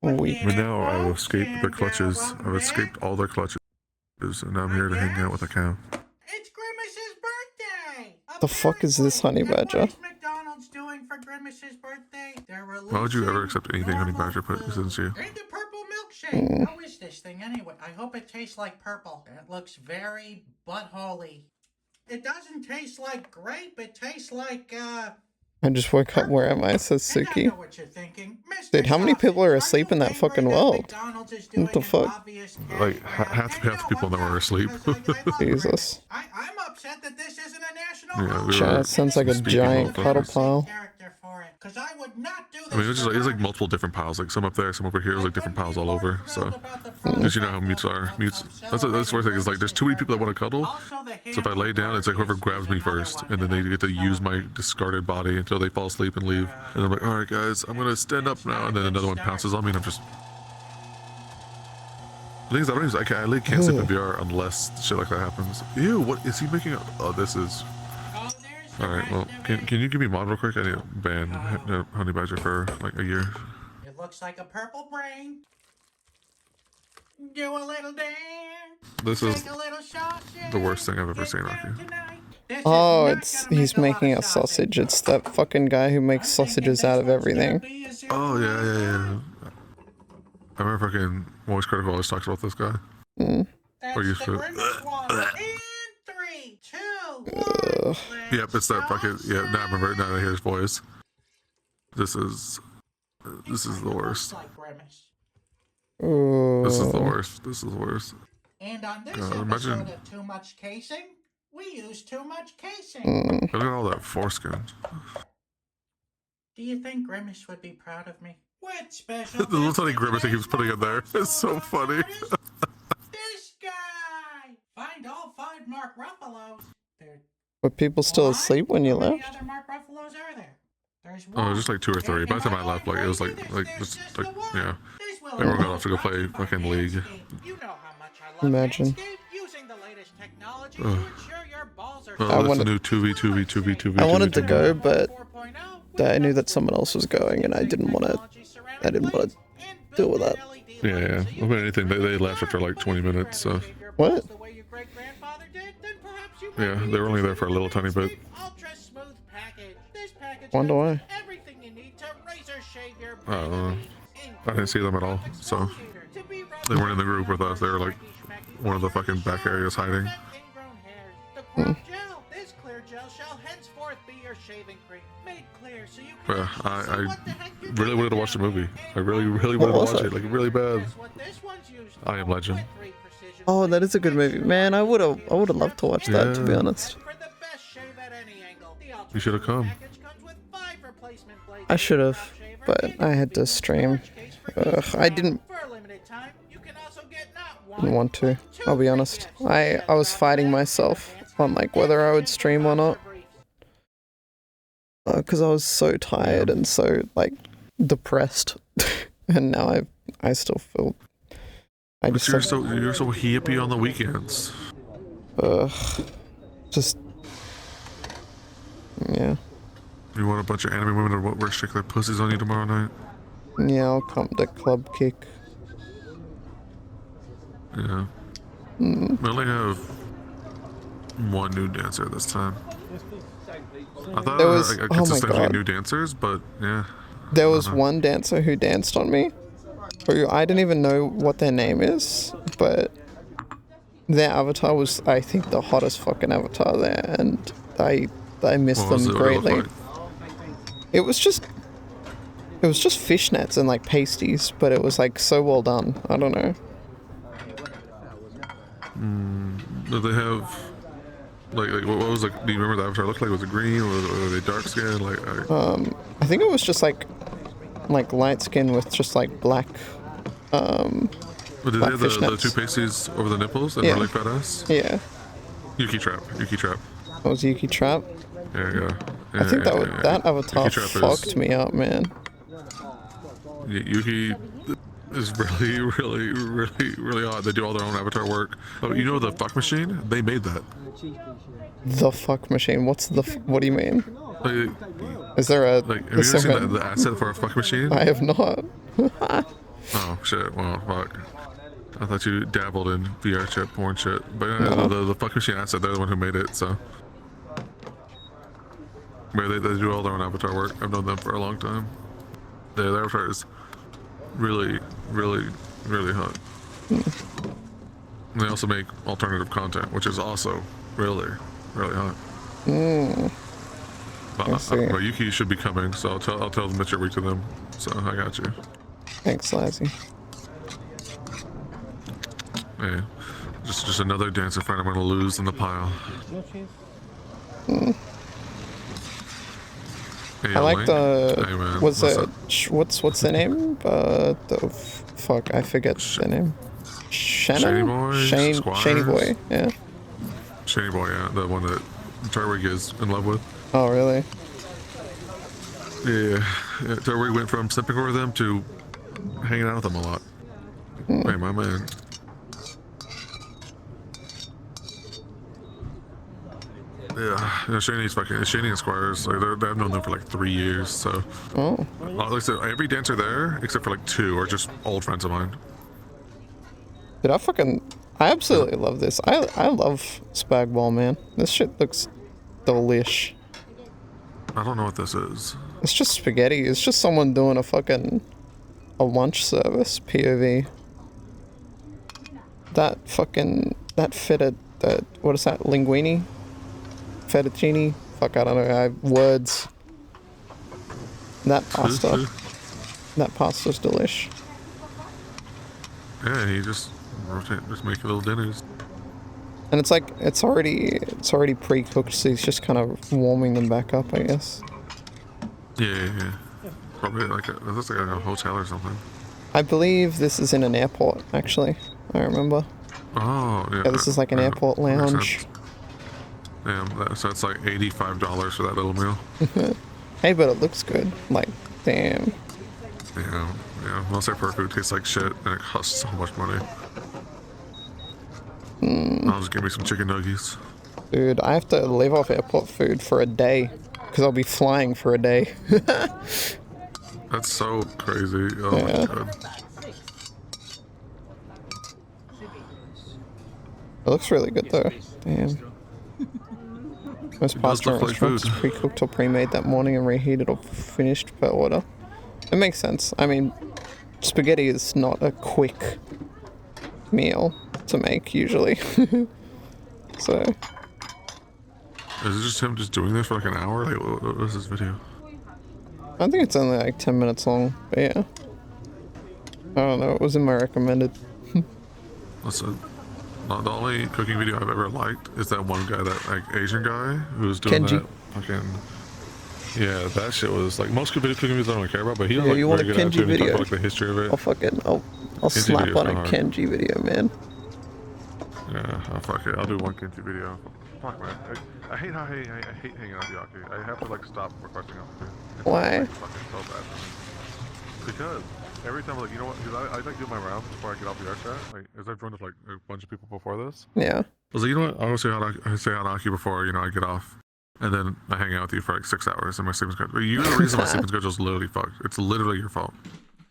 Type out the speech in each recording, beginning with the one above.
Weak. But now I've escaped their clutches. I've escaped all their clutches, and now I'm here to hang out with a cow. It's Grimace's birthday! The fuck is this, Honey Badger? What is McDonald's doing for Grimace's birthday? Why would you ever accept anything Honey Badger presents you? And the purple milkshake. How is this thing anyway? I hope it tastes like purple. It looks very buttholey. It doesn't taste like grape. It tastes like, I just woke up. Where am I? Says And I Suki. know what you're thinking. Mr. Dude, how many people are Sausage, asleep in you that fucking angry that world? McDonald's is doing What the an fuck? obvious Like, cash half grab? the people that were asleep. Because I love Jesus. I'm upset that this isn't a national Yeah, we holiday. Sure, it sounds like a Speaking giant of puddle motherfuckers. pile. Character for it, 'cause I would not do this I mean, it's for like multiple different piles. Like some up there, some over here. There's like different piles all over. So, because you know how mutes are. Mutes. That's the worst thing is like there's too many people that want to cuddle. So if I lay down, it's like whoever grabs me first, and then they get to use my discarded body until they fall asleep and leave. And I'm like, all right, guys, I'm gonna stand up now. And then another one pounces on me, and I'm just. The thing is, I can't sleep in VR unless shit like that happens. Ew, what is he making? Oh, this is. All right, well, can you give me mod real quick? I need to ban Honey Badger for like a year. It looks like a purple brain. Do a little dance. This is Take a little sausage. the worst thing I've ever Get seen, down Rocky. tonight. This is Oh, not it's gonna he's make making lot a of sausage. It's that fucking guy who makes I'm thinking sausages out of this one's everything. gonna be a zero Oh yeah, point yeah. I remember fucking Voice Critical always talks about this guy. That's Or you the should- grimace one. In 3, 2, 1. Ugh. Yep, it's that fucking Now I remember. Now I hear his voice. This is the worst. Like Grimace. This is the Oh, worst. This is the worst. And on this God, episode imagine- of Too Much Casing, we use too much casing. Look at all that foreskin. Do you think Grimace would be proud of me? What special? The little tiny guest grimace he today's keeps putting in there. It's so funny. artist? This guy. Find all 5 Mark Ruffalo's. There. were people still asleep when you How many left? other Mark Ruffalo's are there? There's Oh, one. just like 2 or 3. By the time I left, like it was like just like yeah. Everyone got off to go play fucking League. You know how much I love Imagine. Manscaped, using the latest technology Ugh. to ensure your balls are Oh, I that's wanted- the new 2v2v2v2v2v2v. I wanted to go, but 4.0 I knew that someone else was going, and I didn't want to deal with that. Yeah. I mean, anything. They left after like 20 minutes. So What? yeah, they were only there for a little tiny bit. Wonder why. I don't know. I didn't see them at all. So they weren't in the group with us. They were like one of the fucking back areas hiding. This clear gel shall henceforth be your shaving cream, made clear so you But can I see what the heck you're really doing wanted to watch the movie. I really wanted to was watch it? it. Like really bad. Guess what this one's used I Am for? Legend. With 3 precision Oh, that is a good movie, man. I would have loved to watch that, to be Yeah. honest. for the best shave at any angle. The Ultra You should have come. package comes with 5 replacement blades. I should have, but I had to stream. I didn't For a limited time, you can also get not didn't one, want to. but 2 I'll be free honest. gifts. I was fighting myself on like whether I would stream or not, because I was so tired and so like depressed, and now I still feel. I But just you're so hippie on the weekends. just yeah. You want a bunch of anime women to wear shake their pussies on you tomorrow night? Yeah, I'll come to Club Kick. Yeah. We only have one new dancer this time. I thought There was- I oh could my sustain God. new dancers, but yeah. There was Uh-huh. one dancer who danced on me, who I didn't even know what their name is, but their avatar was, I think, the hottest fucking avatar there, and I miss What was them it? What did it look greatly. like? It was just fishnets and like pasties, but it was like so well done. I don't know. Do they have like what was like? Do you remember the avatar looked like? Was it green? Were they dark skin? Like I think it was just like light skin with just like black. did they black have the fishnets. 2 pasties over the nipples and Yeah. really fat ass? Yeah, Yuki Trap. that was Yuki Trap. Yeah. I think that avatar Yuki Trap fucked me up, man. Yuki is really odd. They do all their own avatar work. Oh, you know the fuck machine? They made that. The fuck machine. What do you mean? Like, Is there a? have you ever is seen there a- the asset for a fuck machine? I have not. Oh shit. Well, fuck. I thought you dabbled in VR shit, porn shit, but No. the fuck machine asset, they're the one who made it, so. But they do all their own avatar work. I've known them for a long time. Their avatar is really, really, really hot. And they also make alternative content, which is also really, really hot. But Yuki should be coming, so I'll tell them that you're weak to them. So I got you. Thanks, Lazzy. Yeah, just another dancer friend I'm gonna lose in the pile. Hey, I like Link. the. Hey, man. What's What's it? up? What's the name? Fuck, I forget the name. Shannon? Shady Boy? Squires? Shady Boy, yeah. Shady Boy, yeah, the one that Turwig is in love with. Oh, really? Yeah, Turwig went from simping over them to hanging out with them a lot. Hey, my man. Yeah, Shani and Squires, like, I've known them for like 3 years, so. Oh. Like I said, every dancer there, except for like 2, are just old friends of mine. Dude, I absolutely love this. I love Spag Ball, man. This shit looks delish. I don't know what this is. It's just spaghetti. It's just someone doing a lunch service, POV. That what is that, linguine? Fettuccine? Fuck, I don't know, I have words. That pasta. That pasta's delish. Yeah, he just make little dinners. And it's like, it's already pre-cooked, so he's just kind of warming them back up, I guess. Yeah. Probably like it looks like a hotel or something. I believe this is in an airport, actually. I remember. Oh, yeah. Yeah, this is like an airport lounge. Damn, so that's like $85 for that little meal. Hey, but it looks good. Like, damn. Yeah. Most airport food tastes like shit, and it costs so much money. I'll just give me some chicken nuggets. Dude, I have to live off airport food for a day, because I'll be flying for a day. That's so crazy. Oh Yeah. my god. It looks really good though. Damn. Most pasta look like restaurants food. pre-cooked or pre-made that morning and reheated or finished per order. It makes sense. I mean, spaghetti is not a quick meal to make usually. So. Is it just him just doing this for like an hour? Like, what was this video? I think it's only like 10 minutes long, but yeah. I don't know, it was in my recommended. Listen, the only cooking video I've ever liked is that one guy, that like Asian guy who's doing Kenji. that fucking. Yeah, that shit was like most cooking videos I don't care about, but he has Yeah, like you want very a good Kenji attitude and video? talk about like the history of it. I'll slap videos on are a hard. Kenji video, man. Yeah, fuck it. I'll do one Kenji video. Fuck man, I hate how I hate hanging out with Yaki. I have to like stop requesting him to. It's Why? like, fucking so bad for me. Because every time, like, you know what? Because I like do my rounds before I get off the chat. Like, as I've joined with like a bunch of people before this. Yeah. I was like, you know what? I'll say on Aki before, you know, I get off. And then I hang out with you for like 6 hours and my sleeping schedule. You're the reason my sleeping schedule is literally fucked. It's literally your fault.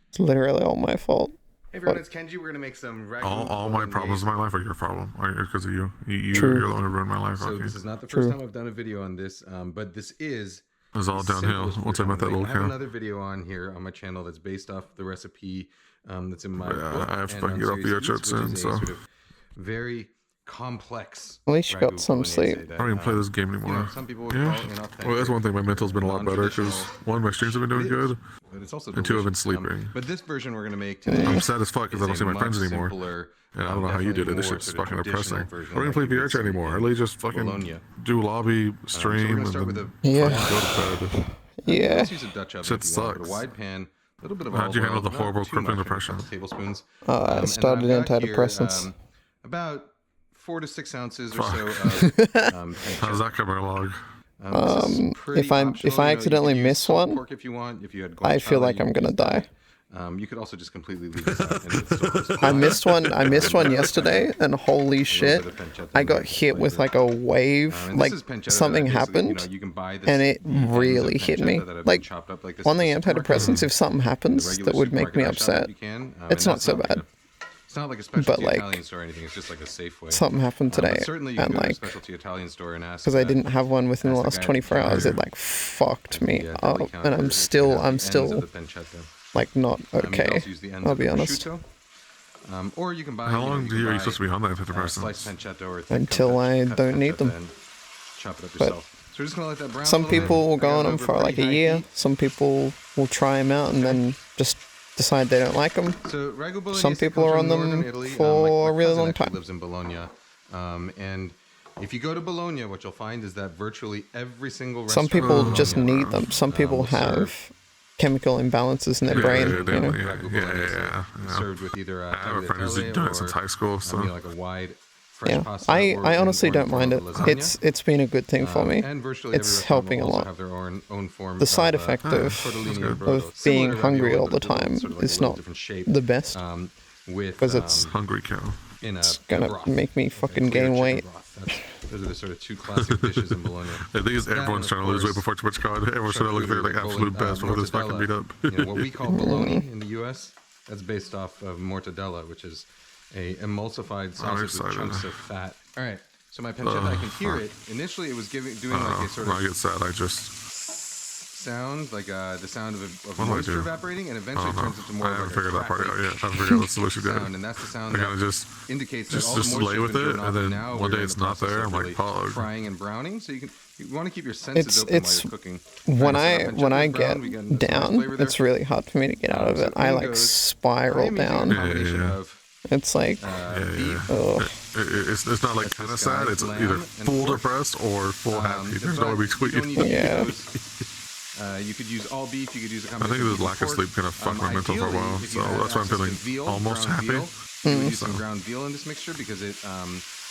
It's literally all my fault. Hey everyone, it's Kenji. We're gonna make some ragu All my problems in my life are your problem. Because of you. True. You're the one who ruined my life, So Aki. this is not the True. first time I've done a video on this, but this is It's all the downhill simplest once I version met that to make. little I have cow. another video on here on my channel that's based off the recipe that's in my book. I have to and fucking on get off Series the Eats, chat which is soon, a so. sort of very complex. At least you got ragu some bolognese sleep. that, I don't even play this game anymore. You know, some people would Yeah. call it inauthentic. Well, that's one thing. My mental's been a lot better because one, my streams have been doing good, But it's also and two, I've been delicious. sleeping. But this version we're gonna make today. I'm sad as fuck because I don't is see a my friends much anymore. simpler, And I don't know how you did it. This more shit's sort of fucking traditional depressing. I version don't even that play you would VR see anymore. I in literally just fucking Bologna. do lobby, So we're stream, gonna and start then with Yeah. go to bed. Yeah. Let's use a Dutch oven Shit if you want, but a sucks. wide pan, a little bit of How'd olive you handle oil, the not horrible too crippling much, maybe a depression? couple tablespoons. I And then started I've got here, antidepressants. about 4 to 6 ounces Fuck. or so of How's that coming along? this is pretty if I optional, you know, you accidentally could use miss salt one, pork if you want. If you had I feel guanciale, like you I'm could gonna use that. die. You could also just completely leave this out and it still goes I fine. missed one. I missed one yesterday, and holy shit, bit of pancetta I in got there, hit with like like a wave, And this like is pancetta that something basically, happened, you can buy this and it ends of really hit me. pancetta that have been Like chopped up like this on the at supermarket. antidepressants, if something In the happens regular that would make me supermarket shop if upset, you can. it's And not that's so like bad. it's not like a specialty like, Italian store or anything. It's just like a Safeway. Something happened today, But certainly you can and go to a like specialty Italian store and ask. because I didn't have one within the ask the last guy at 24 the hours, counter it like fucked at me the up, deli and counter I'm if you still have the ends of the pancetta. like not You can okay. also use the ends I'll of be the honest. prosciutto. Or you can buy. How long can are you buy, supposed to be on that sliced antidepressants? pancetta or thick Until I cut don't need pancetta them. and chop it up But yourself. So we're just gonna let that brown. Some a little people bit. will I go got on it them over for like pretty a high year. heat. Some people will try them out and then just decide they don't like them. So ragu bolognese Some people comes are from on them northern Italy. for a my really cousin long actually time. lives in Bologna, and if you go to Bologna, what you'll find is that virtually every single Some restaurant people in just Bologna need them. Some people will serve have chemical imbalances in their Yeah, brain. yeah, You know? ragu yeah, bolognese yeah. served with either I have a friend who's tagliatelle done it since or high school, so like a wide fresh Yeah, pasta. I or honestly in don't mind it. lasagna. It's been a good thing for me. And virtually It's every restaurant helping will a also lot. have their own form The side of, effect tortellini or brodo. of Similar being to hungry ravioli, all the but a little- time sort of like a is little not different shape. the best With because it's hungry cow. in a it's gonna broth. make me fucking Clear gain chicken weight. broth. Those are the sort of two classic dishes in Bologna. I think it's That everyone's and, trying of to lose weight course, before Twitch COD. Everyone's trying to look charcuterie, like like absolute best before this fucking mortadella. meetup. What we call bologna in the U.S. That's based off of mortadella, which is a emulsified sausage with excited. chunks of fat. All right, so my pancetta, I can hear it. Initially, it was doing like a sort When I of get sad, I just sound, like the sound of What do I moisture do? evaporating, and I eventually don't know. turns into more I of haven't like a figured that part out crackly yet. I haven't figured out the solution sound, yet. and that's the sound I that gotta just indicates that just all the just moisture lay with has been it, driven and off, then now one we're day in it's the not process there. of I'm like, really pog. frying and browning, so you want to keep your senses open It's while you're cooking. when Alright, I so when I pancetta's brown, get we get a nice down, flavor there. it's really hard for me to get out of So it. I in like goes spiral I'm using a down. combination Yeah. of It's like beef, ugh. It's not like That's kind of this guy, sad. It's lamb, either and full pork. depressed or full happy. There's no in You don't between. need to Yeah. you could use all beef. You could use a I combination. think of this beef lack and of pork. sleep kind of fucked my mental for a Ideally, while, if you so had that's why I'm access to feeling veal, almost ground happy. veal, you would use So. some ground veal in this mixture because it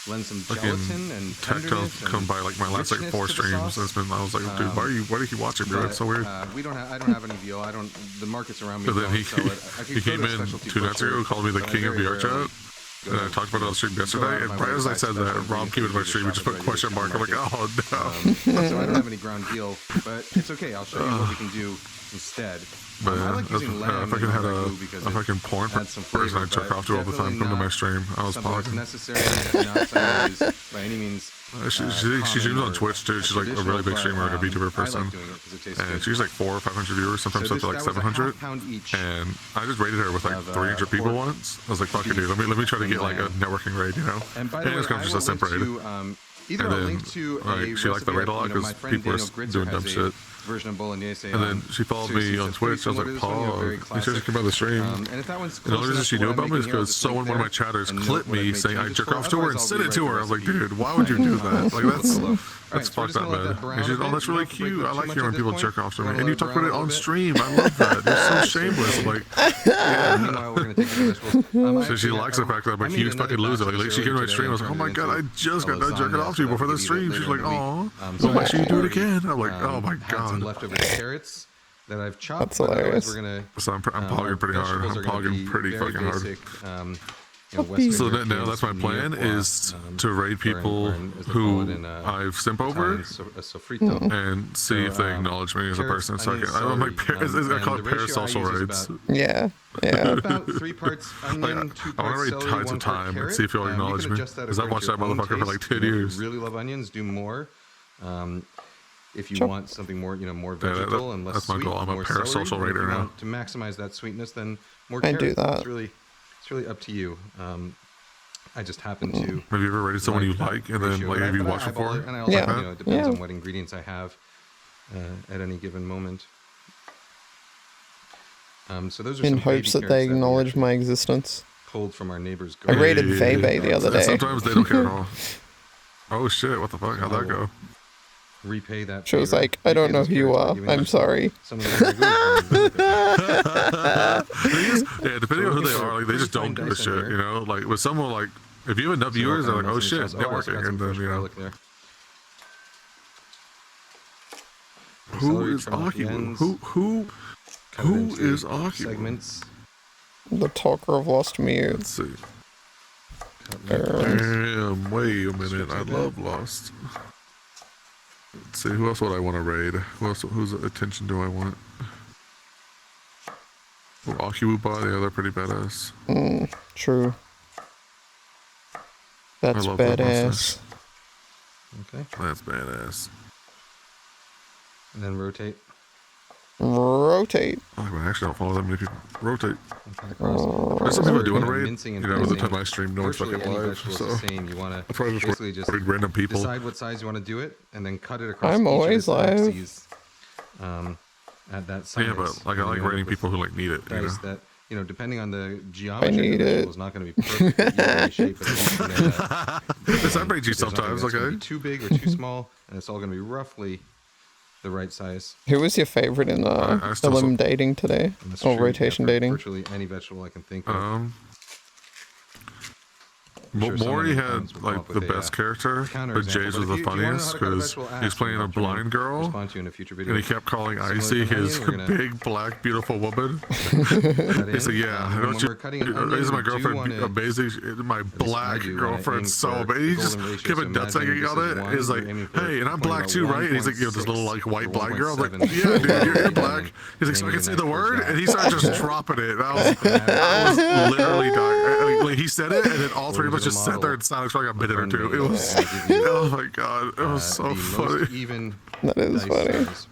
lends some Fucking gelatin and tactiles tenderness come and by like my last like richness 4 to the streams. sauce. And it's been I was like, dude, why do you keep watching, bro? It's so weird. We don't have. I don't have any veal. I don't. The markets around me But then don't he sell it. I could he go came to a in specialty 2 nights butcher, ago, called me the but I king of very VR rarely chat. And I talked about it on stream yesterday, and right as I said that, Rob came into my stream and just put a question mark. I'm like, oh no. So I don't have any ground veal, but it's okay. I'll show you what we can do instead. But I like using lamb if I in can my had a ragu because if I can porn adds some person I flavor, jerk but off to all the time, come to my definitely stream. I was something that's pogging. necessary and not something that is by any means. She common streams on or Twitch too. She's like a really big streamer, like a VTuber person. I like doing it because it tastes And good. she's like 400 or 500 viewers, sometimes So up to like that was a 700. half-pound each And I just rated her with like of, 300 people pork, once. I was like, fuck it, dude. Let me try to and get like a lamb. networking raid, you know? And by the way, it's kind I of will just a simp link raid. to either And I'll then, link to like, she liked the raid a lot because my friend people are Daniel Gritzer doing has dumb a shit. version of bolognese. And then she followed me on Twitch. I was like, Paul, you should come out of the stream. And if that one's And the only reason she knew about me is because someone, one of my chatters, clipped me saying I jerk off to her and sent it to her. I was like, dude, why would you do that? Like, that's fucked up, man. And she's, oh, that's really cute. I like hearing people jerk off to me. And you talk about it on stream. I love that. You're so shameless. I'm like, yeah. Meanwhile, we're gonna take the vegetables. So she likes the fact that I'm a huge fucking loser. Like she came to my stream. I was like, oh my god, I just got done jerking off to you before the stream. She's like, oh, well, why should you do it again? I'm like, oh my Some god. leftover carrots that I've chopped. That's but otherwise hilarious. We're gonna. So I'm pogging pretty hard. I'm pogging pretty fucking hard. So now that's my plan is to raid people who I've simp over and see if they acknowledge me as a person. So I'm like, I call it parasocial raids. Yeah, yeah. About 3 parts onion, 2 I want parts to raid celery, Tides 1 of part Time and carrot. see if you'll You acknowledge can me. adjust that Because I've according watched to that your own motherfucker for like taste. 10 If you years. really love onions, do more. If you Sure. want something more, more Yeah, vegetal and less that's my sweet, goal. I'm a more parasocial celery. And if raider you now. want to maximize that sweetness, then more I carrot. do that. It's really up to you. I just happen to. Have you ever rated someone you that like and then ratio, like but have you but watched eyeball before? it, and I also, Yeah. it depends Yeah. on what ingredients I have at any given moment. So those are In some baby hopes that they carrots we acknowledge actually my existence. pulled from our neighbor's I garden. rated Vebe the other And day. sometimes they don't care at all. Oh shit, what the fuck? How'd that go? Repay that. She was favor. like, I don't Repay know those who you carrots by are. giving I'm us sorry. some of the Yeah, depending on who they are, like they just don't give a shit, you know? Like with someone like if you have enough viewers, they're like, oh shit, networking, and then you know. Who is Akiwoo? Who is Akiwoo? Segments The talker of lost Let's mutes. see. Damn, wait a minute. I love Lost. Let's see, who else would I want to raid? Whose attention do I want? Oh, Akiwoo bot, yeah, they're pretty badass. True. That's love that badass. mustache. Okay. That's badass. And then rotate. Rotate. Oh, I actually don't follow that many people. Rotate. Okay, across. There's some people doing a Kind of raid. mincing and You know, at the mincing. time I stream, no one's Virtually fucking any live. vegetable is So the same. You want I'll to probably basically just just raid random people. decide what size you want to do it, and then cut it across I'm each always of its live. axes, at that size. Yeah, but like I And like you end raiding up with people who like need it. You know? dice that, you know, depending on the geometry need of the vegetable it. is not going to be perfect in every shape, but at least you know that This I raid you there's nothing sometimes, that's gonna okay? be too big or too small, and it's all going to be roughly the right size. Who was your favorite in I still dating today? And that's Or true, rotation for dating? Virtually any vegetable I can think of. Sure, someone Maury in the had comments will come like up the with a, best character, counter but example. Jay's But was if the you wanna know how funniest to cut a because vegetable, he's ask, playing and a I'll try and blind girl, respond to you in a future video. and he kept calling Similar Icy to an his onion, we're gonna big black beautiful woman. cut He said, in. "Yeah, When don't you? we're cutting an onion, Is my we do girlfriend wanna- amazing? My I black do, wanna aim girlfriend's so for amazing." He's just golden ratio, giving so nuts imagine hanging this on is it. one, He's like, you're aiming for "Hey, and I'm point black about too, right?" And he's like, "You know, this little 1.6 like white or black girl." I'm like, 1.7. "Yeah, dude, you're And black." then He's like, "So I aiming can say your the knife word," towards and he that. started just dropping it. And I was literally dying. Like, he said it, and then all three of us just sat there and silence for like a minute or two. It was, oh my god, it was so funny. Even That is dice funny. size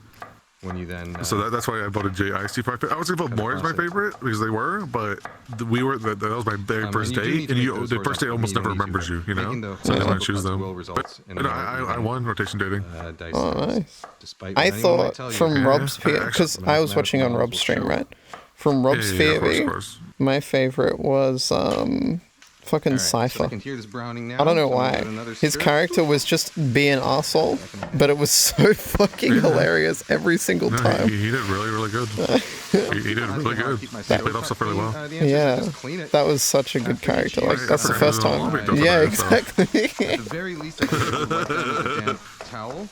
when you then So that's why I voted Jay Icy for my favorite. I was gonna vote more as my across it. favorite because they were, but that was my very and first you do date, need to and make those the first date horizontal almost never medium remembers easier, you, you know. making the So I didn't want to horizontal choose cuts them. will result in a And more I even, won rotation dating. dice Oh, size, nice. despite what I anyone might thought tell you. from Yeah, Rob's I POV, because I was watching on Rob's stream, right? From Rob's Yeah, of POV, course. my favorite was fucking All right, so I Cypher. can hear this browning now. I don't know so I'm gonna why. add another His stir. character was just being an asshole, but it was so fucking hilarious every single No, time. he did really good. he did really good. He played off stuff really well. The answer is Yeah, just clean it. that was such a good After each character. use, Like, that's the Yeah, first it was a long time. bit Yeah, different, so. exactly. At the very least, I think you wipe that with a damp towel.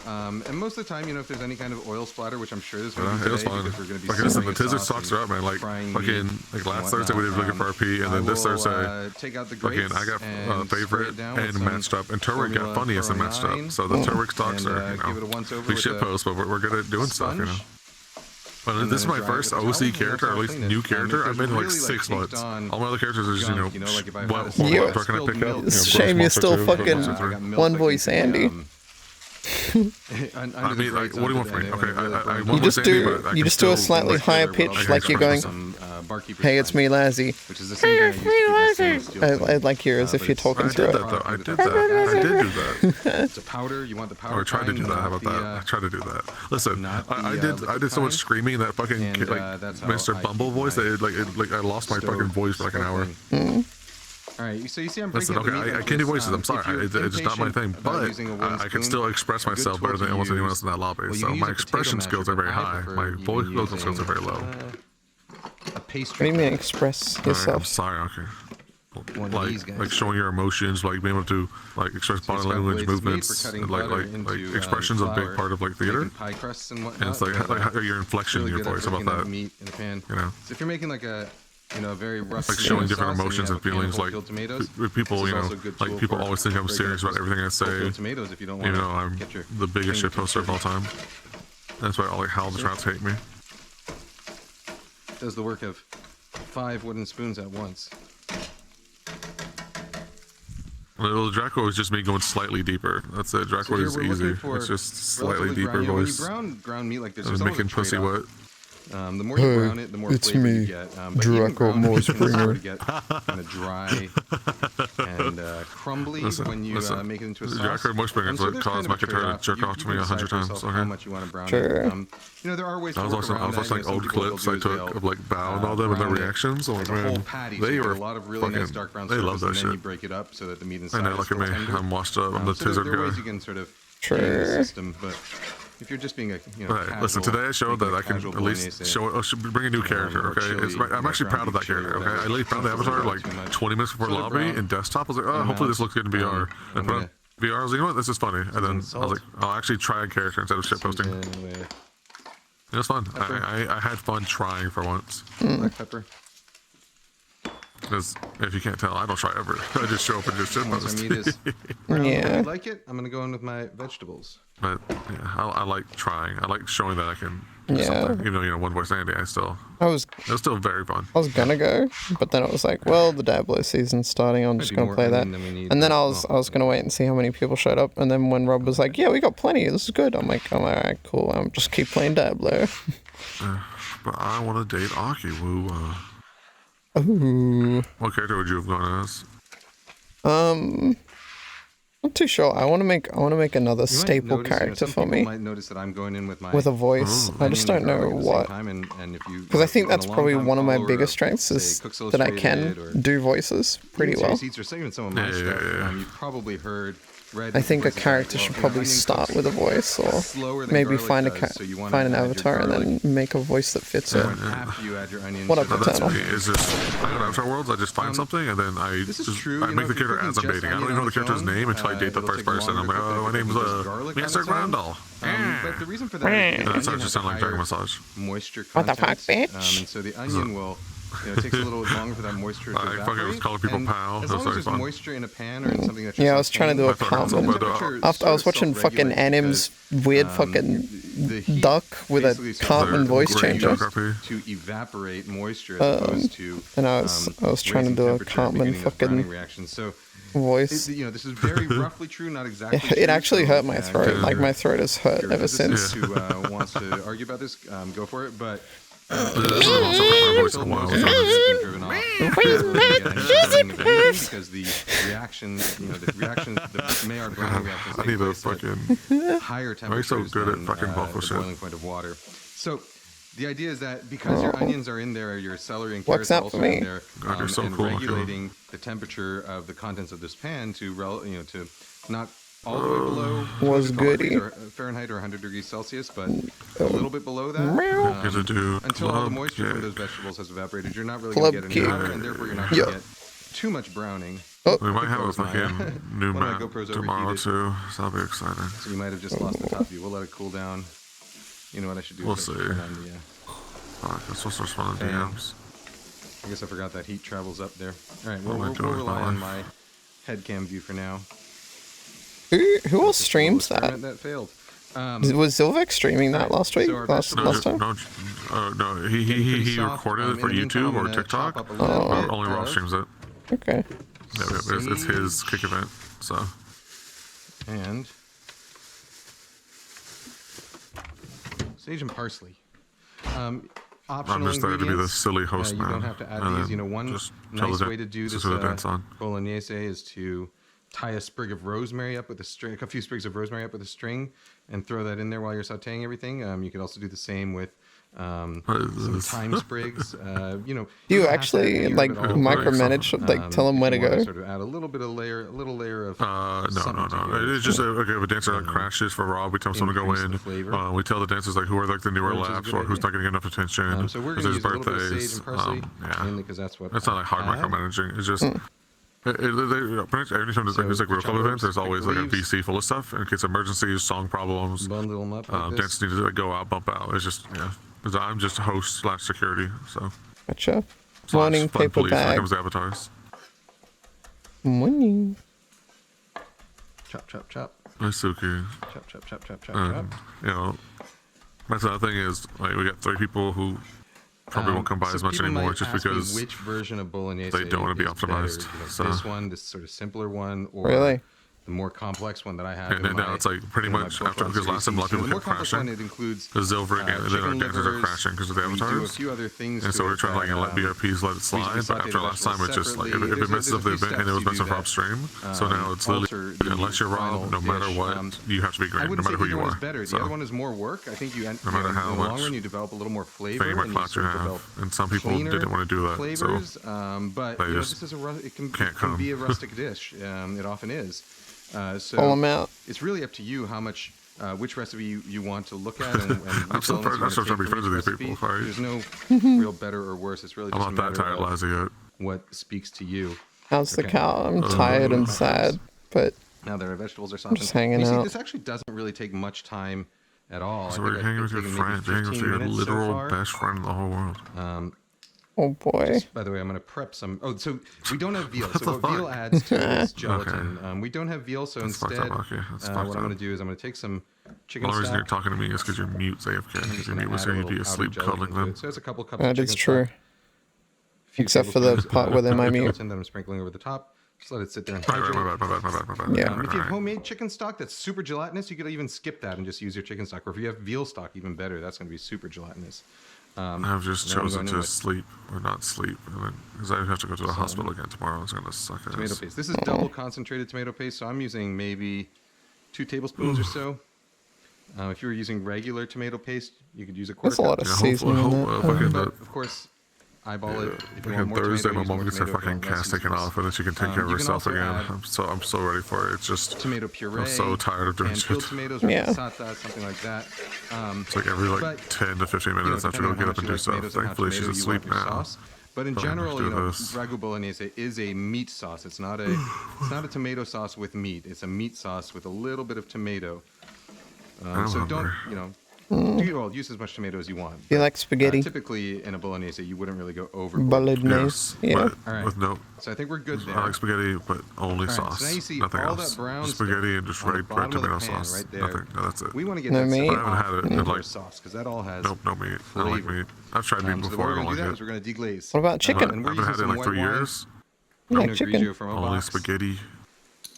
And most of the time, you know, if there's any kind of oil splatter, which I'm sure there's going to be It was today, fun. because we're going to be Like listen, simmering the a Tizzard sauce socks and are up, man. Like frying fucking meat like last and Thursday we did whatnot. looking for RP, and then this I will, Thursday take out the again grates I got and spray favorite it down with and some matched up, and Turwick got Formula funniest and matched up. 409, So the Turwick stocks and, are you give it a know once-over big with shit a post, but we're good at doing stuff, you know. sponge. But And this is then my dry it first with a towel, OC and character, or at that's least how I new clean it. character. If I've been in like there's really, 6 like, months. caked-on All my other characters are just you know, junk, you know, like if I had what a what You- work can I pick up? It's a shame you're still fucking one voice Andy. I mean, like, what do you want from me? Okay, I You want just Andy, do but I you can just do a still, slightly like, higher I pitch, can like you're going, express "Hey, it's me, Lazzy." Which is the same guy I used to keep my stainless steel I thing. like you as if But you're it's- talking I through did it. that though. I did that. I did do that. It's a powder. You want the powder? Or I tried to do kind, that. How not about the, that? I tried to do that. Listen, not the, I liquid did so much kind. screaming that fucking And, like that's how Mr. I Bumble keep voice my that like I lost my stove fucking voice for like an hour. sparkling. All right, so you see I'm breaking Listen, up the okay, meat I like can't do this. voices. I'm If sorry. you're It's just not my thing. impatient about But using a wooden I can spoon, still express a good myself better tool than to almost anyone use- else in that lobby. well, you So can use my a potato expression masher, skills are but very I high. prefer My even vocal skills are very using, low. a What pastry. do you mean express I'm yourself? sorry. Okay. One of these guys. Like showing your emotions, like being able to like express So body it's got language, blades made for movements, cutting and, like butter into, expressions are a big flour, part of like theater. making pie crusts and whatnot. And it's like, but, like your inflection in really your good at voice. How breaking about up that? meat in a pan. You know, So if you're making like a, you know, a very rough like showing tomato different sauce emotions you and have a can of feelings. whole Like peeled tomatoes, with people, this you is know, also a good like tool people for always think I'm breaking serious up about everything I whole say. peeled tomatoes if you don't Even want though I'm get your the biggest shit fingertips poster of all dirty. time. That's why all like how the Trouts hate me. Does the work of 5 wooden spoons at once. Little Draco is just me going slightly deeper. That's it. Draco here is we're easy. looking for It's just slightly relatively deeper brown, you know, when voice. you brown ground meat like this, And there's always a making pussy trade-off. wet. The more you brown it, the more it's flavor me, you get. But even Draco ground meat can Moorespringer. start to get kind of dry and crumbly Listen, when you listen. make it into a sauce. Draco Moorespringer And is what there's caused kind of my a guitar to trade-off. jerk You- off to you me can 100 decide for times. yourself Okay. how much you want to brown Sure. it. You know, there are ways to I was work also around that. watching You know, some old people, what clips they'll I do is took they'll, of like Bao and all them and their brown it reactions. Oh as a man, whole patty. they So you get were a lot of really nice fucking. dark brown They surface, love that and then you shit. break it up so that the meat I inside know, is look at still me. tender. I'm washed up. I'm the So there Tizzard are ways guy. you can sort of Sure. game the system, but if you're just being a Right. Listen, today I showed that I can at least bring a new character. or Okay, chili, I'm actually proud of that chili or character. Okay, whatever. I laid found the Don't avatar worry like too much. 20 minutes before So they're lobby brown. and desktop. I was like, oh, hopefully this looks good in VR. I'm And put on gonna- VR. I was like, you know what, this is funny. And then I was salt. like, I'll actually try a character instead of shit posting. Season with It was fun. Pepper. I had fun trying for once. black pepper. Because if you can't tell, I don't try ever. I just show up and just shit Once post. our meat is brown, Yeah. I like it. I'm gonna go in with my vegetables. But yeah, I like trying. I like showing that I can do Yeah. something. Even though, you know, one voice Andy, it was still very fun. I was gonna go, but then it was like, well, the Diablo season's starting. I'm just be gonna more play that. onion than we need, And then but, I was gonna wait and see how many people showed up. And then when Rob was like, yeah, we got plenty. This is good. I'm like, alright, cool. I'm just keep playing Diablo. But I want to date Akiwoo. Ooh. What character would you have gone as? Not too sure. I want to make another You might staple notice, character some for people me might notice that I'm going in with with a voice. I just don't know what. Because I think that's probably one of my biggest strengths is that I can do voices pretty well. You've probably heard. I think a character should probably start with a voice, or maybe find an avatar and then make a voice that fits it. What up, That's Eternal? me. It's just, I go to Avatar Worlds, I just find something, and then I make the character as I'm dating. I don't even know the character's name until I date the first person. I'm like, oh, my name's Mr. Grandal. But the reason for that is And that starts to sound like Dragon Massage. moisture What the content. fuck, bitch? And so the onion will, it takes a little longer for that moisture to I evaporate. fucking was calling people and pal. As That long was as very there's fun. moisture in a pan or in something that's Yeah, I was trying to do a Cartman. Cartman. After I was watching fucking Anim's weird fucking duck with a Cartman voice Great changer. geography. to evaporate moisture as opposed to And I was trying to raising do a temperature and Cartman beginning of browning fucking reaction. So voice. this is very roughly true, not exactly It true, actually so, hurt my throat. Like my throat has hurt your ever since. physicist who wants to argue about this, go for it. But This is also my voice in a while. because the reaction, the Maillard browning reactions I need a fucking. higher Why are you so temperatures good at than fucking vocal the shit? boiling point of water. So the idea is that because your onions are in there, your celery and Works carrots are out also for me. in there, God, you're so and cool, regulating the temperature of the contents of this pan to to not all the way below Was 200 goody. degrees or Fahrenheit or 100 degrees Celsius, but a little bit below that. Here's a dude. Until all the Club moisture from kick. those vegetables has evaporated, you're not really going to Club get any kick. browning, and therefore you're not going to Yeah. get too much browning. We might have a was my- fucking new one of my map GoPros tomorrow overheated. too, so that'll be exciting. So you might have just lost the top view. We'll let it cool down. You know what I should do? We'll is see. turn on the, Fuck, that's what's responding Damn. DMs. I guess I forgot that heat travels up there. All right, What am I we'll doing with rely my on life? my head cam view for now. Who else Just a little streams that? experiment that failed. Was Zilvek streaming that last week? so our Last time? No, he recorded it for In the meantime, YouTube I'm or gonna TikTok. chop up a little But bit only Rob of streams it. Okay. Yeah, it's his kick event. So And sage and parsley. Optional I'm just there to be the ingredients. silly host You man. don't have to add and these. then One just tell nice the way to do just this do the dance on. bolognese is to tie a sprig of rosemary up with a string, a few sprigs of rosemary up with a string, and throw that in there while you're sautéing everything. You could also do the same with some thyme sprigs. You don't have actually, to adhere like, to it all. micromanage, like, tell them if where to you wanna go? Sort of add a little layer of No. something to your- It's just okay. If a dancer crashes for Rob, we tell someone to go increase the in. flavor. We tell the dancers like who are like the newer Which is a laps good or who's idea. not getting enough attention. So we're It's going to his use a little bit of birthdays. sage and parsley, Yeah. mainly because that's what It's not like hard I have. micromanaging. It's just. Every time there's like music world chop club up events, there's some always like a leaves. VC full of stuff in case of emergencies, song problems, Bundle them up like this. dancers need to like, go out, bump out. It's just 'Cause I'm just host / security, so. Gotcha. / Morning fun paper police when it bag. comes to avatars. Morning. Chop, chop, chop. Nice Suki. Chop, chop, chop, chop, chop, chop. That's another thing is like we got 3 people who probably won't come by So as much people anymore might just ask me because which version of bolognese they don't wanna be is optimized, better, so- this one, this sort of simpler one, or Really? the more complex one that I have. And in now my, it's like pretty in my much profile after because last time a lot of series. people The more kept complex one, crashing. it includes The Zilver and then our chicken dancers are livers. crashing because of the We do a avatars. few other things. And so to we're it trying to like that, let BRPs let it slide, sauté but after the last time it's just like if vegetables it messes up the separately. event and it was There's messing a up few Rob's steps stream, you so do now that it's literally alter the unless you're Rob, final no matter dish. what, you have to be I great, no wouldn't matter say who either you one is are. better. So The other one is more work. I think you end, no matter in how the long much run you develop a little more flavor. fame or and you clout you sort of have, develop and some people cleaner didn't want to do that, so flavors, but they you know, just this is it can can't come. be a rustic dish. It often is. So Pull them out. it's really up to you how much, which recipe you want to look at, and I'm which so elements you I'm so trying want to be take friends from with each these people. recipe. Sorry. There's no real better or worse. It's really I'm just not a that matter tired, of Lazzy, yet. what speaks to you. How's the Okay. cow? I'm tired and sad, but Now that our vegetables are softened, just hanging you see, out. this actually doesn't really take much time at all. So I we're think hanging it's with your taken maybe friend, you're hanging with 15 your minutes so literal far. best friend in the whole world. Oh boy. Just, by the way, I'm going to prep some. Oh, so we don't have veal. So what veal adds to it is gelatin. Okay. We don't have veal, so That's instead, fucked up, okay. That's what fucked I'm up. going to do is I'm going to take some chicken The only reason you're stock. talking to me is because you're mute, AFK. Because your mute was here, you'd be asleep cuddling them. So that's a couple cups That of chicken is true. stock. Few Except for the tablespoons part where they're my of mute. gelatin that I'm sprinkling over the top. Just let it sit there and Right, hydrate. my bad. Yeah. If you have homemade chicken stock that's super gelatinous, you could even skip that and just use your chicken stock. Or if you have veal stock, even better. That's going to be super gelatinous. I've just then I'm chosen going in to with sleep or not sleep, because I have to go to the hospital again tomorrow. It's gonna suck. Tomato ass. paste. This is double concentrated tomato paste, so I'm using maybe 2 tablespoons or so. If you were using regular tomato paste, you could use a quarter There's a lot cup. of Yeah, seasoning in that. fucking But of course, eyeball it. If you want Fucking more Thursday, tomato, my use mom more gets her tomato. fucking If you want cast less, taken use off, and then she can take care of you can herself also again. add I'm so ready for it. It's just tomato puree. I'm so tired of doing and shit. peeled tomatoes, Yeah. reposata, something like that. It's like every but, 10 to 15 minutes I have to go depending on get how up and much you do like stuff. tomatoes and how Thankfully, she's tomato you want asleep your now. sauce. But in So I can general, do you know, this. ragu bolognese is a meat sauce. It's not a tomato sauce with meat. It's a meat sauce with a little bit of tomato. So don't, use as much tomato as you want. Do you like spaghetti? Typically, in a bolognese, you wouldn't really go over. Bolognese. Yes, Yeah. but All right. with no. So I think we're good there. I like spaghetti, but only All right, sauce. so now you see Nothing all else. that brown Just spaghetti stuff and just on the red bottom of the tomato pan sauce. right there. Nothing. No, that's it. We want to get No that meat? stuff I haven't off had it into in, our like- sauce because that all has Nope, no meat. I don't like flavor. meat. I've tried meat So the way before. I we're don't going to do like that is it. we're going to deglaze. What about chicken? And we're I've been using had it in some like 3 white wine, years. You like Pinot chicken? Grigio from a Only box. spaghetti.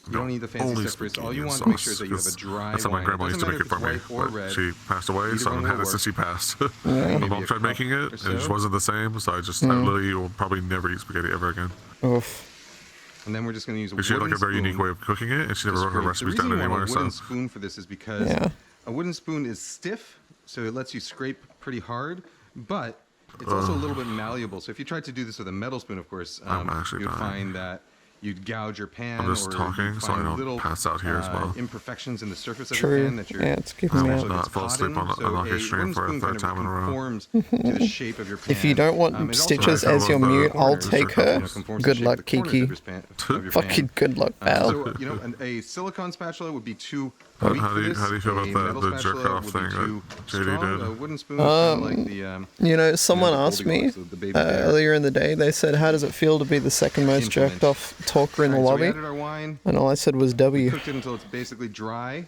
You don't need the fancy Only stuff for this. All spaghetti you and want to make sauce, sure is that you have a 'cause dry That's how my wine. grandma It used to doesn't make it for matter me, if it's white or but red. she passed away, Either so I one haven't had will it since she work. passed. Maybe My a mom tried cup making it, or and it so. just wasn't the same, so I literally will probably never eat spaghetti ever again. Oof. And then we're just going to use a Because she had wooden like a very unique spoon way of cooking it, and she to never wrote her scrape. The recipes reason down you want anywhere, a so wooden spoon for this is because Yeah. a wooden spoon is stiff, so it lets you scrape pretty hard, but it's also a little bit malleable. So if you tried to do this with a metal spoon, of course, I'm actually you'd dying. find that you'd gouge your pan, I'm just or talking you'd so I find don't little pass out here as well. imperfections in the surface of your True. pan that you're Yeah, it's keeping me I up. will not fall asleep on a lucky stream for a wooden spoon third kind of time in a row. conforms to the shape of your pan. If you don't want It also stitches I as your feel mute, the I'll corners take are her. conforms conforms to Good the shape luck, of the corners of Kiki. your of your pan. Fucking good luck, pal. So, you know, a silicone spatula would be too How weak do for you- this. how do you feel A about that- metal the spatula jerk-off would be thing too that JD strong. did? A wooden spoon is kind of like the You know, someone the asked me Goldilocks, the baby bear. earlier in the day, they said, how does it feel to be the second most Implement. jerked off talker in the Alright, so we lobby? added our wine. And all I said was We W. cooked it until it's basically dry.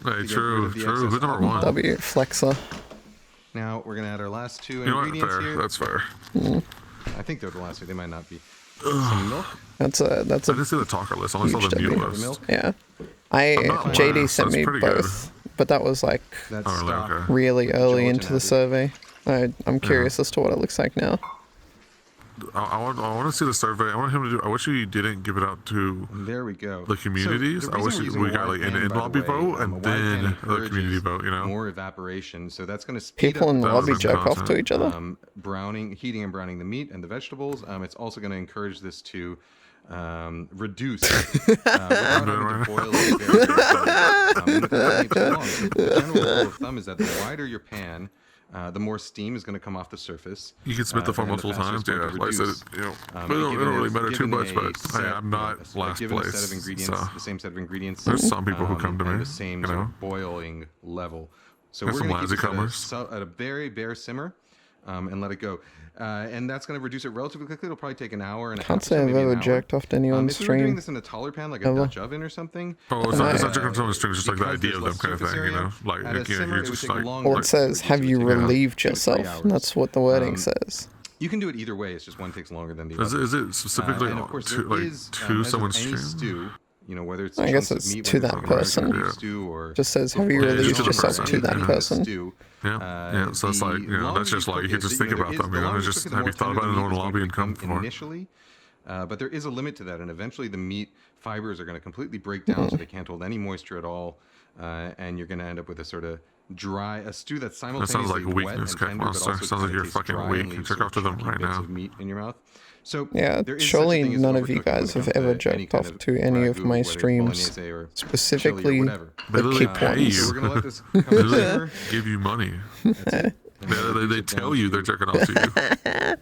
Hey, get rid true. of the Who's excess number alcohol. one? W, flexer. Now we're gonna add our last 2 You know what? ingredients Fair. here. That's fair. I think they're the last 2. They might not be. Some milk. That's I a didn't see the talker list. I only saw Huge the mute W. list. Milk. yeah. not JD lying, sent that's me pretty good. both, but that was like That's Oh, really? stock. Okay. really With the early gelatin into the added. survey. I'm curious as to what it looks like now. I want to see the survey. I want him to do. I wish he didn't give it out to There we go. the communities. So the I wish reason we're we using a got wide like an pan, by the in-lobby way, vote a and wide pan then the encourages community vote. You know. more evaporation, so that's going to speed People up in the That lobby would've been jerk off to content. each other. heating and browning the meat and the vegetables. It's also going to encourage this to reduce. Without having to boil it very, very slowly. And without taking too long. So the general rule of thumb is that the wider your pan, the more steam is going to come off the surface. You can submit the form and the multiple faster times. it's going Yeah, to like I said, reduce. it don't Given really a- matter too given much, a but set, hey, I'm not last given a place. set of ingredients, So the same set of ingredients. there's some people who come to and me. the same You sort know. of boiling level. So There's we're some going to keep lazy this comers. at a very bare simmer, and let it go. And that's going to reduce it relatively quickly. It'll probably take an hour and a half. Can't or say so, I've maybe an ever hour. jerked off to anyone's If we were doing stream. this in a taller pan, like a Ever. Dutch oven or something, Oh, it's not just on the strings, just like the because idea there's of them less kind of surface thing, you know? area, Like, at a you know, simmer, you're it would just take like, longer Or to it says, reduce. have It you would take about relieved 2 to 3 yourself? hours. That's what the wording says. You can do it either way. It's just one takes longer than the is other. it specifically And of course, to, there like, is, to as with someone's any stream? stew, you know, whether it's I guess chunks of it's meat, to whether that it's like a person. beef stew, or Just says, have you Yeah, relieved it's to the yourself person, to that yeah. person? Stew, Yeah, so it's like, you know, that's just like, you can just think about them, you know, just have you thought about it in the lobby and come for it? initially, but there is a limit to that, and eventually the meat fibers are going to completely break down, so they can't hold any moisture at all, and you're going to end up with a sort of a stew that's That simultaneously sounds like wet weakness, and Cat tender, but Monster. also Sounds like kinda you're tastes fucking dry weak. and leaves Jerk sort off to of them chunky right bits now. of meat in your mouth. So Yeah, there is such a surely thing as none of overcooking you when guys it have comes ever to any jerked kind off of to any of ragu, my whether it's streams, bolognese or chili or specifically whatever. They the literally keep pay ones. you. So we're gonna let this come to They simmer. give you money. That's it. And They reduce it tell down you to they're jerking off to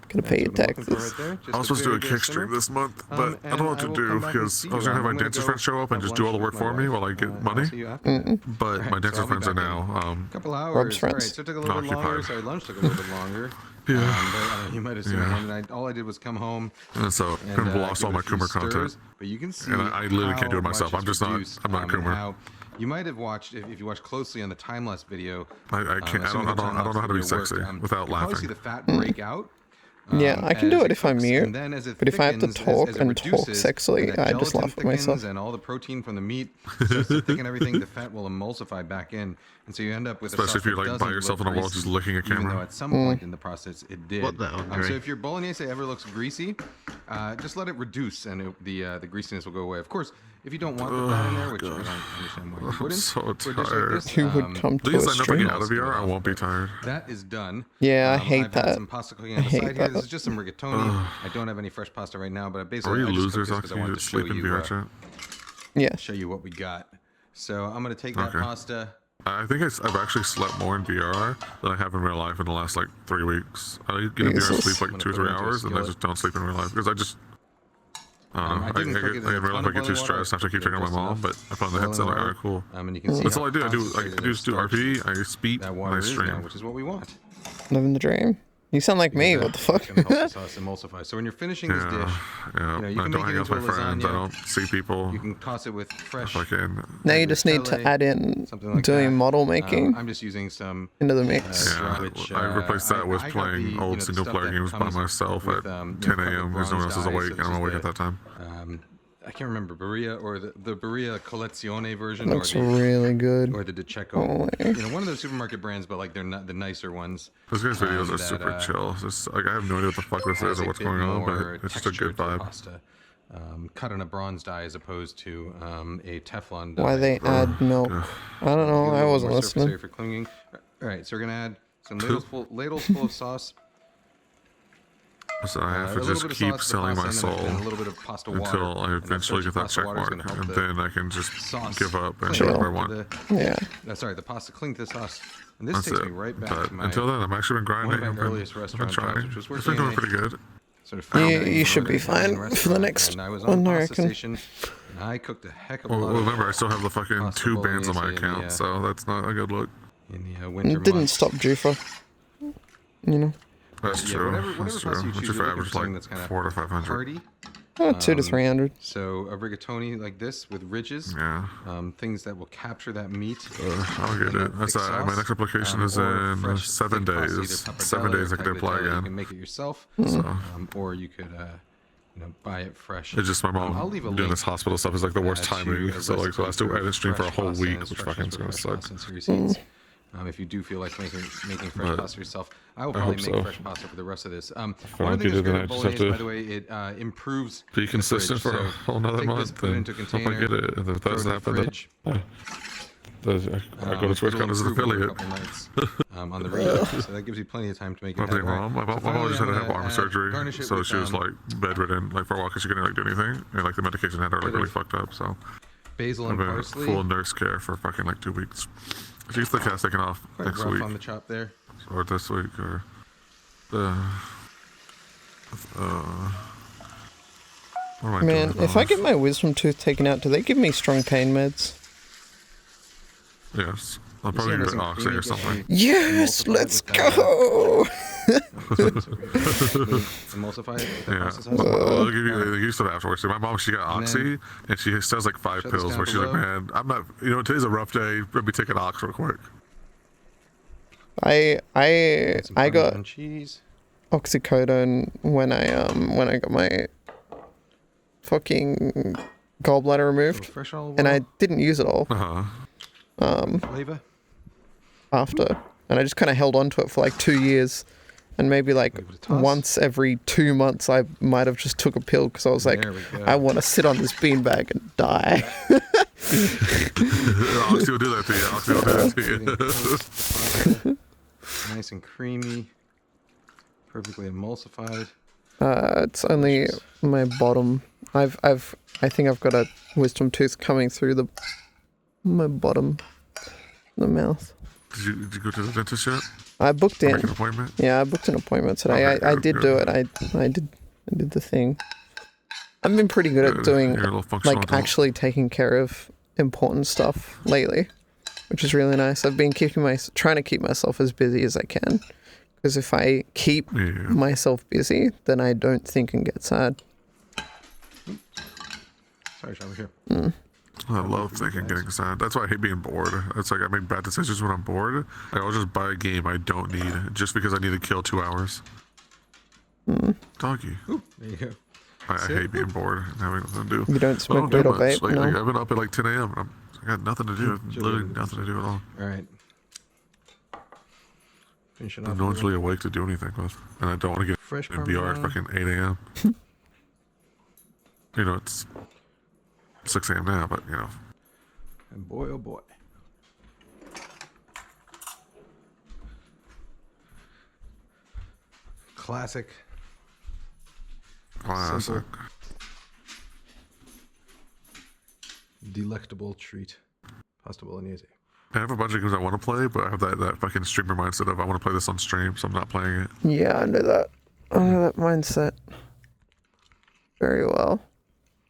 you. Gotta pay your That's what I'm looking for taxes. right there. Just I was supposed to do a very, very kick stream simmer. this month, but I don't know what to will do come back and because see I was you. gonna have I'm my gonna dancers go friends show up and have just do all the lunch work with my for me wife. while I get I'll money. see you after that. But Alright, my so dancer I'll be friends are back in now a couple hours. Rob's All right, friends. so it took a little bit longer. Occupied. Sorry, lunch took a little bit longer. Yeah. But you might have seen one, and all I did was come home And so I kind of lost all give it my a few Coomer content. stirs, but you can see And I literally can't do it how myself. much I'm it's just not. reduced, I'm not and Coomer. how you might have watched if you watched closely on the time lapse video. I can't. I don't know how to be sexy without You'll probably see laughing. the fat break out. Yeah, I can do as it if I'm cooks, mute, and then as it but if I have to thickens, talk as it and talk reduces, sexily, and that I just gelatin laugh at myself. thickens and all the protein from the meat starts to thicken everything, the fat will emulsify back in, and so you end up with a Especially sauce if you're that like doesn't by yourself look in a wall greasy, just licking a even camera. though at some point in the process it did. What the hell, So Gary? if your bolognese ever looks greasy, just let it reduce, and the greasiness will go away. Of course, if you don't want the fat in there, which I don't understand why you wouldn't, so for a dish tired. like this, Who would come At to least a I never stream? get out of VR. I won't be tired. that is done. Yeah, I hate I've had that. some pasta cooking on the hate side here. that. This is just some rigatoni. I don't have any fresh pasta right now, but basically Are you I just losers? cooked this because I Actually, wanted you to just show sleep in you, VR chat. Yeah. show you what we got. So I'm gonna take that Okay. pasta. I think I've actually slept more in VR than I have in real life in the last like 3 weeks. I get in VR and Jesus. sleep like 2 or 3 hours, and I just don't sleep in real life because I just. I didn't cook it in a in real ton life I of get too boiling water. stressed after I keep checking on my Just mom, enough but I put on the boiling headset like, water. alright, cool. And you can see That's how all I do. I concentrated just do starch RP, I speed, that and water I is now, stream. which is what we want. Living the dream. You sound like me. What the fuck? It's gonna help the sauce emulsify. So when you're finishing this dish, Yeah, you I can don't make it hang out with into my a friends. I lasagna. don't see people. You can toss it with fresh. Fucking. Now you just need to Pele, add in something like doing that. model making I'm just using some into the mix. Yeah, which, I replaced that with I got playing the, old the single stuff player that games by comes myself with, at 10 covered a.m. because no one else bronze is dye, awake, so and I'm this awake is at that time. I can't remember Berea or the Berea Collezione version, Looks or the really good. or the DeCecco. Holy. You know, one of those supermarket brands, but like they're not the nicer ones. Those guys' videos are that, super chill. It's just, like I have no idea what the fuck this is or what's going on, but it's just a good vibe. Pasta, cut on a bronze die as opposed to a Teflon die. Why they add milk? I don't know. I wasn't More surface area listening. for clinging. All right, so we're gonna add some ladles full of sauce. So I have A to little just bit of keep sauce, the selling my pasta, and soul then a little bit of pasta water. until I And that eventually get that pasta check water is mark, gonna help and the then I can just sauce give up and do Chill. whatever I want. Yeah. Sorry, the pasta cling to the sauce. And this That's takes it. me right back But to my until then, I've actually been grinding. one of my I've been, earliest I've been restaurant jobs, trying. which was It's been working doing in pretty good. sort of You family should be Italian fine for the restaurant, next and I was one, on the I pasta reckon. station, and I cooked a heck of a Well, lot of remember, I still have the fucking pasta 2 bands on my bolognese in the, account, so that's not a good look. in the winter It didn't months. stop Jufa. You know. That's Yeah, true. whatever That's pasta true. you Which choose, if you're I looking average for something like that's kind of 400 to 500. hearty. 2 to 300. So a rigatoni like this with ridges, Yeah. things that will capture that meat. I'll get in it. a That's thick my sauce, next application is or in fresh, 7 thick pasta, days. either 7 pappardelle days I or can apply tagliatelle. You again. can make it yourself, So or you could, buy it fresh. it's just my I'll mom leave a doing link, this hospital stuff is like the worst to timing. a So like the recipe last 2 for I didn't stream for a fresh whole pasta week, and which instructions fucking is for gonna fresh suck. pasta and receipts. If you do feel like making fresh But pasta yourself, I will I probably hope make so. fresh pasta for the rest of this. One I of the things get it, that's great then I about just have bolognese, to by the way, it improves Be the consistent fridge. for a So whole nother take this, month, put it and into a hope I container, get it. And if throw it that doesn't in the happen, fridge. I go to It'll TwitchCon as an improve over a affiliate. couple nights, on the reheat, so that gives you plenty of time to make it. My happen. mom, my So mom just had to finally, have I'm arm gonna surgery, garnish it so with, she was like bedridden, like for a while, because she couldn't like do anything, and like the medication had her like really fucked up. So basil I've and been parsley. full nurse care for fucking like 2 weeks. She gets the cast taken off Quite next rough week, on the chop there. or this week, or what am I Man, doing? if I get my wisdom tooth taken out, do they give me strong pain meds? Yes, I'll You see probably how do nice an and oxy creamy or it gets something. when Yes, emulsify it let's with that, go! Emulsify it with that Yeah, pasta sauce. they'll give you, they give you stuff afterwards. See, my mom, she got And oxy, then and she says like 5 shut this pills, down where she's like, below. man, I'm not, today's a rough day. Let me take an ox real quick. I Some got Parmesan cheese. oxycodone when I got my fucking gallbladder removed, Fresh olive and oil. I didn't use it all Flavor. after, and I just kind of held on to it for like 2 years, and maybe like Give it a toss. once every 2 months I might have just took a pill because I was like, There we go. I want to sit on this beanbag and die. Oxy will do that to you. Oxy will do that to you. Nice and creamy. Perfectly emulsified. It's only my bottom. I think I've got a wisdom tooth coming through my bottom, the mouth. Did you go to the dentist yet? I booked in. Make an appointment? Yeah, I booked an appointment today. Okay, I good, did good. do it. I did the thing. I've been pretty good at Good. doing You're a little functional like adult. actually taking care of important stuff lately, which is really nice. I've been trying to keep myself as busy as I can, because if I keep Yeah. myself busy, then I don't think and get sad. Sorry, Sean, we're here. I love thinking getting sad. That's why I hate being bored. It's like I make bad decisions when I'm bored. Like, I'll just buy a game I don't need just because I need to kill 2 hours. Doggy. Ooh, there you go. I hate being bored and having nothing to do. You don't I smoke do weed or much. vape? Like, No. I've been up at like 10 a.m. and I got nothing to do. Literally nothing to do at all. All right. Finishing I'm off. no one's really awake to do anything with. And I don't want to get Fresh in VR at Parmesan. fucking 8 a.m. You know, it's 6 a.m. now, but you know. And boy, oh boy. Classic. Classic. Simple. Delectable treat. Pasta bolognese. I have a bunch of games I want to play, but I have that fucking streamer mindset of I want to play this on stream, so I'm not playing it. Yeah, I know that. I know that mindset very well.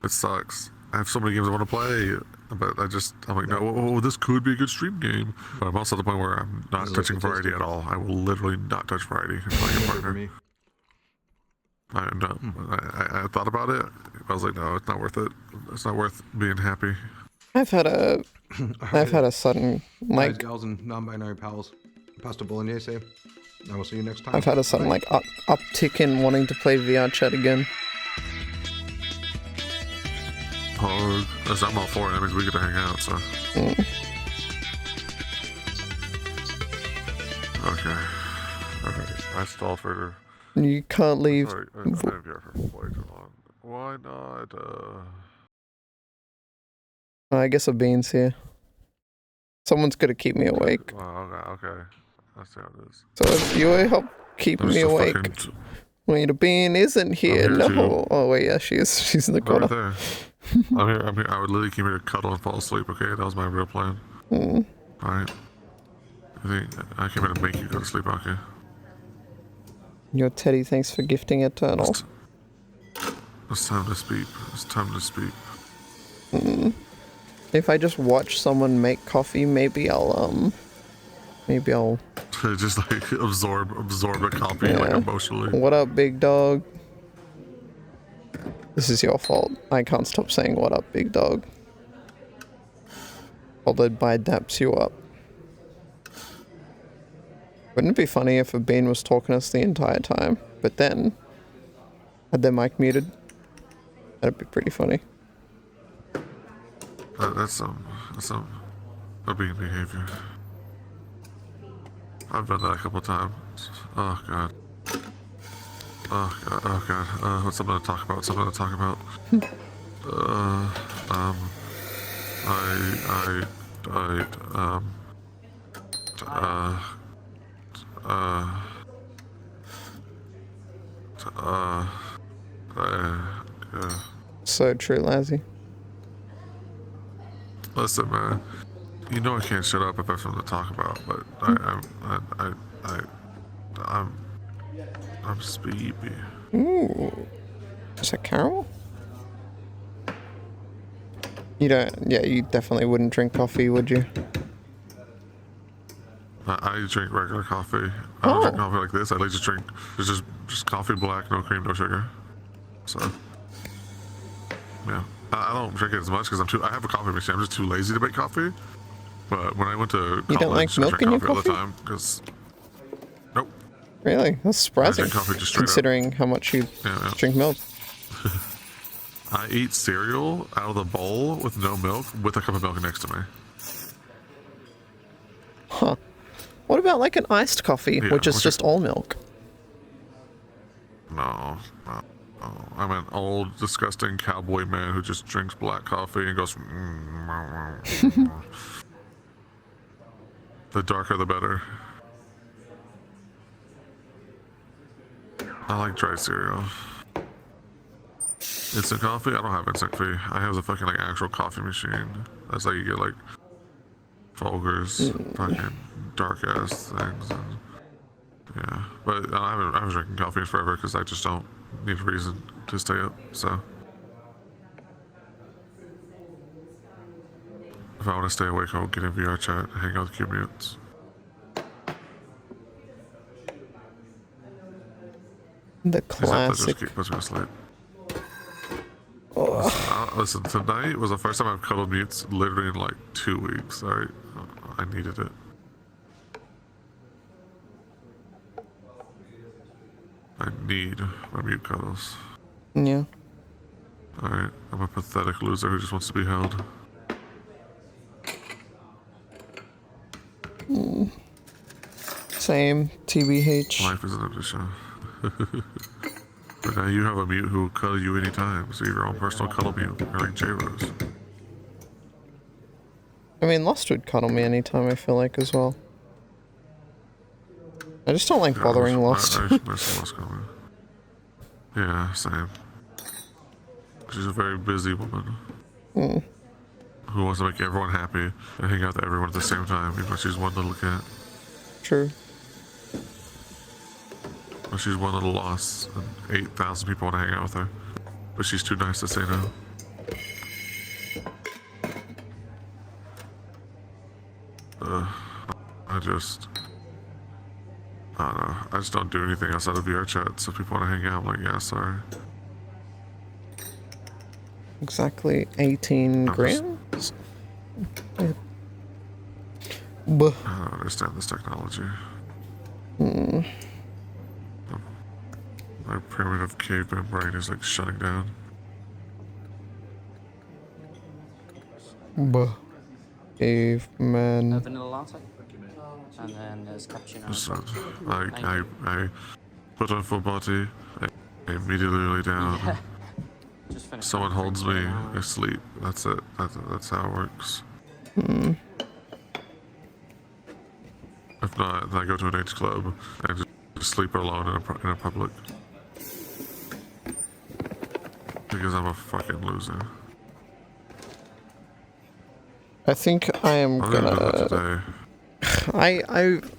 It sucks. I have so many games I want to play, but I'm like, no, this could be a good stream game. But I'm also at the point where I'm not This is touching like the variety taste at all. I will literally not touch variety and playing a For partner. me. I thought about it. I was like, no, it's not worth it. It's not worth being happy. I've had a sudden Guys, like gals, and non-binary pals. Pasta bolognese. I will see you next time. I've had a sudden like uptick in wanting to play VR chat again. Pog. As I'm all for it. That means we get to hang out, so. Okay. Alright. I stalled for. You can't leave. Sorry, I have VR for way too long. Why not? I guess a bean's here. Someone's got to keep me awake. Oh, okay. That's how it is. So if you help keep There's me a awake. fucking- Wait, a bean isn't here. here No. too. Oh wait, yeah, she is. She's in the Right corner. there. I'm here. I would literally came here to cuddle and fall asleep, okay? That was my real plan. Alright. I came here to make you go to sleep, okay? Your teddy, thanks for gifting Eternal. It's time to speak. It's time to speak. If I just watch someone make coffee, maybe I'll Just like absorb a copy like Yeah. emotionally. What up, big dog? This is your fault. I can't stop saying what up, big dog. Followed by daps you up. Wouldn't it be funny if a bean was talking to us the entire time, but then had their mic muted? That'd be pretty funny. That's some being behavior. I've done that a couple times. Oh god. Oh god. Oh god. What's something to talk about? Something to talk about. So true, Lazzy. Listen, man. You know I can't shut up if I have something to talk about, but I'm sleepy. Ooh. Is that Carol? You don't, yeah, you definitely wouldn't drink coffee, would you? I drink regular coffee. I don't drink coffee like this. I like to drink just coffee black, no cream, no sugar. So yeah, I don't drink it as much because I have a coffee machine. I'm just too lazy to make coffee. But when I went to college, don't like I milk drank in your coffee all the coffee? time because nope. Really? That's surprising, coffee just straight up. considering how much you Yeah. drink milk. I eat cereal out of the bowl with no milk with a cup of milk next to me. Huh. What about like an iced coffee, Yeah, which is which just all milk? No. I'm an old, disgusting cowboy man who just drinks black coffee and goes. The darker, the better. I like dry cereal. Instant coffee? I don't have instant coffee. I have the fucking like actual coffee machine. That's like you get like Folgers, fucking dark ass things. And Yeah, but I haven't drinking coffee in forever because I just don't need a reason to stay up. So if I want to stay awake, I'll get in VR chat and hang out with Cubemutes. The Except that just classic. puts me to sleep. Listen, tonight was the first time I've cuddled mutes literally in like 2 weeks. Alright, I needed it. I need my mute cuddles. Yeah. Alright, I'm a pathetic loser who just wants to be held. Same. TBH. Life is an empty show. But now you have a mute who will cuddle you anytime, so you're your own personal cuddle mute. You're like J-Rose. I mean, Lost would cuddle me anytime, I feel like, as well. I just don't like bothering Lost. I miss Lost coming. Yeah, same. She's a very busy woman. Who wants to make everyone happy and hang out with everyone at the same time, even though she's one little cat. True. But she's one little lost, and 8,000 people want to hang out with her. But she's too nice to say no. I don't know. I just don't do anything outside of VR chat, so if people want to hang out, I'm like, yeah, sorry. Exactly 18 grams? Yeah. Buh. I don't understand this technology. My primitive caveman brain is like shutting down. Buh. Caveman. Vanilla latte. And then there's cappuccino. So, I put on full body, I immediately lay down. Yeah. Just finished. Someone holds me, I sleep. That's it. That's how it works. If not, then I go to an H club and just sleep alone in a public. Because I'm a fucking loser. I think I am I'm gonna do that gonna... today.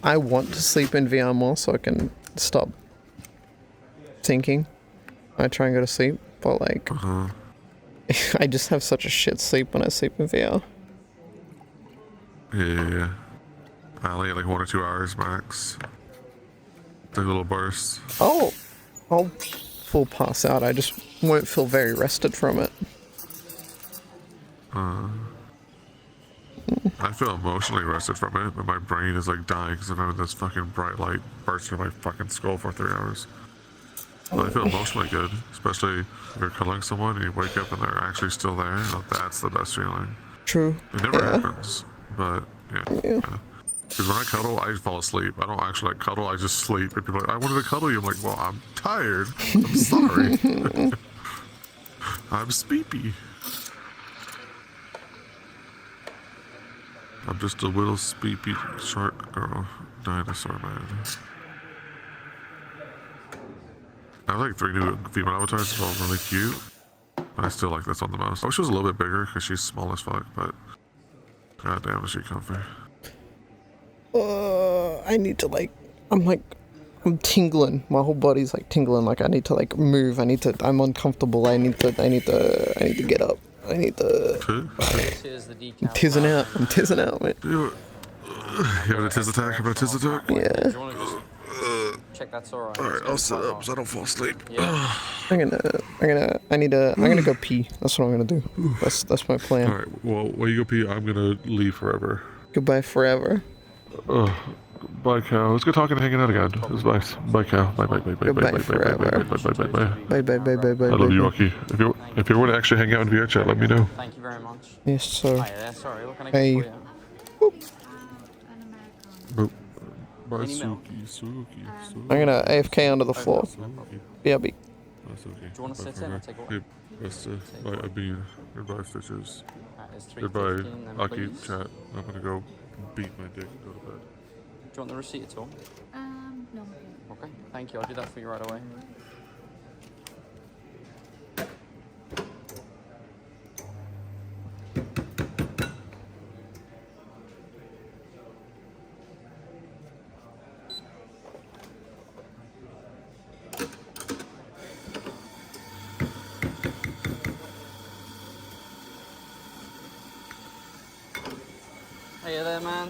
I want to sleep in VR more so I can stop thinking. I try and go to sleep, but like... I just have such a shit sleep when I sleep in VR. Yeah. I only get like 1 or 2 hours max. Like little bursts. I'll full pass out. I just won't feel very rested from it. I feel emotionally rested from it, but my brain is like dying because I'm having this fucking bright light burst in my fucking skull for 3 hours. But I feel emotionally good, especially if you're cuddling someone and you wake up and they're actually still there. Now, that's the best feeling. True. It never Yeah. happens, but yeah. Because when I cuddle, I fall asleep. I don't actually like cuddle, I just sleep. And people are like, I wanted to cuddle you. I'm like, well, I'm tired. I'm sorry. I'm sleepy. I'm just a little sleepy shark girl dinosaur man. I have like 3 new female avatars, it's all really cute. I still like this one the most. I wish she was a little bit bigger because she's small as fuck, but goddamn is she comfy. I need to like... I'm tingling. My whole body's like tingling. Like I need to like move. I'm uncomfortable. I need to get up. I need to... Here's the decal. I'm tizzing out, man. You have a tiz attack? Have a tiz attack? Do Yeah. you want to just check that's alright? Alright, I'll sit up so I don't fall asleep. Yeah. I'm gonna go pee. That's what I'm gonna do. That's my plan. Alright, well, while you go pee, I'm gonna leave forever. Goodbye forever. Bye, cow. Let's go talking and hanging out again. It was nice. Bye, cow. Bye, bye, bye, bye, Goodbye bye, bye, bye, forever. bye, bye, bye, bye, bye. Bye bye bye bye bye. I love you, bye. Aki. If you want to actually hang out in VR chat, let me know. Thank you very much. Yes, sir. Hi there, sorry, what can I Hey. get for you? Boop. Bye, Any milk? Suki. I'm gonna AFK under the floor. BRB. Do you want to sit in or take a walk? Hey, best bye, Abi. Goodbye, stitches. It's Goodbye, 3:15 then, Aki, please. chat. I'm gonna go beat my dick and go to bed. Do you want the receipt at all? No. Okay, thank you. I'll do that for you right away. Hey there, man.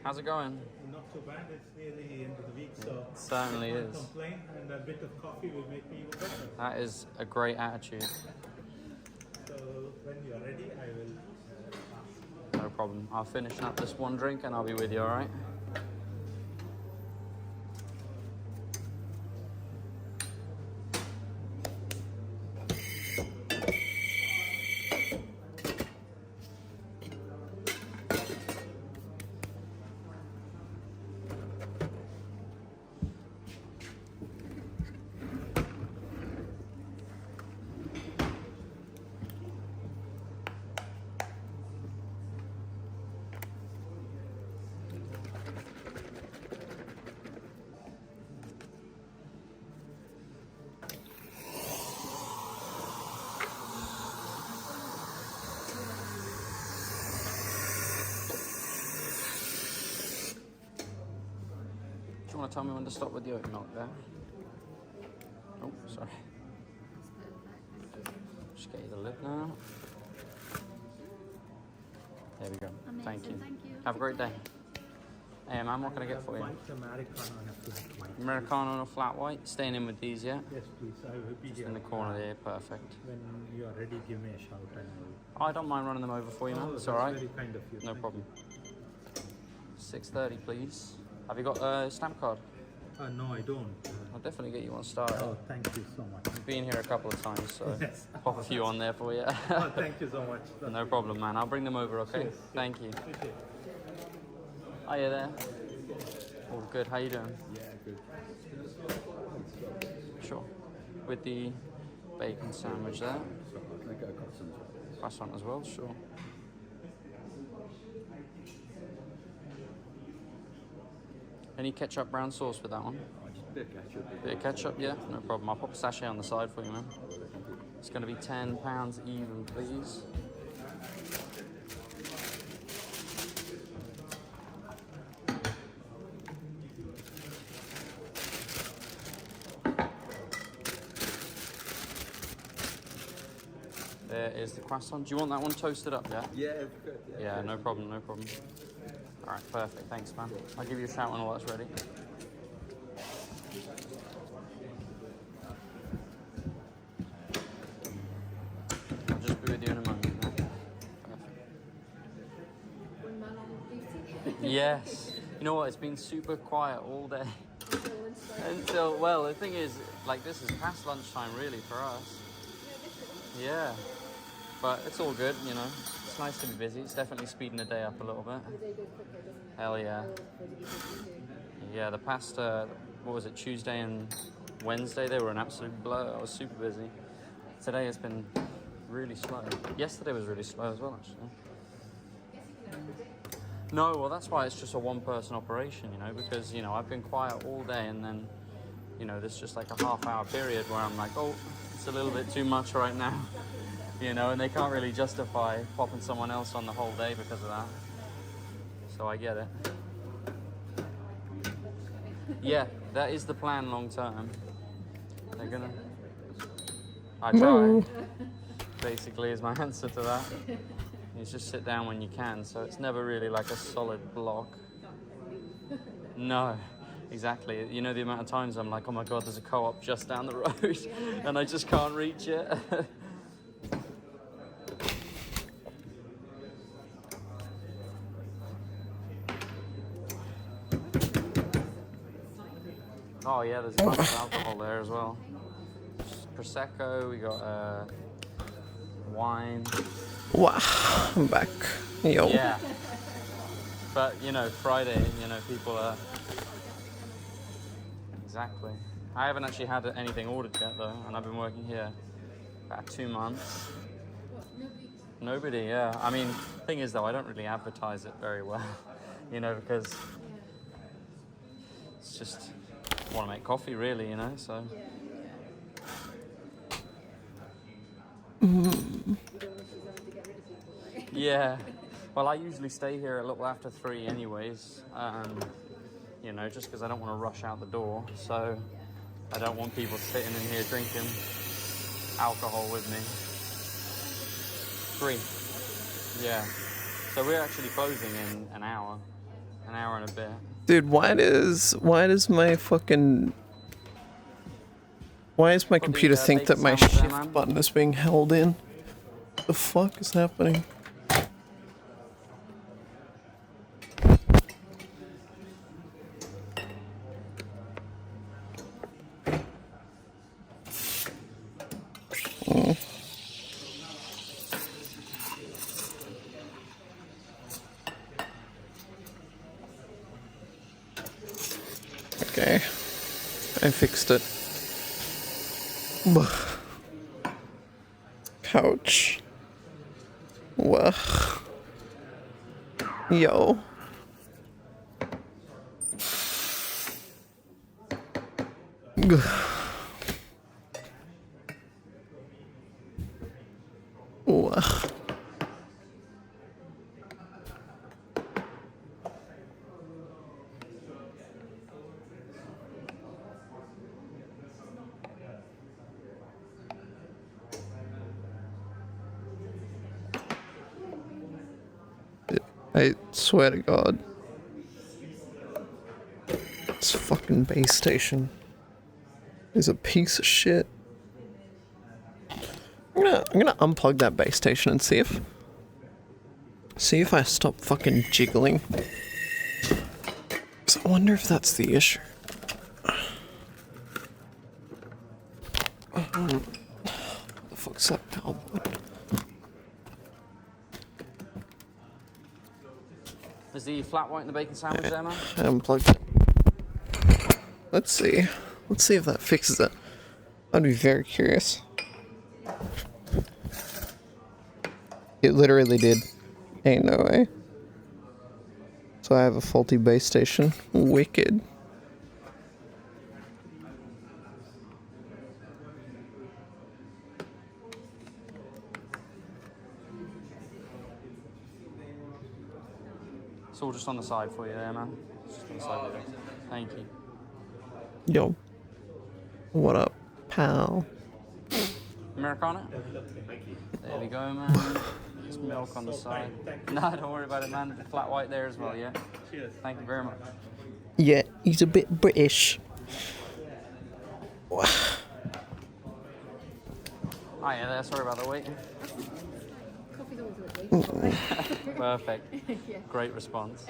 How's it going? Not so bad. It's nearly the end of the week, so Certainly can't is. complain. And a bit of coffee will make me even better. That is a great attitude. So when you're ready, I will ask. No problem. I'll finish up this one drink and I'll be with you, all right? Do you want to tell me when to stop with the oat milk there? Oh, sorry. Just get you the lid now. There we go. Amazing, Thank you. thank you. Have a great day. Hey, man, what can I get for you? White Americano and a flat white. Americano and a flat white. Staying in with these, yeah? Yes, please. I will be Just here. in the corner there, perfect. When you are ready, give me a shout and I don't mind running them over for you, man. Oh, It's that's all right. very kind of you. No Thank problem. 6:30, please. Have you got a stamp card? you. No, I don't. I'll definitely get you one started. Oh, thank you so much. Been here a couple of times, so Yes. pop a few on there for you. Oh, thank you so much. That's No problem, man. I'll bring them over, okay? Cheers. Thank you. appreciate it. Are you there? All good. How you doing? Yeah, good. Sure. With the bacon sandwich there. Croissant as well, sure. Any ketchup brown sauce with that one? Bit of ketchup, yeah? No problem. I'll pop a sachet on the side for you, man. It's going to be £10 even, please. There is the croissant. Do you want that one toasted up, yeah? Yeah, good. Yeah, no problem, no problem. All right, perfect. Thanks, man. I'll give you a shout when all that's ready. I'll just be with you in a moment. No? Perfect. Yes. You know what? It's been super quiet all day. Until, well, the thing is, like, this is past lunchtime, really, for us. Yeah. But it's all good, you know. It's nice to be busy. It's definitely speeding the day up a little bit. Hell yeah. Yeah, the past, what was it, Tuesday and Wednesday, they were an absolute blow. I was super busy. Today has been really slow. Yesterday was really slow as well, actually. No, well, that's why it's just a one-person operation, you know, because, you know, I've been quiet all day and then, you know, there's just like a half-hour period where I'm like, oh, it's a little bit too much right now. You know, and they can't really justify popping someone else on the whole day because of that. So I get it. Yeah, that is the plan long term. They're gonna... I try. Basically is my answer to that. You just sit down when you can, so it's never really like a solid block. No, exactly. You know the amount of times I'm like, oh my God, there's a co-op just down the road and I just can't reach it. Oh yeah, there's a bunch of alcohol there as well. Prosecco, we got wine. Wow, I'm back. Yo. Yeah. But, you know, Friday, you know, people are... Exactly. I haven't actually had anything ordered yet, though, and I've been working here about 2 months. Nobody, yeah. I mean, thing is, though, I don't really advertise it very well, you know, because it's just... I want to make coffee, really, you know, so... Yeah. Well, I usually stay here a little after 3 anyways, you know, just because I don't want to rush out the door, so I don't want people sitting in here drinking alcohol with me. 3. Yeah. So we're actually closing in an hour and a bit. Dude, why is my computer think that my shift button is being held in? The fuck is happening? Okay, I fixed it. Couch. Wah. Yo. Wah. I swear to God. This fucking base station is a piece of shit. I'm gonna unplug that base station and see if I stop fucking jiggling. 'Cause I wonder if that's the issue. What the fuck's that power board? Is the flat white and the bacon sandwich there, man? I unplugged it. Let's see. Let's see if that fixes it. I'd be very curious. It literally did. Ain't no way. So I have a faulty base station. Wicked. It's all just on the side for you there, man. It's just on the side there. Thank you. Yo. What up, pal? Americano? There we go, man. Just milk on the side. No, don't worry about it, man. Flat white there as well, yeah? Cheers. Thank you very much. Yeah, he's a bit British. Hi, yeah, there. Sorry about the wait. Perfect. Great response.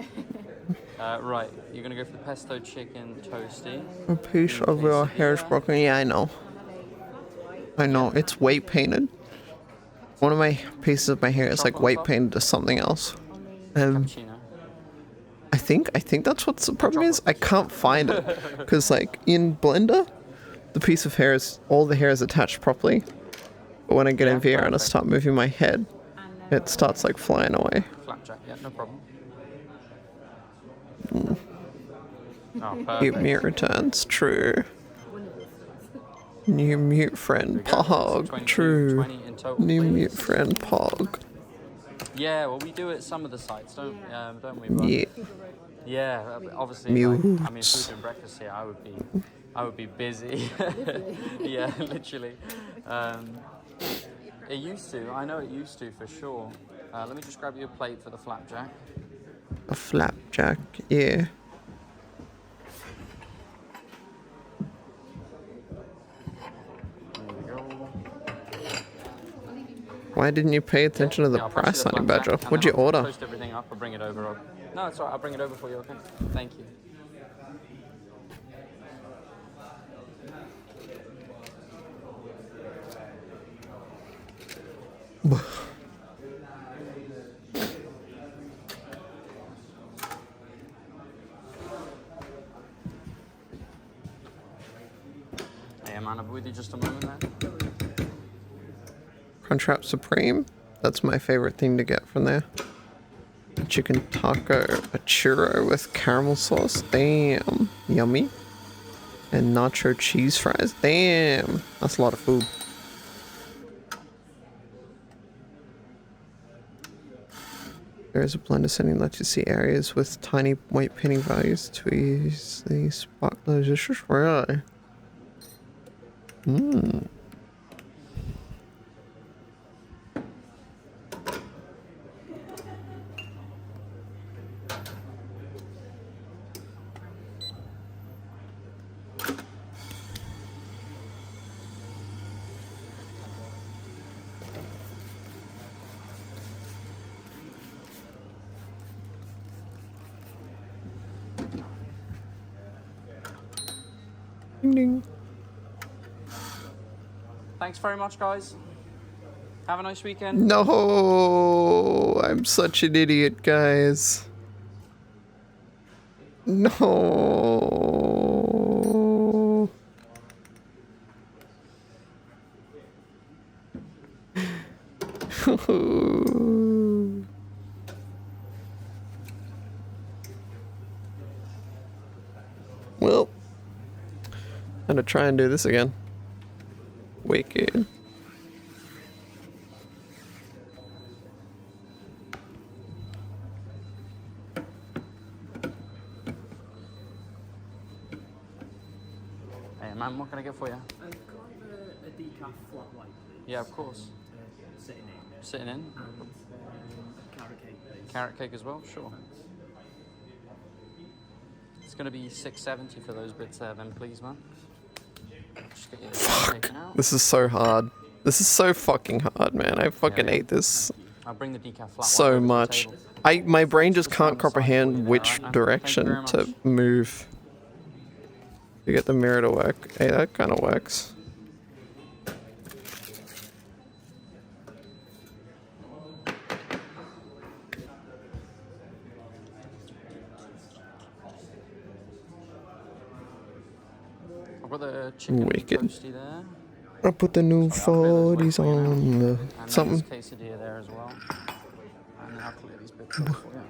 Right, you're gonna go for the pesto chicken toasty. A piece of your hair is broken. Yeah, I know. I know. It's white painted. One of my pieces of my hair is like white painted to something else. Cappuccino. I think that's what the problem is. I can't find it because like in Blender, the piece of hair is all the hair is attached properly. But when I get in VR and I start moving my head, it starts like flying away. Flapjack, yeah, no problem. Mm. Oh, Mute perfect. mute returns. True. New mute friend Pog. 22, True. 20 in total, New please. mute friend Pog. Yeah, well, we do it some of the sites, don't we? Bud? Yeah. Yeah, obviously. Like, I mean, if we were doing breakfast here, I would be busy. Yeah, literally. It used to. I know it used to for sure. Let me just grab you a plate for the flapjack. A flapjack. Yeah. There we go. Why didn't you pay attention to the Yeah, I'll pass price you on the it, flapjack, Badger? and What'd then you I'll order? Toast everything up. I'll bring it over. No, it's alright. I'll bring it over for you. Okay. Thank you. Hey, man, I'll be with you just a moment there. Crunchwrap Supreme. That's my favorite thing to get from there. A chicken taco, a churro with caramel sauce. Damn. Yummy. And nacho cheese fries. Damn. That's a lot of food. There is a blender setting that lets you see areas with tiny white painting values to easily spot those issues. Really? Hmm. Ding ding. Thanks very much, guys. Have a nice weekend. No, I'm such an idiot, guys. No. Well, I'm gonna try and do this again. Wicked. Hey, man, what can I get for you? I've got a decaf flat white, please. Yeah, of course. Sitting in. Sitting in. And carrot cake, please. Carrot cake as well, sure. It's gonna be $6.70 for those bits there, then, please, man. Just get your taken out. This is so hard. This is so fucking hard, man. I fucking Yeah. hate this I'll bring the decaf flat so white over to the much. table. My brain just Just on can't the side for you comprehend there, which right, man? direction Thank you very to much. move. To get the mirror to work. Hey, that kind of works. I've got the chicken Wicked. toasty there. I'll put the new Sorry, I'll clear this 40s way for you now. on the And something. there's quesadilla there as well. And then I'll clear these bits off for you.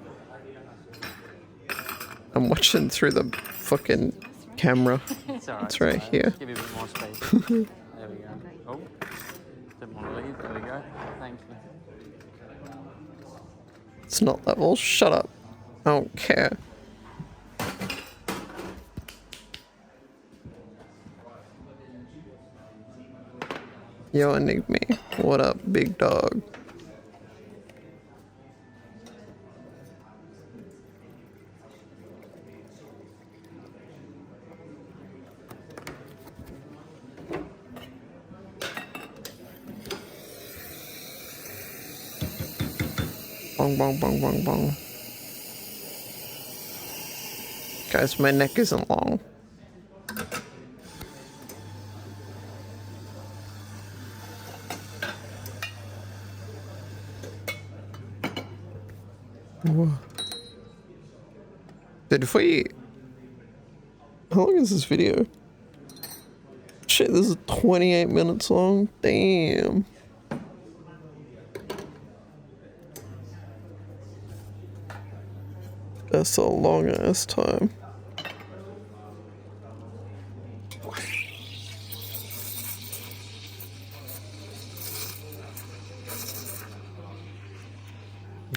I'm watching through the fucking camera. It's alright. It's right here. Give you a bit more space. There we go. Oh, didn't want to leave. There we go. Thank you. It's not level. Shut up. I don't care. Yo, Enigma. What up, big dog? Bong, bong, bong, bong, bong. Guys, my neck isn't long. Whoa. Dude, if we... How long is this video? Shit, this is 28 minutes long. Damn. That's a long ass time.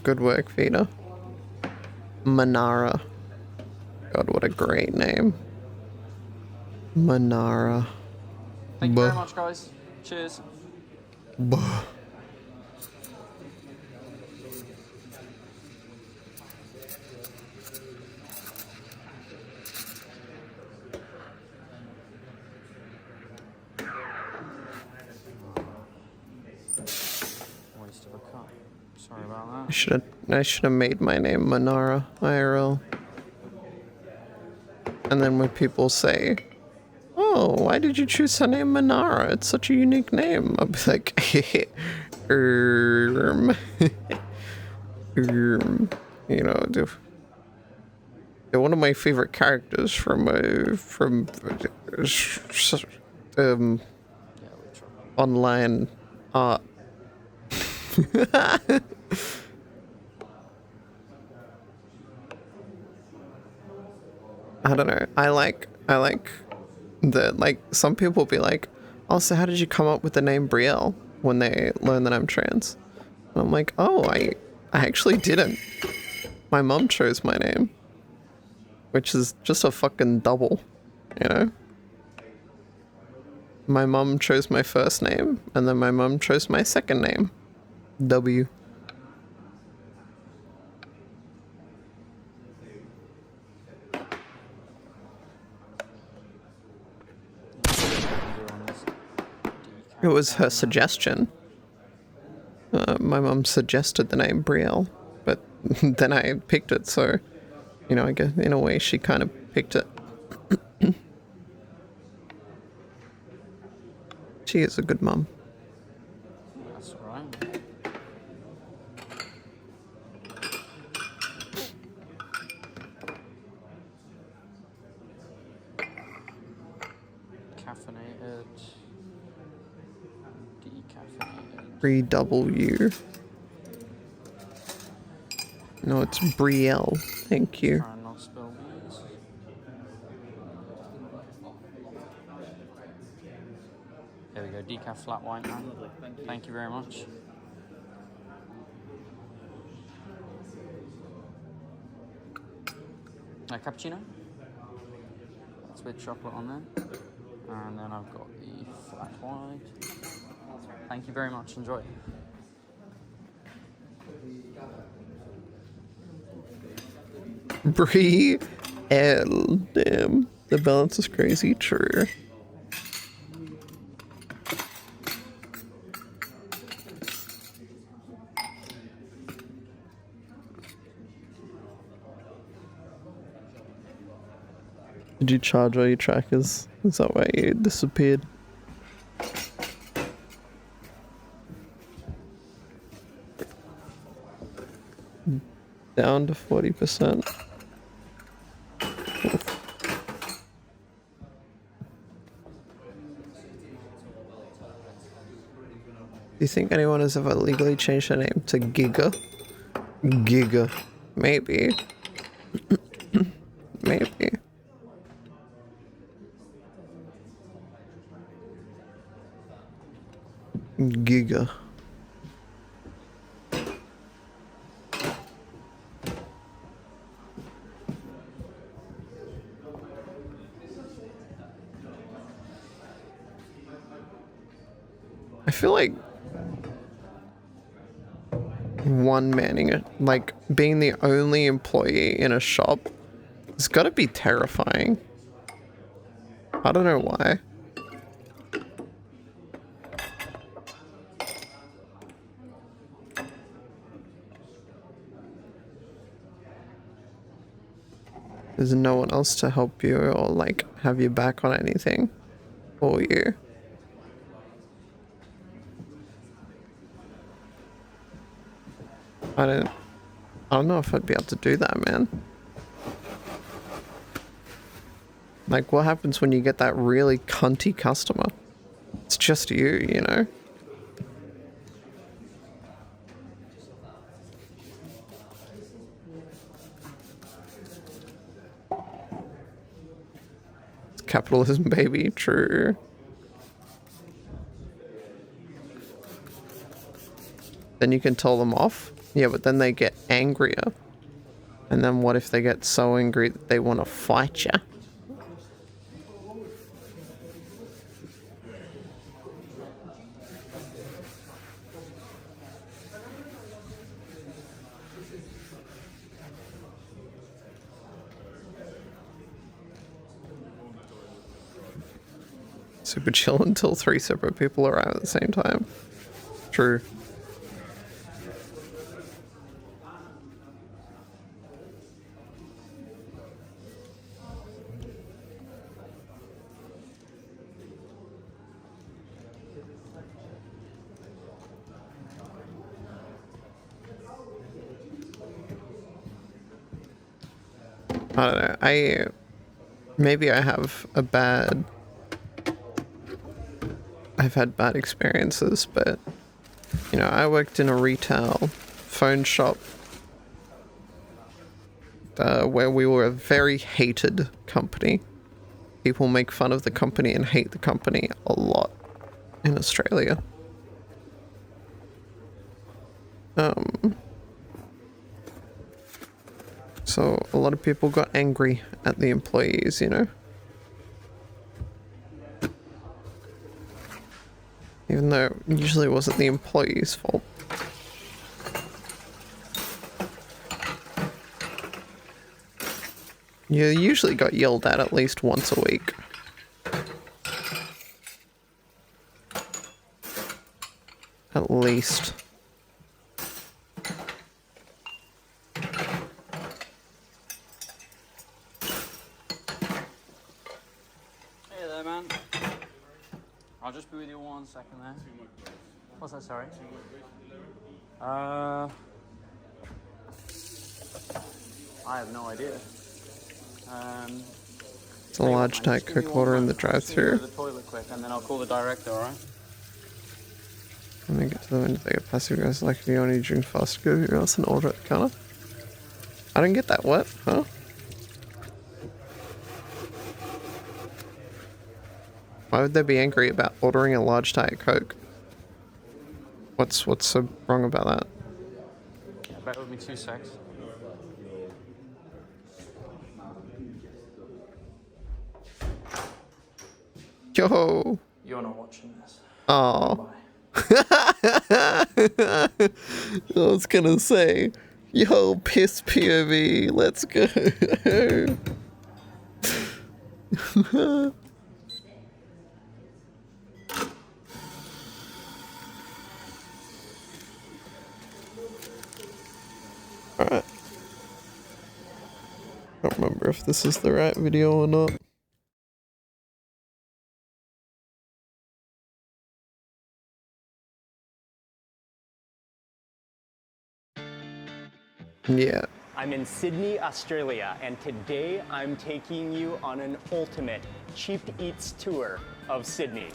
Good work, Vita. Manara. God, what a great name. Manara. Thank you very Buh. much, guys. Cheers. Buh. Waste of a cup. Sorry about I that. should have made my name Manara IRL. And then when people say, "Oh, why did you choose her name Manara? It's such a unique name." I'll be like, you know, they're one of my favorite characters from Yeah, we tried. online art. I don't know. I like the, like, some people be like, "Oh, so how did you come up with the name Brielle?" when they learn that I'm trans. And I'm like, "Oh, I actually didn't. My mom chose my name." Which is just a fucking double, you know? My mom chose my first name, and then my mom chose my second name. W. It was her suggestion. My mom suggested the name Brielle, but then I picked it, so, you know, I guess in a way she kind of picked it. She is a good mum. That's right. Caffeinated. Decaffeinated. 3W. No, it's Brielle. Thank you. Try and not spill these. There we go, decaf flat white, man. Thank you very much. A cappuccino. That's with chocolate on there. And then I've got the flat white. Thank you very much, enjoy. Brielle. Damn. The balance is crazy. True. Did you charge all your trackers? Is that why you disappeared? Down to 40%. Do you think anyone has ever legally changed their name to Giga? Giga. Maybe. Maybe. Giga. I feel like one manning it, like being the only employee in a shop, it's gotta be terrifying. I don't know why. There's no one else to help you or like have your back on anything for you. I don't know if I'd be able to do that, man. Like, what happens when you get that really cunty customer? It's just you, you know? It's capitalism, baby. True. Then you can tell them off. Yeah, but then they get angrier. And then what if they get so angry that they want to fight you? Super chill until 3 separate people arrive at the same time. True. I don't know. Maybe I have a bad... I've had bad experiences, but, you know, I worked in a retail phone shop where we were a very hated company. People make fun of the company and hate the company a lot in Australia. So a lot of people got angry at the employees, you know? Even though it usually wasn't the employee's fault. You usually got yelled at least once a week. At least. Hey there, man. I'll just be with you 1 second there. What's that, sorry? I have no idea. It's a large Diet Coke order in the drive-thru. The toilet quick, and then I'll call the director, alright? When they get to the window, they get passive guys like the only drink fast, go here else and order at the counter. I didn't get that. What? Huh? Why would they be angry about ordering a large Diet Coke? What's so wrong about that? Yeah, bear with me 2 secs. Yo! You're not watching this. Oh. I was gonna say, yo, piss POV, let's go. Alright. I don't remember if this is the right video or not. Yeah. I'm in Sydney, Australia, and today I'm taking you on an ultimate cheap eats tour of Sydney.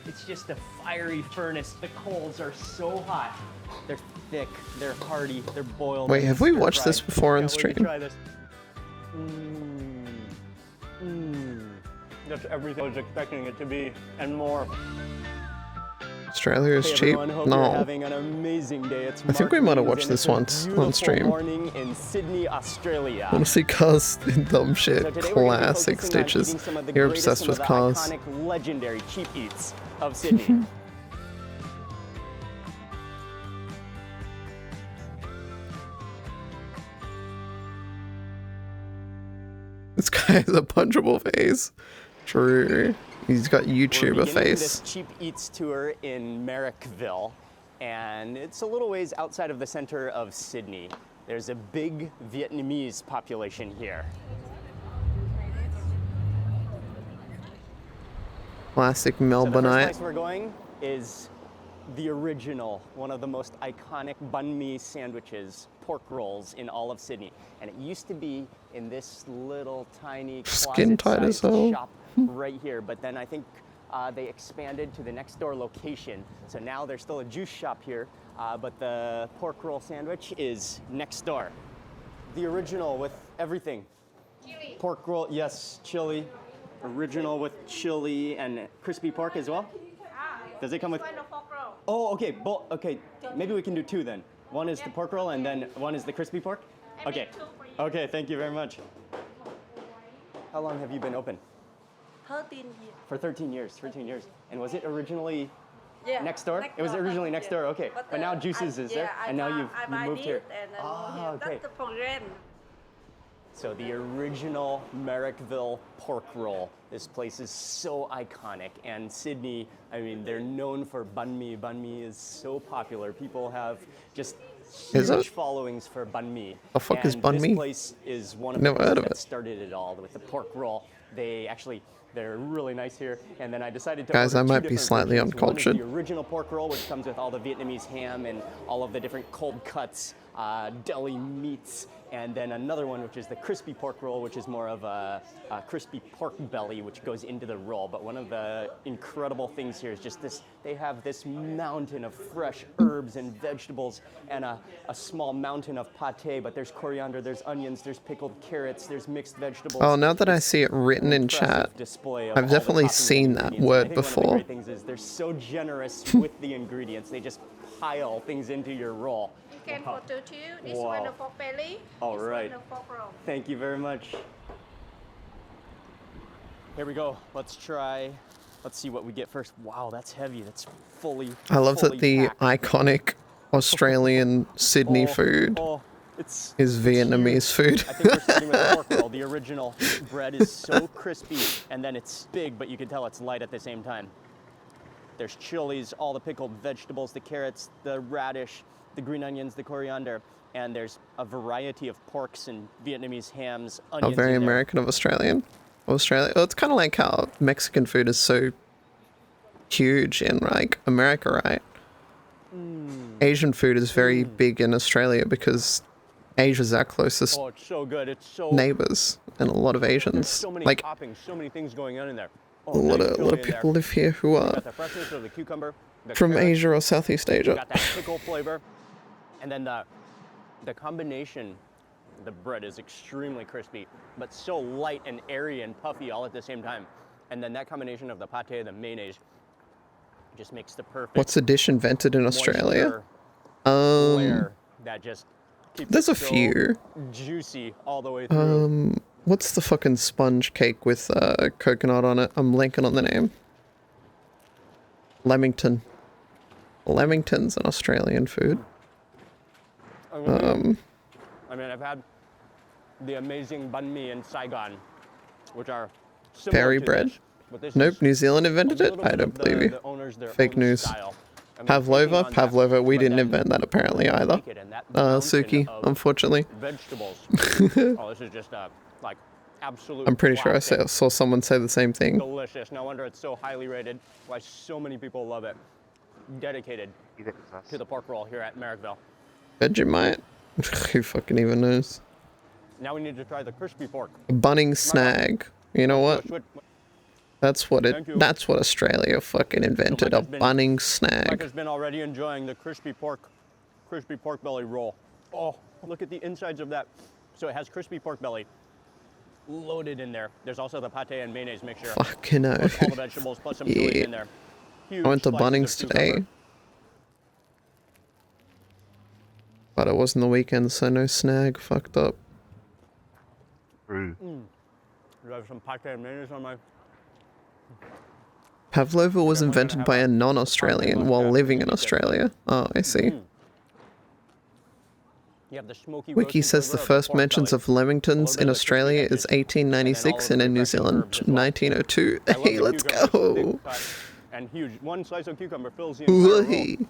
It's just a fiery furnace. The coals are so hot. They're thick, they're hearty, they're boiled. Wait, have we watched this before on stream? Try this. That's everything I was expecting it to be, and more. Australia is Hey cheap? everyone, hope No. you're having an amazing day. It's I think we might have Mark watched Lees, this and once it's a on beautiful stream. morning in Sydney, Australia. I want to see cars in dumb shit. So today we're gonna be Classic focusing on stitches. eating some of the You're greatest, obsessed some with of the cars. iconic, legendary cheap eats of Sydney. This guy has a punchable face. True. He's got We're YouTuber beginning face. this cheap eats tour in Marrickville, and it's a little ways outside of the center of Sydney. There's a big Vietnamese population here. Classic So the first Melbourneite. place we're going is the original, one of the most iconic banh mi sandwiches, pork rolls in all of Sydney. And it used to be in this little tiny Skin tight as closet-sized hell. shop right here. But then I think they expanded to the next door location. So now there's still a juice shop here, but the pork roll sandwich is next door. The original with everything. Chili. Pork roll, yes, chili. Original with chili and crispy pork as well. Does it come with? One of pork roll. Oh, okay. Okay, maybe we can do two then. One is the pork roll and then one is the crispy pork. I Okay. make two for you. Okay, thank you very much. How long have you been open? 13 years. For 13 years. 13 years. And was it originally Yeah. next door? It was originally next door. Okay. But now Juices is there, and now you've moved here. Ah, okay. That's for rent. So the original Marrickville pork roll. This place is so iconic, and Sydney, I mean, they're known for banh mi. Banh mi is so popular. People have just Is huge it? followings for banh mi. The fuck is And banh mi? This place is one of Never the heard places of that it. started it all with the pork roll. They're really nice here, and then I decided to Guys, order I two might be different slightly versions. One is uncultured. the original pork roll, which comes with all the Vietnamese ham and all of the different cold cuts, deli meats, and then another one, which is the crispy pork roll, which is more of a crispy pork belly, which goes into the roll. But one of the incredible things here is just this, they have this mountain of fresh herbs and vegetables and a small mountain of pate, but there's coriander, there's onions, there's pickled carrots, there's mixed vegetables. Oh, now that I see it written in Impressive chat, display of I've all the definitely toppings and seen that ingredients. word I think before. One of the great things is they're so generous with the ingredients. They just pile things into your roll. You can go to two. This Wow. one of pork belly. All this right. one of pork roll. Thank you very much. Here we go. Let's see what we get first. Wow, that's heavy. That's fully I love that the packed. iconic Australian Sydney Oh, food oh, it's is Vietnamese food. I think we're starting with the pork roll. The original bread is so crispy, and then it's big, but you can tell it's light at the same time. There's chilies, all the pickled vegetables, the carrots, the radish, the green onions, the coriander, and there's a variety of porks and Vietnamese hams, Oh, onions. very in there. American of Australian. Australia. Oh, it's kind of like how Mexican food is so huge in like America, right? Asian food is very big in Australia because Asia's our closest Oh, it's so good. It's so neighbors, and a lot of There's Asians, so many like toppings, so many things going on in there. a Oh, lot nice of chili in there. people live here who You are got the freshness of the cucumber, the from carrots, Asia or Southeast you Asia. got that pickle flavor, and then the combination. The bread is extremely crispy, but so light and airy and puffy all at the same time. And then that combination of the pate and the mayonnaise just makes the perfect. What's a dish invented in Australia? moisture layer that just keeps There's it a so few. juicy all the way through. What's the fucking sponge cake with coconut on it? I'm blanking on the name. Leamington. Leamington's an Australian food. I mean, I've had the amazing banh mi in Saigon, which are similar Fairy to bread? this, but this Nope, is New Zealand a invented it? little I bit don't of believe you. the owners, their Fake own news. style. And then Pavlova? taking on that, Pavlova, we but didn't then invent that apparently either. make it in that mountain Suki, of unfortunately. vegetables. Oh, this is just like absolute. I'm pretty sure I classic. saw someone say the same thing. Delicious. No wonder it's so highly rated. Why so many people love it. Dedicated to the pork roll here at Merrickville. Vegemite? Who fucking even knows? Now we need to try the crispy pork. A bunning snag. You know what? That's what Thank you. that's what Australia fucking invented. A Mike has been- bunning Mike snag. has been already enjoying the crispy pork belly roll. Oh, look at the insides of that. So it has crispy pork belly loaded in there. There's also the pate and mayonnaise mixture. Fucking hell. Plus all the vegetables, plus some chili Yeah. in there. I went to Huge slices Bunnings of today, cucumber. but it wasn't the weekend, so no snag. Fucked up. Do I have some pate and mayonnaise on my... Pavlova was I'm gonna invented have by a a non-Australian party while lunch living in after we eat Australia. Oh, I see. You have the smoky Wiki roasted says the flavor of first pork mentions belly. of Leamingtons A little bit in of the crispy Australia edges, is 1896 and and then all in of New the Zealand fresh herbs as well. 1902. I love Hey, the let's cucumbers, go! big cut and huge. One slice of cucumber fills the entire roll. Woohoo!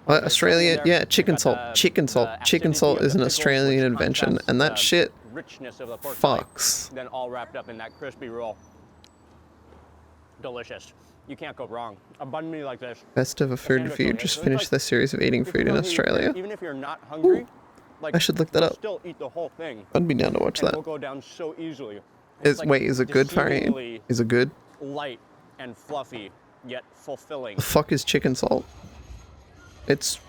There's Australia, something in there. yeah, chicken Got salt. the- Chicken the salt. Chicken acidity salt of is the an pickles, Australian which invention, contrasts and that the shit richness of the pork belly, fucks. then all wrapped up in that crispy roll. Delicious. You can't go wrong. A banh mi like this. Best ever food sandwich review. on here. Just So it's finished like- their series of eating if you food in don't eat it, Australia. even if you're not hungry, like I should look that you'll up. still eat the whole thing. I'd be down to watch And that. it'll go down so easily. Wait, is it good, Farian? deceivingly Is it good? light and fluffy, yet fulfilling. The fuck is chicken salt? It's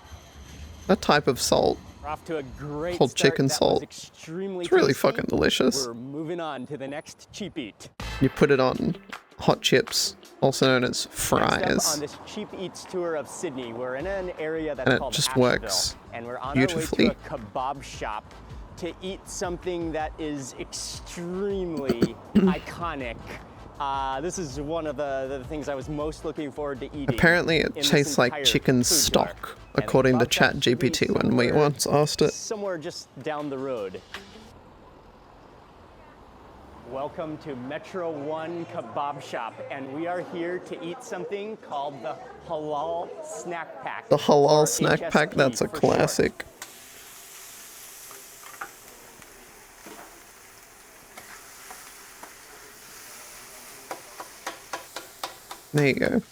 a type of salt. We're off to a great Called start. chicken That was salt. extremely It's really tasty. fucking delicious. We're moving on to the next cheap eat. You put it on hot chips, also known as Next up fries. on this cheap eats tour of Sydney, we're in an area that's And it called just Asheville, works and we're on beautifully. our way to a kebab shop to eat something that is extremely iconic. This is one of the things I was most looking forward to eating. Apparently it in this tastes like entire chicken food stock, tour. And the according to kebab shop should be ChatGPT when we somewhere- once asked it. Somewhere just down the road. Welcome to Metro One Kebab Shop, and we are here to eat something called the Halal Snack Pack. The halal or snack pack, HSP that's a for short. classic. There you go.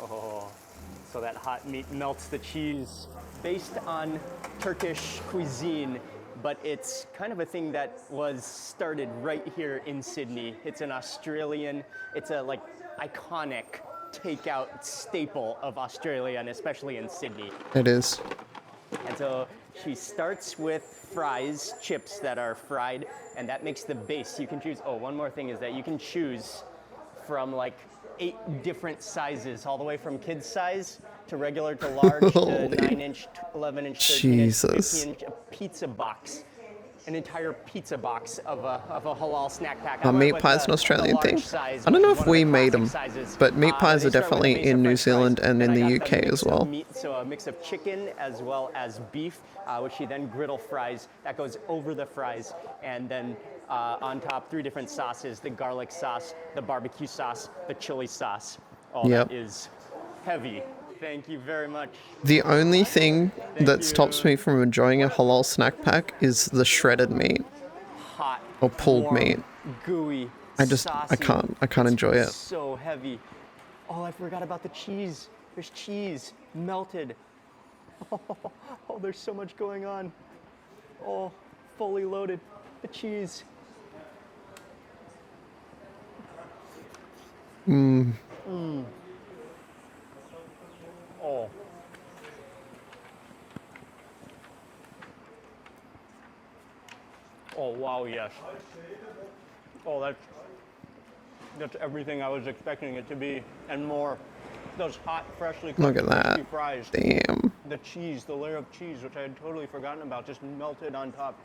Oh, so that hot meat melts the cheese. Based on Turkish cuisine, but it's kind of a thing that was started right here in Sydney. It's an Australian, it's a like iconic takeout staple of Australia, and especially in Sydney. It is. And so she starts with fries, chips that are fried, and that makes the base. You can choose, oh, one more thing is that you can choose from like 8 different sizes, all the way from kid size to regular to large to Holy 9-inch, 11-inch, 13-inch, Jesus. 15-inch, a pizza box. An entire pizza box of a halal snack pack. I Are went meat with pies the- an Australian the thing? large size, I don't know which is if one of we the made them, classic sizes. but meat pies They are start with a definitely base in of New French Zealand fries, and then in I the got UK mix as of well. Meat, so a mix of chicken as well as beef, which she then griddle fries. That goes over the fries, and then on top 3 different sauces: the garlic sauce, the barbecue sauce, the chili sauce. All Yep. that is heavy. Thank you very much. The only thing that you. stops me from enjoying a halal snack pack is the shredded meat. Hot, Or pulled warm, meat. gooey, I saucy. can't enjoy it. So heavy. Oh, I forgot about the cheese. There's cheese melted. Oh, there's so much going on. Oh, fully loaded. The cheese. Oh. Oh, wow, yes. Oh, that's everything I was expecting it to be and more. Those hot, freshly Look cooked at that. crispy fries. Damn. The cheese, the layer of cheese, which I had totally forgotten about, just melted on top.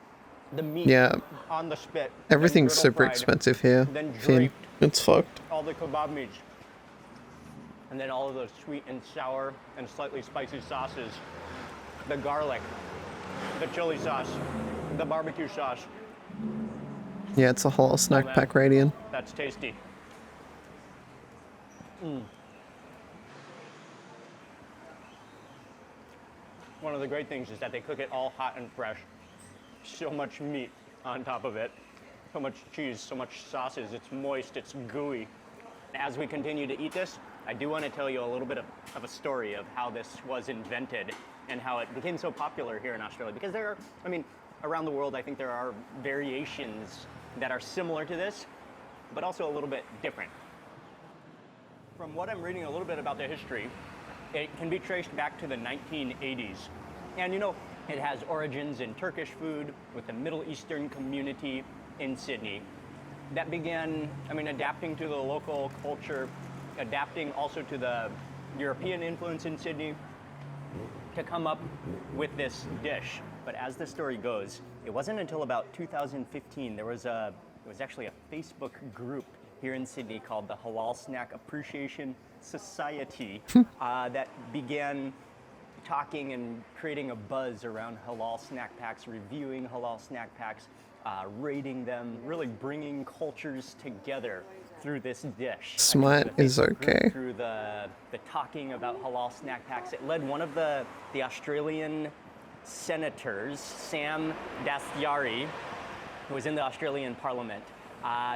The meat Yeah. on the spit. Everything's then super griddle fried, expensive here. Then Finn. draped It's fucked. all the kebab meats. And then all of those sweet and sour and slightly spicy sauces. The garlic, the chili sauce, the barbecue sauce. Yeah, it's a whole snack man. pack radian. That's tasty. One of the great things is that they cook it all hot and fresh. So much meat on top of it. So much cheese, so much sauces. It's moist, it's gooey. As we continue to eat this, I do want to tell you a little bit of a story of how this was invented and how it became so popular here in Australia. Because there are, I mean, around the world, I think there are variations that are similar to this, but also a little bit different. From what I'm reading a little bit about the history, it can be traced back to the 1980s. And you know, it has origins in Turkish food with the Middle Eastern community in Sydney. That began, I mean, adapting to the local culture, adapting also to the European influence in Sydney to come up with this dish. But as the story goes, it wasn't until about 2015 there was actually a Facebook group here in Sydney called the Halal Snack Appreciation Society that began talking and creating a buzz around halal snack packs, reviewing halal snack packs, rating them, really bringing cultures together through this dish. Smart is okay. Through the talking about halal snack packs. It led one of the Australian senators, Sam Dastyari, who was in the Australian Parliament,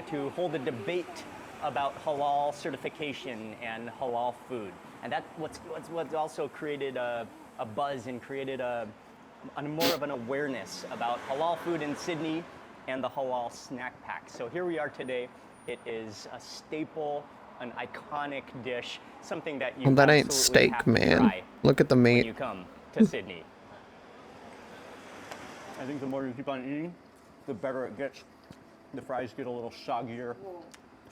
to hold a debate about halal certification and halal food. And that's what's also created a buzz and created a more of an awareness about halal food in Sydney and the halal snack pack. So here we are today. It is a staple, an iconic dish, something that you Well, that ain't absolutely steak, have to man. try Look at the when meat. you come to Sydney. I think the more you keep on eating, the better it gets. The fries get a little soggier,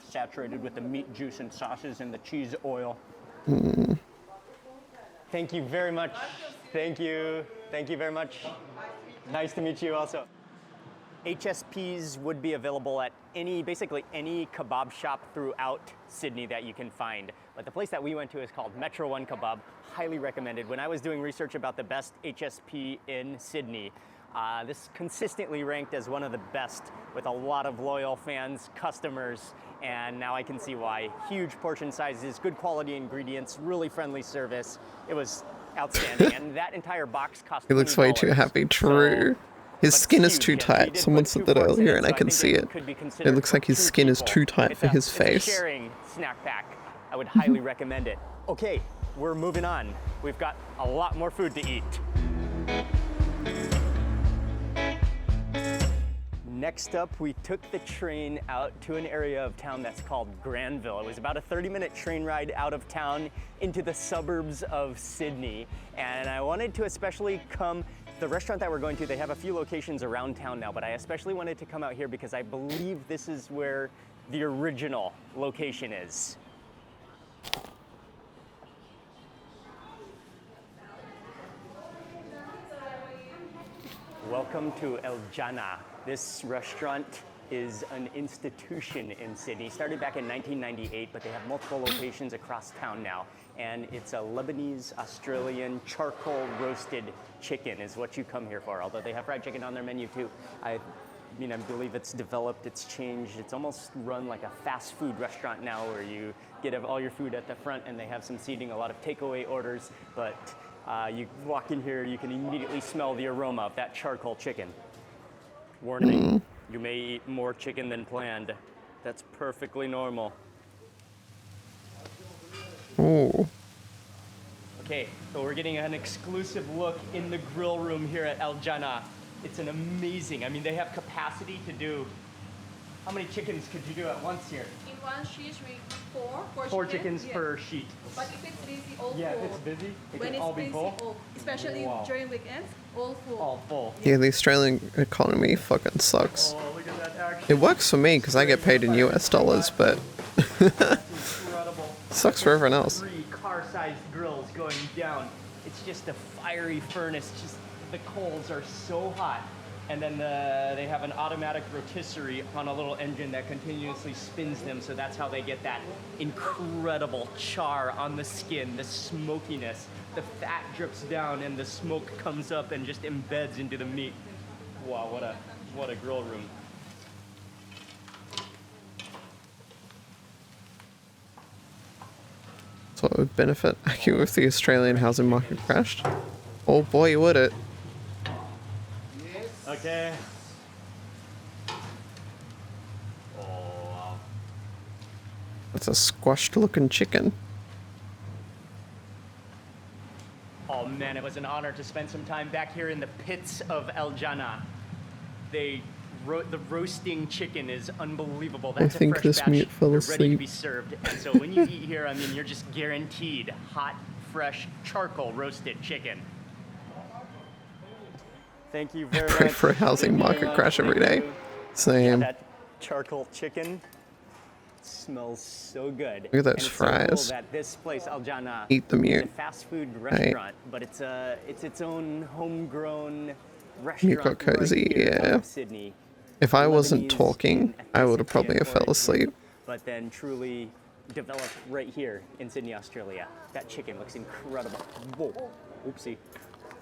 saturated with the meat juice and sauces and the cheese oil. Thank you very much. Thank you. Thank you very much. Nice to meet you also. HSPs would be available at basically any kebab shop throughout Sydney that you can find. But the place that we went to is called Metro One Kebab. Highly recommended. When I was doing research about the best HSP in Sydney, this consistently ranked as one of the best with a lot of loyal fans, customers, and now I can see why. Huge portion sizes, good quality ingredients, really friendly service. It was outstanding, and that entire box cost He looks way too $20. happy. True. His But skin is huge, too and he tight. did Someone put said two that forks in earlier, and so I can think see it. could be It considered looks for like his two skin is people. too tight for his It's face. a sharing snack pack. I would highly recommend it. Okay, we're moving on. We've got a lot more food to eat. Next up, we took the train out to an area of town that's called Granville. It was about a 30-minute train ride out of town into the suburbs of Sydney. And I wanted to especially come, the restaurant that we're going to, they have a few locations around town now, but I especially wanted to come out here because I believe this is where the original location is. Welcome to El Jannah. This restaurant is an institution in Sydney. Started back in 1998, but they have multiple locations across town now. And it's a Lebanese, Australian, charcoal roasted chicken is what you come here for. Although they have fried chicken on their menu too. I believe it's developed, it's changed. It's almost run like a fast food restaurant now where you get all your food at the front and they have some seating, a lot of takeaway orders. But you walk in here, you can immediately smell the aroma of that charcoal chicken. Warning, you may eat more chicken than planned. That's perfectly normal. Ooh. Okay, so we're getting an exclusive look in the grill room here at El Jannah. It's an amazing, I mean, they have capacity to do, how many chickens could you do at once here? In one sheet, we Four chickens per sheet. But if it's busy, all Yeah, full. if it's busy, it When can it's all be busy, full. all. Especially Wow. during weekends, all full. All full. Yeah, the Australian economy fucking sucks. Oh, look at that action. It works for me because I get paid in US dollars, but Incredible. sucks for everyone else. 3 car-sized grills going down. It's just a fiery furnace. Just the coals are so hot. And then they have an automatic rotisserie on a little engine that continuously spins them. So that's how they get that incredible char on the skin, the smokiness. The fat drips down and the smoke comes up and just embeds into the meat. Wow, what a grill room. So it would benefit Akiwoo if the Australian housing market crashed. Oh boy, would it. Okay. Oh, wow. That's a squashed looking chicken. Oh man, it was an honor to spend some time back here in the pits of El Jannah. The roasting chicken is unbelievable. That's think a fresh this batch. meat fell They're ready to asleep. be served. And so when you eat here, I mean, you're just guaranteed hot, fresh, charcoal roasted chicken. Thank you very Pray much. for a housing Thank you very market much. crash every Thank day. you. Yeah, Same. that charcoal chicken smells so good. Look at those And it's so cool fries. that this place, El Jannah, Eat the is mute. a fast food restaurant, but it's its own homegrown restaurant. You got cozy, right here out yeah. of Sydney. If I wasn't Lebanese talking, and I would have ethnicity probably and fell origin, asleep. But then truly developed right here in Sydney, Australia. That chicken looks incredible. Whoa, oopsie.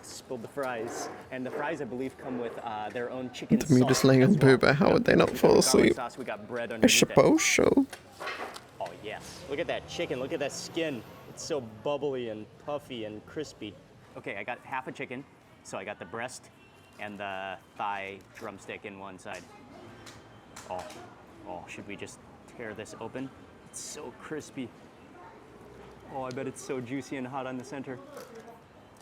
Spilled the fries. And the fries, I believe, come with their own chicken The meat sauce is laying as on well. booba. How would they not We got fall garlic asleep? sauce, we got bread I underneath it. suppose so. Oh yes, look at that chicken, look at that skin. It's so bubbly and puffy and crispy. Okay, I got half a chicken, so I got the breast and the thigh drumstick in one side. Oh, should we just tear this open? It's so crispy. Oh, I bet it's so juicy and hot on the center.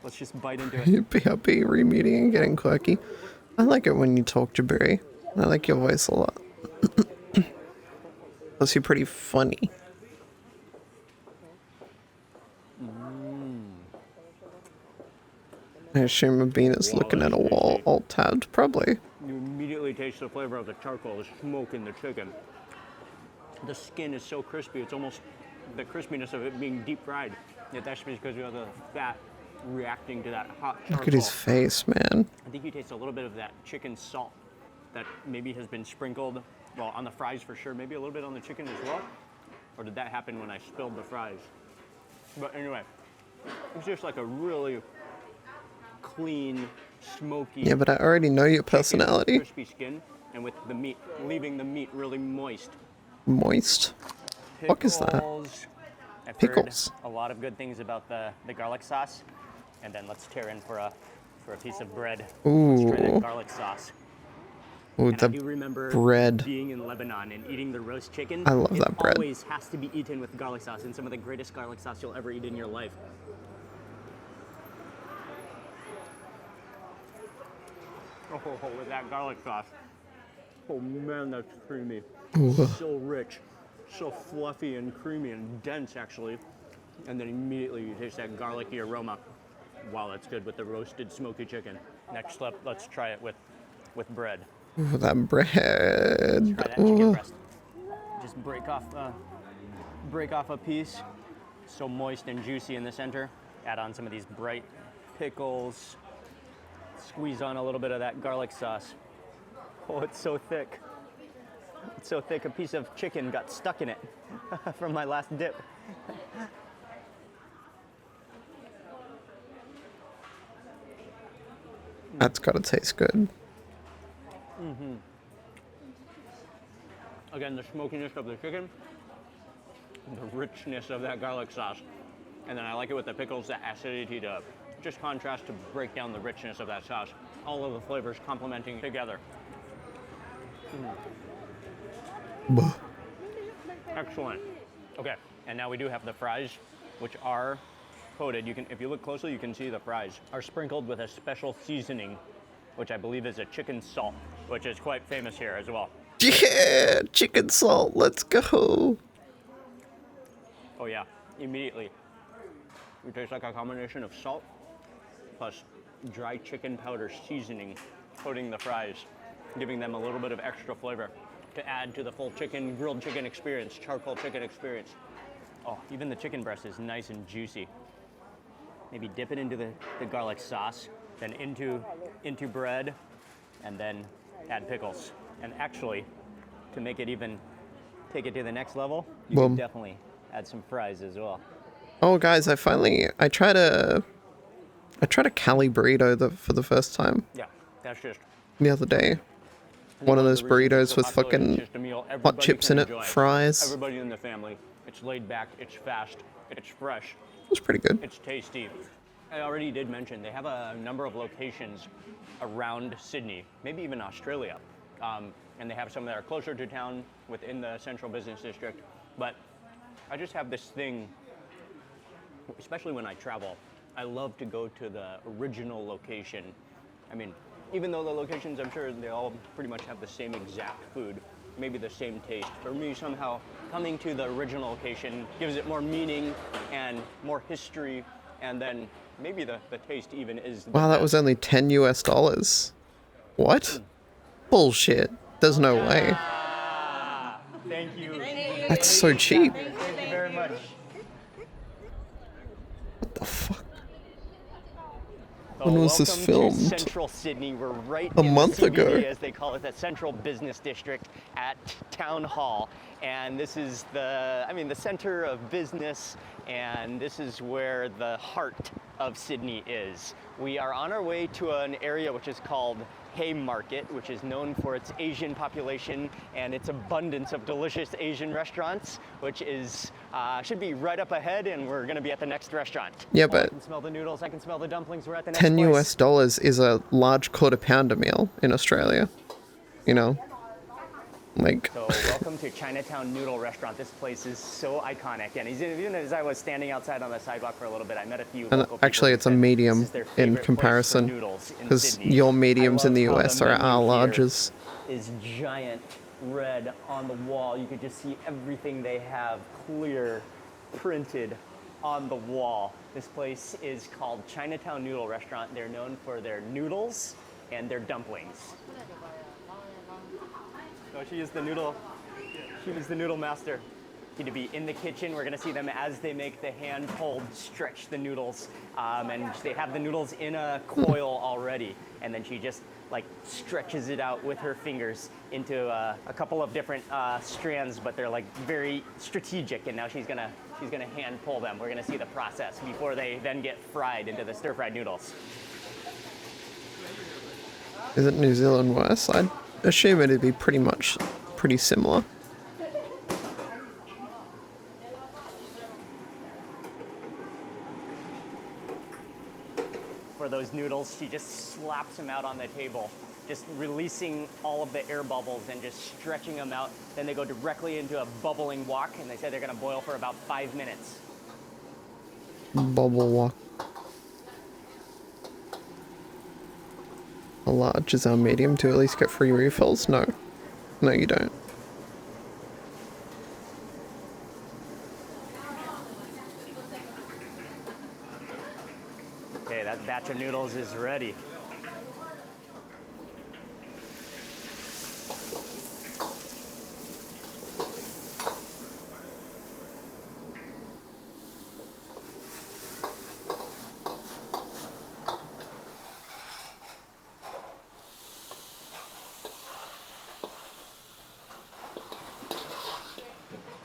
Let's just bite into it. BRB remeeting and getting quirky. I like it when you talk Jabari. I like your voice a lot. Plus, you're pretty funny. I assume a bean is looking at a wall, alt-tabbed, probably. You immediately taste the flavor of the charcoal, the smoke in the chicken. The skin is so crispy, it's almost the crispiness of it being deep fried. Yet that's because you have the fat reacting to that hot charcoal. Look at his face, man. I think you taste a little bit of that chicken salt that maybe has been sprinkled, well, on the fries for sure, maybe a little bit on the chicken as well. Or did that happen when I spilled the fries? But anyway, it's just like a really clean, smoky. Yeah, but I already know your chicken, personality. crispy skin, and with the meat, leaving the meat really moist. Moist. What is that? Pickles. I've Pickles. heard a lot of good things about the garlic sauce. And then let's tear in for a piece of bread. Let's try that Ooh. garlic sauce. Ooh, And I the do remember bread. being in Lebanon and eating the roast chicken. I love that bread. It always has to be eaten with garlic sauce, and some of the greatest garlic sauce you'll ever eat in your life. Oh, with that garlic sauce. Oh man, that's creamy. So rich, so fluffy and creamy and dense actually. And then immediately you taste that garlicky aroma. Wow, that's good with the roasted smoky chicken. Next up, let's try it with bread. Ooh, that bread. Try that chicken Ooh. breast. Just break off a piece. So moist and juicy in the center. Add on some of these bright pickles. Squeeze on a little bit of that garlic sauce. Oh, it's so thick. It's so thick, a piece of chicken got stuck in it from my last dip. That's gotta taste good. Again, the smokiness of the chicken, the richness of that garlic sauce. And then I like it with the pickles, the acidity to just contrast to break down the richness of that sauce. All of the flavors complementing together. Buh. Excellent. Okay, and now we do have the fries, which are coated. You can, if you look closely, you can see the fries are sprinkled with a special seasoning, which I believe is a chicken salt, which is quite famous here as well. Yeah, chicken salt, let's go. Oh yeah, immediately. It tastes like a combination of salt plus dry chicken powder seasoning, coating the fries, giving them a little bit of extra flavor to add to the full chicken, grilled chicken experience, charcoal chicken experience. Oh, even the chicken breast is nice and juicy. Maybe dip it into the garlic sauce, then into bread, and then add pickles. And actually, to make it even, take it to the next level, you can definitely add some fries as well. Oh guys, I tried a Cali burrito for the first time. Yeah, that's just the other day. One of those burritos with fucking hot chips in it, fries. Everybody in the family. It's laid back, it's fast, it's fresh. It was pretty good. It's tasty. I already did mention they have a number of locations around Sydney, maybe even Australia. And they have some that are closer to town within the central business district. But I just have this thing, especially when I travel, I love to go to the original location. I mean, even though the locations, I'm sure they all pretty much have the same exact food, maybe the same taste. For me, somehow, coming to the original location gives it more meaning and more history, and then maybe the taste even is... Wow, that was only $10 US. What? Bullshit. There's no way. Thank you. That's so cheap. Thank you very much. What the fuck? So When was this welcome to filmed? Central Sydney. We're right A in month the CBD, ago. as they call it, the Central Business District at Town Hall. And this is the center of business, and this is where the heart of Sydney is. We are on our way to an area which is called Haymarket, which is known for its Asian population and its abundance of delicious Asian restaurants, which is should be right up ahead, and we're going to be at the next restaurant. Yeah, I but can smell the noodles, I can smell the dumplings. We're at the next $10 place. US is a large quarter pounder meal in Australia. You know? Like... So welcome to Chinatown Noodle Restaurant. This place is so iconic, and even as I was standing outside on the sidewalk for a little bit, I met a few And local people actually, who it's a said this medium is their in favorite place for comparison, noodles in because Sydney. your I mediums in the love how US the are menu our here larges. is giant red on the wall. You could just see everything they have clear, printed on the wall. This place is called Chinatown Noodle Restaurant. They're known for their noodles and their dumplings. So she is the noodle master. To be in the kitchen, we're gonna see them as they make the hand-pulled, stretch the noodles, and they have the noodles in a coil already, and then she just like stretches it out with her fingers into a couple of different strands, but they're like very strategic, and now she's gonna hand pull them. We're gonna see the process before they then get fried into the stir-fried noodles. Is it New Zealand worse? I'd assume it'd be pretty similar. For those noodles, she just slaps them out on the table, just releasing all of the air bubbles and just stretching them out. Then they go directly into a bubbling wok, and they say they're gonna boil for about 5 minutes. Bubble walk. A large is our medium to at least get free refills? No. No, you don't. Okay, that batch of noodles is ready.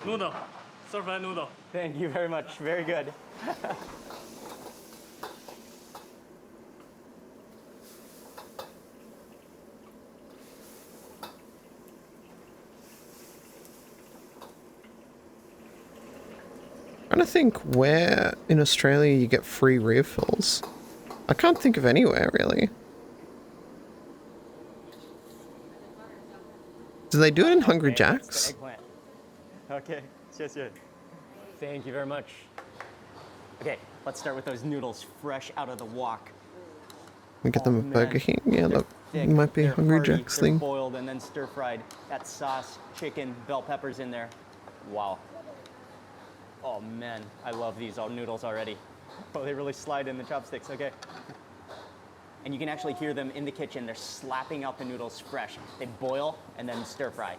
Noodle. Stir-fried noodle. Thank you very much. Very good. I'm trying to think where in Australia you get free refills. I can't think of anywhere really. Do they do it in Hungry Okay, that's the Jack's? eggplant. Okay, Thank you very much. Okay, let's start with those noodles fresh out of the wok. We get them a Burger King. Yeah, that Thick, might be they're Hungry hearty, Jack's they're thing. boiled and then stir fried. That sauce, chicken, bell peppers in there. Wow. Oh man, I love these noodles already. Oh, they really slide in the chopsticks. Okay. And you can actually hear them in the kitchen. They're slapping out the noodles fresh. They boil and then stir fry.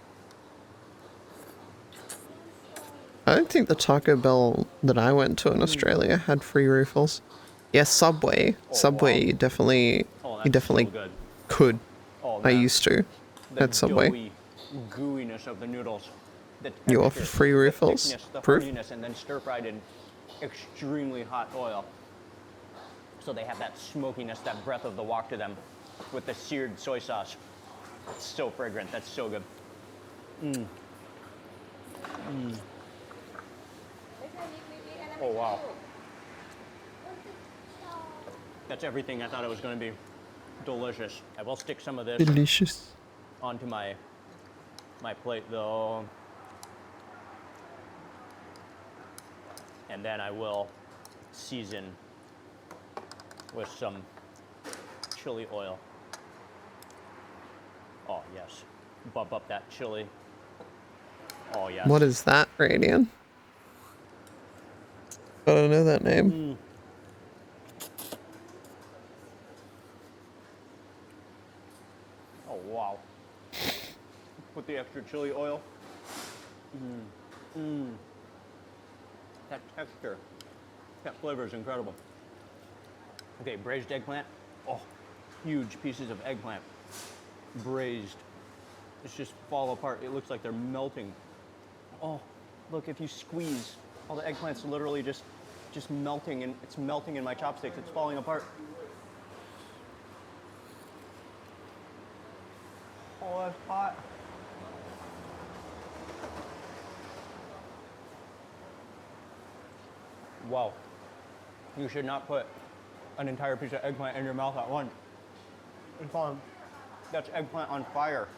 I don't think the Taco Bell that I went to in Australia had free refills. Yeah, Subway. Subway, wow. you definitely So good. could. Oh, I man. used to The at Subway. doughy gooiness of the noodles. The You offer texture, free the refills? thickness, the Proof? heartiness, and then stir fried in extremely hot oil. So they have that smokiness, that breath of the wok to them with the seared soy sauce. It's so fragrant. That's so good. Oh, wow. That's everything I thought it was going to be. Delicious. I will stick some of this Delicious. onto my plate though. And then I will season with some chili oil. Oh yes. Bump up that chili. Oh yes. What is that, Radian? I don't know that name. Oh wow. Put the extra chili oil. That texture, that flavor is incredible. Okay, braised eggplant. Oh, huge pieces of eggplant. Braised. It's just fall apart. It looks like they're melting. Oh, look, if you squeeze, all the eggplant's literally just melting, and it's melting in my chopsticks. It's falling apart. Oh, that's hot. Wow. You should not put an entire piece of eggplant in your mouth at once. It's on. That's eggplant on fire.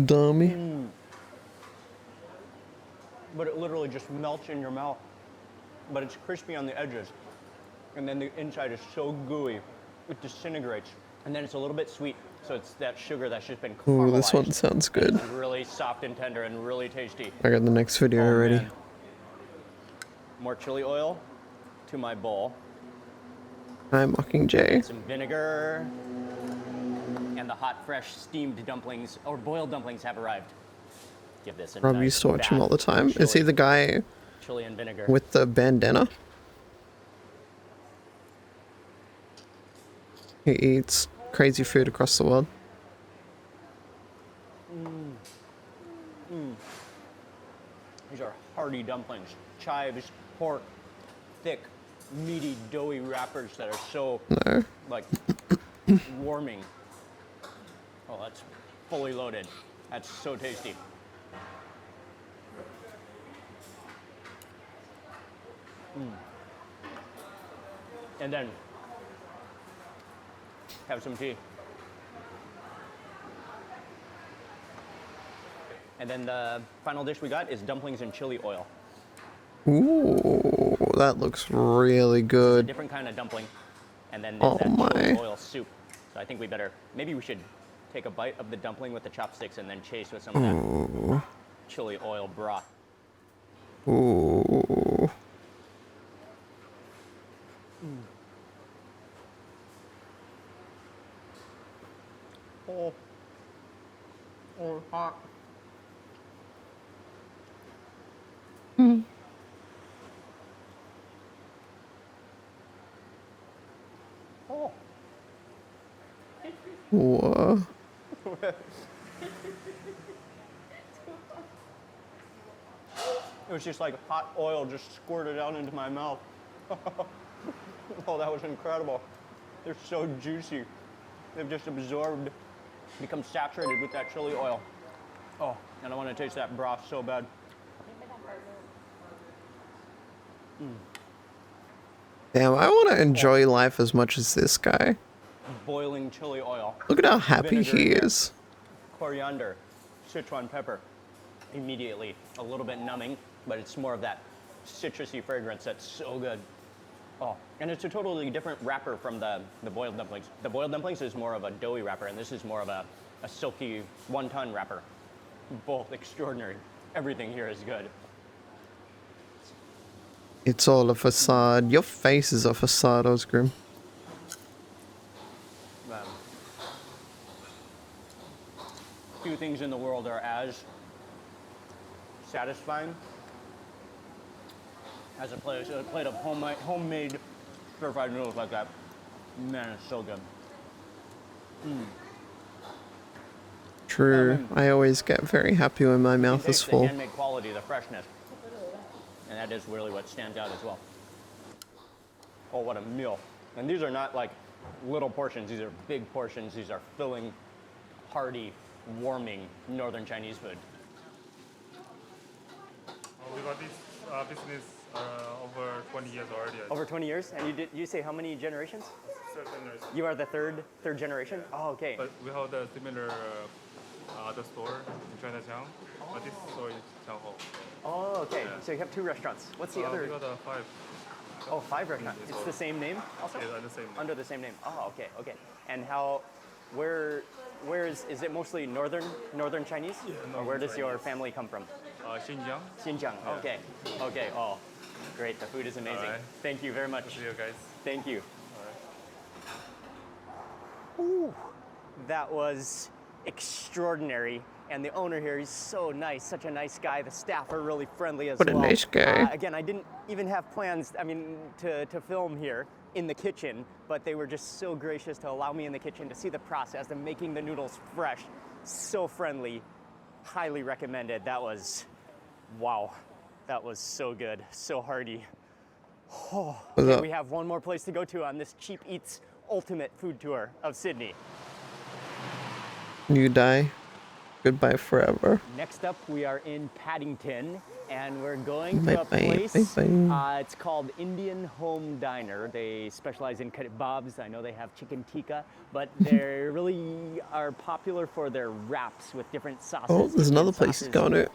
Dummy. But it literally just melts in your mouth. But it's crispy on the edges. And then the inside is so gooey, it disintegrates. And then it's a little bit sweet. So it's that sugar that's just been caramelized. Ooh, this one sounds And good. it's really soft and tender and really tasty. I got the next video Oh, already. man. More chili oil to my bowl. Hi, Mockingjay. Some vinegar. And the hot, fresh, steamed dumplings, or boiled dumplings have arrived. Give this a Rob nice used to watch him bath all the of time. Is he chili- the guy Chili and vinegar. with the bandana? He eats crazy food across the world. These are hearty dumplings. Chives, pork, thick, meaty, doughy wrappers that are so, No. like, warming. Oh, that's fully loaded. That's so tasty. And then, have some tea. And then the final dish we got is dumplings and chili oil. Ooh, that looks really A good. different kind of dumpling. And then Oh there's that chili my. oil soup. So I think maybe we should take a bite of the dumpling with the chopsticks and then chase with some of that Ooh. chili oil broth. Ooh. Oh, oh, hot. Oh. Whoa. It was just like hot oil just squirted out into my mouth. Oh, that was incredible. They're so juicy. They've just absorbed, become saturated with that chili oil. Oh, and I want to taste that broth so bad. Damn, I want to enjoy life as much as this guy. Boiling chili oil. Look at how happy Vinegar he in there. is. Coriander, Sichuan pepper. Immediately, a little bit numbing. but it's more of that citrusy fragrance that's so good. Oh, and it's a totally different wrapper from the boiled dumplings. The boiled dumplings is more of a doughy wrapper, and this is more of a silky wonton wrapper. Both extraordinary. Everything here is good. It's all a facade. Your face is a facade, Osgrim. Few things in the world are as satisfying as a plate of homemade stir-fried noodles like that. Man, it's so good. True. I always get very happy when my mouth is The full. handmade quality, the freshness. And that is really what stands out as well. Oh, what a meal. And these are not like little portions. These are big portions. These are filling, hearty, warming Northern Chinese food. We got this business over 20 years already. Over 20 years? And you say how many generations? Certain, You are the third generation? Yeah. Oh, okay. But we have the similar other store in Chinatown, but this store is Xiaohou. Oh, okay. Yeah. So you have two restaurants. What's the other? We got 5. Oh, 5 restaurants. It's the same name also? Yeah, the same name. Under the same name. Oh, okay, okay. And where is it mostly northern Chinese? Yeah, Or where does your Chinese. family come from? Xinjiang. Xinjiang. Yeah. Okay. Okay. Oh, great. The food is amazing. All right. Thank you very much. See you guys. Thank you. All right. Ooh, that was extraordinary. And the owner here, he's so nice, such a nice guy. The staff are really friendly as What a well. nice guy. Again, I didn't even have plans, to film here in the kitchen, but they were just so gracious to allow me in the kitchen to see the process of making the noodles fresh. So friendly, highly recommended. That was, wow, that was so good, so hearty. Oh, okay, we have one more place to go to on this Cheap Eats ultimate food tour of Sydney. You die. Goodbye forever. Next up, we are in Paddington, and we're going to a Bye-bye, place. bye-bye. It's called Indian Home Diner. They specialize in kebabs. I know they have chicken tikka, but they really are popular for their wraps with different sauces. Oh, there's another place sauces. to go to.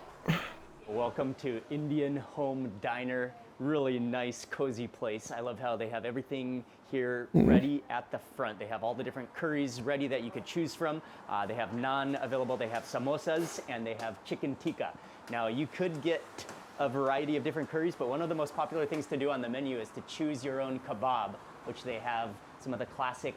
Welcome to Indian Home Diner. Really nice, cozy place. I love how they have everything here ready at the front. They have all the different curries ready that you could choose from. They have naan available. They have samosas, and they have chicken tikka. Now, you could get a variety of different curries, but one of the most popular things to do on the menu is to choose your own kebab, which they have some of the classic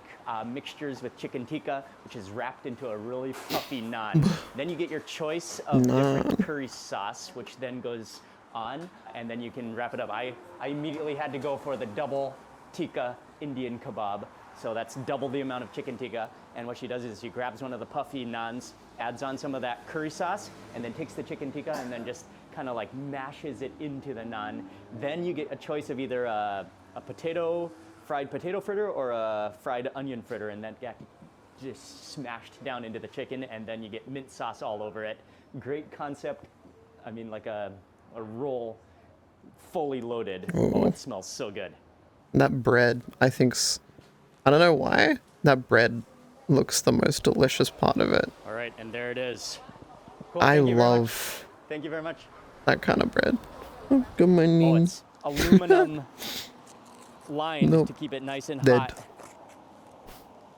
mixtures with chicken tikka, which is wrapped into a really puffy naan. Then you get your choice of different curry sauce, which then goes on, and then you can wrap it up. I immediately had to go for the double tikka Indian kebab, so that's double the amount of chicken tikka. And what she does is she grabs one of the puffy naans, adds on some of that curry sauce, and then takes the chicken tikka and then just kind of like mashes it into the naan. Then you get a choice of either a fried potato fritter or a fried onion fritter, and that just smashed down into the chicken, and then you get mint sauce all over it. Great concept. I mean, like a roll fully loaded. Oh, it smells so good. That bread, I don't know why, that bread looks the most delicious part of it. All right, and there it is. Cool, I thank you very much. love Thank you very much. that kind of bread. Oh, good Oh, morning. it's aluminum lined Nope. to keep it nice and Dead. hot.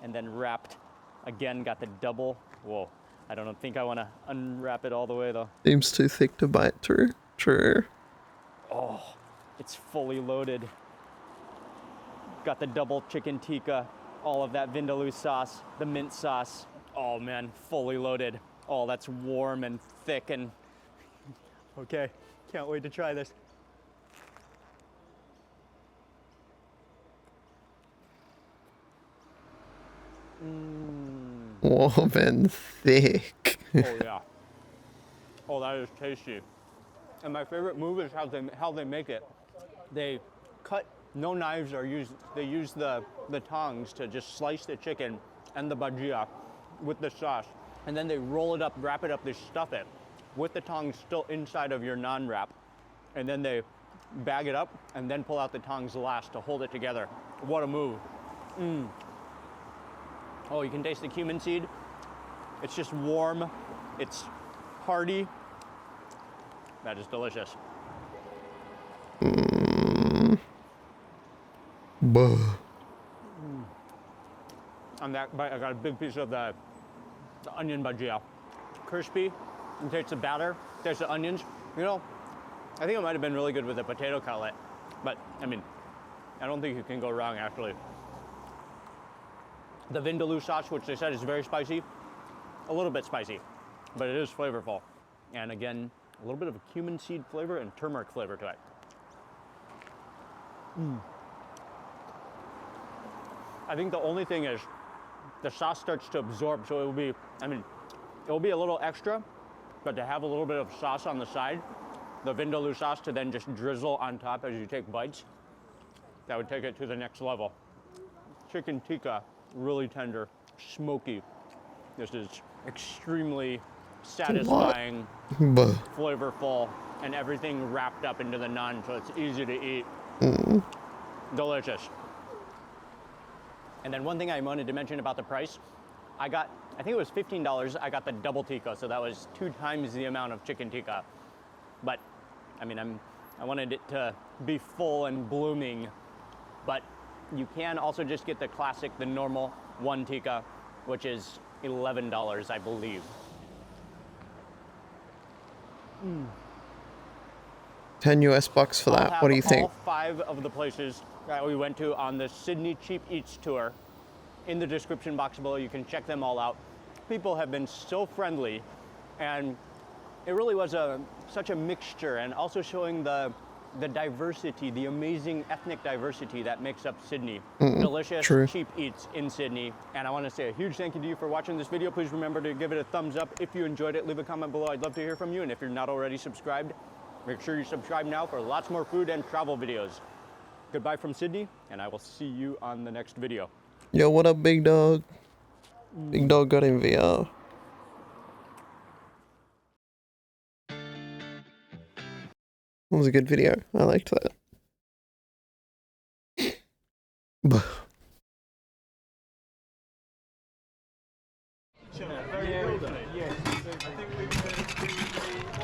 And then wrapped. Again, got the double. Whoa, I don't think I want to unwrap it all the way though. Seems too thick to bite through. True. Oh, it's fully loaded. Got the double chicken tikka, all of that vindaloo sauce, the mint sauce. Oh man, fully loaded. Oh, that's warm and thick and okay. Can't wait to try this. Warm and thick. Oh yeah. Oh, that is tasty. And my favorite move is how they make it. They cut, no knives are used. They use the tongs to just slice the chicken and the bhajia with the sauce. And then they roll it up, wrap it up, they stuff it with the tongs still inside of your naan wrap. And then they bag it up and then pull out the tongs last to hold it together. What a move. Oh, you can taste the cumin seed. It's just warm. It's hearty. That is delicious. Buh. On that bite, I got a big piece of the onion bhajia. Crispy, you taste the batter, taste the onions. You know, I think it might have been really good with a potato cutlet, but I mean, I don't think you can go wrong actually. The vindaloo sauce, which they said is very spicy, a little bit spicy, but it is flavorful. And again, a little bit of a cumin seed flavor and turmeric flavor to it. I think the only thing is the sauce starts to absorb, so it will be, I mean, it will be a little extra, but to have a little bit of sauce on the side, the vindaloo sauce to then just drizzle on top as you take bites, that would take it to the next level. Chicken tikka, really tender, smoky. This is extremely satisfying, Buh. flavorful, and everything wrapped up into the naan, so it's easy to eat. Delicious. And then one thing I wanted to mention about the price, I think it was $15, I got the double tikka, so that was 2 times the amount of chicken tikka. But, I mean, I wanted it to be full and blooming, but you can also just get the classic, the normal 1 tikka, which is $11, I believe. 10 US bucks for that. What do you think? All 5 of the places that we went to on the Sydney Cheap Eats tour in the description box below. You can check them all out. People have been so friendly, and it really was such a mixture, and also showing the diversity, the amazing ethnic diversity that makes up Sydney. Delicious, true. cheap eats in Sydney. And I want to say a huge thank you to you for watching this video. Please remember to give it a thumbs up. If you enjoyed it, leave a comment below. I'd love to hear from you. And if you're not already subscribed, make sure you subscribe now for lots more food and travel videos. Goodbye from Sydney, and I will see you on the next video. Yo, what up, big dog? Big dog got in VR. That was a good video. I liked that. Buh.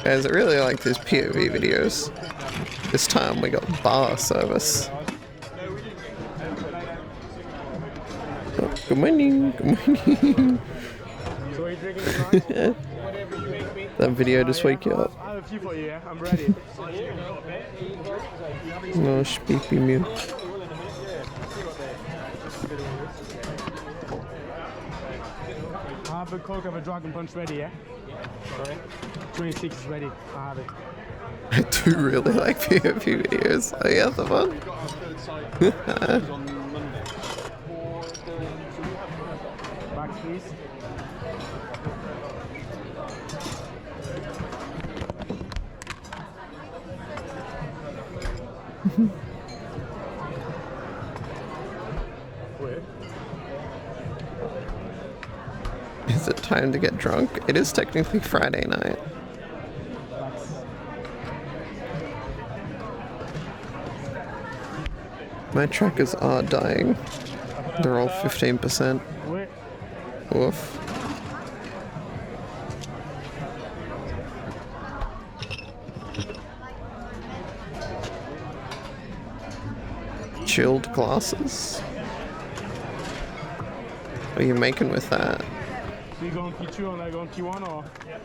Guys, I really like these POV videos. This time we got bar service. Oh, good morning, good morning. So are you drinking tonight? That video just wake you up. I have a few for you, yeah? I'm ready. No, speaky meal. I have a Coke, I have a Dragon Punch ready, yeah? Sorry? 26 is ready. I have it. I do really like POV videos. Oh yeah, the one. Back, please. Is it time to get drunk? It is technically Friday night. My trackers are dying. They're all 15%. Woof. Chilled glasses? What are you making with that? So you going P2 and I going P1 or? Yeah.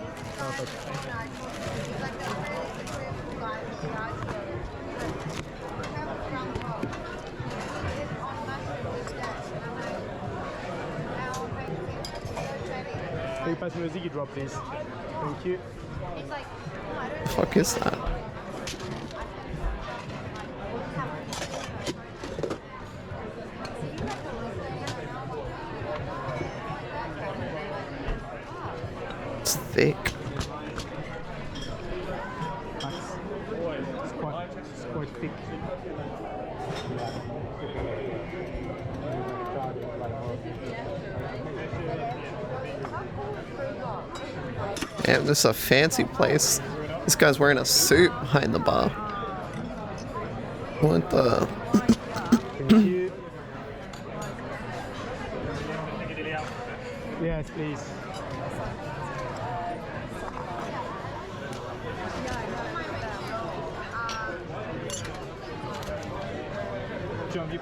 Can you pass me the Ziggy drop, please? Thank you. The fuck is that? It's thick. It's quite thick. Damn, this is a fancy place. This guy's wearing a suit behind the bar. What the? Thank you. Yes, please.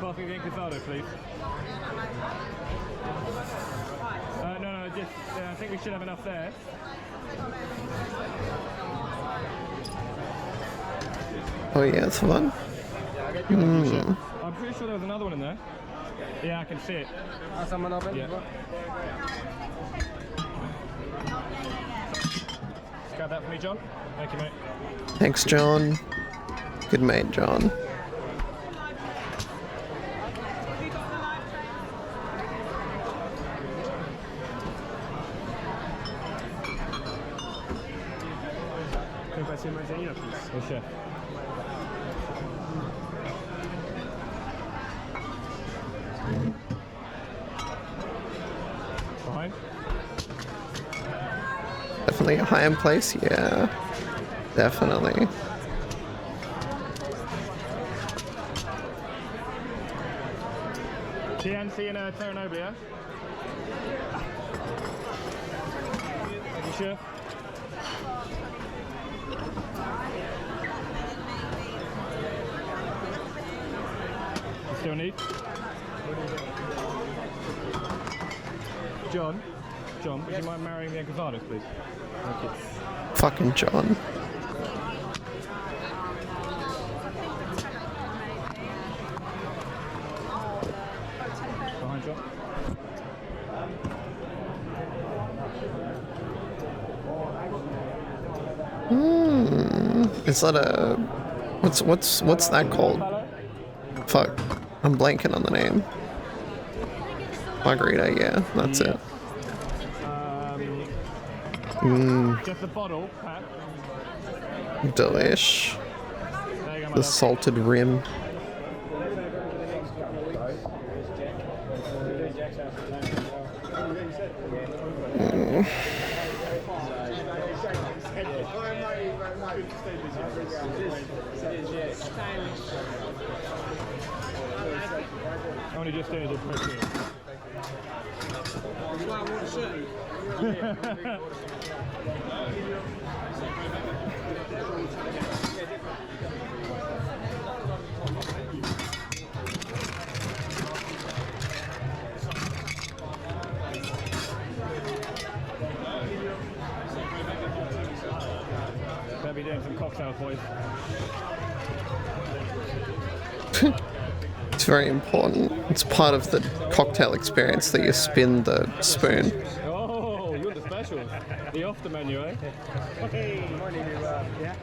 pass me the incasado, please? No, just I think we should have enough there. Oh yeah, it's fun. I'm pretty sure there was another one in there. Yeah, I can see it. Someone open? Yeah. Grab that for me, John. Thank you, mate. Thanks, John. Good mate, John. Can I see my Zania, please? Oh, chef. Behind? Definitely a high-end place, yeah. Definitely. TNC and Terranova, yeah? You sure? You still need? John, would you mind marrying me and Casados, please? Thank you. Fucking John. Behind John. Is that a... What's that called? Fuck. I'm blanking on the name. Margarita, yeah, that's it. Just a bottle, Pat. Delish. There you go, my The love. salted rim. Only just doing it quickly. Better be doing some cocktails, boys. It's very important. It's part of the cocktail experience that you spin the spoon. Oh, you want the specials? The off the menu, eh? Hey, morning, yeah.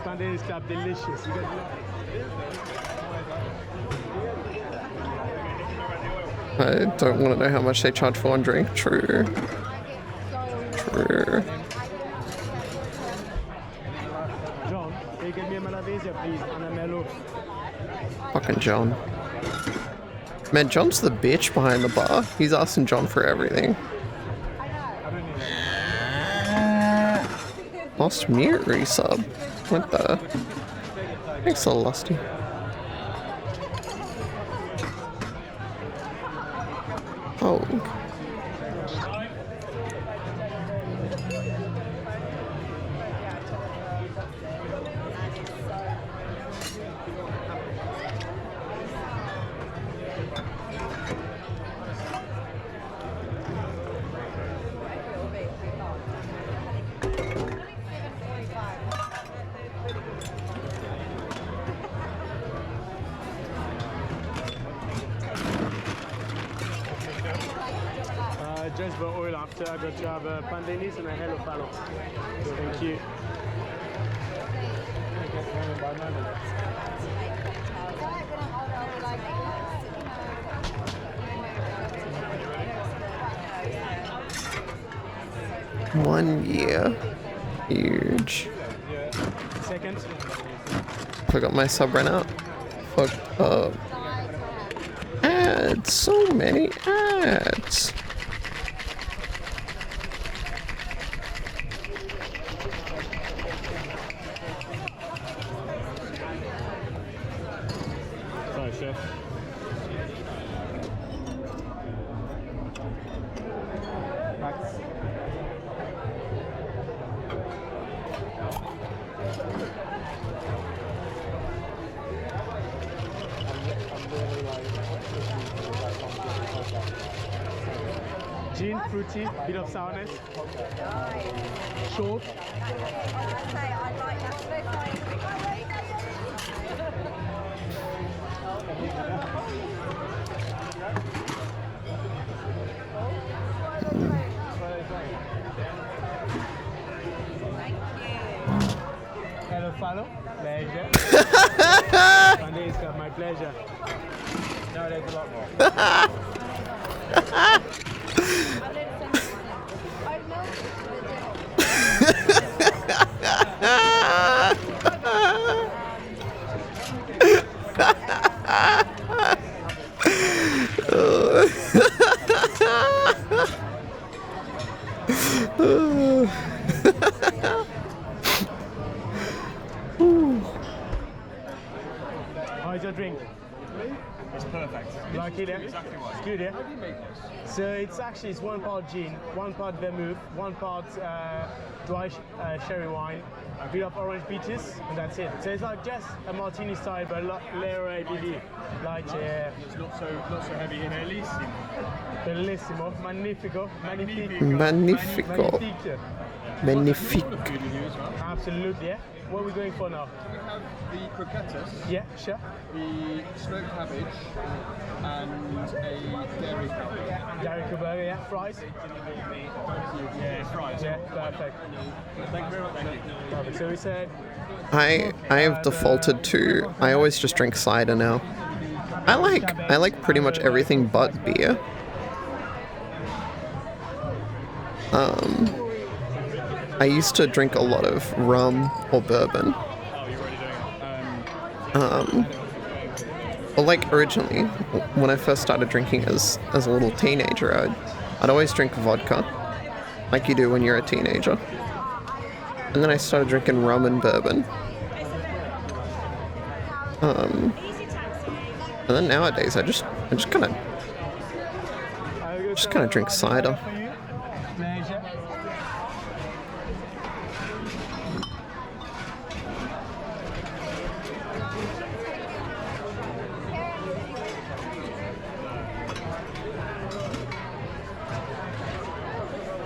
Sunday's Club, delicious. You I don't want to know how much they charge for one drink. True. True. John, can you get me a Malavisia, please, and a Melo? Fucking John. Man, John's the bitch behind the bar. He's asking John for everything. Lost mute resub. What the? Thanks so lusty. Oh. Just for oil after, I got to have a pandenis and a hello palo. Thank you. One year. Huge. Second. Forgot my sub ran out. Fuck up. Ads. So many ads. Sorry, chef. Gin, fruity, bit of sourness. Short. Hello, follow. Pleasure. Sunday is my pleasure. No, there's a lot more. How's your drink? It's perfect. Like it, yeah? Exactly right. It's good, yeah? How do you make this? So it's 1 part gin, 1 part vermouth, 1 part dry sherry wine, a bit of orange peaches, and that's it. So it's like just a martini style, but layer ABV. Like It's not so heavy in bellissimo. bellissimo, magnifico, magnifico. Magnifico. Magnifique. Magnifique. Food with you as well. Absolutely, yeah. What are we going for now? We have the croquettes, Yeah, sure. the smoked cabbage, and a dairy cow. Derek burger, yeah. Fries? Yeah, it's fries. Yeah, perfect. Thank you very much. Thank you. Perfect. So we said I have defaulted to, I always just drink cider now. I like pretty much everything but beer. I used to drink a lot of rum or bourbon. Well, like originally, when I first started drinking as a little teenager, I'd always drink vodka, like you do when you're a teenager. And then I started drinking rum and bourbon. And then nowadays, I just kind of drink cider. pleasure.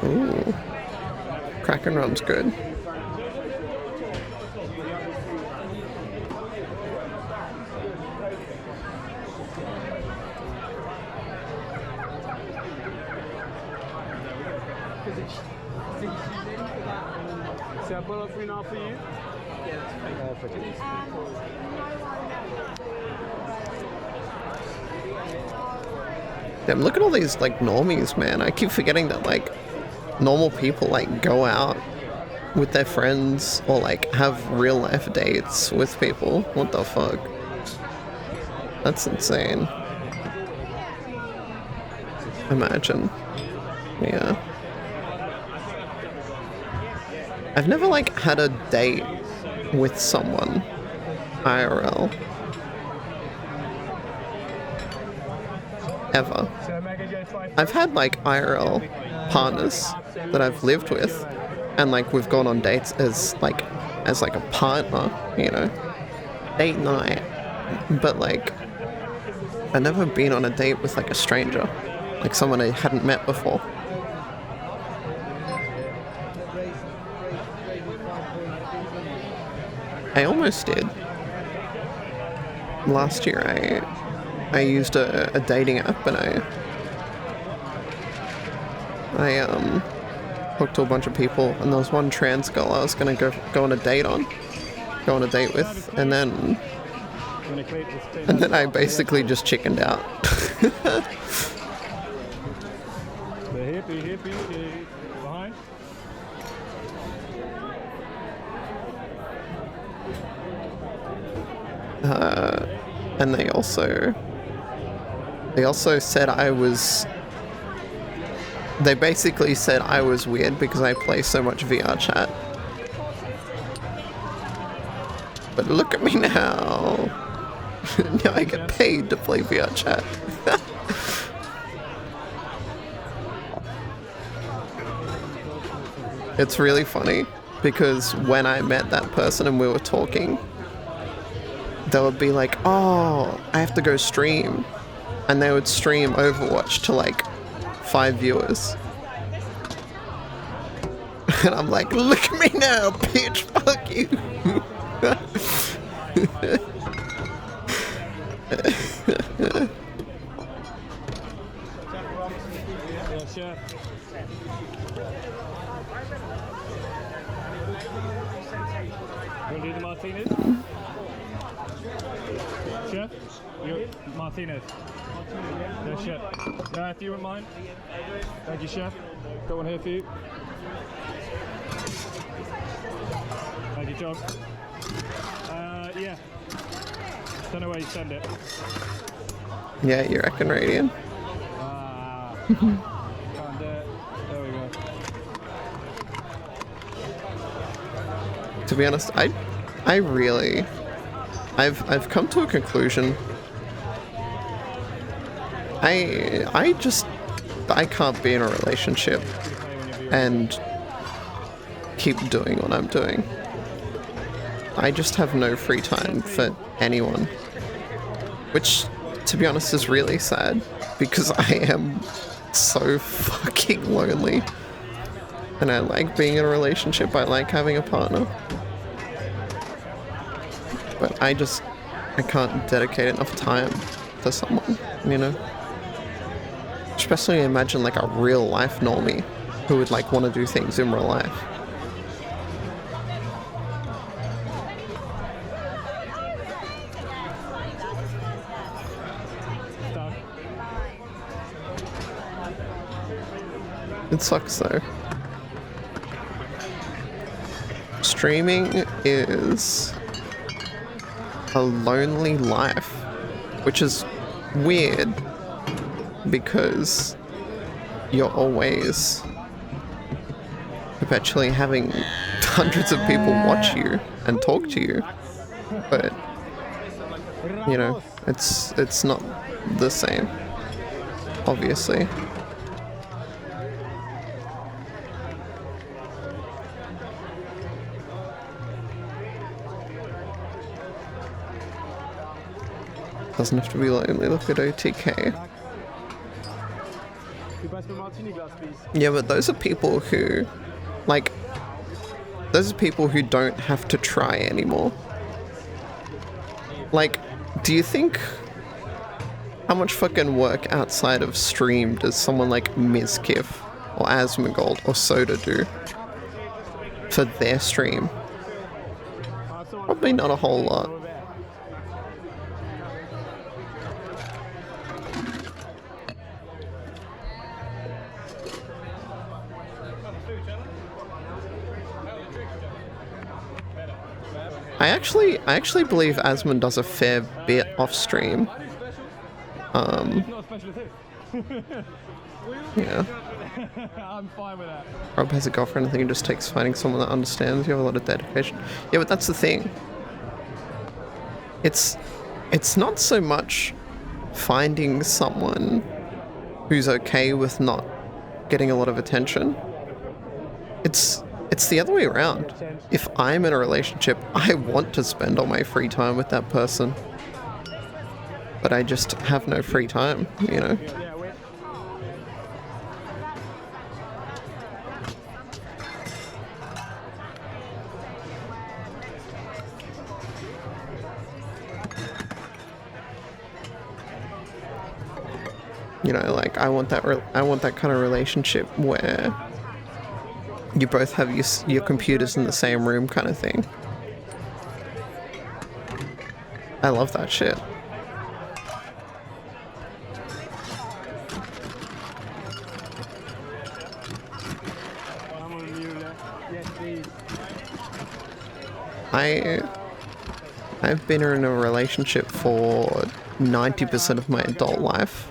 Ooh, Kraken rum's good. So a bottle of three now for you? Perfect. Damn, look at all these like normies, man. I keep forgetting that like normal people like go out with their friends or like have real life dates with people. What the fuck? That's insane. Imagine. Yeah. I've never like had a date with someone IRL. Ever. I've had like IRL partners that I've lived with, and like we've gone on dates as like a partner, you know, date night. But like I've never been on a date with like a stranger, like someone I hadn't met before. I almost did. Last year I used a dating app and I hooked to a bunch of people, and there was one trans girl I was gonna go on a date with, and then I basically just chickened out. The hippie behind. And they also said they basically said I was weird because I play so much VR chat. But look at me now. Now I get paid to play VR chat. It's really funny because when I met that person and we were talking, they would be like, oh, I have to go stream. And they would stream Overwatch to like 5 viewers. And I'm like, look at me now, bitch, fuck you. Yeah, sure. You want to do the Martinez? Chef? You Martinez. No, chef. No, if you wouldn't mind. Thank you, chef. Got one here for you. Thank you, John. Yeah. Don't know where you send it. Yeah, you reckon, Radiant? Can't do it. There we go. To be honest, I've come to a conclusion. I can't be in a relationship and keep doing what I'm doing. I just have no free time for anyone. Which, to be honest, is really sad because I am so fucking lonely. And I like being in a relationship, I like having a partner. But I can't dedicate enough time to someone, you know? Especially imagine like a real life normie who would like want to do things in real life. It sucks though. Streaming is a lonely life, which is weird because you're always perpetually having hundreds of people watch you and talk to you, but you know, it's not the same, obviously. Doesn't have to be lonely. Look at OTK. Yeah, but those are people who, like, those are people who don't have to try anymore. Like, do you think how much fucking work outside of stream does someone like Mizkif or Asmongold or Soda do for their stream? Probably not a whole lot. I actually believe Asmon does a fair bit off stream. Yeah. I'm fine with that. Rob has a girlfriend. I think it just takes finding someone that understands. You have a lot of dedication. Yeah, but that's the thing. It's not so much finding someone who's okay with not getting a lot of attention. It's the other way around. If I'm in a relationship, I want to spend all my free time with that person. But I just have no free time, you know? You know, like I want that kind of relationship where you both have your computers in the same room kind of thing. I love that shit. I've been in a relationship for 90% of my adult life.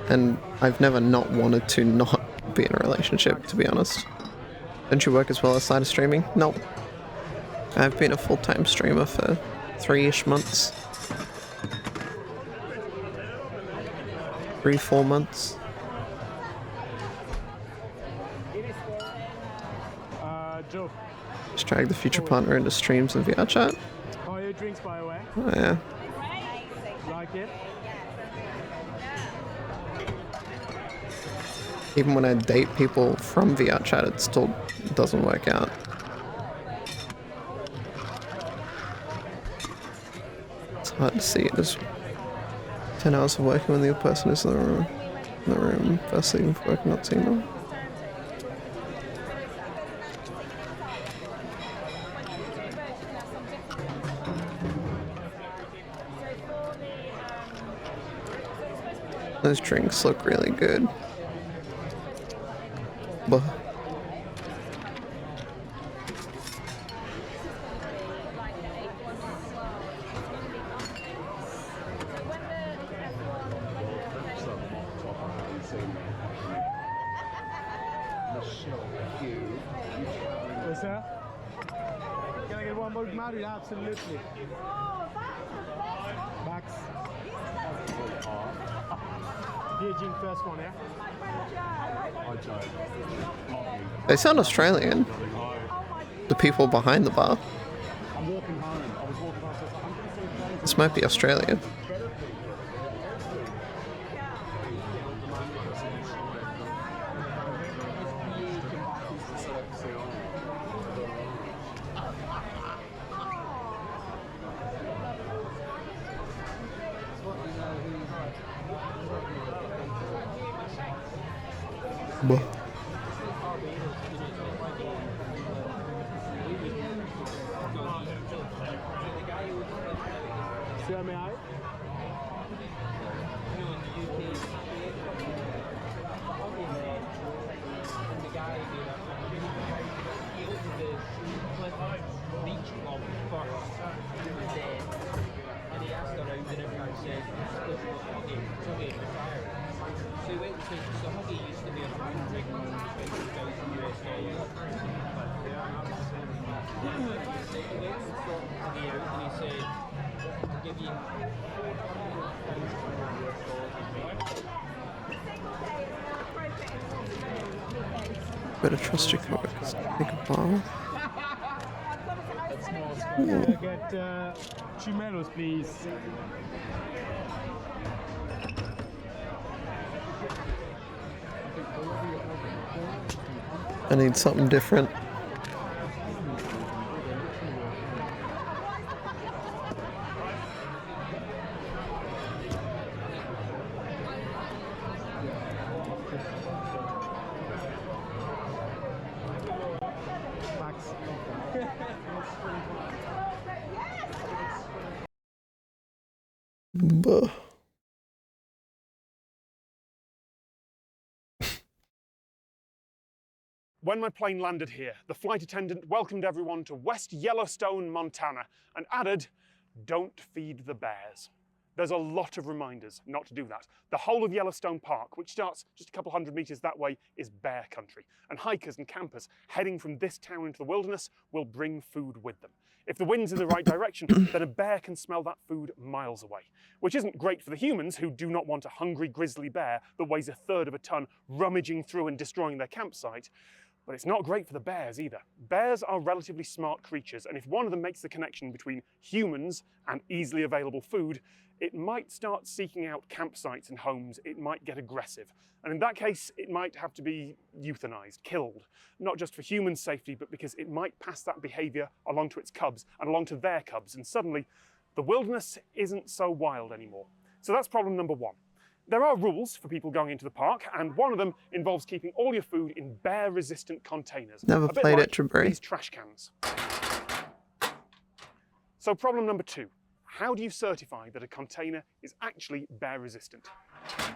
And I've never not wanted to not be in a relationship, to be honest. Don't you work as well aside of streaming? Nope. I've been a full-time streamer for 3-ish months. 3-4 months. Joe. Just drag the future partner into streams and VR chat. Oh, your drinks, by the way. Oh, yeah. Like it? Even when I date people from VR chat, it still doesn't work out. It's hard to see it. There's 10 hours of working when the other person is in the room versus even working, not seeing them. Those drinks look really good. But What's that? Can I get one more Mario? Absolutely. Max. Beijing first one, yeah? they sound Australian. The people behind the bar. This might be Australian. Buh. Sir, may I? Better trust your coworkers. Take a bar. Get 2 medals, please. I need something different. Buh. When my plane landed here, the flight attendant welcomed everyone to West Yellowstone, Montana, and added, "Don't feed the bears." There's a lot of reminders not to do that. The whole of Yellowstone Park, which starts just a couple hundred meters that way, is bear country, and hikers and campers heading from this town into the wilderness will bring food with them. If the wind's in the right direction, then a bear can smell that food miles away, which isn't great for the humans who do not want a hungry grizzly bear that weighs 1/3 of a ton rummaging through and destroying their campsite. But it's not great for the bears either. Bears are relatively smart creatures, and if one of them makes the connection between humans and easily available food, it might start seeking out campsites and homes. It might get aggressive. And in that case, it might have to be euthanized, killed, not just for human safety, but because it might pass that behavior along to its cubs and along to their cubs. And suddenly, the wilderness isn't so wild anymore. So that's problem number one. There are rules for people going into the park, and one of them involves keeping all your food in bear-resistant containers. Never a bit played like it, Jabri. these trash cans. So problem number two, how do you certify that a container is actually bear-resistant?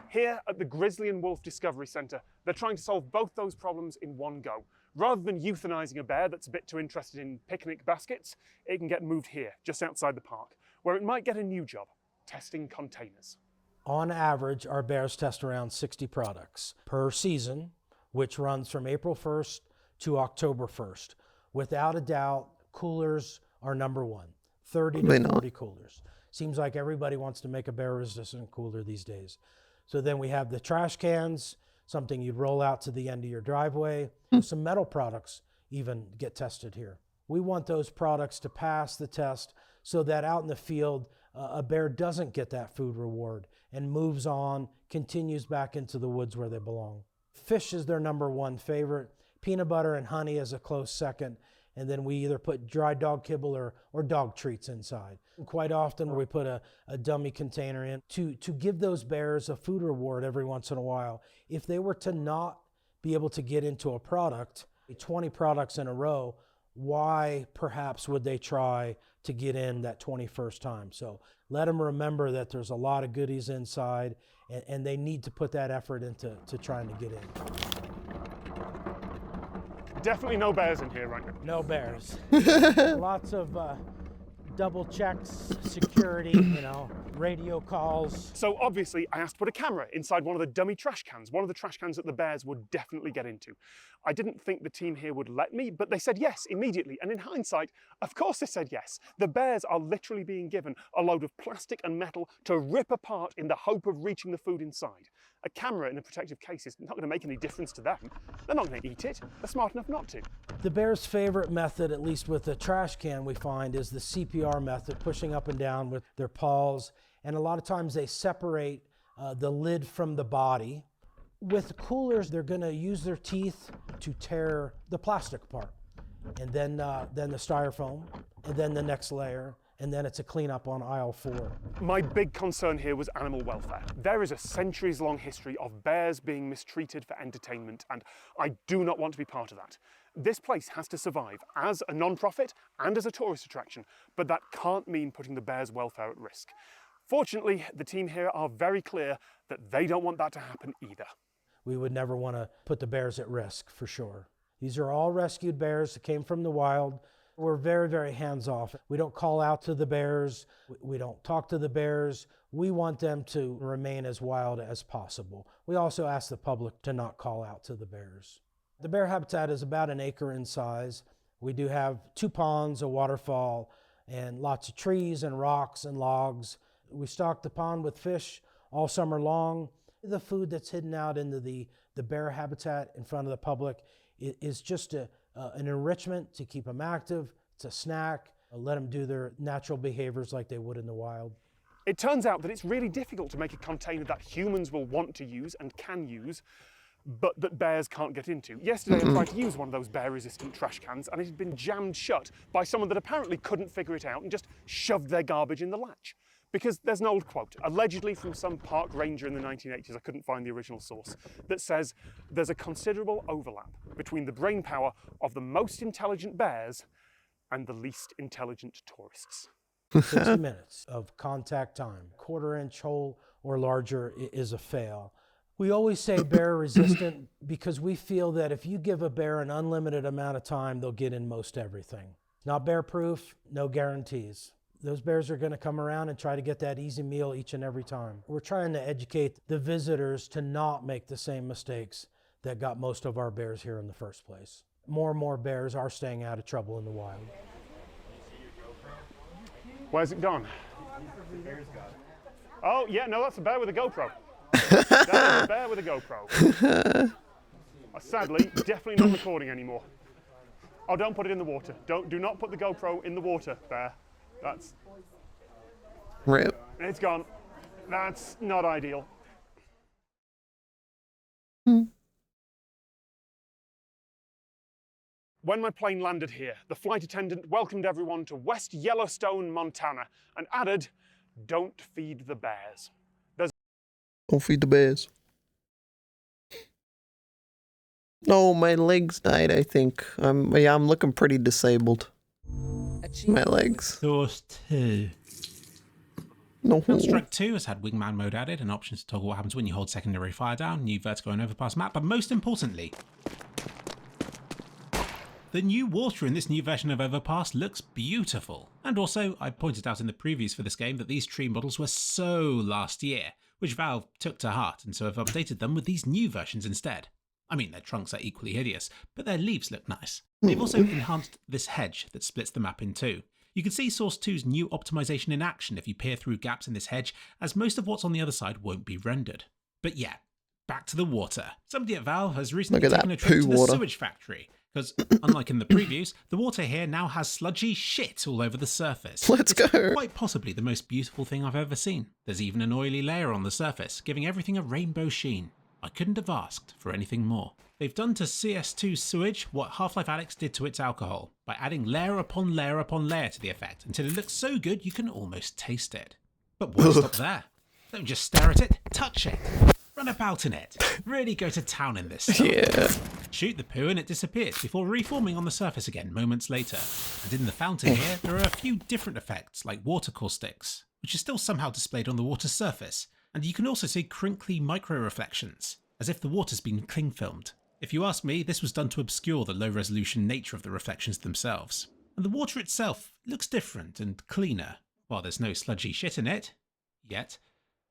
Here at the Grizzly and Wolf Discovery Centre, they're trying to solve both those problems in one go. Rather than euthanizing a bear that's a bit too interested in picnic baskets, it can get moved here, just outside the park, where it might get a new job, testing containers. On average, our bears test around 60 products per season, which runs from April 1st to October 1st. Without a doubt, coolers are number one, 30 to 40 coolers. Seems like everybody wants to make a bear-resistant cooler these days. So then we have the trash cans, something you'd roll out to the end of your driveway. Some metal products even get tested here. We want those products to pass the test so that out in the field, a bear doesn't get that food reward and moves on, continues back into the woods where they belong. Fish is their number one favorite. Peanut butter and honey is a close second. And then we either put dry dog kibble or dog treats inside. And quite often we put a dummy container in to give those bears a food reward every once in a while. If they were to not be able to get into a product, 20 products in a row, why perhaps would they try to get in that 21st time? So let them remember that there's a lot of goodies inside, and they need to put that effort into trying to get in. Definitely no bears in here right now. No bears. Lots of double checks, security, radio calls. So obviously I asked to put a camera inside one of the dummy trash cans, one of the trash cans that the bears would definitely get into. I didn't think the team here would let me, but they said yes immediately. And in hindsight, of course they said yes. The bears are literally being given a load of plastic and metal to rip apart in the hope of reaching the food inside. A camera in a protective case is not going to make any difference to them. They're not going to eat it. They're smart enough not to. The bear's favorite method, at least with the trash can we find, is the CPR method, pushing up and down with their paws. And a lot of times they separate the lid from the body. With coolers, they're going to use their teeth to tear the plastic apart. And then the styrofoam, and then the next layer, and then it's a cleanup on aisle 4. My big concern here was animal welfare. There is a centuries-long history of bears being mistreated for entertainment, and I do not want to be part of that. This place has to survive as a non-profit and as a tourist attraction, but that can't mean putting the bears' welfare at risk. Fortunately, the team here are very clear that they don't want that to happen either. We would never want to put the bears at risk, for sure. These are all rescued bears that came from the wild. We're very, very hands-off. We don't call out to the bears. We don't talk to the bears. We want them to remain as wild as possible. We also ask the public to not call out to the bears. The bear habitat is about an acre in size. We do have 2 ponds, a waterfall, and lots of trees and rocks and logs. We stock the pond with fish all summer long. The food that's hidden out into the bear habitat in front of the public is just an enrichment to keep them active. It's a snack. Let them do their natural behaviors like they would in the wild. It turns out that it's really difficult to make a container that humans will want to use and can use, but that bears can't get into. Yesterday I tried to use one of those bear-resistant trash cans and it had been jammed shut by someone that apparently couldn't figure it out and just shoved their garbage in the latch. Because there's an old quote, allegedly from some park ranger in the 1980s, I couldn't find the original source, that says there's a considerable overlap between the brain power of the most intelligent bears and the least intelligent tourists. 60 minutes of contact time. 1/4-inch hole or larger is a fail. We always say bear resistant because we feel that if you give a bear an unlimited amount of time, they'll get in most everything. Not bear proof, no guarantees. Those bears are going to come around and try to get that easy meal each and every time. We're trying to educate the visitors to not make the same mistakes that got most of our bears here in the first place. More and more bears are staying out of trouble in the wild. Where's it gone? Oh, yeah, no, that's a bear with a GoPro. That is a bear with a GoPro. Sadly, definitely not recording anymore. Oh, don't put it in the water. Do not put the GoPro in the water, bear. That's... Rip. It's gone. That's not ideal. When my plane landed here, the flight attendant welcomed everyone to West Yellowstone, Montana, and added, "Don't feed the bears." Don't feed the bears. No, my legs died, I think. I'm looking pretty disabled. My legs. Source 2. No. Strike 2 has had wingman mode added and options to toggle what happens when you hold secondary fire down, new vertigo and overpass map, but most importantly, the new water in this new version of Overpass looks beautiful. And also, I pointed out in the previews for this game that these tree models were so last year, which Valve took to heart and so have updated them with these new versions instead. I mean, their trunks are equally hideous, but their leaves look nice. They've also enhanced this hedge that splits the map in two. You can see Source 2's new optimization in action if you peer through gaps in this hedge, as most of what's on the other side won't be rendered. But yeah, back to the water. Somebody at Valve has recently taken a trip to the sewage factory, Because, unlike in the previews, the water here now has sludgy shit all over the surface. Let's go. Quite possibly the most beautiful thing I've ever seen. There's even an oily layer on the surface, giving everything a rainbow sheen. I couldn't have asked for anything more. They've done to CS2 sewage what Half-Life Alyx did to its alcohol, by adding layer upon layer upon layer to the effect, until it looks so good you can almost taste it. But why stop there? Don't just stare at it, touch it. Run about in it. Really go to town in this stuff. Yeah. Shoot the poo and it disappears before reforming on the surface again moments later. And in the fountain here, there are a few different effects like water caustics, which is still somehow displayed on the water's surface. And you can also see crinkly micro-reflections, as if the water's been cling filmed. If you ask me, this was done to obscure the low-resolution nature of the reflections themselves. And the water itself looks different and cleaner, while there's no sludgy shit in it. Yet.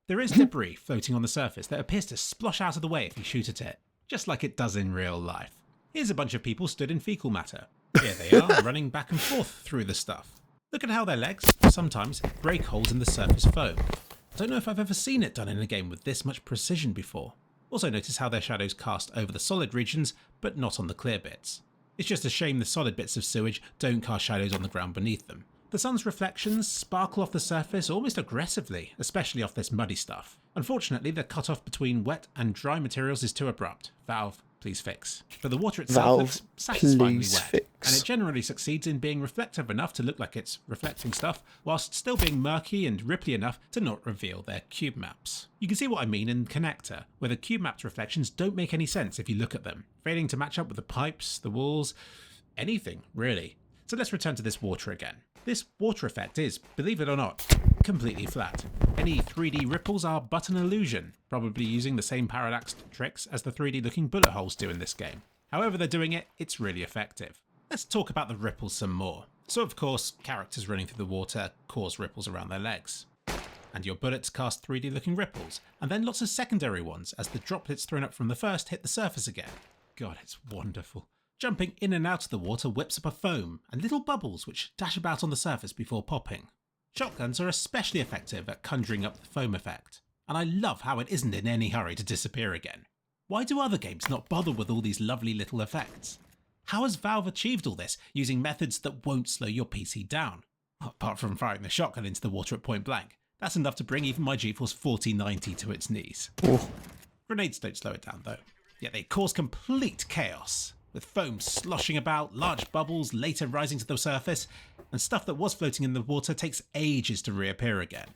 There is debris floating on the surface that appears to splosh out of the way if you shoot at it, just like it does in real life. Here's a bunch of people stood in fecal matter. Here they are, running back and forth through the stuff. Look at how their legs, sometimes, break holes in the surface foam. I don't know if I've ever seen it done in a game with this much precision before. Also notice how their shadows cast over the solid regions, but not on the clear bits. It's just a shame the solid bits of sewage don't cast shadows on the ground beneath them. The sun's reflections sparkle off the surface almost aggressively, especially off this muddy stuff. Unfortunately, the cutoff between wet and dry materials is too abrupt. Valve, please fix. But the water itself looks satisfyingly wet, and it generally succeeds in being reflective enough to look like it's reflecting stuff, whilst still being murky and ripply enough to not reveal their cube maps. You can see what I mean in Connector, where the cube mapped reflections don't make any sense if you look at them, failing to match up with the pipes, the walls, anything, really. So let's return to this water again. This water effect is, believe it or not, completely flat. Any 3D ripples are but an illusion, probably using the same parallax tricks as the 3D looking bullet holes do in this game. However they're doing it, it's really effective. Let's talk about the ripples some more. So of course, characters running through the water cause ripples around their legs. And your bullets cast 3D looking ripples, and then lots of secondary ones as the droplets thrown up from the first hit the surface again. God, it's wonderful. Jumping in and out of the water whips up a foam and little bubbles which dash about on the surface before popping. Shotguns are especially effective at conjuring up the foam effect, and I love how it isn't in any hurry to disappear again. Why do other games not bother with all these lovely little effects? How has Valve achieved all this using methods that won't slow your PC down? Apart from firing the shotgun into the water at point blank, that's enough to bring even my GeForce 4090 to its knees. Grenades don't slow it down though, yet they cause complete chaos, with foam sloshing about, large bubbles later rising to the surface, and stuff that was floating in the water takes ages to reappear again,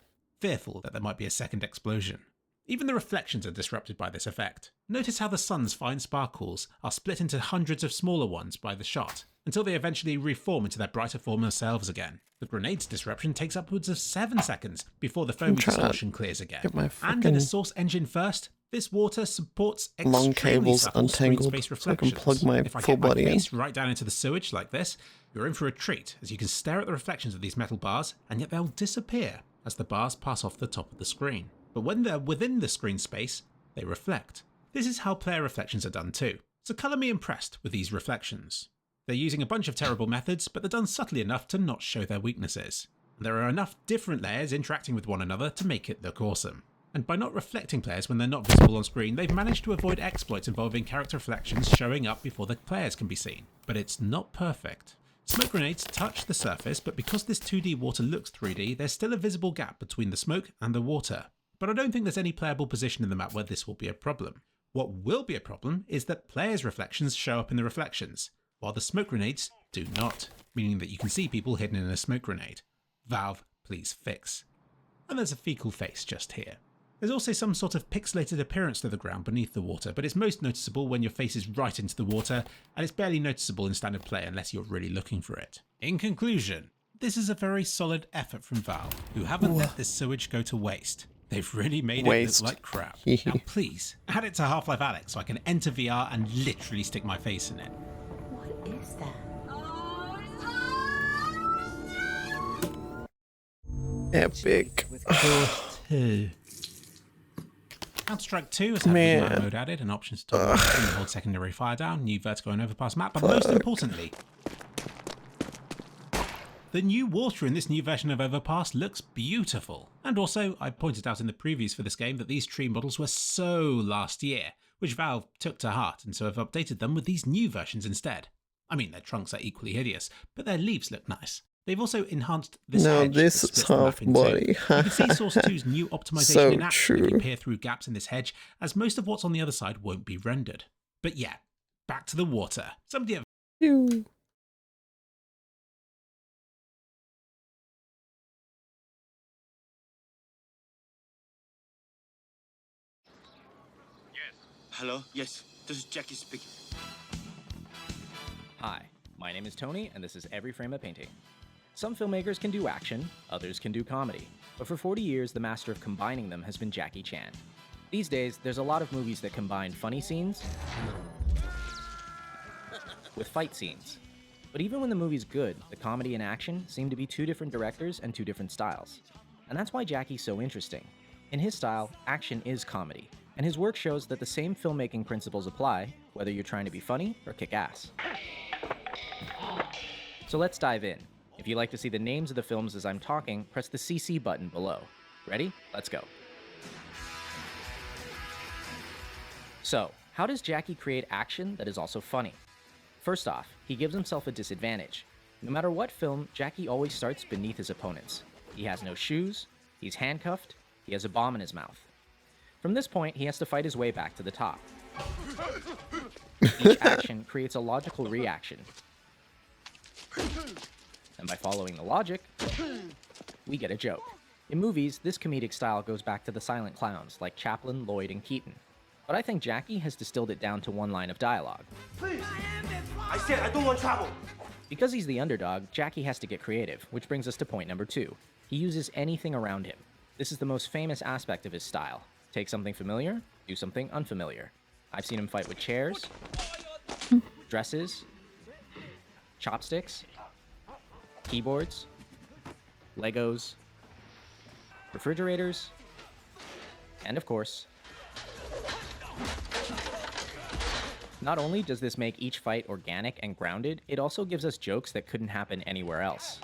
fearful that there might be a second explosion. Even the reflections are disrupted by this effect. Notice how the sun's fine sparkles are split into hundreds of smaller ones by the shot, until they eventually reform into their brighter former selves again. The grenade's disruption takes upwards of 7 seconds before the foamy distortion clears again. And in a source engine first, this water supports long cables subtle untangled screen space so I can reflections. plug my If I full get my body in. face right down into the sewage like this, you're in for a treat, as you can stare at the reflections of these metal bars, and yet they'll disappear as the bars pass off the top of the screen. But when they're within the screen space, they reflect. This is how player reflections are done too. So colour me impressed with these reflections. They're using a bunch of terrible methods, but they're done subtly enough to not show their weaknesses. There are enough different layers interacting with one another to make it look awesome. And by not reflecting players when they're not visible on screen, they've managed to avoid exploits involving character reflections showing up before the players can be seen. But it's not perfect. Smoke grenades touch the surface, but because this 2D water looks 3D, there's still a visible gap between the smoke and the water. But I don't think there's any playable position in the map where this will be a problem. What will be a problem is that players' reflections show up in the reflections, while the smoke grenades do not, meaning that you can see people hidden in a smoke grenade. Valve, please fix. And there's a fecal face just here. There's also some sort of pixelated appearance to the ground beneath the water, but it's most noticeable when your face is right into the water, and it's barely noticeable in standard play unless you're really looking for it. In conclusion, this is a very solid effort from Valve, who haven't let this sewage go to waste. They've really made it look like crap. Now please, add it to Half-Life Alyx so I can enter VR and literally stick my face in it. What is that? Epic. Counter-Strike 2 has had Midnight mode added and options to toggle and hold secondary fire down, new vertigo and overpass map, but most importantly, the new water in this new version of Overpass looks beautiful. And also, I pointed out in the previews for this game that these tree models were so last year, which Valve took to heart and so have updated them with these new versions instead. I mean, their trunks are equally hideous, but their leaves look nice. They've also enhanced this No, hedge this that is splits the map half in two. body. You can see Source 2's new optimization So in action if you true. peer through gaps in this hedge, as most of what's on the other side won't be rendered. But yeah, back to the water. Somebody have Ew. Hello? Yes, this is Jackie speaking. Hi, my name is Tony, and this is Every Frame a Painting. Some filmmakers can do action, others can do comedy, but for 40 years, the master of combining them has been Jackie Chan. These days, there's a lot of movies that combine funny scenes with fight scenes. But even when the movie's good, the comedy and action seem to be two different directors and two different styles. And that's why Jackie's so interesting. In his style, action is comedy, and his work shows that the same filmmaking principles apply, whether you're trying to be funny or kick ass. So let's dive in. If you'd like to see the names of the films as I'm talking, press the CC button below. Ready? Let's go. So, how does Jackie create action that is also funny? First off, he gives himself a disadvantage. No matter what film, Jackie always starts beneath his opponents. He has no shoes, he's handcuffed, he has a bomb in his mouth. From this point, he has to fight his way back to the top. Each action creates a logical reaction. And by following the logic, we get a joke. In movies, this comedic style goes back to the silent clowns like Chaplin, Lloyd, and Keaton. But I think Jackie has distilled it down to one line of dialogue. Please! I said I don't want trouble! Because he's the underdog, Jackie has to get creative, which brings us to point number 2. He uses anything around him. This is the most famous aspect of his style. Take something familiar, do something unfamiliar. I've seen him fight with chairs, dresses, chopsticks, keyboards, Legos, refrigerators, and of course, not only does this make each fight organic and grounded, it also gives us jokes that couldn't happen anywhere else.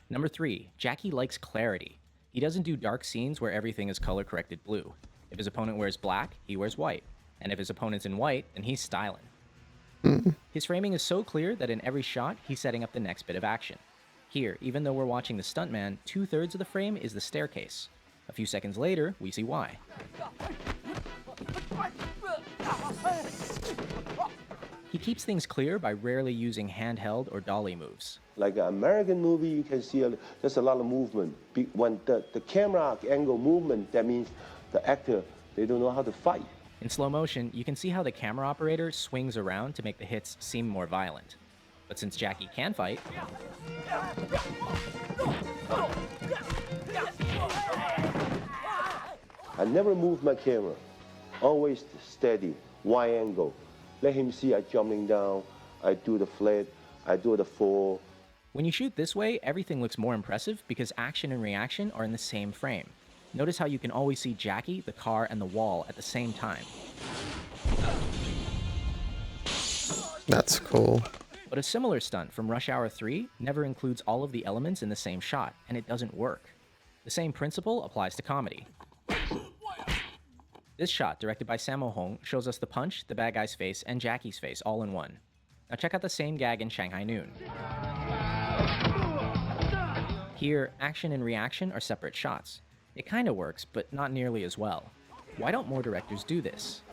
Number 3, Jackie likes clarity. He doesn't do dark scenes where everything is color-corrected blue. If his opponent wears black, he wears white. And if his opponent's in white, then he's styling. His framing is so clear that in every shot, he's setting up the next bit of action. Here, even though we're watching the stuntman, 2/3 of the frame is the staircase. A few seconds later, we see why. He keeps things clear by rarely using handheld or dolly moves. Like an American movie, you can see there's a lot of movement. When the camera angle movement, that means the actor, they don't know how to fight. In slow motion, you can see how the camera operator swings around to make the hits seem more violent. But since Jackie can fight, I never move my camera. Always steady, wide angle. Let him see I jumping down, I do the flip, I do the fall. when you shoot this way, everything looks more impressive because action and reaction are in the same frame. Notice how you can always see Jackie, the car, and the wall at the same time. That's cool. But a similar stunt from Rush Hour 3 never includes all of the elements in the same shot, and it doesn't work. The same principle applies to comedy. This shot, directed by Sammo Hung, shows us the punch, the bad guy's face, and Jackie's face all in one. Now check out the same gag in Shanghai Noon. Here, action and reaction are separate shots. It kinda works, but not nearly as well. Why don't more directors do this?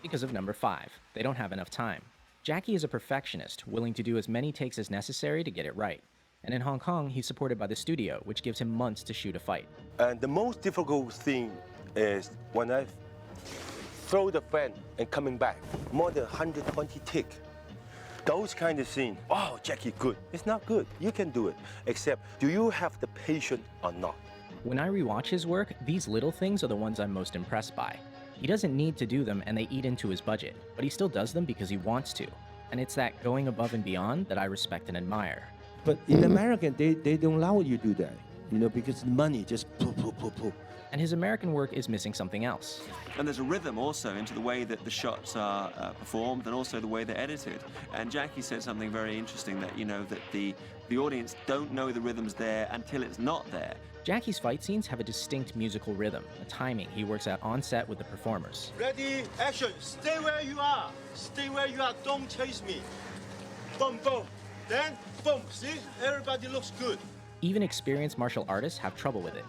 Because of number 5. They don't have enough time. Jackie is a perfectionist, willing to do as many takes as necessary to get it right. And in Hong Kong, he's supported by the studio, which gives him months to shoot a fight. And the most difficult thing is when I throw the fan and coming back, more than 120 tick. Those kind of scenes, oh, Jackie, good. It's not good. You can do it. Except, do you have the patience or not? When I rewatch his work, these little things are the ones I'm most impressed by. He doesn't need to do them and they eat into his budget, but he still does them because he wants to. And it's that going above and beyond that I respect and admire. But in America, they don't allow you to do that, because the money just poof, poof, poof, poof. And his American work is missing something else. And there's a rhythm also into the way that the shots are performed and also the way they're edited. And Jackie said something very interesting that, that the audience don't know the rhythm's there until it's not there. Jackie's fight scenes have a distinct musical rhythm, a timing he works out on set with the performers. Ready, action. Stay where you are. Stay where you are. Don't chase me. Boom, boom. Then, boom. See? Everybody looks good. Even experienced martial artists have trouble with it.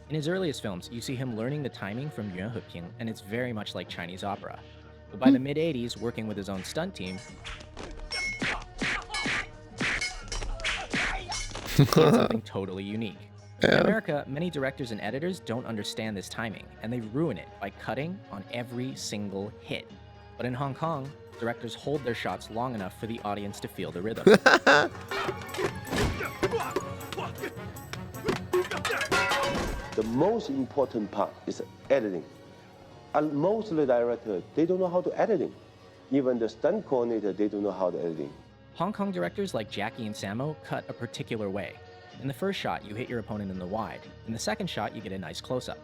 In his earliest films, you see him learning the timing from Yuan Heping, and it's very much like Chinese opera. But by the mid-80s, working with his own stunt team, he had something totally unique. In America, many directors and editors don't understand this timing, and they ruin it by cutting on every single hit. But in Hong Kong, directors hold their shots long enough for the audience to feel the rhythm. The most important part is editing. And most of the directors, they don't know how to editing. Even the stunt coordinator, they don't know how to editing. Hong Kong directors like Jackie and Sammo cut a particular way. In the first shot, you hit your opponent in the wide. In the second shot, you get a nice close-up.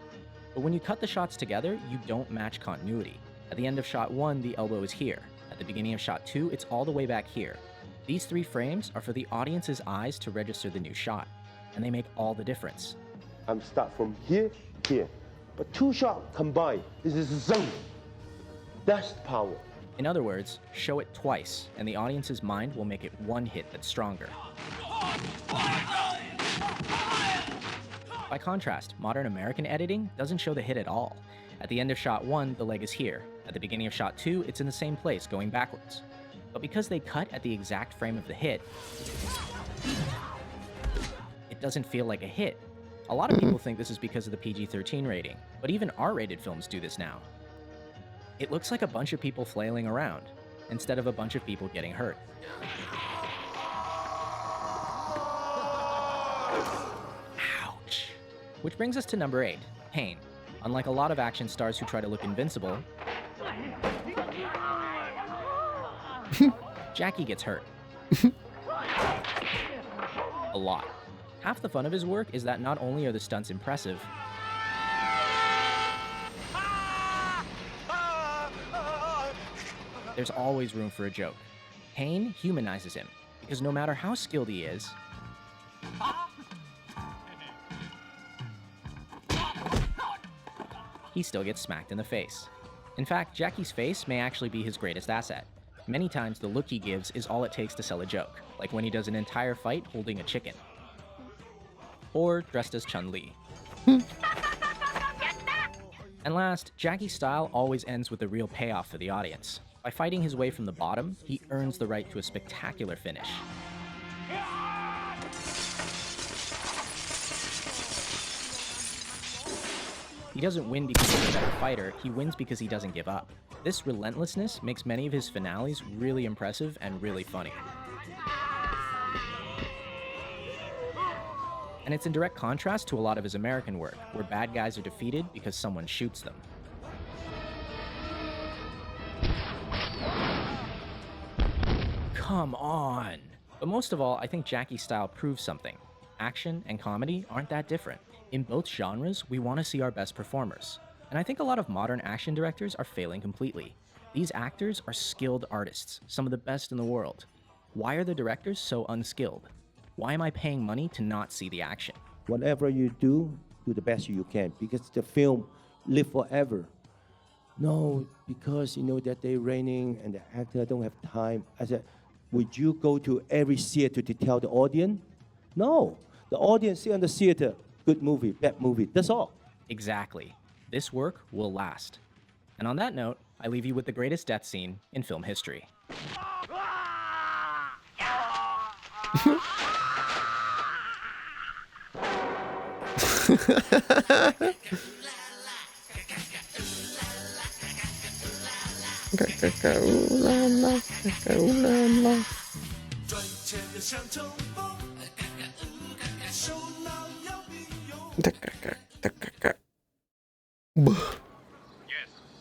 But when you cut the shots together, you don't match continuity. At the end of shot 1, the elbow is here. At the beginning of shot 2, it's all the way back here. These 3 frames are for the audience's eyes to register the new shot, and they make all the difference. I'm start from here, here. But 2 shots combined, this is zone. That's the power. In other words, show it twice, and the audience's mind will make it one hit that's stronger. By contrast, modern American editing doesn't show the hit at all. At the end of shot 1, the leg is here. At the beginning of shot 2, it's in the same place, going backwards. But because they cut at the exact frame of the hit, it doesn't feel like a hit. A lot of people think this is because of the PG-13 rating, but even R-rated films do this now. It looks like a bunch of people flailing around, instead of a bunch of people getting hurt. Ouch. Which brings us to number 8, pain. Unlike a lot of action stars who try to look invincible, Jackie gets hurt. A lot. Half the fun of his work is that not only are the stunts impressive, there's always room for a joke. Pain humanizes him, because no matter how skilled he is, he still gets smacked in the face. In fact, Jackie's face may actually be his greatest asset. Many times the look he gives is all it takes to sell a joke, like when he does an entire fight holding a chicken. Or dressed as Chun-Li. And last, Jackie's style always ends with a real payoff for the audience. By fighting his way from the bottom, he earns the right to a spectacular finish. He doesn't win because he's a better fighter, he wins because he doesn't give up. This relentlessness makes many of his finales really impressive and really funny. And it's in direct contrast to a lot of his American work, where bad guys are defeated because someone shoots them. Come on! But most of all, I think Jackie's style proves something. Action and comedy aren't that different. In both genres, we want to see our best performers. And I think a lot of modern action directors are failing completely. These actors are skilled artists, some of the best in the world. Why are the directors so unskilled? Why am I paying money to not see the action? Whatever you do the best you can, because the film live forever. No, because you know that they're raining and the actor don't have time. I said, would you go to every theater to tell the audience? No, the audience see on the theater, good movie, bad movie, that's all. Exactly. This work will last. And on that note, I leave you with the greatest death scene in film history.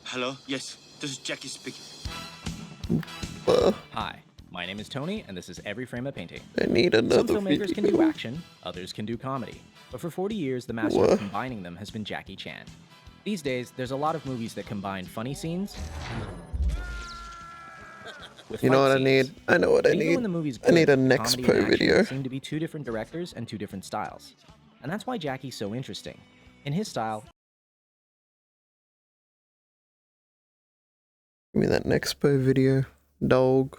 Hello? Yes, this is Jackie speaking. Hi, My name is Tony, and this is Every Frame a Painting. I need Some another filmmakers can video. do action, others can do comedy. But for 40 years, the master What? of combining them has been Jackie Chan. These days, there's a lot of movies that combine funny scenes with You know fight what I scenes. need? I know what I And even need. when the movie's I need good, a next comedy po and action video. seem to be two different directors and two different styles. And that's why Jackie's so interesting. In his style, Give me that next po video, dog.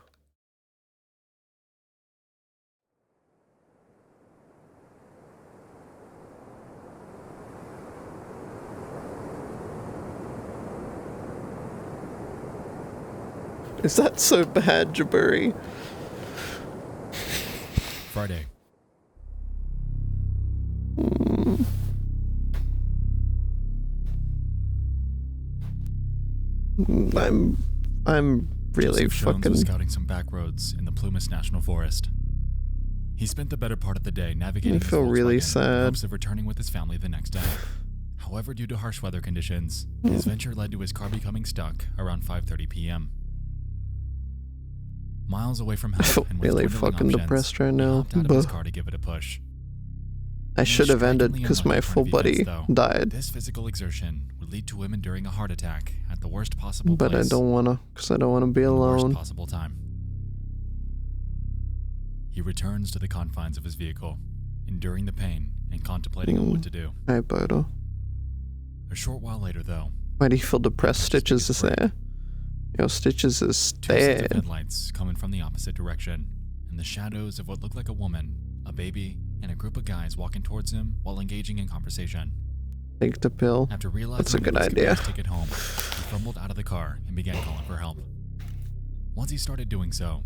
Is that so bad, Jaburi? Friday. I'm really Joseph Jones fucking. was scouting some back roads in the Plumas National Forest. He spent the better part of the day navigating I feel really his Volkswagen in sad. hopes of returning with his family the next day. However, due to harsh weather conditions, his venture led to his car becoming stuck around 5:30 p.m. Miles away from I feel help and with really dwindling fucking options, depressed right he now. hopped out of his But car to give it a push. I should have ended Strikingly because my unlucky full turn of buddy events, though, died. This physical exertion would lead to him enduring a heart attack at the worst possible But I place. don't wanna, because I don't wanna be in the worst alone. possible time. He returns to the confines of his vehicle, enduring the pain and contemplating on what to do. Hi, Bodo. A short while later, though, Why do you feel depressed? Stitches is there. Yo, Stitches is two sets of there. headlights coming from the opposite direction, and the shadows of what looked like a woman, a baby, and a group of guys walking towards him while engaging in conversation. Take the pill. After realizing That's a that good this could be idea. his ticket home, he fumbled out of the car and began calling for help. Once he started doing so,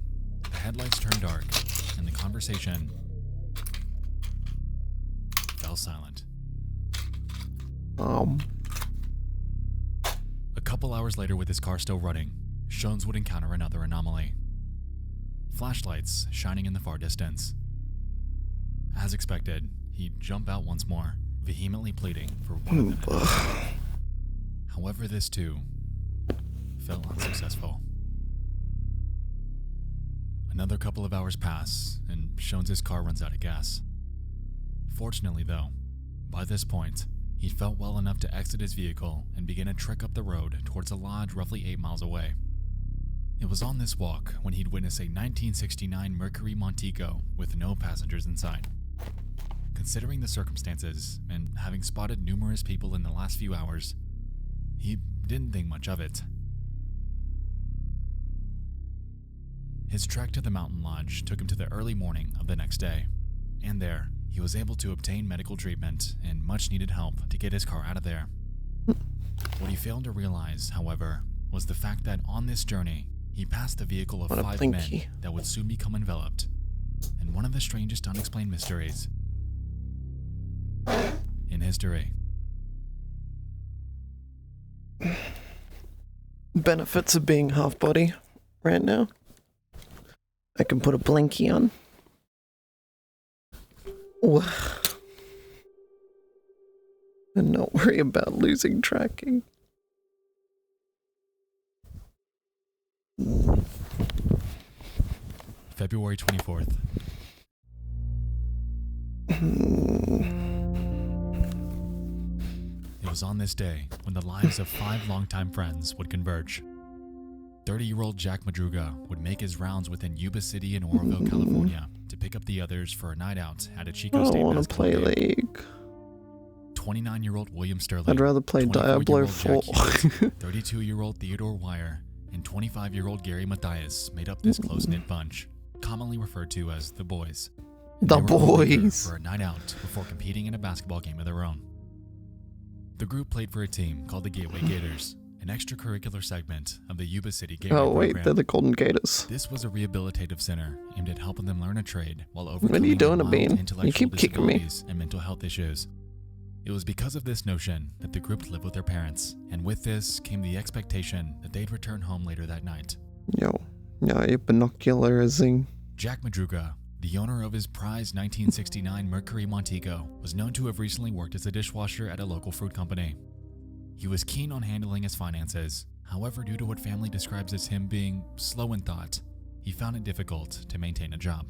the headlights turned dark, and the conversation fell silent. A couple hours later, with his car still running, Shones would encounter another anomaly. Flashlights shining in the far distance. As expected, he'd jump out once more, vehemently pleading for one of them. However, this too fell unsuccessful. Another couple of hours pass, and Shones' car runs out of gas. Fortunately, though, by this point, he felt well enough to exit his vehicle and begin a trek up the road towards a lodge roughly 8 miles away. It was on this walk when he'd witnessed a 1969 Mercury Montego with no passengers inside. Considering the circumstances, and having spotted numerous people in the last few hours, he didn't think much of it. His trek to the mountain lodge took him to the early morning of the next day, and there, he was able to obtain medical treatment and much-needed help to get his car out of there. What he failed to realize, however, was the fact that on this journey, he passed the vehicle of What a 5 blinky. men that would soon become enveloped in one of the strangest unexplained mysteries in history. Benefits of being half body right now. I can put a blinky on. And not worry about losing tracking. February 24th. It was on this day when the lives of 5 longtime friends would converge. 30-year-old Jack Madruga would make his rounds within Yuba City in Oroville, California, to pick up the others for a night out at a I Chico don't State want to basketball play game. League. 29-year-old William Sterling. I'd rather play 24-year-old Diablo Jack 4. Hughes, 32-year-old Theodore Wire, and 25-year-old Gary Mathias made up this close-knit bunch, commonly referred to as the Boys. And The they were all eager Boys. for a night out before competing in a basketball game of their own. The group played for a team called the Gateway Gators, an extracurricular segment of the Yuba City Gateway Oh wait, program. they're the Golden Gators. This was a rehabilitative center aimed at helping them learn a trade while overcoming What are you doing, their mild Abin? You intellectual keep kicking me. disabilities and mental health issues. It was because of this notion that the group lived with their parents, and with this came the expectation that they'd return home later that night. Yo, you're binocularizing. Jack Madruga, the owner of his prized 1969 Mercury Montego, was known to have recently worked as a dishwasher at a local fruit company. He was keen on handling his finances. However, due to what family describes as him being slow in thought, he found it difficult to maintain a job.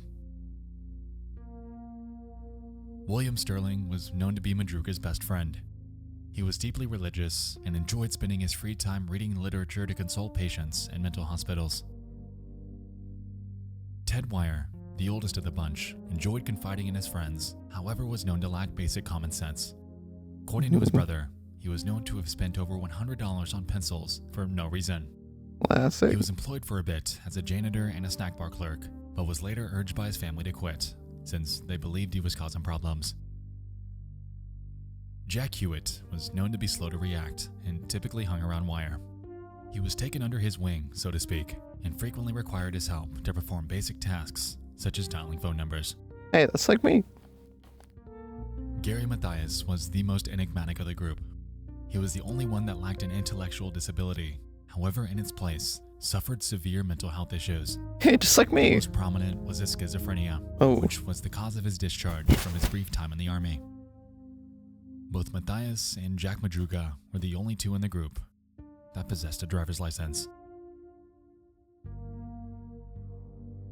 William Sterling was known to be Madruga's best friend. He was deeply religious and enjoyed spending his free time reading literature to console patients in mental hospitals. Ted Wire, the oldest of the bunch, enjoyed confiding in his friends, however was known to lack basic common sense. According to his brother, he was known to have spent over $100 on pencils for no reason. Classic. He was employed for a bit as a janitor and a snack bar clerk, but was later urged by his family to quit, since they believed he was causing problems. Jack Hewitt was known to be slow to react and typically hung around Wire. He was taken under his wing, so to speak, and frequently required his help to perform basic tasks such as dialing phone numbers. Hey, that's like me. Gary Mathias was the most enigmatic of the group. He was the only one that lacked an intellectual disability, however, in its place, suffered severe mental health issues. Hey, just like me. Most prominent was his schizophrenia, which was the cause of his discharge from his brief time in the army. Both Mathias and Jack Madruga were the only two in the group that possessed a driver's license.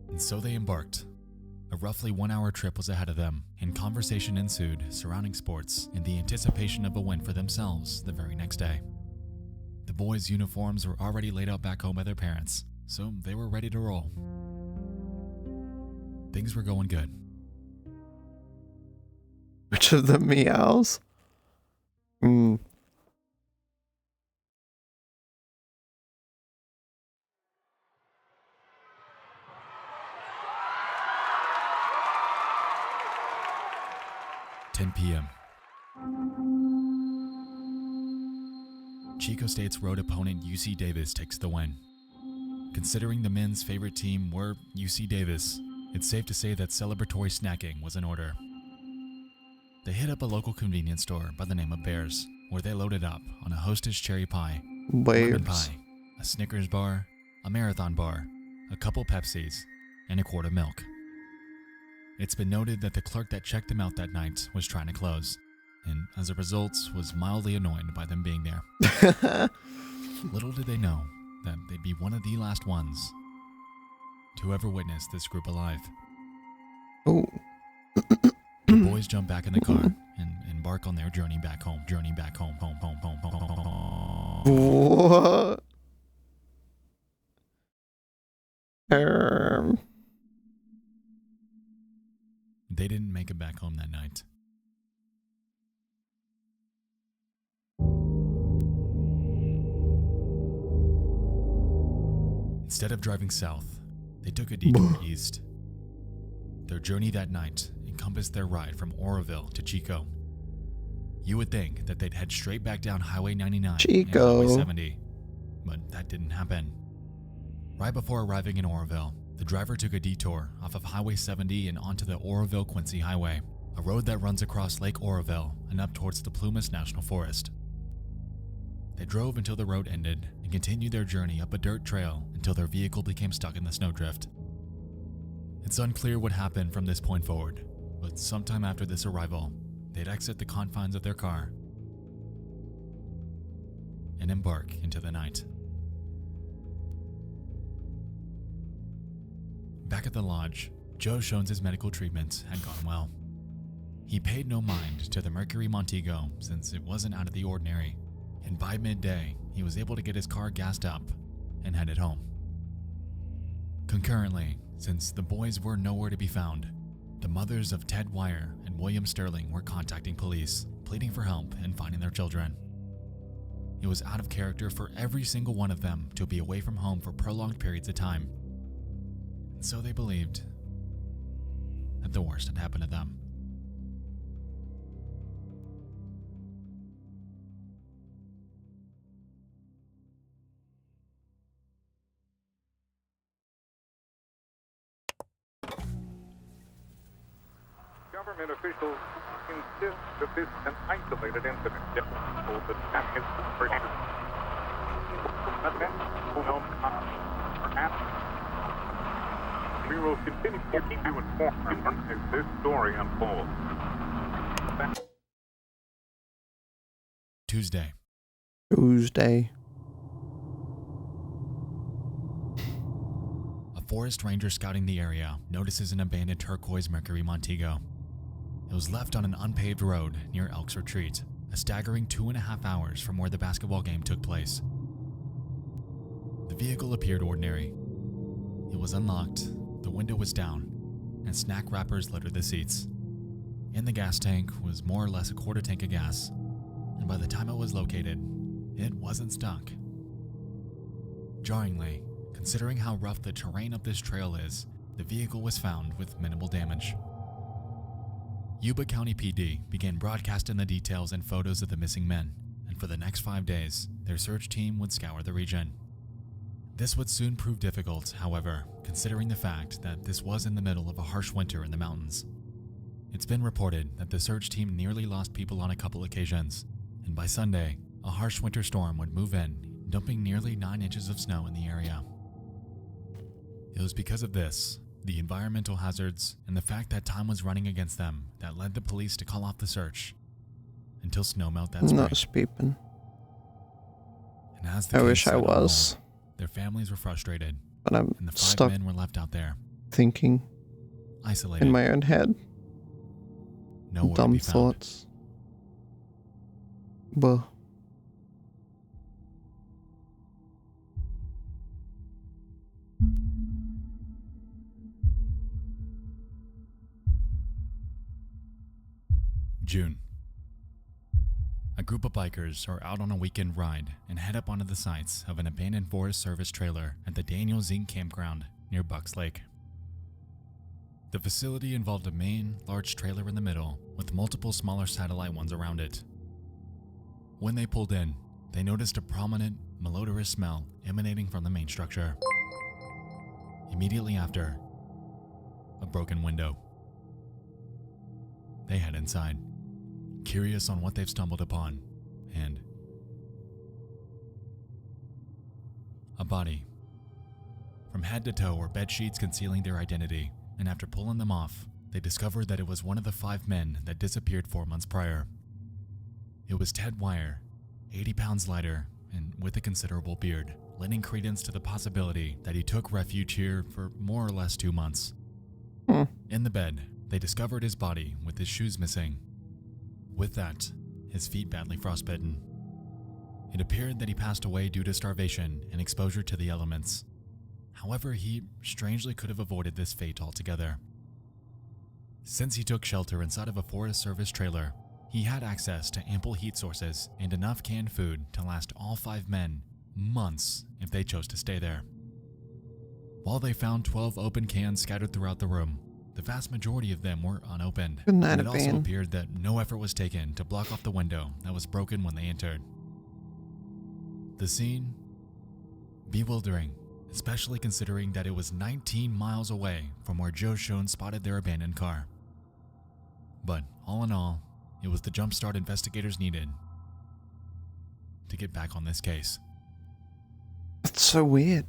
And so they embarked. A roughly 1-hour trip was ahead of them, and conversation ensued surrounding sports in the anticipation of a win for themselves the very next day. The boys' uniforms were already laid out back home by their parents, so they were ready to roll. Things were going good. Which of the meows? 10 p.m. Chico State's road opponent UC Davis takes the win. Considering the men's favorite team were UC Davis, it's safe to say that celebratory snacking was in order. They hit up a local convenience store by the name of Bears, where they loaded up on a Hostess cherry pie, lemon pie, a Snickers bar, a Marathon bar, a couple Pepsis, and a quart of milk. It's been noted that the clerk that checked them out that night was trying to close, and as a result was mildly annoyed by them being there. Little did they know that they'd be one of the last ones to ever witness this group alive. Oh. The boys jump back in the car and embark on their journey back home, home. What? They didn't make it back home that night. Instead of driving south, they took a detour east. Their journey that night encompassed their ride from Oroville to Chico. You would think that they'd head straight back down Highway 99 and Highway 70, but that didn't happen. Right before arriving in Oroville, the driver took a detour off of Highway 70 and onto the Oroville-Quincy Highway, a road that runs across Lake Oroville and up towards the Plumas National Forest. They drove until the road ended and continued their journey up a dirt trail until their vehicle became stuck in the snowdrift. It's unclear what happened from this point forward, but sometime after this arrival, they'd exit the confines of their car and embark into the night. Back at the lodge, Joe Shones' medical treatment had gone well. He paid no mind to the Mercury Montego since it wasn't out of the ordinary, and by midday, he was able to get his car gassed up and headed home. Concurrently, since the boys were nowhere to be found, the mothers of Ted Wire and William Sterling were contacting police, pleading for help in finding their children. It was out of character for every single one of them to be away from home for prolonged periods of time. And so they believed that the worst had happened to them. Government officials insist that this is an isolated incident. We will continue to keep you informed as this story unfolds. Tuesday. forest ranger scouting the area notices an abandoned turquoise Mercury Montego. It was left on an unpaved road near Elk's Retreat, a staggering 2.5 hours from where the basketball game took place. The vehicle appeared ordinary. It was unlocked, the window was down, and snack wrappers littered the seats. In the gas tank was more or less a quarter tank of gas, and by the time it was located, it wasn't stuck. Jarringly, considering how rough the terrain of this trail is, the vehicle was found with minimal damage. Yuba County PD began broadcasting the details and photos of the missing men, and for the next 5 days, their search team would scour the region. This would soon prove difficult, however, considering the fact that this was in the middle of a harsh winter in the mountains. It's been reported that the search team nearly lost people on a couple occasions, and by Sunday, a harsh winter storm would move in, dumping nearly 9 inches of snow in the area. It was because of this, the environmental hazards, and the fact that time was running against them that led the police to call off the search until snow melt that spring. Not speaking. And as the I kids wish I sat on was. hold, their families were frustrated, But I'm and the 5 stuck men were left out there, thinking isolated. in my own head. Nowhere to Dumb be found. thoughts. But June. A group of bikers are out on a weekend ride and head up onto the sites of an abandoned Forest Service trailer at the Daniel Zink campground near Bucks Lake. The facility involved a main, large trailer in the middle with multiple smaller satellite ones around it. When they pulled in, they noticed a prominent, malodorous smell emanating from the main structure. Immediately after, a broken window. They head inside, curious on what they've stumbled upon, and a body. From head to toe were bed sheets concealing their identity, and after pulling them off, they discovered that it was one of the 5 men that disappeared 4 months prior. It was Ted Wire, 80 pounds lighter and with a considerable beard, lending credence to the possibility that he took refuge here for more or less 2 months. In the bed, they discovered his body with his shoes missing. With that, his feet badly frostbitten. It appeared that he passed away due to starvation and exposure to the elements. However, he strangely could have avoided this fate altogether. Since he took shelter inside of a Forest Service trailer, he had access to ample heat sources and enough canned food to last all 5 men months if they chose to stay there. While they found 12 open cans scattered throughout the room, the vast majority of them were unopened, Good night, and it also Ben. appeared that no effort was taken to block off the window that was broken when they entered. The scene? Bewildering, especially considering that it was 19 miles away from where Joe Schoen spotted their abandoned car. But all in all, it was the jumpstart investigators needed to get back on this case. That's so weird.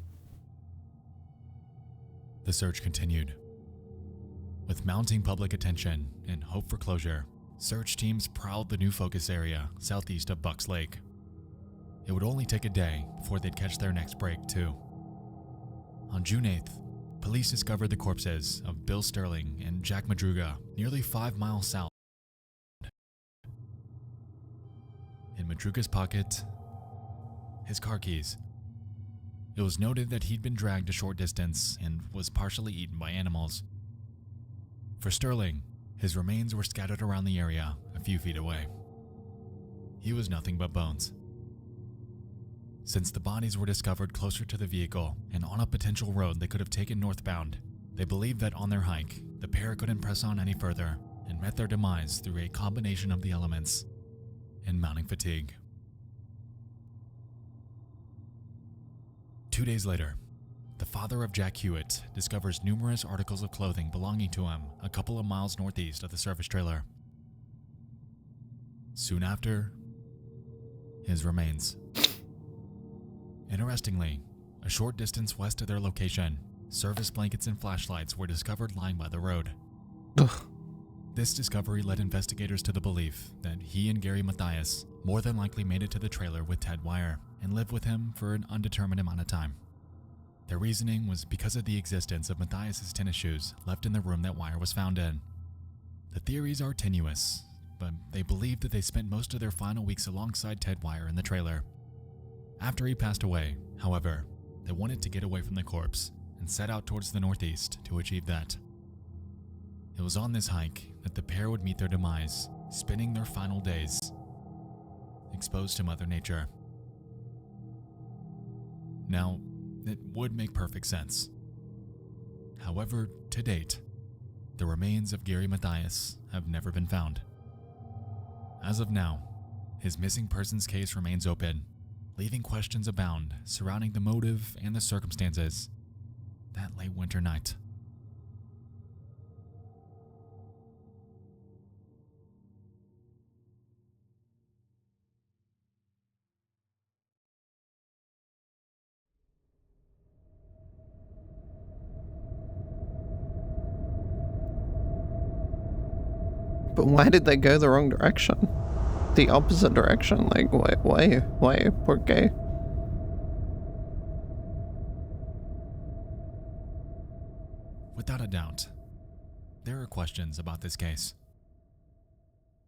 The search continued. With mounting public attention and hope for closure, search teams prowled the new focus area southeast of Bucks Lake. It would only take a day before they'd catch their next break, too. On June 8th, police discovered the corpses of Bill Sterling and Jack Madruga nearly 5 miles south. In Madruga's pocket, his car keys. It was noted that he'd been dragged a short distance and was partially eaten by animals. For Sterling, his remains were scattered around the area a few feet away. He was nothing but bones. Since the bodies were discovered closer to the vehicle and on a potential road they could have taken northbound, they believed that on their hike, the pair couldn't press on any further and met their demise through a combination of the elements and mounting fatigue. 2 days later, the father of Jack Hewitt discovers numerous articles of clothing belonging to him a couple of miles northeast of the service trailer. Soon after, his remains. Interestingly, a short distance west of their location, service blankets and flashlights were discovered lying by the road. This discovery led investigators to the belief that he and Gary Mathias more than likely made it to the trailer with Ted Wire and lived with him for an undetermined amount of time. Their reasoning was because of the existence of Matthias's tennis shoes left in the room that Wire was found in. The theories are tenuous, but they believe that they spent most of their final weeks alongside Ted Wire in the trailer. After he passed away, however, they wanted to get away from the corpse and set out towards the northeast to achieve that. It was on this hike that the pair would meet their demise, spending their final days exposed to Mother Nature. Now, it would make perfect sense. However, to date, the remains of Gary Mathias have never been found. As of now, his missing persons case remains open, leaving questions abound surrounding the motive and the circumstances that late winter night. But why did they go the wrong direction? The opposite direction? Like, why? ¿Por qué? Without a doubt, there are questions about this case.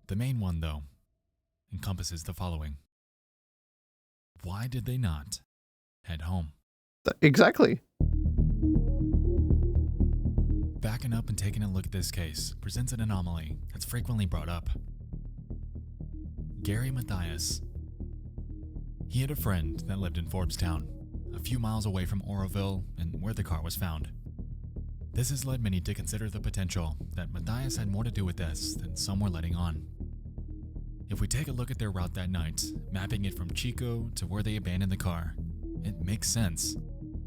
The main one, though, encompasses the following. Why did they not head home? Exactly. Backing up and taking a look at this case presents an anomaly that's frequently brought up. Gary Mathias. He had a friend that lived in Forbstown, a few miles away from Oroville and where the car was found. This has led many to consider the potential that Mathias had more to do with this than some were letting on. If we take a look at their route that night, mapping it from Chico to where they abandoned the car, it makes sense.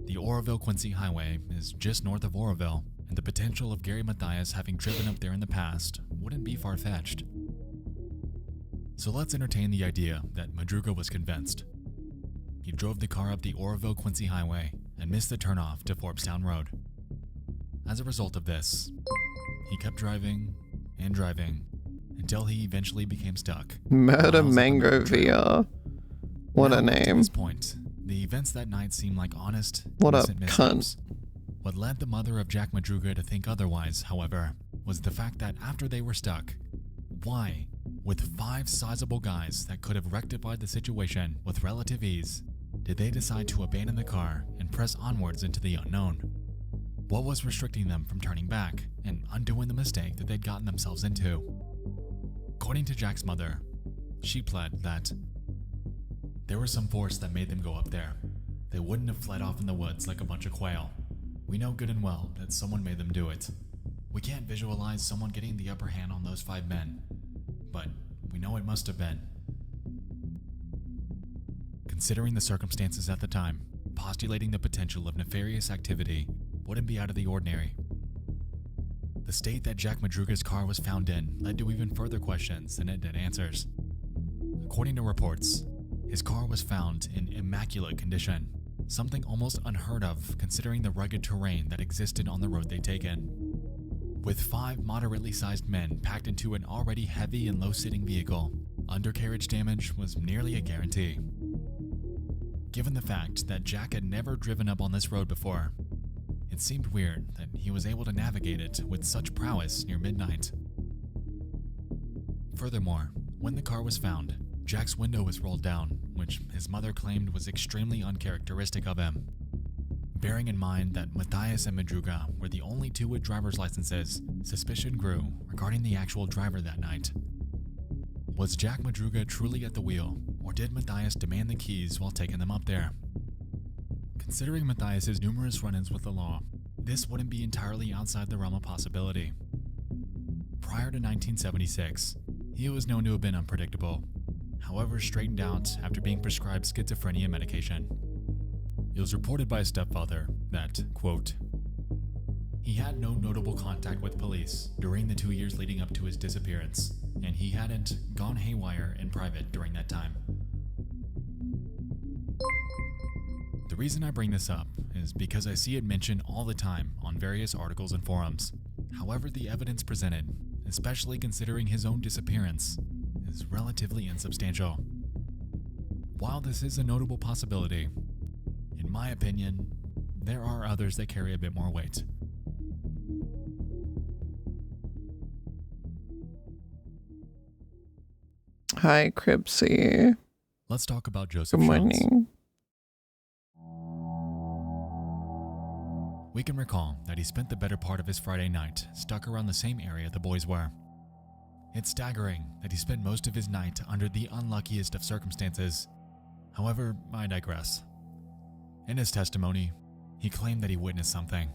The Oroville-Quincy Highway is just north of Oroville, and the potential of Gary Mathias having driven up there in the past wouldn't be far-fetched. So let's entertain the idea that Madruga was convinced. He drove the car up the Oroville-Quincy Highway and missed the turnoff to Forbstown Road. As a result of this, he kept driving and driving until he eventually became stuck. Murder Mango VR. What a name. At this point, the events that night seem like honest, what a innocent mishaps. What led the mother of Jack Madruga to think otherwise, however, was the fact that after they were stuck, why, with 5 sizable guys that could have rectified the situation with relative ease, did they decide to abandon the car and press onwards into the unknown? What was restricting them from turning back and undoing the mistake that they'd gotten themselves into? According to Jack's mother, she pled that there was some force that made them go up there. They wouldn't have fled off in the woods like a bunch of quail. We know good and well that someone made them do it. We can't visualize someone getting the upper hand on those 5 men, but we know it must have been. Considering the circumstances at the time, postulating the potential of nefarious activity wouldn't be out of the ordinary. The state that Jack Madruga's car was found in led to even further questions than it did answers. According to reports, his car was found in immaculate condition, something almost unheard of considering the rugged terrain that existed on the road they'd taken. With 5 moderately sized men packed into an already heavy and low-sitting vehicle, undercarriage damage was nearly a guarantee. Given the fact that Jack had never driven up on this road before, it seemed weird that he was able to navigate it with such prowess near midnight. Furthermore, when the car was found, Jack's window was rolled down, which his mother claimed was extremely uncharacteristic of him. Bearing in mind that Mathias and Madruga were the only 2 with driver's licenses, suspicion grew regarding the actual driver that night. Was Jack Madruga truly at the wheel, or did Mathias demand the keys while taking them up there? Considering Mathias's numerous run-ins with the law, this wouldn't be entirely outside the realm of possibility. Prior to 1976, he was known to have been unpredictable, however straightened out after being prescribed schizophrenia medication. It was reported by his stepfather that, quote, he had no notable contact with police during the 2 years leading up to his disappearance, and he hadn't gone haywire in private during that time. The reason I bring this up is because I see it mentioned all the time on various articles and forums. However, the evidence presented, especially considering his own disappearance, is relatively insubstantial. While this is a notable possibility, in my opinion, there are others that carry a bit more weight. Hi, Cribsy. Let's talk about Joseph Good Jones. morning. We can recall that he spent the better part of his Friday night stuck around the same area the boys were. It's staggering that he spent most of his night under the unluckiest of circumstances. However, I digress. In his testimony, he claimed that he witnessed something.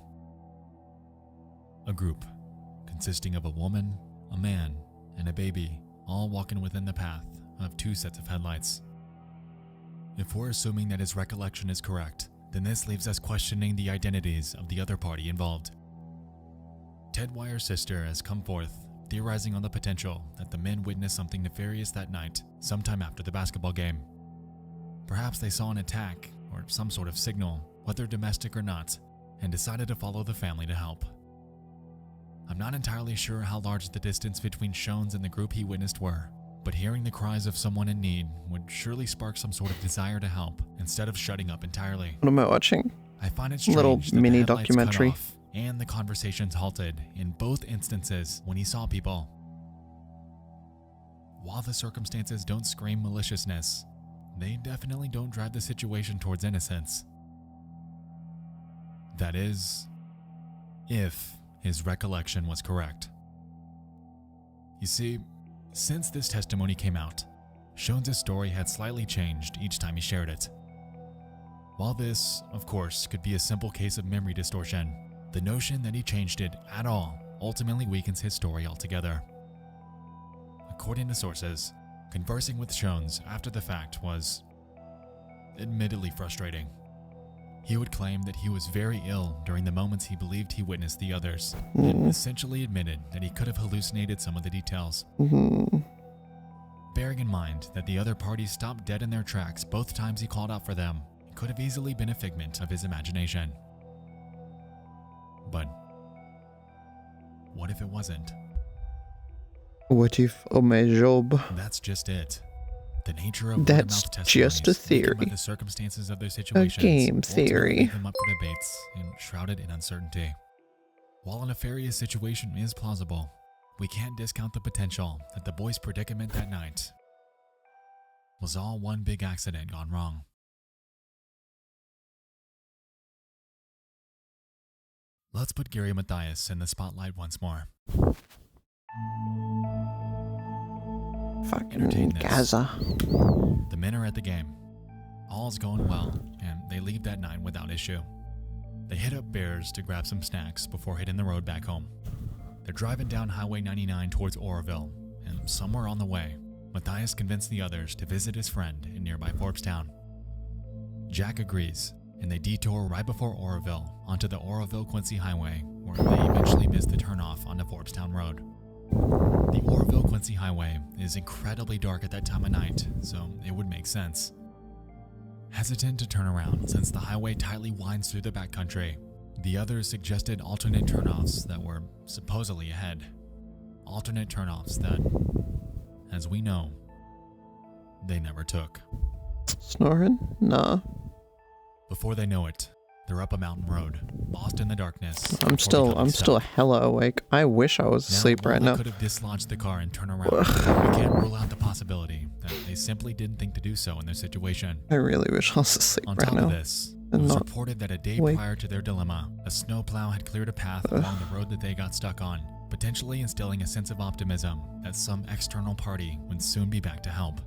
A group consisting of a woman, a man, and a baby all walking within the path of two sets of headlights. If we're assuming that his recollection is correct, then this leaves us questioning the identities of the other party involved. Ted Wyer's sister has come forth, theorizing on the potential that the men witnessed something nefarious that night, sometime after the basketball game. Perhaps they saw an attack or some sort of signal, whether domestic or not, and decided to follow the family to help. I'm not entirely sure how large the distance between Shones and the group he witnessed were, but hearing the cries of someone in need would surely spark some sort of desire to help instead of shutting up entirely. What am I watching? I find it strange Little that the mini headlights cut documentary. off and the conversations halted in both instances when he saw people. While the circumstances don't scream maliciousness, they definitely don't drive the situation towards innocence. That is, if his recollection was correct. You see, since this testimony came out, Shones' story had slightly changed each time he shared it. While this, of course, could be a simple case of memory distortion, the notion that he changed it at all ultimately weakens his story altogether. According to sources, conversing with Shones after the fact was admittedly frustrating. He would claim that he was very ill during the moments he believed he witnessed the others, and essentially admitted that he could have hallucinated some of the details. Bearing in mind that the other parties stopped dead in their tracks both times he called out for them, it could have easily been a figment of his imagination. But what if it wasn't? What if, oh my job? That's just it. The nature of That's word-of-mouth just a testimonies, weakened by theory. the circumstances of their A situations, game ultimately theory. leave them up for debates and shrouded in uncertainty. While a nefarious situation is plausible, we can't discount the potential that the boys' predicament that night was all one big accident gone wrong. Let's put Gary Mathias in the spotlight once more. Fucking Gaza. The men are at the game. All's going well, and they leave that night without issue. They hit up Bears to grab some snacks before hitting the road back home. They're driving down Highway 99 towards Oroville, and somewhere on the way, Mathias convinced the others to visit his friend in nearby Forbstown. Jack agrees, and they detour right before Oroville onto the Oroville-Quincy Highway, where they eventually miss the turnoff onto Forbstown Road. The Oroville-Quincy Highway is incredibly dark at that time of night, so it would make sense. Hesitant to turn around since the highway tightly winds through the backcountry, the others suggested alternate turnoffs that were supposedly ahead. Alternate turnoffs that, as we know, they never took. Snoring? Nah. Before they know it, they're up a mountain road, lost in the darkness. I'm still hella awake. I wish I was asleep right now. Could have dislodged the car and turned around. We can't rule out the possibility that they simply didn't think to do so in their situation. I really wish I was asleep On right top now. of this, it was reported that a day prior to their dilemma, a snowplow had cleared a path along the road that they got stuck on, potentially instilling a sense of optimism that some external party would soon be back to help.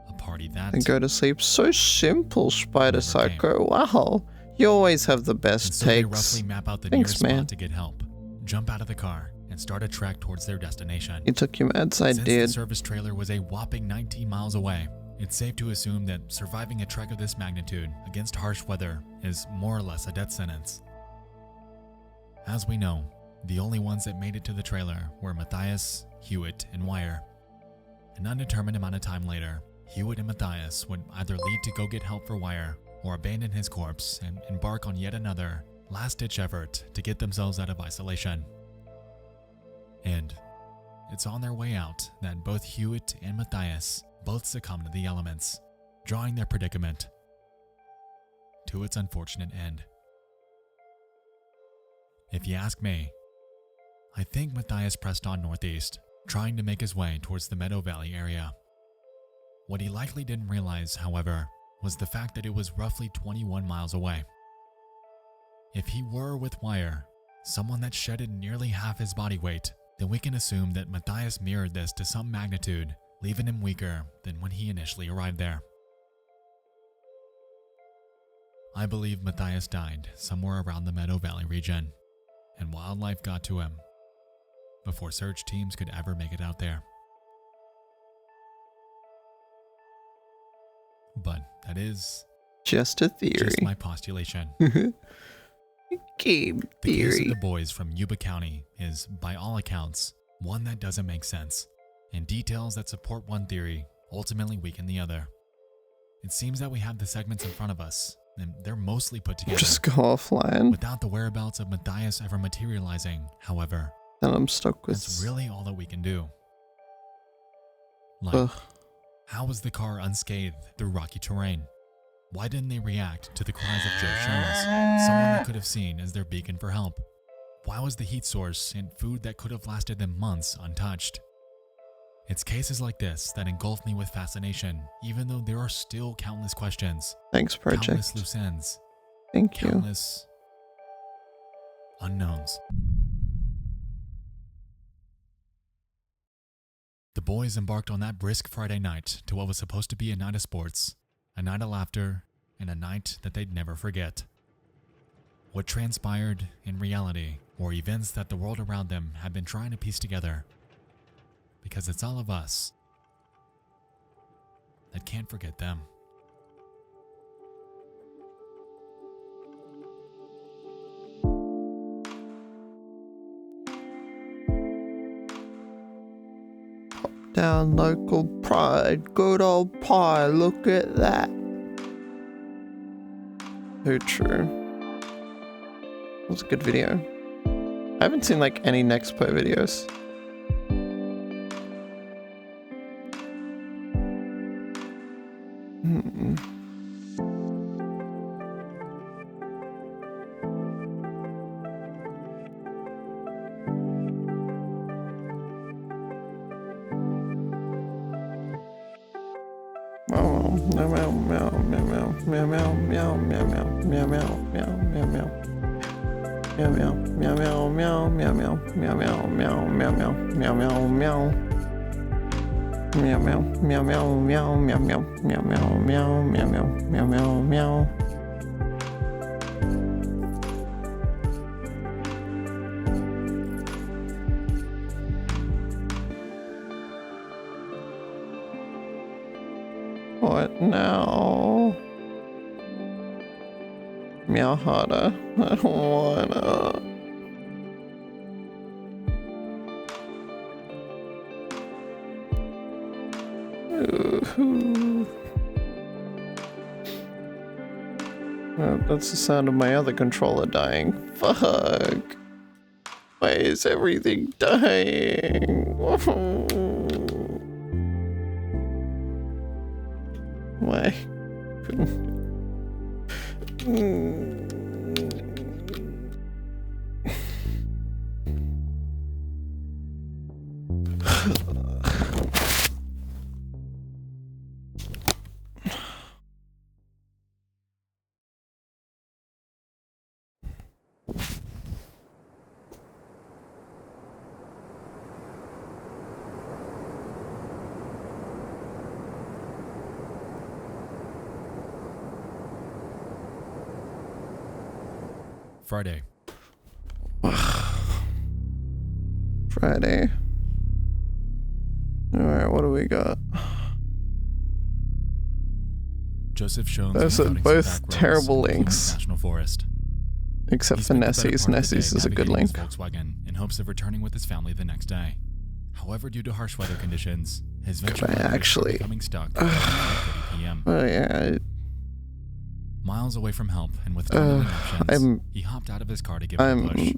A party that... And go to sleep. So simple, Spider Psycho. Wow. You always have the best so they takes. roughly map out the Thanks, nearest man. spot to get help, jump out of the car, and start a trek towards their destination. You took your meds, I Since did. the service trailer was a whopping 19 miles away, it's safe to assume that surviving a trek of this magnitude against harsh weather is more or less a death sentence. As we know, the only ones that made it to the trailer were Mathias, Hewitt, and Wire. An undetermined amount of time later, Hewitt and Mathias would either leave to go get help for Wire or abandon his corpse and embark on yet another last-ditch effort to get themselves out of isolation. And it's on their way out that both Hewitt and Mathias both succumb to the elements, drawing their predicament to its unfortunate end. If you ask me, I think Matthias pressed on northeast, trying to make his way towards the Meadow Valley area. What he likely didn't realize, however, was the fact that it was roughly 21 miles away. If he were with wire, someone that shedded nearly half his body weight, then we can assume that Matthias mirrored this to some magnitude, leaving him weaker than when he initially arrived there. I believe Matthias died somewhere around the Meadow Valley region, and wildlife got to him before search teams could ever make it out there. But that is just a theory. Just my postulation. Game The case theory. of the boys from Yuba County is, by all accounts, one that doesn't make sense, and details that support one theory ultimately weaken the other. It seems that we have the segments in front of us, and they're mostly put together. Just go offline. Without the whereabouts of Matthias ever materializing, however, And I'm stuck with. that's really all that we can do. Like, Ugh. how was the car unscathed through rocky terrain? Why didn't they react to the cries of Joe Jones, someone they could have seen as their beacon for help? Why was the heat source and food that could have lasted them months untouched? It's cases like this that engulf me with fascination, even though there are still countless questions. Thanks, Project. Countless loose ends. Thank you. Countless unknowns. The boys embarked on that brisk Friday night to what was supposed to be a night of sports, a night of laughter, and a night that they'd never forget. What transpired in reality were events that the world around them had been trying to piece together. Because it's all of us that can't forget them. Down local pride, good old pie, look at that. Who true. It was a good video. I haven't seen like any Nexpo videos. What now? Meow harder. I don't wanna. That's the sound of my other controller dying. Fuck. Why is everything dying? Why? Friday. Friday. Alright, what do we got? Joseph Shones. Those are both terrible in links. National Forest. Except He for spent the better Nessie's. part of the Nessie's day is a good navigating link. his Volkswagen in hopes of returning with his family the next day. However, due to harsh weather conditions, his venture I actually- becoming stuck at 8:30 p.m. Oh yeah. Miles away from help and with no living options, he hopped out of his car to give it a push.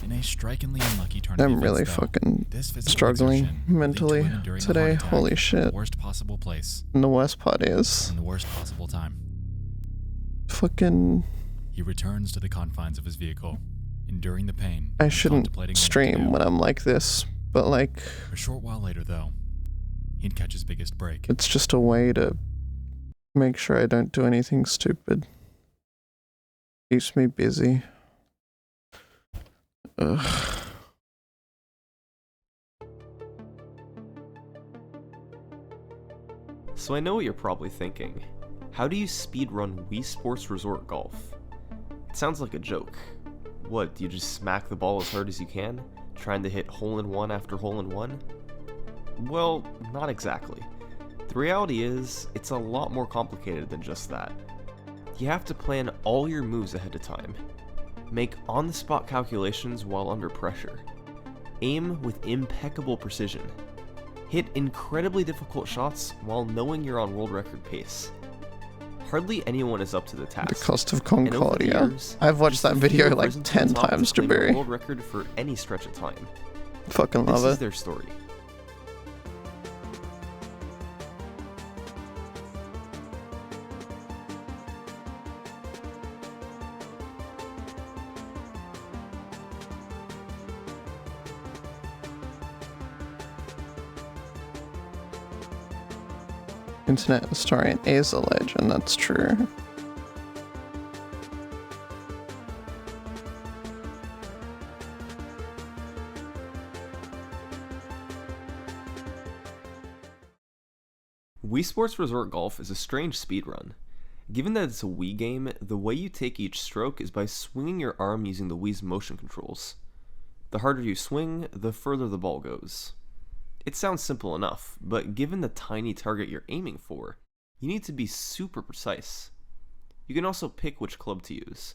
In a strikingly unlucky turn of I'm events, really though, fucking this physical struggling exertion lead to mentally him enduring a today. heart attack Holy in shit. the worst possible place, And the worst part is in the worst possible time. fucking He returns to the confines of his vehicle, enduring the pain. I and shouldn't contemplating what to stream do. when I'm like this, but like, A short while later, though, he'd catch his biggest break. it's just a way to make sure I don't do anything stupid. Keeps me busy. Ugh. So I know what you're probably thinking. How do you speedrun Wii Sports Resort Golf? It sounds like a joke. What, do you just smack the ball as hard as you can, trying to hit hole-in-one after hole-in-one? Well, not exactly. The reality is, it's a lot more complicated than just that. You have to plan all your moves ahead of time, make on-the-spot calculations while under pressure, aim with impeccable precision, hit incredibly difficult shots while knowing you're on world record pace. Hardly anyone is up to the task. The cost of and over the Concordia. years, I've watched just that a few video have like risen to 10 the top to times, claim a Jabari. world record for any stretch of time. Fucking This love is it. their story. Internet historian is a legend, that's true. Wii Sports Resort Golf is a strange speedrun. Given that it's a Wii game, the way you take each stroke is by swinging your arm using the Wii's motion controls. The harder you swing, the further the ball goes. It sounds simple enough, but given the tiny target you're aiming for, you need to be super precise. You can also pick which club to use.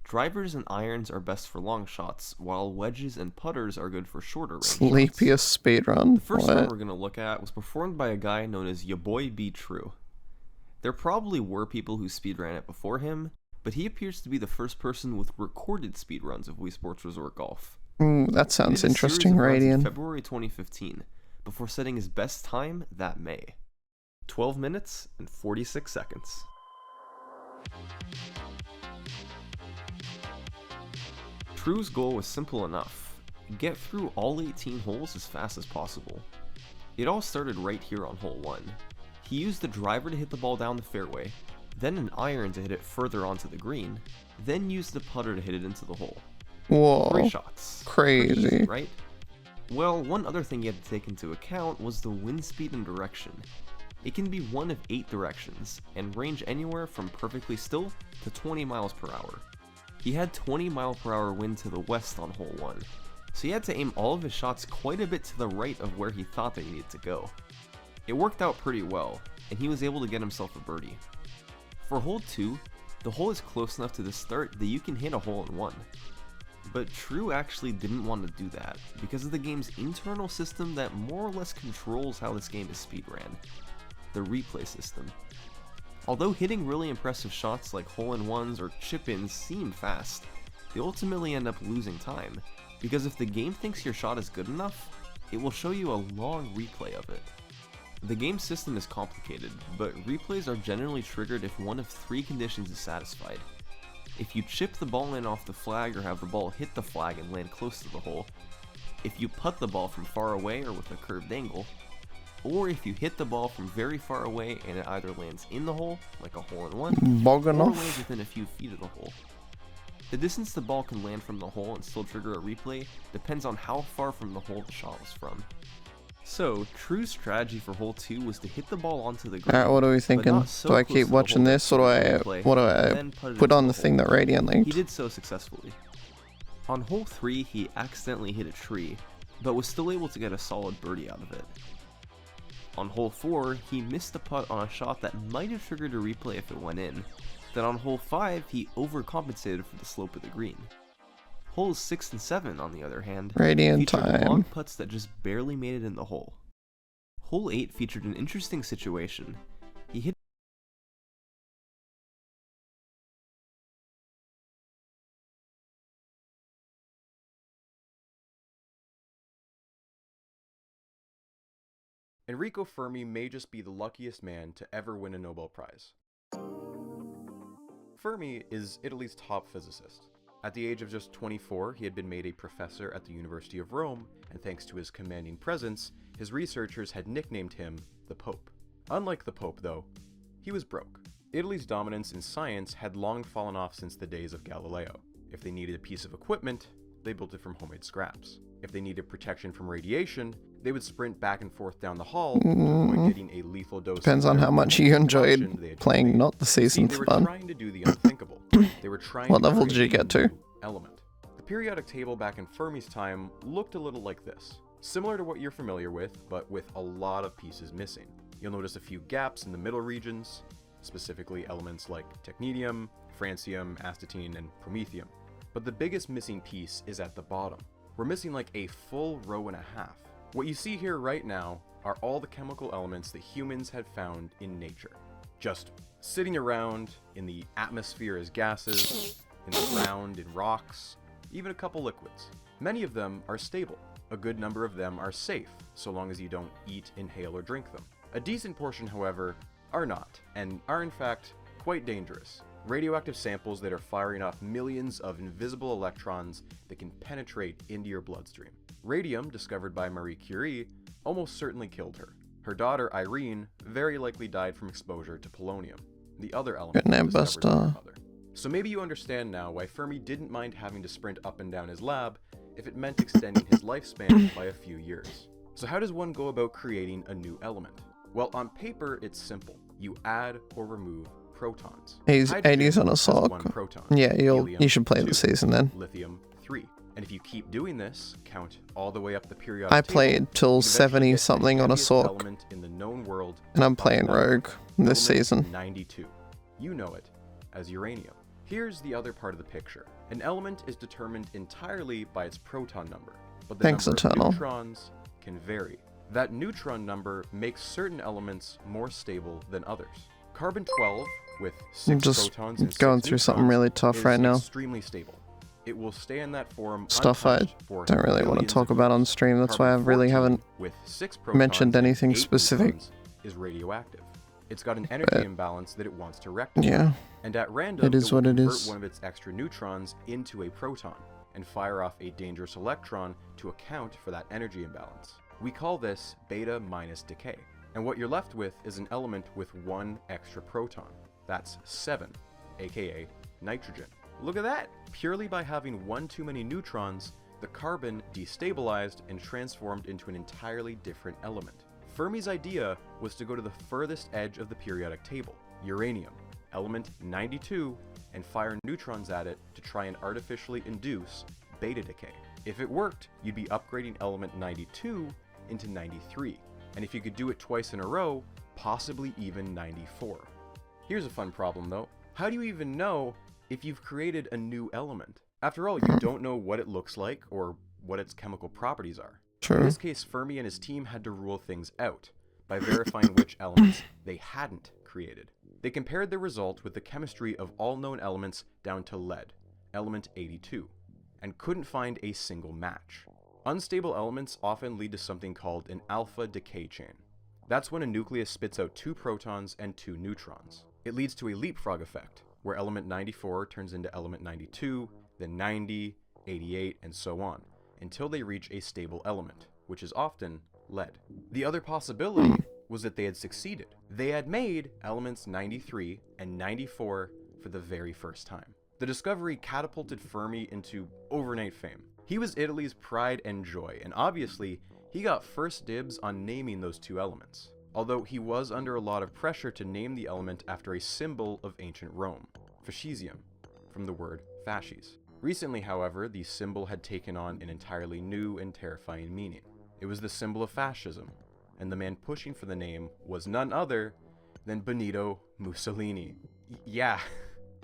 Drivers and irons are best for long shots, while wedges and putters are good for shorter range shots. Sleepiest speedrun. The first one What? we're going to look at was performed by a guy known as Ya Boy Be True. There probably were people who speedran it before him, but he appears to be the first person with recorded speedruns of Wii Sports Resort Golf. That He did sounds a series interesting, of runs in Radian. February 2015, before setting his best time that May. 12 minutes and 46 seconds. True's goal was simple enough. Get through all 18 holes as fast as possible. It all started right here on hole 1. He used the driver to hit the ball down the fairway, then an iron to hit it further onto the green, then used the putter to hit it into the hole. Whoa. 3 shots. Pretty Crazy. easy, right? Well, one other thing you had to take into account was the wind speed and direction. It can be one of 8 directions, and range anywhere from perfectly still to 20 miles per hour. He had 20 mile per hour wind to the west on hole 1, so he had to aim all of his shots quite a bit to the right of where he thought they needed to go. It worked out pretty well, and he was able to get himself a birdie. For hole 2, the hole is close enough to the start that you can hit a hole-in-one. But True actually didn't want to do that, because of the game's internal system that more or less controls how this game is speedran. The replay system. Although hitting really impressive shots like hole-in-ones or chip-ins seem fast, they ultimately end up losing time, because if the game thinks your shot is good enough, it will show you a long replay of it. The game system is complicated, but replays are generally triggered if one of 3 conditions is satisfied. If you chip the ball in off the flag or have the ball hit the flag and land close to the hole, if you putt the ball from far away or with a curved angle, or if you hit the ball from very far away and it either lands in the hole, like a hole-in-one, or Boganoff. lands within a few feet of the hole. The distance the ball can land from the hole and still trigger a replay depends on how far from the hole the shot was from. So, True's strategy for hole 2 was to hit the ball onto the green. Alright, what are we but thinking? not so Do I close keep to the watching hole that this, or triggered do the I, replay, what do and I then put it put into on the hole. thing that Radiant He linked? did so successfully. On hole 3, he accidentally hit a tree, but was still able to get a solid birdie out of it. On hole 4, he missed a putt on a shot that might have triggered a replay if it went in. Then on hole 5, he overcompensated for the slope of the green. Holes 6 and 7, on the other hand, Radiant featured time. long putts that just barely made it in the hole. Hole 8 featured an interesting situation. He hit Enrico Fermi may just be the luckiest man to ever win a Nobel Prize. Fermi is Italy's top physicist. At the age of just 24, he had been made a professor at the University of Rome, and thanks to his commanding presence, his researchers had nicknamed him the Pope. Unlike the Pope, though, he was broke. Italy's dominance in science had long fallen off since the days of Galileo. If they needed a piece of equipment, they built it from homemade scraps. If they needed protection from radiation, they would sprint back and forth down the hall to avoid getting a lethal dose. Depends on how much you enjoyed playing not the season's they were fun. trying to do the unthinkable. They were trying What to level did you create a get to? new element. The periodic table back in Fermi's time looked a little like this. Similar to what you're familiar with, but with a lot of pieces missing. You'll notice a few gaps in the middle regions, specifically elements like technetium, francium, astatine, and promethium. But the biggest missing piece is at the bottom. We're missing like a full row and a half. What you see here right now are all the chemical elements that humans had found in nature. Just sitting around in the atmosphere as gases, in the ground, in rocks, even a couple liquids. Many of them are stable. A good number of them are safe, so long as you don't eat, inhale, or drink them. A decent portion, however, are not, and are in fact quite dangerous. Radioactive samples that are firing off millions of invisible electrons that can penetrate into your bloodstream. Radium, discovered by Marie Curie, almost certainly killed her. Her daughter, Irene, very likely died from exposure to polonium, the other element discovered by her mother. So maybe you understand now why Fermi didn't mind having to sprint up and down his lab if it meant extending his lifespan by a few years. So how does one go about creating a new element? Well, on paper, it's simple. You add or remove protons. He's Hydrogen 80s on a has sock. one proton. Yeah, Helium, you should play 2. the season then. Lithium, 3. And if you keep doing this, count all the way up the periodic I table, played till you eventually get 70 something the on a heaviest sock. element in the known world, And I'm playing Rogue this element season. 92. You know it as uranium. Here's the other part of the picture. An element is determined entirely by its proton number, but the Thanks, number Eternal. of neutrons can vary. That neutron number makes certain elements more stable than others. Carbon-12 with 6 I'm just protons and 6 going through something neutrons really tough is right now. extremely stable. It will stay in that form Stuff I untouched for don't really want to billions talk of about years. on stream. That's why I really Carbon-14 haven't with 6 protons mentioned and anything 8 specific. neutrons is radioactive. It's got an energy But- imbalance that it wants to rectify. Yeah. And at random, It is will what it convert is. one of its extra neutrons into a proton and fire off a dangerous electron to account for that energy imbalance. We call this beta minus decay. And what you're left with is an element with 1 extra proton. That's 7, aka nitrogen. Look at that! Purely by having 1 too many neutrons, the carbon destabilized and transformed into an entirely different element. Fermi's idea was to go to the furthest edge of the periodic table, uranium, element 92, and fire neutrons at it to try and artificially induce beta decay. If it worked, you'd be upgrading element 92 into 93, and if you could do it twice in a row, possibly even 94. Here's a fun problem though. How do you even know if you've created a new element? After all, you don't know what it looks like or what its chemical properties are. True. In this case, Fermi and his team had to rule things out by verifying which elements they hadn't created. They compared the result with the chemistry of all known elements down to lead, element 82, and couldn't find a single match. Unstable elements often lead to something called an alpha decay chain. That's when a nucleus spits out 2 protons and 2 neutrons. It leads to a leapfrog effect, where element 94 turns into element 92, then 90, 88, and so on, until they reach a stable element, which is often lead. The other possibility was that they had succeeded. They had made elements 93 and 94 for the very first time. The discovery catapulted Fermi into overnight fame. He was Italy's pride and joy, and obviously, he got first dibs on naming those 2 elements. Although he was under a lot of pressure to name the element after a symbol of ancient Rome, fascisium, from the word fasces. Recently, however, the symbol had taken on an entirely new and terrifying meaning. It was the symbol of fascism, and the man pushing for the name was none other than Benito Mussolini. Yeah,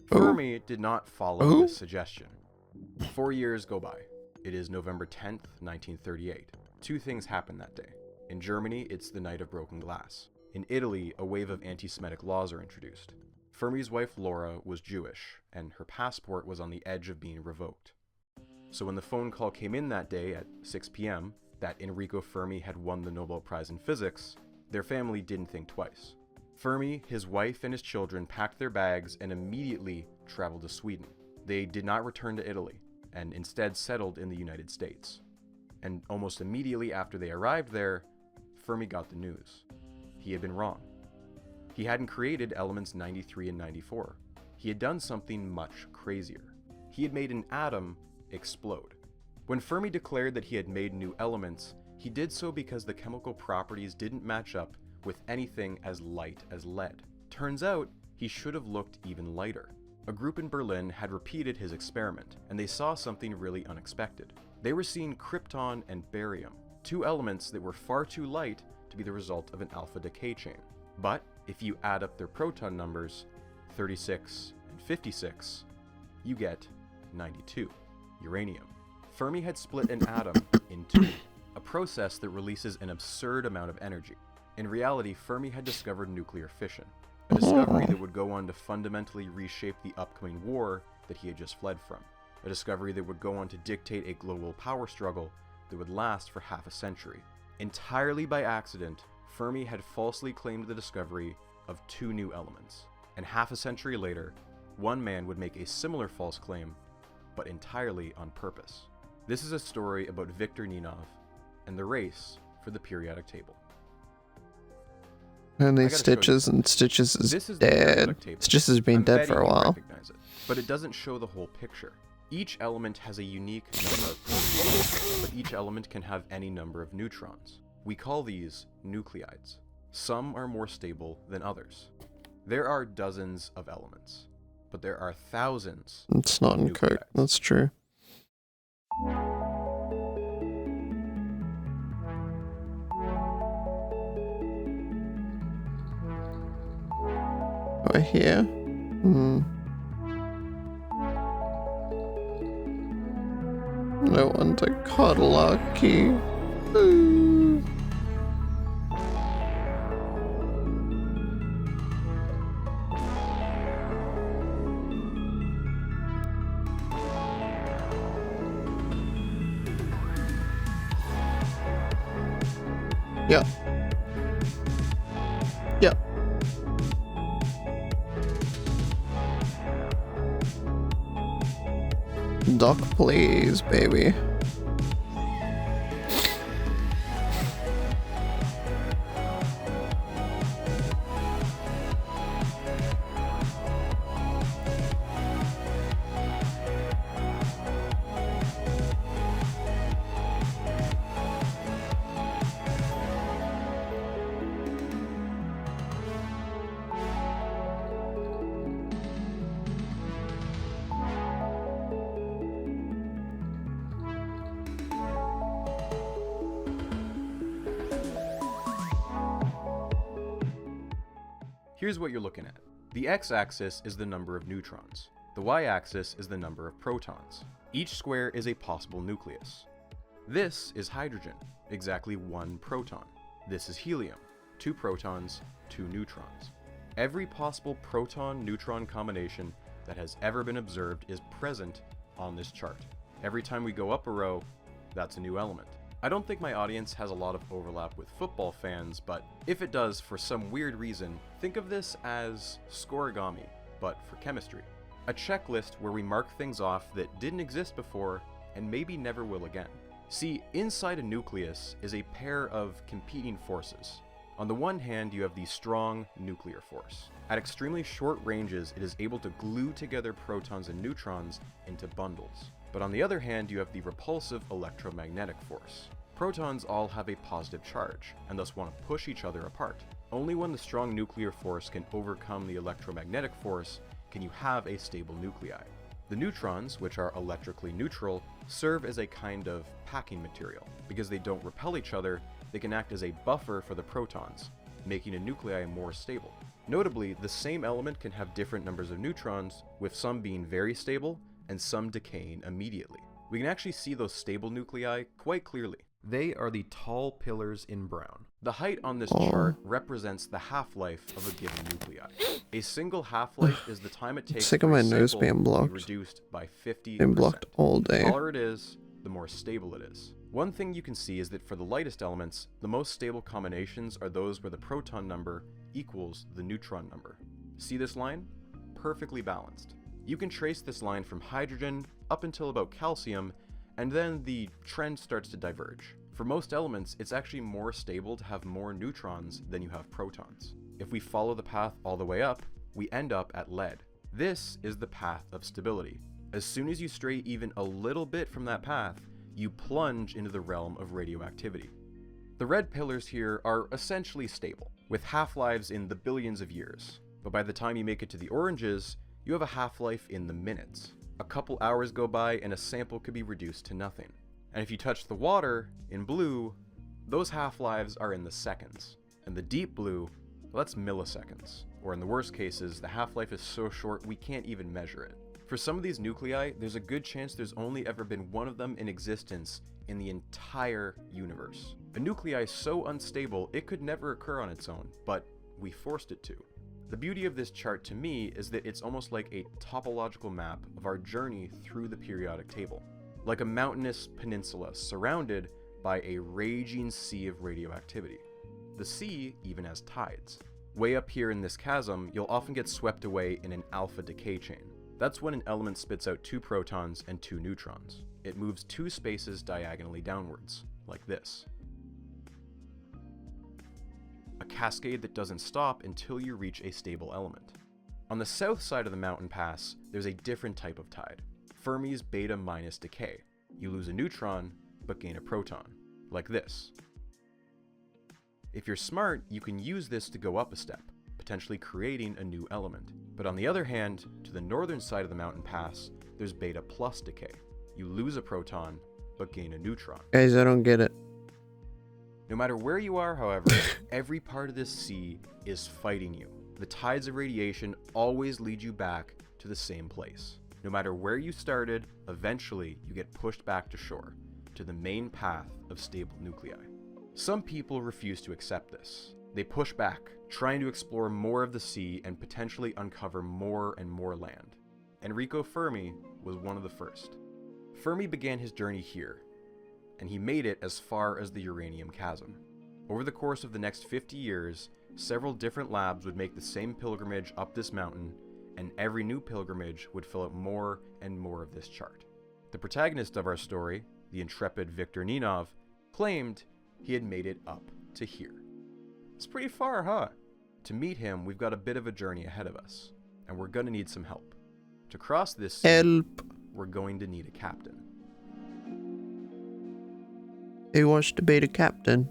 Fermi did not follow this suggestion. 4 years go by. It is November 10th, 1938. 2 things happen that day. In Germany, it's the Night of Broken Glass. In Italy, a wave of anti-Semitic laws are introduced. Fermi's wife Laura was Jewish, and her passport was on the edge of being revoked. So when the phone call came in that day at 6 p.m. that Enrico Fermi had won the Nobel Prize in Physics, their family didn't think twice. Fermi, his wife, and his children packed their bags and immediately traveled to Sweden. They did not return to Italy, and instead settled in the United States. And almost immediately after they arrived there, Fermi got the news. He had been wrong. He hadn't created elements 93 and 94. He had done something much crazier. He had made an atom explode. When Fermi declared that he had made new elements, he did so because the chemical properties didn't match up with anything as light as lead. Turns out, he should have looked even lighter. A group in Berlin had repeated his experiment, and they saw something really unexpected. They were seeing krypton and barium, two elements that were far too light to be the result of an alpha decay chain. But if you add up their proton numbers, 36 and 56, you get 92, uranium. Fermi had split an atom in two, a process that releases an absurd amount of energy. In reality, Fermi had discovered nuclear fission, a discovery that would go on to fundamentally reshape the upcoming war that he had just fled from, a discovery that would go on to dictate a global power struggle that would last for half a century. Entirely by accident, Fermi had falsely claimed the discovery of two new elements, and half a century later, one man would make a similar false claim, but entirely on purpose. This is a story about Viktor Ninov and the race for the periodic table. And these Stitches, and Stitches is dead. Stitches has been dead for a while. Recognize it, but it doesn't show the whole picture. Each element has a unique number of protons, but each element can have any number of neutrons. We call these nuclides. Some are more stable than others. There are dozens of elements, but there are thousands. It's not in Coke, that's true. Right here. No one to cuddle Aki. Yep. Yep. Doc, please, baby. Here's what you're looking at. The x-axis is the number of neutrons. The y-axis is the number of protons. Each square is a possible nucleus. This is hydrogen, exactly 1 proton. This is helium, 2 protons, 2 neutrons. Every possible proton-neutron combination that has ever been observed is present on this chart. Every time we go up a row, that's a new element. I don't think my audience has a lot of overlap with football fans, but if it does for some weird reason, think of this as scoregami, but for chemistry. A checklist where we mark things off that didn't exist before and maybe never will again. See, inside a nucleus is a pair of competing forces. On the one hand, you have the strong nuclear force. At extremely short ranges, it is able to glue together protons and neutrons into bundles. But on the other hand, you have the repulsive electromagnetic force. Protons all have a positive charge, and thus want to push each other apart. Only when the strong nuclear force can overcome the electromagnetic force can you have a stable nuclei. The neutrons, which are electrically neutral, serve as a kind of packing material. Because they don't repel each other, they can act as a buffer for the protons, making a nuclei more stable. Notably, the same element can have different numbers of neutrons, with some being very stable and some decaying immediately. We can actually see those stable nuclei quite clearly. They are the tall pillars in brown. The height on this chart represents the half-life of a given nuclei. A single half-life is the time it takes Sick for of my a nose cycle being to be blocked. reduced by 50%. Been blocked all day. The taller it is, the more stable it is. One thing you can see is that for the lightest elements, the most stable combinations are those where the proton number equals the neutron number. See this line? Perfectly balanced. You can trace this line from hydrogen up until about calcium, and then the trend starts to diverge. For most elements, it's actually more stable to have more neutrons than you have protons. If we follow the path all the way up, we end up at lead. This is the path of stability. As soon as you stray even a little bit from that path, you plunge into the realm of radioactivity. The red pillars here are essentially stable, with half-lives in the billions of years. But by the time you make it to the oranges, you have a half-life in the minutes. A couple hours go by and a sample could be reduced to nothing. And if you touch the water, in blue, those half-lives are in the seconds. And the deep blue, well, that's milliseconds. Or in the worst cases, the half-life is so short we can't even measure it. For some of these nuclei, there's a good chance there's only ever been one of them in existence in the entire universe. A nuclei so unstable it could never occur on its own, but we forced it to. The beauty of this chart to me is that it's almost like a topological map of our journey through the periodic table. Like a mountainous peninsula surrounded by a raging sea of radioactivity. The sea even has tides. Way up here in this chasm, you'll often get swept away in an alpha decay chain. That's when an element spits out 2 protons and 2 neutrons. It moves 2 spaces diagonally downwards, like this. A cascade that doesn't stop until you reach a stable element. On the south side of the mountain pass, there's a different type of tide. Fermi's beta minus decay. You lose a neutron, but gain a proton, like this. If you're smart, you can use this to go up a step, potentially creating a new element. But on the other hand, to the northern side of the mountain pass, there's beta plus decay. You lose a proton, but gain a neutron. Guys, I don't get it. No matter where you are, however, every part of this sea is fighting you. The tides of radiation always lead you back to the same place. No matter where you started, eventually you get pushed back to shore, to the main path of stable nuclei. Some people refuse to accept this. They push back, trying to explore more of the sea and potentially uncover more and more land. Enrico Fermi was one of the first. Fermi began his journey here, and he made it as far as the uranium chasm. Over the course of the next 50 years, several different labs would make the same pilgrimage up this mountain, and every new pilgrimage would fill out more and more of this chart. The protagonist of our story, the intrepid Viktor Ninov, claimed he had made it up to here. It's pretty far, huh? To meet him, we've got a bit of a journey ahead of us, and we're gonna need some help. To cross this sea, we're going to need a captain. Who wants to be the captain?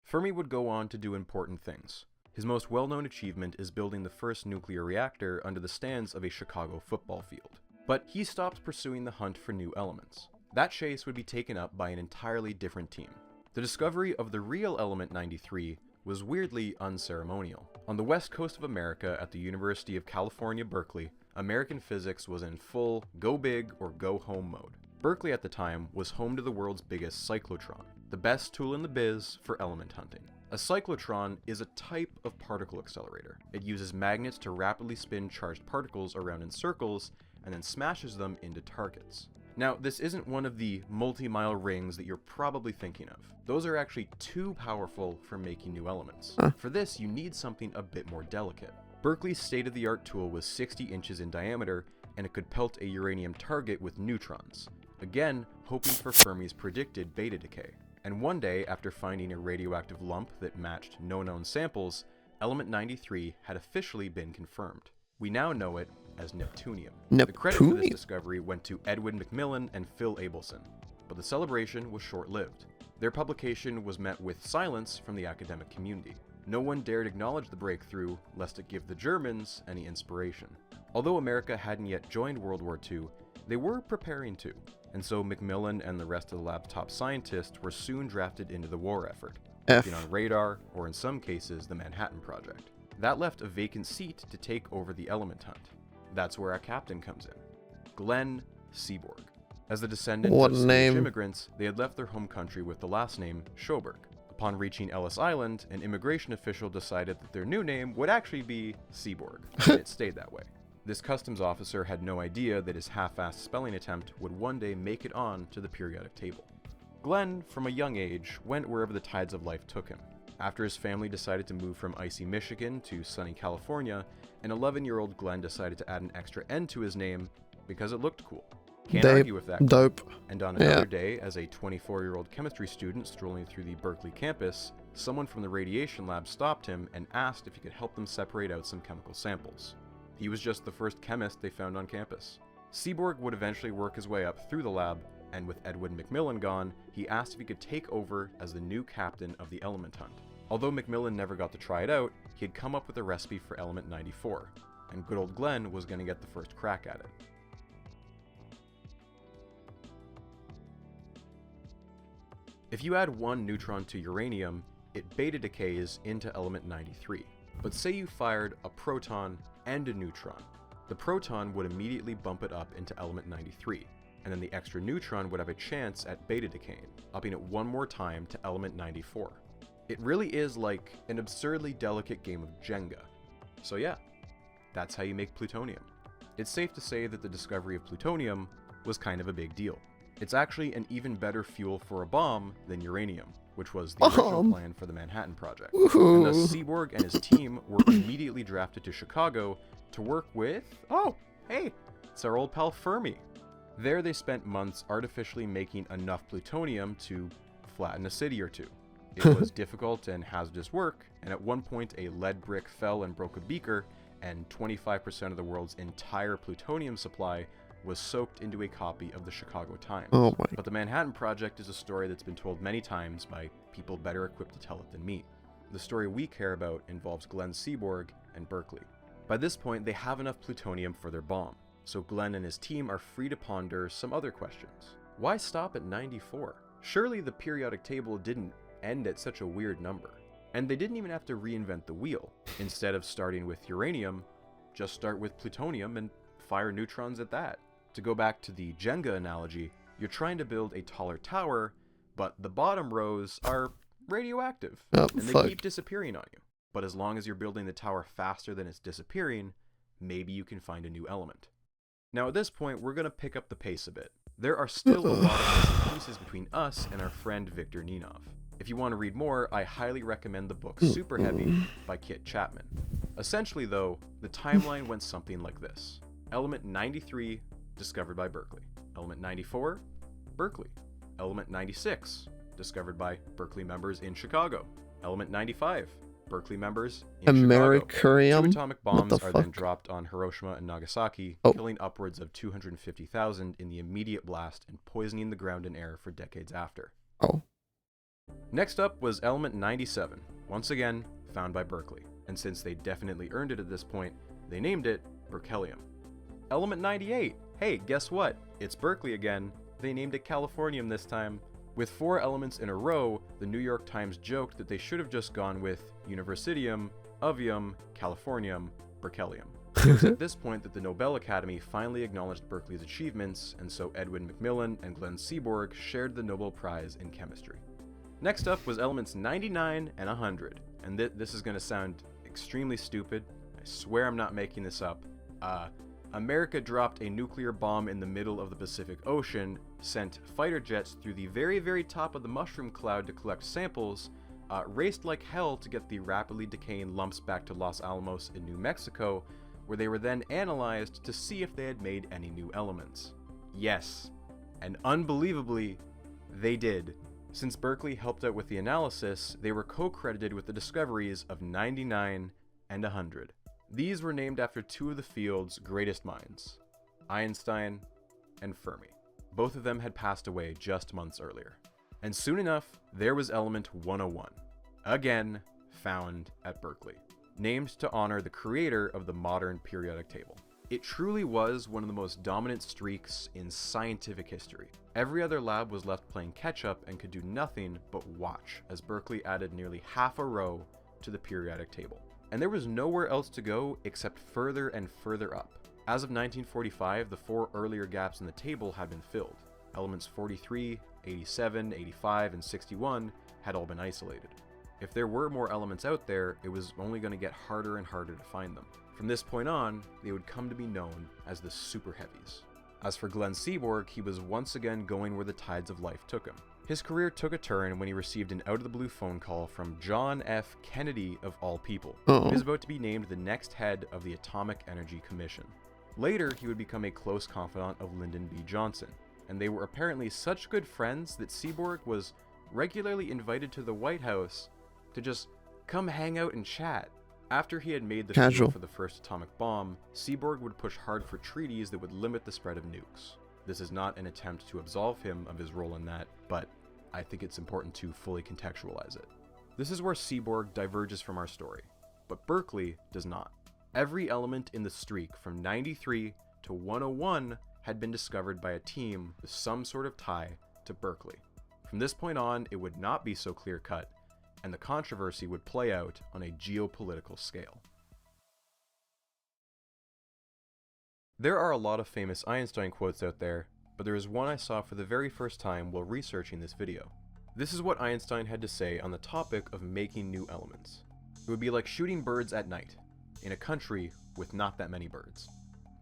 Fermi would go on to do important things. His most well-known achievement is building the first nuclear reactor under the stands of a Chicago football field. But he stopped pursuing the hunt for new elements. That chase would be taken up by an entirely different team. The discovery of the real element 93 was weirdly unceremonial. On the west coast of America at the University of California, Berkeley, American physics was in full go big or go home mode. Berkeley at the time was home to the world's biggest cyclotron, the best tool in the biz for element hunting. A cyclotron is a type of particle accelerator. It uses magnets to rapidly spin charged particles around in circles and then smashes them into targets. Now, this isn't one of the multi-mile rings that you're probably thinking of. Those are actually too powerful for making new elements. For this, you need something a bit more delicate. Berkeley's state-of-the-art tool was 60 inches in diameter, and it could pelt a uranium target with neutrons, again hoping for Fermi's predicted beta decay. And one day, after finding a radioactive lump that matched no known samples, element 93 had officially been confirmed. We now know it as Neptunium. The credit for this discovery went to Edwin McMillan and Phil Abelson, but the celebration was short-lived. Their publication was met with silence from the academic community. No one dared acknowledge the breakthrough, lest it give the Germans any inspiration. Although America hadn't yet joined World War II, they were preparing to, and so McMillan and the rest of the lab's top scientists were soon drafted into the war effort, working on radar, or in some cases, the Manhattan Project. That left a vacant seat to take over the element hunt. That's where our captain comes in, Glenn Seaborg. As the descendant of Swedish immigrants, they had left their home country with the last name Sjoberg. Upon reaching Ellis Island, an immigration official decided that their new name would actually be Seaborg, and it stayed that way. This customs officer had no idea that his half-assed spelling attempt would one day make it on to the periodic table. Glenn, from a young age, went wherever the tides of life took him. After his family decided to move from icy Michigan to sunny California, an 11-year-old Glenn decided to add an extra N to his name because it looked cool. Can't argue with that. Dope. And on another Yeah. day, as a 24-year-old chemistry student strolling through the Berkeley campus, someone from the radiation lab stopped him and asked if he could help them separate out some chemical samples. He was just the first chemist they found on campus. Seaborg would eventually work his way up through the lab, and with Edwin McMillan gone, he asked if he could take over as the new captain of the element hunt. Although McMillan never got to try it out, he had come up with a recipe for element 94, and good old Glenn was going to get the first crack at it. If you add one neutron to uranium, it beta decays into element 93. But say you fired a proton and a neutron. The proton would immediately bump it up into element 93, and then the extra neutron would have a chance at beta decaying, upping it one more time to element 94. It really is like an absurdly delicate game of Jenga. So yeah, that's how you make plutonium. It's safe to say that the discovery of plutonium was kind of a big deal. It's actually an even better fuel for a bomb than uranium, which was the original plan for the Manhattan Project. And thus Seaborg and his team were immediately drafted to Chicago to work with, oh, hey, it's our old pal Fermi. There they spent months artificially making enough plutonium to flatten a city or two. It was difficult and hazardous work, and at one point a lead brick fell and broke a beaker, and 25% of the world's entire plutonium supply was soaked into a copy of the Chicago Times. Oh my. But the Manhattan Project is a story that's been told many times by people better equipped to tell it than me. The story we care about involves Glenn Seaborg and Berkeley. By this point, they have enough plutonium for their bomb, so Glenn and his team are free to ponder some other questions. Why stop at 94? Surely the periodic table didn't end at such a weird number. And they didn't even have to reinvent the wheel. Instead of starting with uranium, just start with plutonium and fire neutrons at that. To go back to the Jenga analogy, you're trying to build a taller tower, but the bottom rows are radioactive, and they keep disappearing on you. But as long as you're building the tower faster than it's disappearing, maybe you can find a new element. Now at this point, we're going to pick up the pace a bit. There are still a lot of missing pieces between us and our friend Victor Ninov. If you want to read more, I highly recommend the book Super Heavy by Kit Chapman. Essentially though, the timeline went something like this. Element 93, discovered by Berkeley. Element 94, Berkeley. Element 96, discovered by Berkeley members in Chicago. Element 95, Berkeley members in Chicago. 2 atomic bombs are then dropped on Hiroshima and Nagasaki, killing upwards of 250,000 in the immediate blast and poisoning the ground and air for decades after. Next up was element 97, once again found by Berkeley, and since they definitely earned it at this point, they named it berkelium. Element 98, hey, guess what? It's Berkeley again. They named it californium this time. With 4 elements in a row, the New York Times joked that they should have just gone with Universitium, Ovium, Californium, berkelium. It was at this point that the Nobel Academy finally acknowledged Berkeley's achievements, and so Edwin McMillan and Glenn Seaborg shared the Nobel Prize in Chemistry. Next up was elements 99 and 100, and this is going to sound extremely stupid. I swear I'm not making this up. America dropped a nuclear bomb in the middle of the Pacific Ocean, sent fighter jets through the very, very top of the mushroom cloud to collect samples, raced like hell to get the rapidly decaying lumps back to Los Alamos in New Mexico, where they were then analyzed to see if they had made any new elements. Yes, and unbelievably, they did. Since Berkeley helped out with the analysis, they were co-credited with the discoveries of 99 and 100. These were named after 2 of the field's greatest minds, Einstein and Fermi. Both of them had passed away just months earlier. And soon enough, there was element 101, again found at Berkeley, named to honor the creator of the modern periodic table. It truly was one of the most dominant streaks in scientific history. Every other lab was left playing catch-up and could do nothing but watch as Berkeley added nearly half a row to the periodic table. And there was nowhere else to go except further and further up. As of 1945, the 4 earlier gaps in the table had been filled. Elements 43, 87, 85, and 61 had all been isolated. If there were more elements out there, it was only going to get harder and harder to find them. From this point on, they would come to be known as the super heavies. As for Glenn Seaborg, he was once again going where the tides of life took him. His career took a turn when he received an out-of-the-blue phone call from John F. Kennedy, of all people, who is about to be named the next head of the Atomic Energy Commission. Later, he would become a close confidant of Lyndon B. Johnson, and they were apparently such good friends that Seaborg was regularly invited to the White House to just come hang out and chat. After he had made the fuel for the first atomic bomb, Seaborg would push hard for treaties that would limit the spread of nukes. This is not an attempt to absolve him of his role in that, but I think it's important to fully contextualize it. This is where Seaborg diverges from our story, but Berkeley does not. Every element in the streak from 93 to 101 had been discovered by a team with some sort of tie to Berkeley. From this point on, it would not be so clear-cut, and the controversy would play out on a geopolitical scale. There are a lot of famous Einstein quotes out there, but there is one I saw for the very first time while researching this video. This is what Einstein had to say on the topic of making new elements. It would be like shooting birds at night, in a country with not that many birds.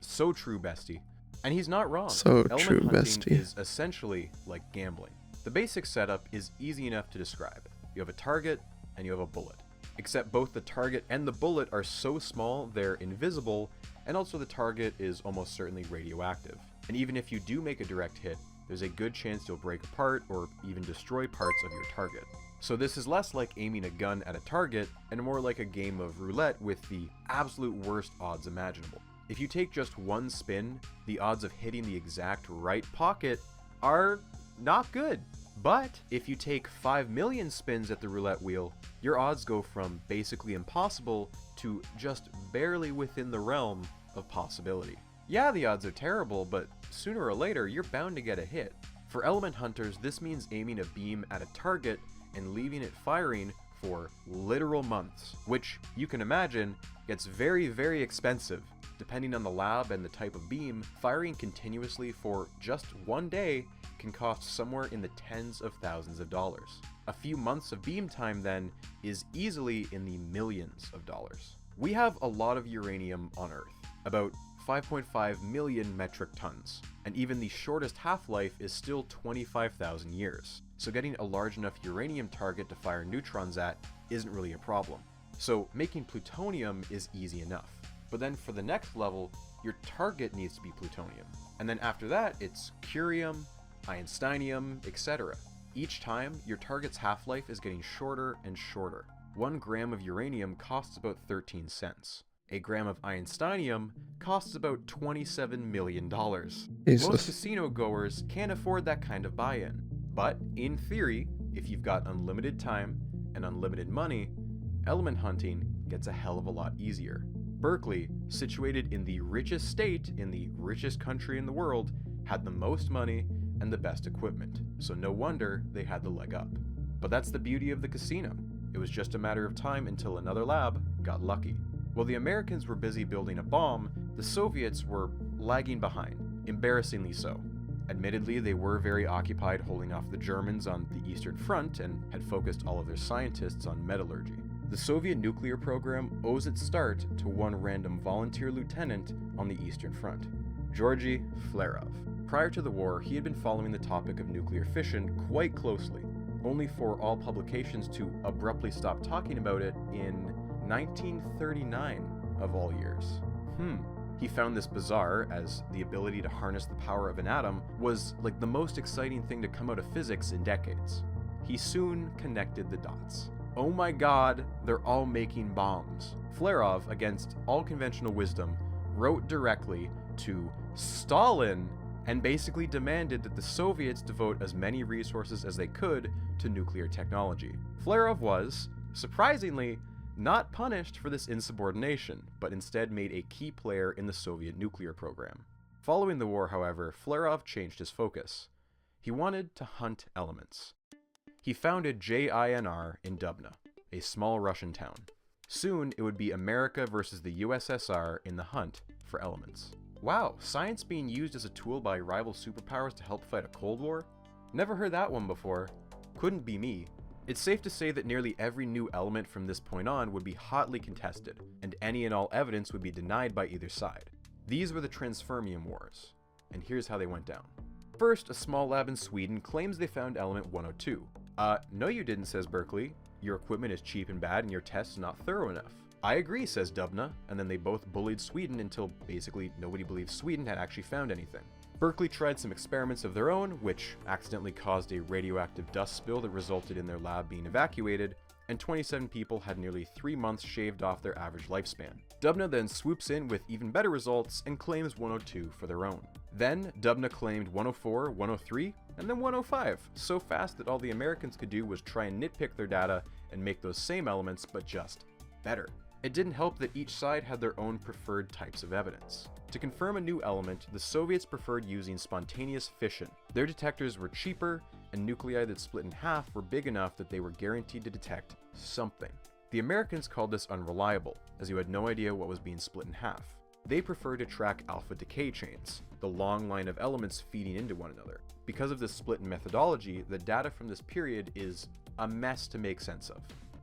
So true, bestie. And he's not wrong. So Element true, hunting bestie. is essentially like gambling. The basic setup is easy enough to describe. You have a target and you have a bullet. Except both the target and the bullet are so small they're invisible, and also the target is almost certainly radioactive. And even if you do make a direct hit, there's a good chance you'll break apart or even destroy parts of your target. So this is less like aiming a gun at a target and more like a game of roulette with the absolute worst odds imaginable. If you take just one spin, the odds of hitting the exact right pocket are not good. But if you take 5 million spins at the roulette wheel, your odds go from basically impossible to just barely within the realm of possibility. Yeah, the odds are terrible, but sooner or later, you're bound to get a hit. For element hunters, this means aiming a beam at a target and leaving it firing for literal months, which you can imagine gets very, very expensive. Depending on the lab and the type of beam, firing continuously for just one day can cost somewhere in the tens of thousands of dollars. A few months of beam time then is easily in the millions of dollars. We have a lot of uranium on Earth, about 5.5 million metric tons, and even the shortest half-life is still 25,000 years. So getting a large enough uranium target to fire neutrons at isn't really a problem. So making plutonium is easy enough. But then for the next level, your target needs to be plutonium. And then after that, it's curium, einsteinium, etc. Each time, your target's half-life is getting shorter and shorter. 1 gram of uranium costs about 13 cents. A gram of einsteinium costs about $27 million. Jesus. Most casino goers can't afford that kind of buy-in. But in theory, if you've got unlimited time and unlimited money, element hunting gets a hell of a lot easier. Berkeley, situated in the richest state in the richest country in the world, had the most money and the best equipment, so no wonder they had the leg up. But that's the beauty of the casino. It was just a matter of time until another lab got lucky. While the Americans were busy building a bomb, the Soviets were lagging behind, embarrassingly so. Admittedly, they were very occupied holding off the Germans on the Eastern Front and had focused all of their scientists on metallurgy. The Soviet nuclear program owes its start to one random volunteer lieutenant on the Eastern Front, Georgy Flerov. Prior to the war, he had been following the topic of nuclear fission quite closely, only for all publications to abruptly stop talking about it in 1939 of all years. He found this bizarre, as the ability to harness the power of an atom was like the most exciting thing to come out of physics in decades. He soon connected the dots. Oh my god, they're all making bombs. Flerov, against all conventional wisdom, wrote directly to Stalin and basically demanded that the Soviets devote as many resources as they could to nuclear technology. Flerov was, surprisingly, not punished for this insubordination, but instead made a key player in the Soviet nuclear program. Following the war, however, Flerov changed his focus. He wanted to hunt elements. He founded JINR in Dubna, a small Russian town. Soon, it would be America versus the USSR in the hunt for elements. Wow, science being used as a tool by rival superpowers to help fight a Cold War? Never heard that one before. Couldn't be me. It's safe to say that nearly every new element from this point on would be hotly contested, and any and all evidence would be denied by either side. These were the Transfermium Wars. and here's how they went down. First, a small lab in Sweden claims they found element 102. No you didn't, says Berkeley. Your equipment is cheap and bad and your tests not thorough enough. I agree, says Dubna, and then they both bullied Sweden until basically nobody believed Sweden had actually found anything. Berkeley tried some experiments of their own, which accidentally caused a radioactive dust spill that resulted in their lab being evacuated, and 27 people had nearly 3 months shaved off their average lifespan. Dubna then swoops in with even better results and claims 102 for their own. Then, Dubna claimed 104, 103, and then 105, so fast that all the Americans could do was try and nitpick their data and make those same elements, but just better. It didn't help that each side had their own preferred types of evidence. To confirm a new element, the Soviets preferred using spontaneous fission. Their detectors were cheaper, and nuclei that split in half were big enough that they were guaranteed to detect something. The Americans called this unreliable, as you had no idea what was being split in half. They preferred to track alpha decay chains, the long line of elements feeding into one another. Because of this split in methodology, the data from this period is a mess to make sense of.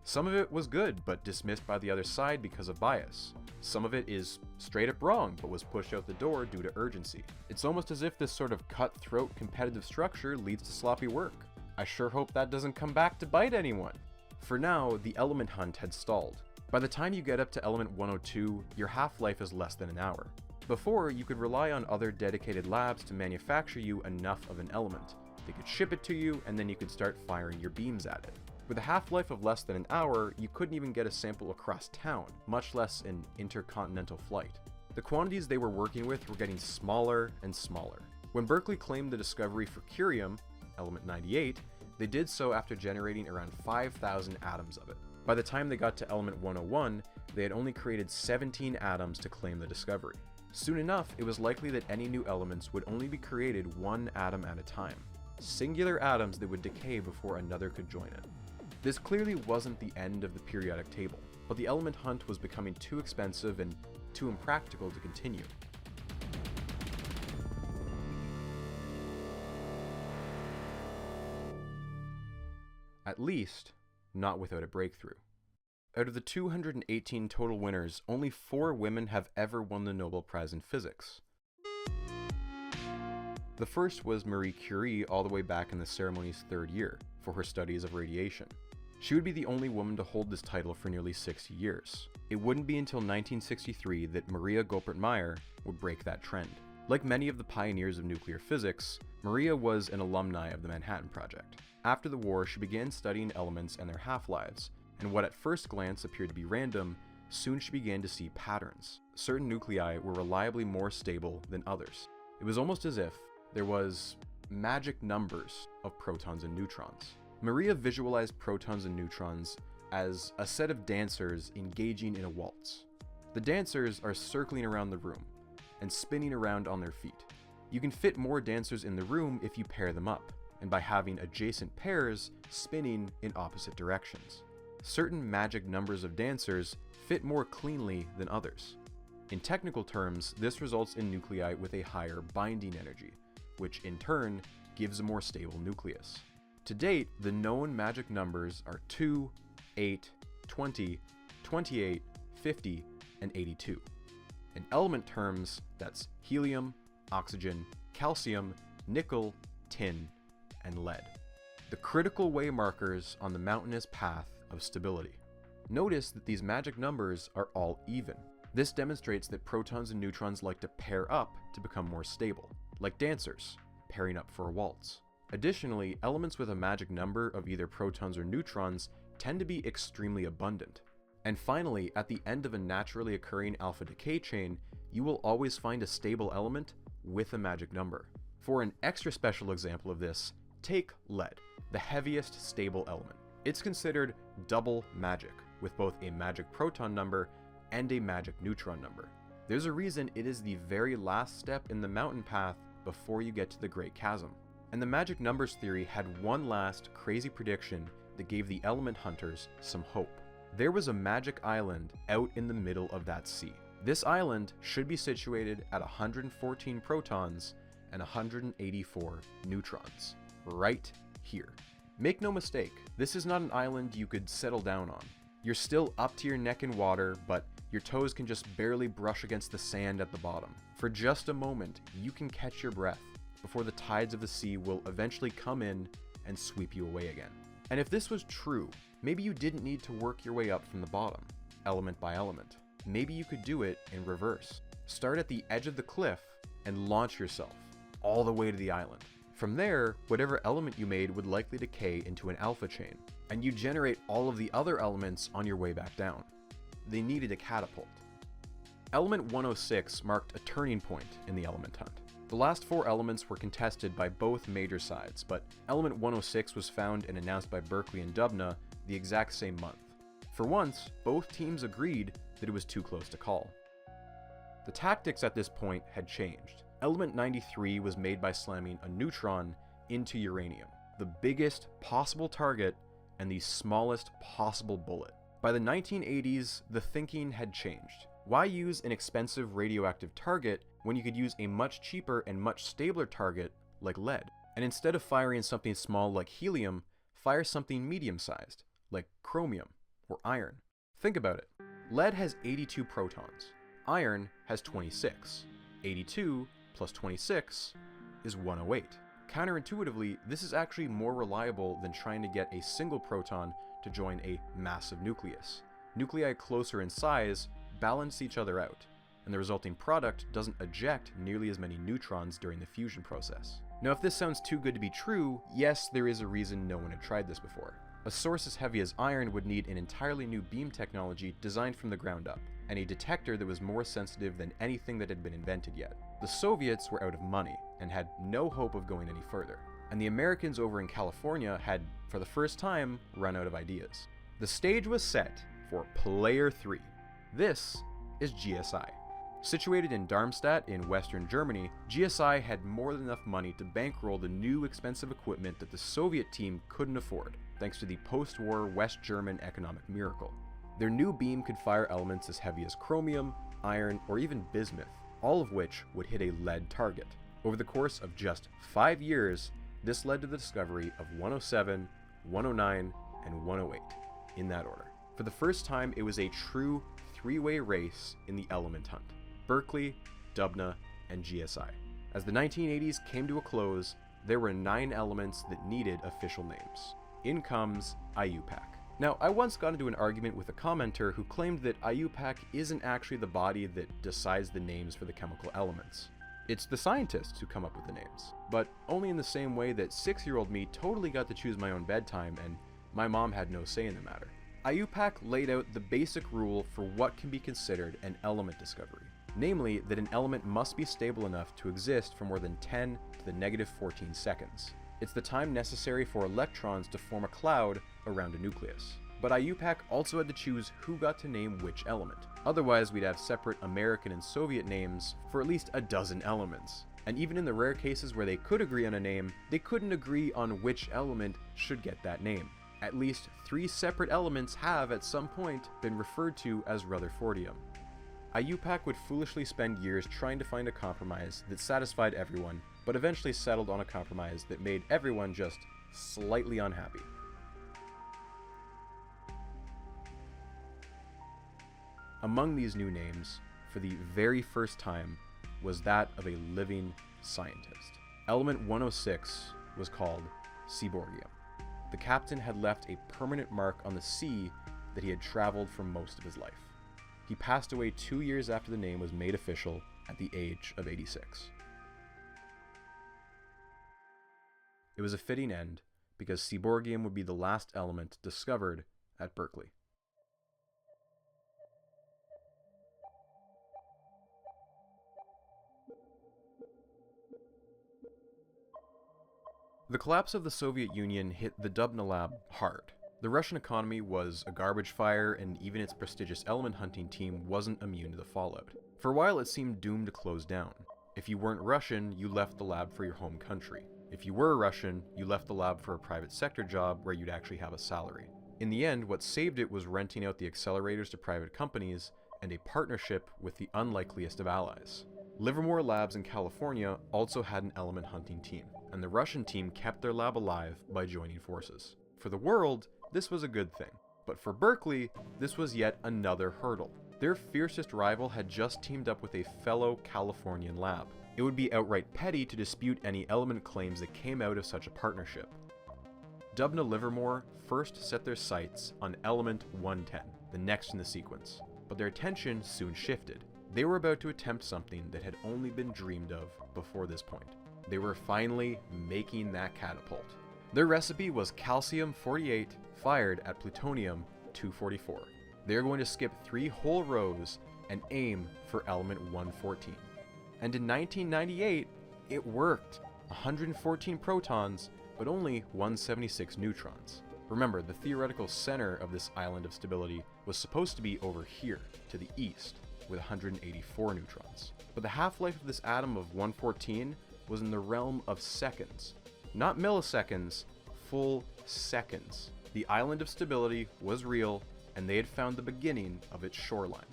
Some of it was good, but dismissed by the other side because of bias. Some of it is straight up wrong, but was pushed out the door due to urgency. It's almost as if this sort of cutthroat competitive structure leads to sloppy work. I sure hope that doesn't come back to bite anyone. For now, the element hunt had stalled. By the time you get up to element 102, your half-life is less than an hour. Before, you could rely on other dedicated labs to manufacture you enough of an element. They could ship it to you, and then you could start firing your beams at it. With a half-life of less than an hour, you couldn't even get a sample across town, much less an intercontinental flight. The quantities they were working with were getting smaller and smaller. When Berkeley claimed the discovery for curium, element 98, they did so after generating around 5,000 atoms of it. By the time they got to element 101, they had only created 17 atoms to claim the discovery. Soon enough, it was likely that any new elements would only be created one atom at a time. Singular atoms that would decay before another could join it. This clearly wasn't the end of the periodic table, but the element hunt was becoming too expensive and too impractical to continue. At least, not without a breakthrough. Out of the 218 total winners, only 4 women have ever won the Nobel Prize in Physics. The first was Marie Curie all the way back in the ceremony's 3rd year, for her studies of radiation. She would be the only woman to hold this title for nearly 60 years. It wouldn't be until 1963 that Maria Goeppert-Mayer would break that trend. Like many of the pioneers of nuclear physics, Maria was an alumni of the Manhattan Project. After the war, she began studying elements and their half-lives, and what at first glance appeared to be random, soon she began to see patterns. Certain nuclei were reliably more stable than others. It was almost as if there was magic numbers of protons and neutrons. Maria visualized protons and neutrons as a set of dancers engaging in a waltz. The dancers are circling around the room and spinning around on their feet. You can fit more dancers in the room if you pair them up, and by having adjacent pairs spinning in opposite directions. Certain magic numbers of dancers fit more cleanly than others. In technical terms, this results in nuclei with a higher binding energy, which in turn gives a more stable nucleus. To date, the known magic numbers are 2, 8, 20, 28, 50, and 82. In element terms, that's helium, oxygen, calcium, nickel, tin, and lead. The critical way markers on the mountainous path of stability. Notice that these magic numbers are all even. This demonstrates that protons and neutrons like to pair up to become more stable, like dancers pairing up for a waltz. Additionally, elements with a magic number of either protons or neutrons tend to be extremely abundant. And finally, at the end of a naturally occurring alpha decay chain, you will always find a stable element with a magic number. For an extra special example of this, take lead, the heaviest stable element. It's considered double magic, with both a magic proton number and a magic neutron number. There's a reason it is the very last step in the mountain path before you get to the Great Chasm. And the magic numbers theory had one last crazy prediction that gave the element hunters some hope. There was a magic island out in the middle of that sea. This island should be situated at 114 protons and 184 neutrons, right here. Make no mistake, this is not an island you could settle down on. You're still up to your neck in water, but your toes can just barely brush against the sand at the bottom. For just a moment, you can catch your breath before the tides of the sea will eventually come in and sweep you away again. And if this was true, maybe you didn't need to work your way up from the bottom, element by element. Maybe you could do it in reverse. Start at the edge of the cliff and launch yourself all the way to the island. From there, whatever element you made would likely decay into an alpha chain, and you generate all of the other elements on your way back down. They needed a catapult. Element 106 marked a turning point in the element hunt. The last 4 elements were contested by both major sides, but Element 106 was found and announced by Berkeley and Dubna the exact same month. For once, both teams agreed that it was too close to call. The tactics at this point had changed. Element 93 was made by slamming a neutron into uranium, the biggest possible target and the smallest possible bullet. By the 1980s, the thinking had changed. Why use an expensive radioactive target when you could use a much cheaper and much stabler target like lead? And instead of firing something small like helium, fire something medium-sized, like chromium or iron. Think about it. Lead has 82 protons. Iron has 26. 82 plus 26 is 108. Counterintuitively, this is actually more reliable than trying to get a single proton to join a massive nucleus. Nuclei closer in size balance each other out, and the resulting product doesn't eject nearly as many neutrons during the fusion process. Now, if this sounds too good to be true, yes, there is a reason no one had tried this before. A source as heavy as iron would need an entirely new beam technology designed from the ground up, and a detector that was more sensitive than anything that had been invented yet. The Soviets were out of money and had no hope of going any further, and the Americans over in California had, for the first time, run out of ideas. The stage was set for Player 3. This is GSI. Situated in Darmstadt in Western Germany, GSI had more than enough money to bankroll the new expensive equipment that the Soviet team couldn't afford, thanks to the post-war West German economic miracle. Their new beam could fire elements as heavy as chromium, iron, or even bismuth, all of which would hit a lead target. Over the course of just 5 years, this led to the discovery of 107, 109, and 108, in that order. For the first time, it was a true three-way race in the element hunt: Berkeley, Dubna, and GSI. As the 1980s came to a close, there were 9 elements that needed official names. In comes IUPAC. Now, I once got into an argument with a commenter who claimed that IUPAC isn't actually the body that decides the names for the chemical elements. It's the scientists who come up with the names, but only in the same way that 6-year-old me totally got to choose my own bedtime and my mom had no say in the matter. IUPAC laid out the basic rule for what can be considered an element discovery, namely that an element must be stable enough to exist for more than 10 to the negative 14 seconds. It's the time necessary for electrons to form a cloud around a nucleus. But IUPAC also had to choose who got to name which element. Otherwise, we'd have separate American and Soviet names for at least a dozen elements. And even in the rare cases where they could agree on a name, they couldn't agree on which element should get that name. At least 3 separate elements have, at some point, been referred to as Rutherfordium. IUPAC would foolishly spend years trying to find a compromise that satisfied everyone, but eventually settled on a compromise that made everyone just slightly unhappy. Among these new names, for the very first time, was that of a living scientist. Element 106 was called Seaborgium. The captain had left a permanent mark on the sea that he had traveled for most of his life. He passed away 2 years after the name was made official at the age of 86. It was a fitting end because Seaborgium would be the last element discovered at Berkeley. The collapse of the Soviet Union hit the Dubna lab hard. The Russian economy was a garbage fire, and even its prestigious element hunting team wasn't immune to the fallout. For a while, it seemed doomed to close down. If you weren't Russian, you left the lab for your home country. If you were Russian, you left the lab for a private sector job where you'd actually have a salary. In the end, what saved it was renting out the accelerators to private companies and a partnership with the unlikeliest of allies. Livermore Labs in California also had an element hunting team, and the Russian team kept their lab alive by joining forces. For the world, this was a good thing. But for Berkeley, this was yet another hurdle. Their fiercest rival had just teamed up with a fellow Californian lab. It would be outright petty to dispute any element claims that came out of such a partnership. Dubna Livermore first set their sights on element 110, the next in the sequence, but their attention soon shifted. They were about to attempt something that had only been dreamed of before this point. They were finally making that catapult. Their recipe was calcium-48 fired at plutonium-244. They are going to skip 3 whole rows and aim for element 114. And in 1998, it worked. 114 protons, but only 176 neutrons. Remember, the theoretical center of this island of stability was supposed to be over here, to the east, with 184 neutrons. But the half-life of this atom of 114 was in the realm of seconds. Not milliseconds, full seconds. The island of stability was real, and they had found the beginning of its shoreline.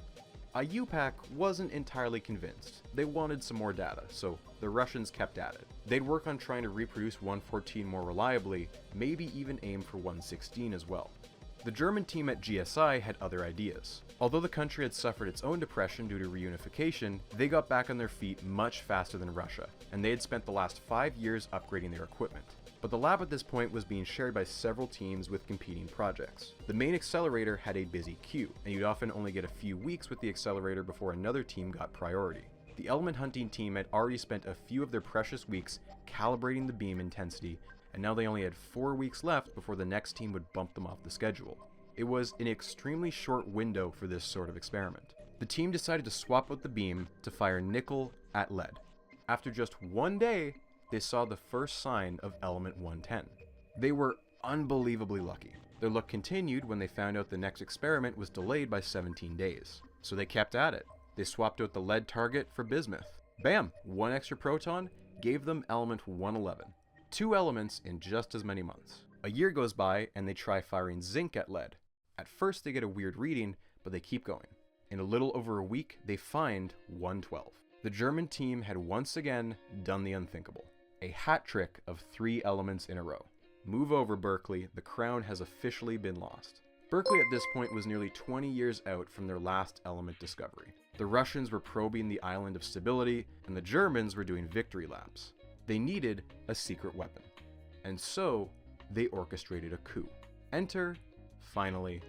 IUPAC wasn't entirely convinced. They wanted some more data, so the Russians kept at it. They'd work on trying to reproduce 114 more reliably, maybe even aim for 116 as well. The German team at GSI had other ideas. Although the country had suffered its own depression due to reunification, they got back on their feet much faster than Russia, and they had spent the last 5 years upgrading their equipment. But the lab at this point was being shared by several teams with competing projects. The main accelerator had a busy queue, and you'd often only get a few weeks with the accelerator before another team got priority. The element hunting team had already spent a few of their precious weeks calibrating the beam intensity, and now they only had 4 weeks left before the next team would bump them off the schedule. It was an extremely short window for this sort of experiment. The team decided to swap out the beam to fire nickel at lead. After just 1 day, they saw the first sign of element 110. They were unbelievably lucky. Their luck continued when they found out the next experiment was delayed by 17 days. So they kept at it. They swapped out the lead target for bismuth. Bam! 1 extra proton gave them element 111. 2 elements in just as many months. A year goes by and they try firing zinc at lead. At first they get a weird reading, but they keep going. In a little over a week, they find 112. The German team had once again done the unthinkable. A hat trick of 3 elements in a row. Move over, Berkeley, the crown has officially been lost. Berkeley at this point was nearly 20 years out from their last element discovery. The Russians were probing the island of stability, and the Germans were doing victory laps. They needed a secret weapon. And so, they orchestrated a coup. Enter, finally,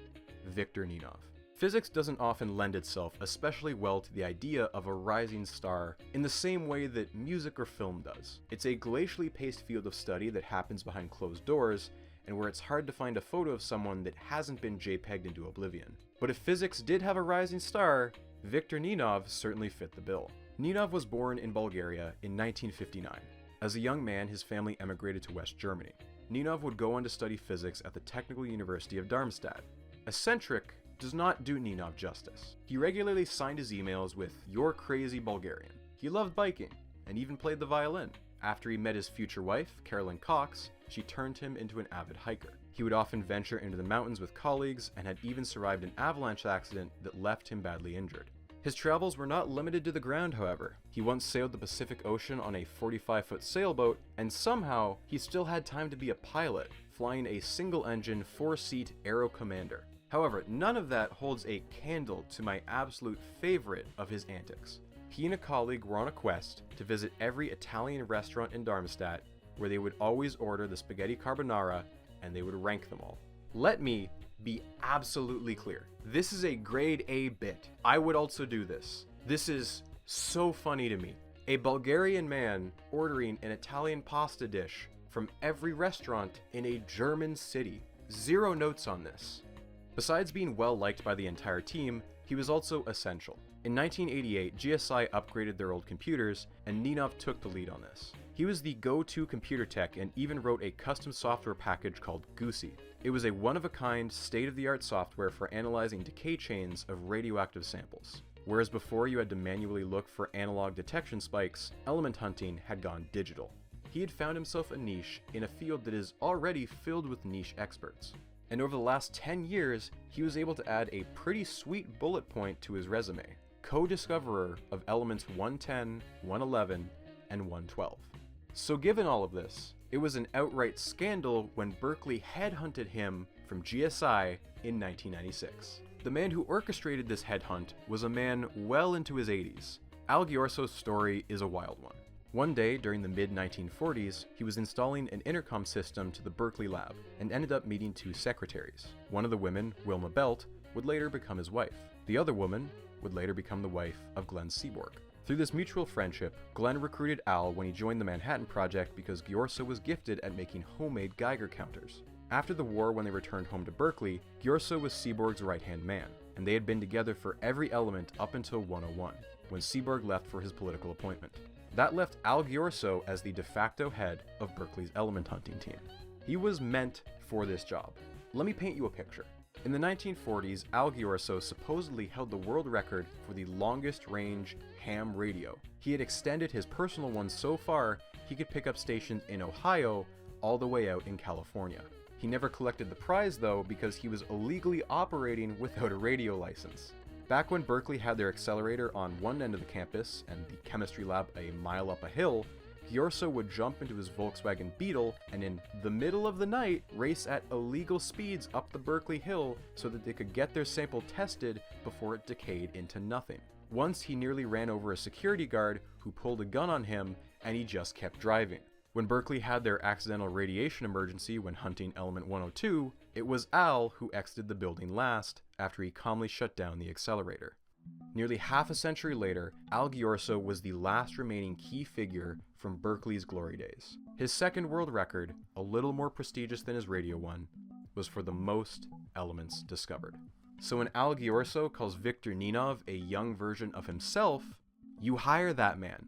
Viktor Ninov. Physics doesn't often lend itself especially well to the idea of a rising star in the same way that music or film does. It's a glacially paced field of study that happens behind closed doors, and where it's hard to find a photo of someone that hasn't been JPEG'd into oblivion. But if physics did have a rising star, Viktor Ninov certainly fit the bill. Ninov was born in Bulgaria in 1959. As a young man, his family emigrated to West Germany. Ninov would go on to study physics at the Technical University of Darmstadt. Eccentric does not do Ninov justice. He regularly signed his emails with "You're crazy Bulgarian." He loved biking, and even played the violin. After he met his future wife, Carolyn Cox, she turned him into an avid hiker. He would often venture into the mountains with colleagues, and had even survived an avalanche accident that left him badly injured. His travels were not limited to the ground, however. He once sailed the Pacific Ocean on a 45-foot sailboat, and somehow he still had time to be a pilot, flying a single-engine, 4-seat Aero Commander. However, none of that holds a candle to my absolute favorite of his antics. He and a colleague were on a quest to visit every Italian restaurant in Darmstadt, where they would always order the spaghetti carbonara, and they would rank them all. Let me be absolutely clear. This is a grade A bit. I would also do this. This is so funny to me. A Bulgarian man ordering an Italian pasta dish from every restaurant in a German city. 0 notes on this. Besides being well liked by the entire team, he was also essential. In 1988, GSI upgraded their old computers, and Ninov took the lead on this. He was the go-to computer tech and even wrote a custom software package called Goosey. It was a one-of-a-kind, state-of-the-art software for analyzing decay chains of radioactive samples. Whereas before you had to manually look for analog detection spikes, element hunting had gone digital. He had found himself a niche in a field that is already filled with niche experts. And over the last 10 years, he was able to add a pretty sweet bullet point to his resume. Co-discoverer of elements 110, 111, and 112. So given all of this, it was an outright scandal when Berkeley headhunted him from GSI in 1996. The man who orchestrated this headhunt was a man well into his 80s. Al Ghiorso's story is a wild one. One day during the mid-1940s, he was installing an intercom system to the Berkeley lab and ended up meeting two secretaries. One of the women, Wilma Belt, would later become his wife. The other woman would later become the wife of Glenn Seaborg. Through this mutual friendship, Glenn recruited Al when he joined the Manhattan Project because Ghiorso was gifted at making homemade Geiger counters. After the war, when they returned home to Berkeley, Ghiorso was Seaborg's right-hand man, and they had been together for every element up until 101, when Seaborg left for his political appointment. That left Al Ghiorso as the de facto head of Berkeley's element hunting team. He was meant for this job. Let me paint you a picture. In the 1940s, Al Ghiorso supposedly held the world record for the longest range ham radio. He had extended his personal one so far, he could pick up stations in Ohio all the way out in California. He never collected the prize though because he was illegally operating without a radio license. Back when Berkeley had their accelerator on one end of the campus and the chemistry lab a mile up a hill, Ghiorso would jump into his Volkswagen Beetle and in the middle of the night race at illegal speeds up the Berkeley Hill so that they could get their sample tested before it decayed into nothing. Once he nearly ran over a security guard who pulled a gun on him and he just kept driving. When Berkeley had their accidental radiation emergency when hunting element 102, it was Al who exited the building last after he calmly shut down the accelerator. Nearly half a century later, Al Ghiorso was the last remaining key figure from Berkeley's glory days. His second world record, a little more prestigious than his radio one, was for the most elements discovered. So when Al Ghiorso calls Viktor Ninov a young version of himself, you hire that man.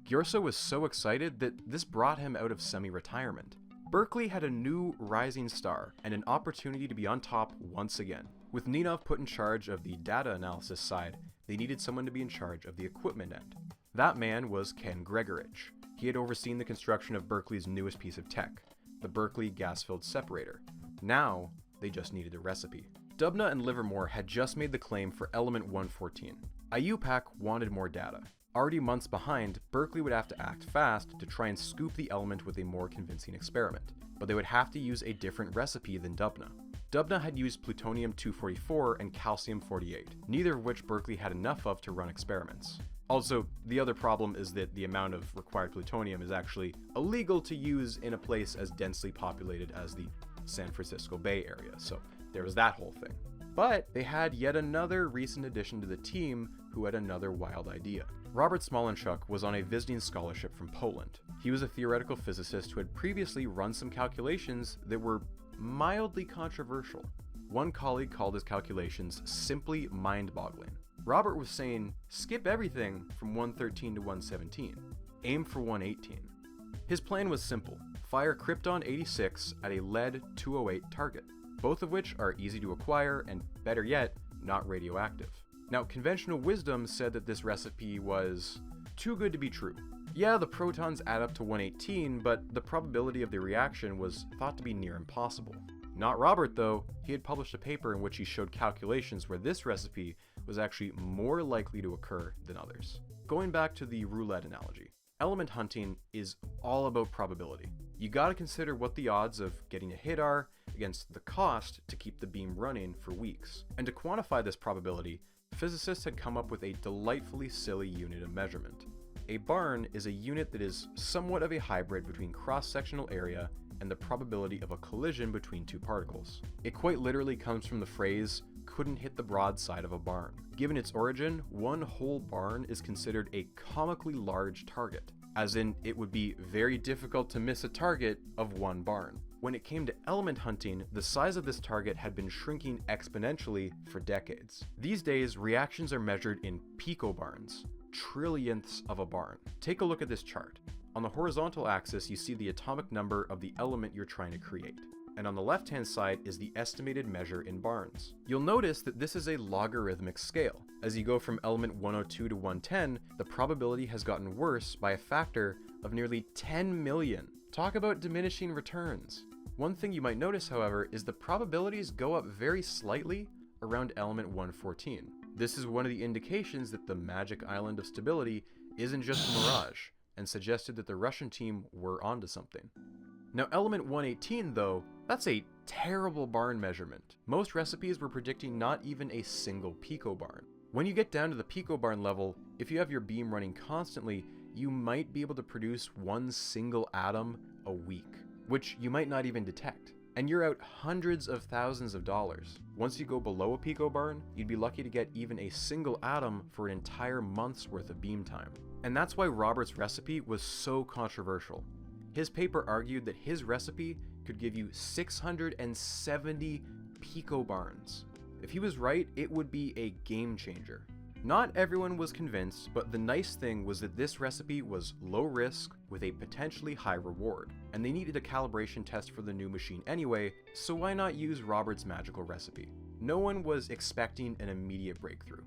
Ghiorso was so excited that this brought him out of semi-retirement. Berkeley had a new rising star and an opportunity to be on top once again. With Ninov put in charge of the data analysis side, they needed someone to be in charge of the equipment end. That man was Ken Gregorich. He had overseen the construction of Berkeley's newest piece of tech, the Berkeley gas-filled separator. Now, they just needed a recipe. Dubna and Livermore had just made the claim for element 114. IUPAC wanted more data. Already months behind, Berkeley would have to act fast to try and scoop the element with a more convincing experiment, but they would have to use a different recipe than Dubna. Dubna had used plutonium-244 and calcium-48, neither of which Berkeley had enough of to run experiments. Also, the other problem is that the amount of required plutonium is actually illegal to use in a place as densely populated as the San Francisco Bay Area, so there was that whole thing. But they had yet another recent addition to the team who had another wild idea. Robert Smolenchuk was on a visiting scholarship from Poland. He was a theoretical physicist who had previously run some calculations that were mildly controversial. One colleague called his calculations simply mind-boggling. Robert was saying, skip everything from 113 to 117. Aim for 118. His plan was simple. Fire Krypton 86 at a lead 208 target, both of which are easy to acquire and, better yet, not radioactive. Now, conventional wisdom said that this recipe was too good to be true. Yeah, the protons add up to 118, but the probability of the reaction was thought to be near impossible. Not Robert, though. He had published a paper in which he showed calculations where this recipe was actually more likely to occur than others. Going back to the roulette analogy, element hunting is all about probability. You gotta consider what the odds of getting a hit are against the cost to keep the beam running for weeks. And to quantify this probability, physicists had come up with a delightfully silly unit of measurement. A barn is a unit that is somewhat of a hybrid between cross-sectional area and the probability of a collision between two particles. It quite literally comes from the phrase, couldn't hit the broadside of a barn. Given its origin, one whole barn is considered a comically large target, as in it would be very difficult to miss a target of one barn. When it came to element hunting, the size of this target had been shrinking exponentially for decades. These days, reactions are measured in picobarns, trillionths of a barn. Take a look at this chart. On the horizontal axis, you see the atomic number of the element you're trying to create. And on the left-hand side is the estimated measure in barns. You'll notice that this is a logarithmic scale. As you go from element 102 to 110, the probability has gotten worse by a factor of nearly 10 million. Talk about diminishing returns. One thing you might notice, however, is the probabilities go up very slightly around element 114. This is one of the indications that the magic island of stability isn't just a mirage, and suggested that the Russian team were onto something. Now, element 118, though, That's a terrible barn measurement. Most recipes were predicting not even a single picobarn. When you get down to the picobarn level, if you have your beam running constantly, you might be able to produce one single atom a week, which you might not even detect. And you're out hundreds of thousands of dollars. Once you go below a picobarn, you'd be lucky to get even a single atom for an entire month's worth of beam time. And that's why Robert's recipe was so controversial. His paper argued that his recipe could give you 670 picobarns. If he was right, it would be a game changer. Not everyone was convinced, but the nice thing was that this recipe was low risk with a potentially high reward, and they needed a calibration test for the new machine anyway, so why not use Robert's magical recipe? No one was expecting an immediate breakthrough,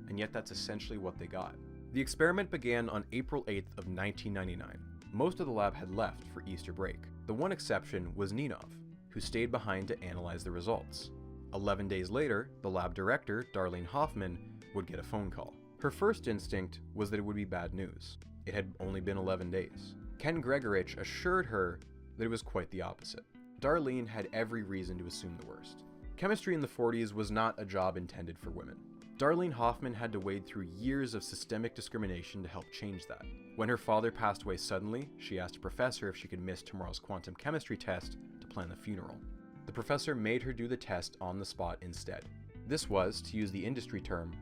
and yet that's essentially what they got. The experiment began on April 8th of 1999. Most of the lab had left for Easter break. The one exception was Ninov, who stayed behind to analyze the results. 11 days later, the lab director, Darlene Hoffman, would get a phone call. Her first instinct was that it would be bad news. It had only been 11 days. Ken Gregorich assured her that it was quite the opposite. Darlene had every reason to assume the worst. Chemistry in the 40s was not a job intended for women. Darlene Hoffman had to wade through years of systemic discrimination to help change that. When her father passed away suddenly, she asked a professor if she could miss tomorrow's quantum chemistry test to plan the funeral. The professor made her do the test on the spot instead. This was, to use the industry term,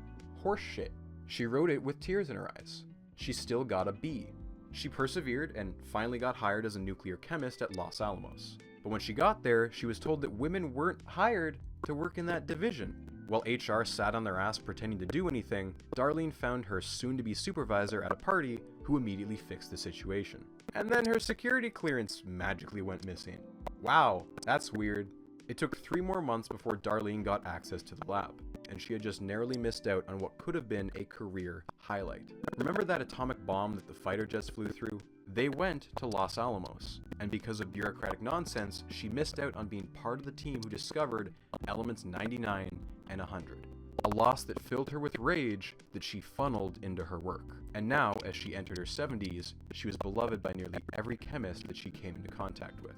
horse shit. She wrote it with tears in her eyes. She still got a B. She persevered and finally got hired as a nuclear chemist at Los Alamos. But when she got there, she was told that women weren't hired to work in that division. While HR sat on their ass pretending to do anything, Darlene found her soon-to-be supervisor at a party who immediately fixed the situation. And then her security clearance magically went missing. Wow, that's weird. It took 3 more months before Darlene got access to the lab, and she had just narrowly missed out on what could have been a career highlight. Remember that atomic bomb that the fighter jets flew through? They went to Los Alamos, and because of bureaucratic nonsense, she missed out on being part of the team who discovered elements 99 and 100. A loss that filled her with rage that she funneled into her work. And now, as she entered her 70s, she was beloved by nearly every chemist that she came into contact with.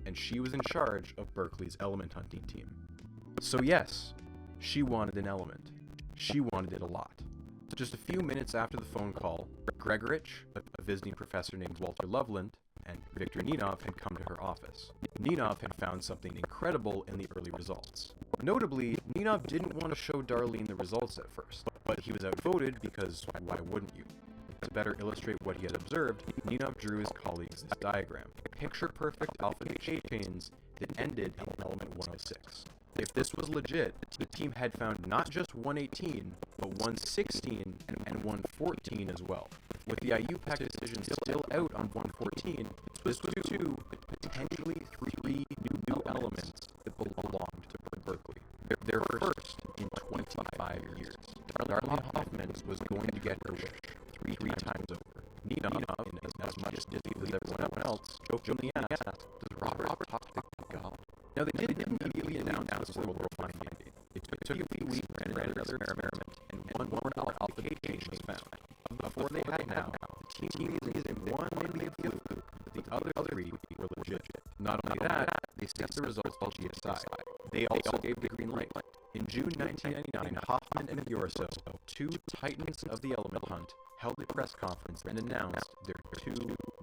And she was in charge of Berkeley's element hunting team. So yes, she wanted an element. She wanted it a lot. Just a few minutes after the phone call, Gregorich, a visiting professor named Walter Loveland, and Viktor Ninov had come to her office. Ninov had found something incredible in the early results. Notably, Ninov didn't want to show Darlene the results at first, but he was outvoted because why wouldn't you? To better illustrate what he had observed, Ninov drew his colleagues this diagram. Picture-perfect alpha-K chains that ended in element 106. If this was legit, the team had found not just 118, but 116 and 114 as well. With the IUPAC decision still out on 114, this was 2, potentially 3 new elements that belonged to Berkeley. Their first in 25 years. Darlene Hoffman was going to get her wish 3 times over. Ninov, in as much dizzy as everyone else, jokingly asked, "Does Robert talk to God?" Now, they didn't immediately announce this to the world finding. It took a few weeks and another experiment, and one more alpha-K chain was found. Before they had now, the team reasoned one may be a fluke, but the other 3 were legit. Not only that, they sent the results to GSI. They also gave the green light. In June 1999, Hoffman and Gamersupps, 2 titans of the element hunt, held a press conference and announced their 2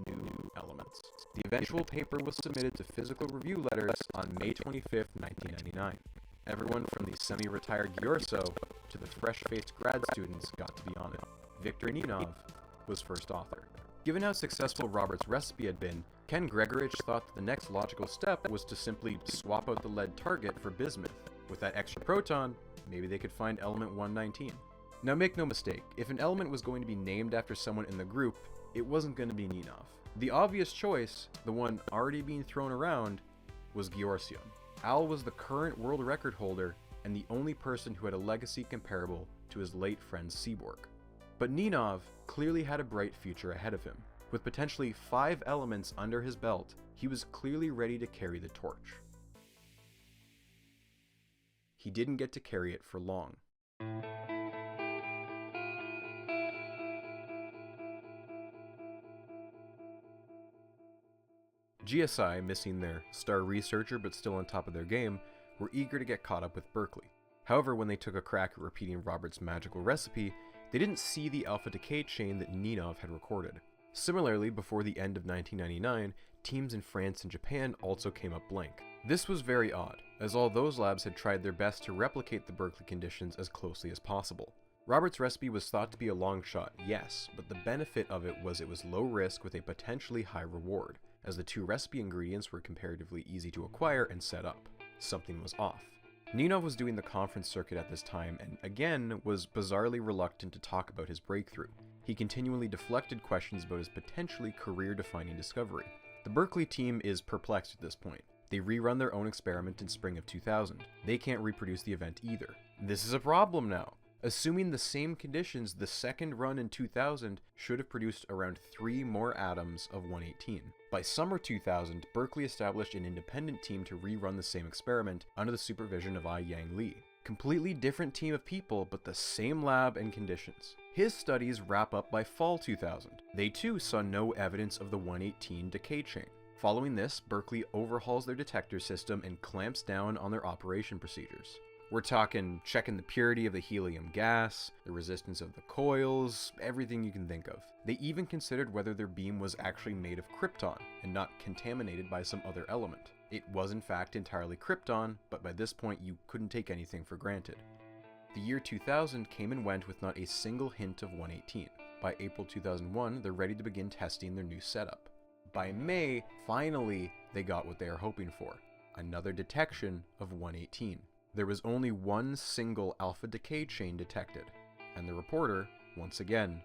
new elements. The eventual paper was submitted to physical review letters on May 25th, 1999. Everyone from the semi-retired Gamersupps to the fresh-faced grad students got to be on it. Viktor Ninov was first author. Given how successful Robert's recipe had been, Ken Gregorich thought that the next logical step was to simply swap out the lead target for bismuth. With that extra proton, maybe they could find element 119. Now make no mistake, if an element was going to be named after someone in the group, it wasn't going to be Ninov. The obvious choice, the one already being thrown around, was Georgium. Al was the current world record holder and the only person who had a legacy comparable to his late friend Seaborg. But Ninov clearly had a bright future ahead of him. With potentially 5 elements under his belt, he was clearly ready to carry the torch. He didn't get to carry it for long. GSI, missing their star researcher but still on top of their game, were eager to get caught up with Berkeley. However, when they took a crack at repeating Robert's magical recipe, they didn't see the alpha decay chain that Ninov had recorded. Similarly, before the end of 1999, teams in France and Japan also came up blank. This was very odd, as all those labs had tried their best to replicate the Berkeley conditions as closely as possible. Robert's recipe was thought to be a long shot, yes, but the benefit of it was low risk with a potentially high reward, as the two recipe ingredients were comparatively easy to acquire and set up. Something was off. Ninov was doing the conference circuit at this time and, again, was bizarrely reluctant to talk about his breakthrough. He continually deflected questions about his potentially career-defining discovery. The Berkeley team is perplexed at this point. They rerun their own experiment in spring of 2000. They can't reproduce the event either. This is a problem now. Assuming the same conditions, the second run in 2000 should have produced around 3 more atoms of 118. By summer 2000, Berkeley established an independent team to rerun the same experiment under the supervision of Yang Li. Completely different team of people, but the same lab and conditions. His studies wrap up by fall 2000. They too saw no evidence of the 118 decay chain. Following this, Berkeley overhauls their detector system and clamps down on their operation procedures. We're talking checking the purity of the helium gas, the resistance of the coils, everything you can think of. They even considered whether their beam was actually made of krypton and not contaminated by some other element. It was in fact entirely krypton, but by this point you couldn't take anything for granted. The year 2000 came and went with not a single hint of 118. By April 2001, they're ready to begin testing their new setup. By May, finally, they got what they are hoping for, another detection of 118. There was only one single alpha decay chain detected, and the reporter, once again,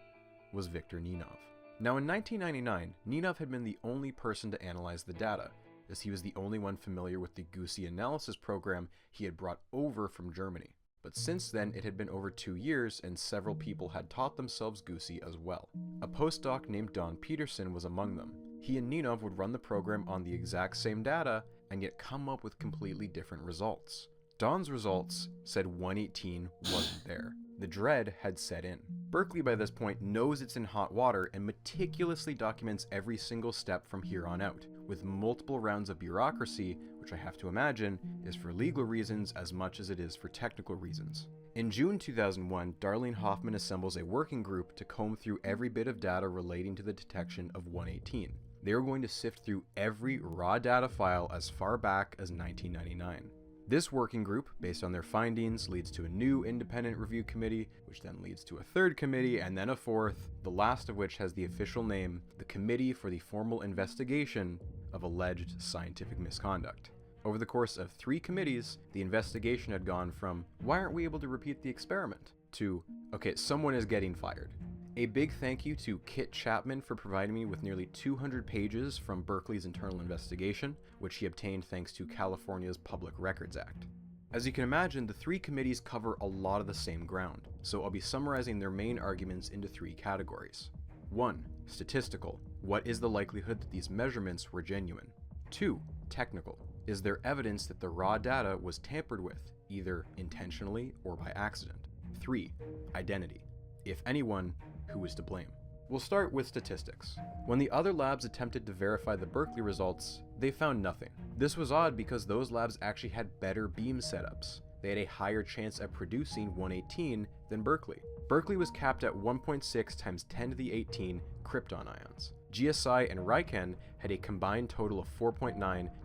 was Viktor Ninov. Now in 1999, Ninov had been the only person to analyze the data, as he was the only one familiar with the Goosey analysis program he had brought over from Germany. But since then, it had been over 2 years, and several people had taught themselves Goosey as well. A postdoc named Don Peterson was among them. He and Ninov would run the program on the exact same data, and yet come up with completely different results. Don's results said 118 wasn't there. The dread had set in. Berkeley by this point knows it's in hot water and meticulously documents every single step from here on out, with multiple rounds of bureaucracy, which I have to imagine is for legal reasons as much as it is for technical reasons. In June 2001, Darlene Hoffman assembles a working group to comb through every bit of data relating to the detection of 118. They are going to sift through every raw data file as far back as 1999. This working group, based on their findings, leads to a new independent review committee, which then leads to a third committee and then a fourth, the last of which has the official name, the Committee for the Formal Investigation of Alleged Scientific Misconduct. Over the course of 3 committees, the investigation had gone from, why aren't we able to repeat the experiment, to, okay, someone is getting fired. A big thank you to Kit Chapman for providing me with nearly 200 pages from Berkeley's internal investigation, which he obtained thanks to California's Public Records Act. As you can imagine, the 3 committees cover a lot of the same ground, so I'll be summarizing their main arguments into 3 categories. 1. Statistical. What is the likelihood that these measurements were genuine? 2. Technical. Is there evidence that the raw data was tampered with, either intentionally or by accident? 3. Identity. If anyone, who is to blame? We'll start with statistics. When the other labs attempted to verify the Berkeley results, they found nothing. This was odd because those labs actually had better beam setups. They had a higher chance at producing 118 than Berkeley. Berkeley was capped at 1.6 times 10 to the 18 krypton ions. GSI and Riken had a combined total of 4.9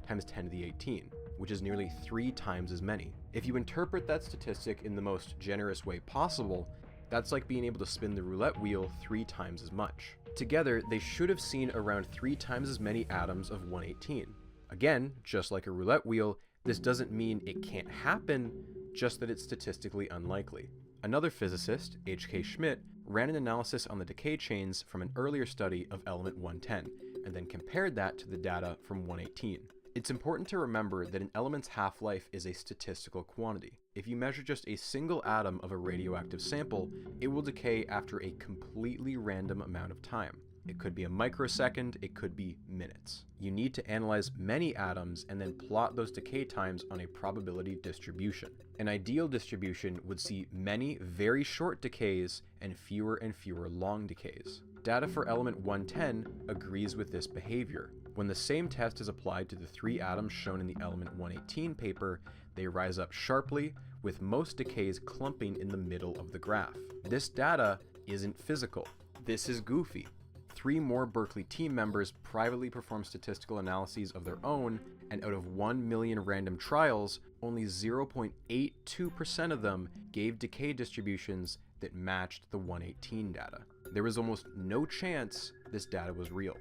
times 10 to the 18, which is nearly 3 times as many. If you interpret that statistic in the most generous way possible, that's like being able to spin the roulette wheel 3 times as much. Together, they should have seen around 3 times as many atoms of 118. Again, just like a roulette wheel, this doesn't mean it can't happen, just that it's statistically unlikely. Another physicist, H.K. Schmidt, ran an analysis on the decay chains from an earlier study of element 110, and then compared that to the data from 118. It's important to remember that an element's half-life is a statistical quantity. If you measure just a single atom of a radioactive sample, it will decay after a completely random amount of time. It could be a microsecond, it could be minutes. You need to analyze many atoms and then plot those decay times on a probability distribution. An ideal distribution would see many very short decays and fewer long decays. Data for element 110 agrees with this behavior. When the same test is applied to the 3 atoms shown in the element 118 paper, they rise up sharply, with most decays clumping in the middle of the graph. This data isn't physical. This is goofy. 3 more Berkeley team members privately performed statistical analyses of their own, and out of 1 million random trials, only 0.82% of them gave decay distributions that matched the 118 data. There was almost no chance this data was real.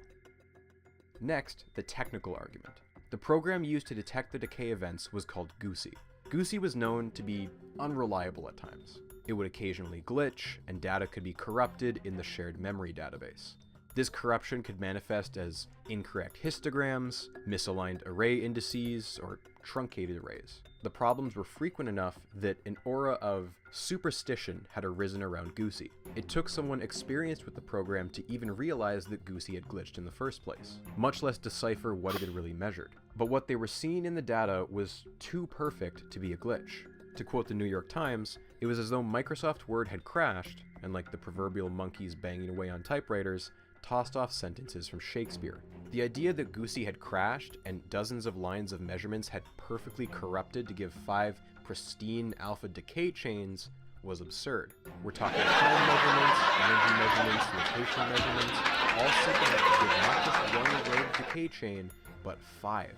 Next, the technical argument. The program used to detect the decay events was called Goosey. Goosey was known to be unreliable at times. It would occasionally glitch, and data could be corrupted in the shared memory database. This corruption could manifest as incorrect histograms, misaligned array indices, or truncated arrays. The problems were frequent enough that an aura of superstition had arisen around Goosey. It took someone experienced with the program to even realize that Goosey had glitched in the first place, much less decipher what it had really measured. But what they were seeing in the data was too perfect to be a glitch. To quote the New York Times, it was as though Microsoft Word had crashed, and like the proverbial monkeys banging away on typewriters, tossed off sentences from Shakespeare. The idea that Goosey had crashed and dozens of lines of measurements had perfectly corrupted to give 5 pristine alpha decay chains was absurd. We're talking time measurements, energy measurements, location measurements, all simple enough to give not just 1 array decay chain, but 5.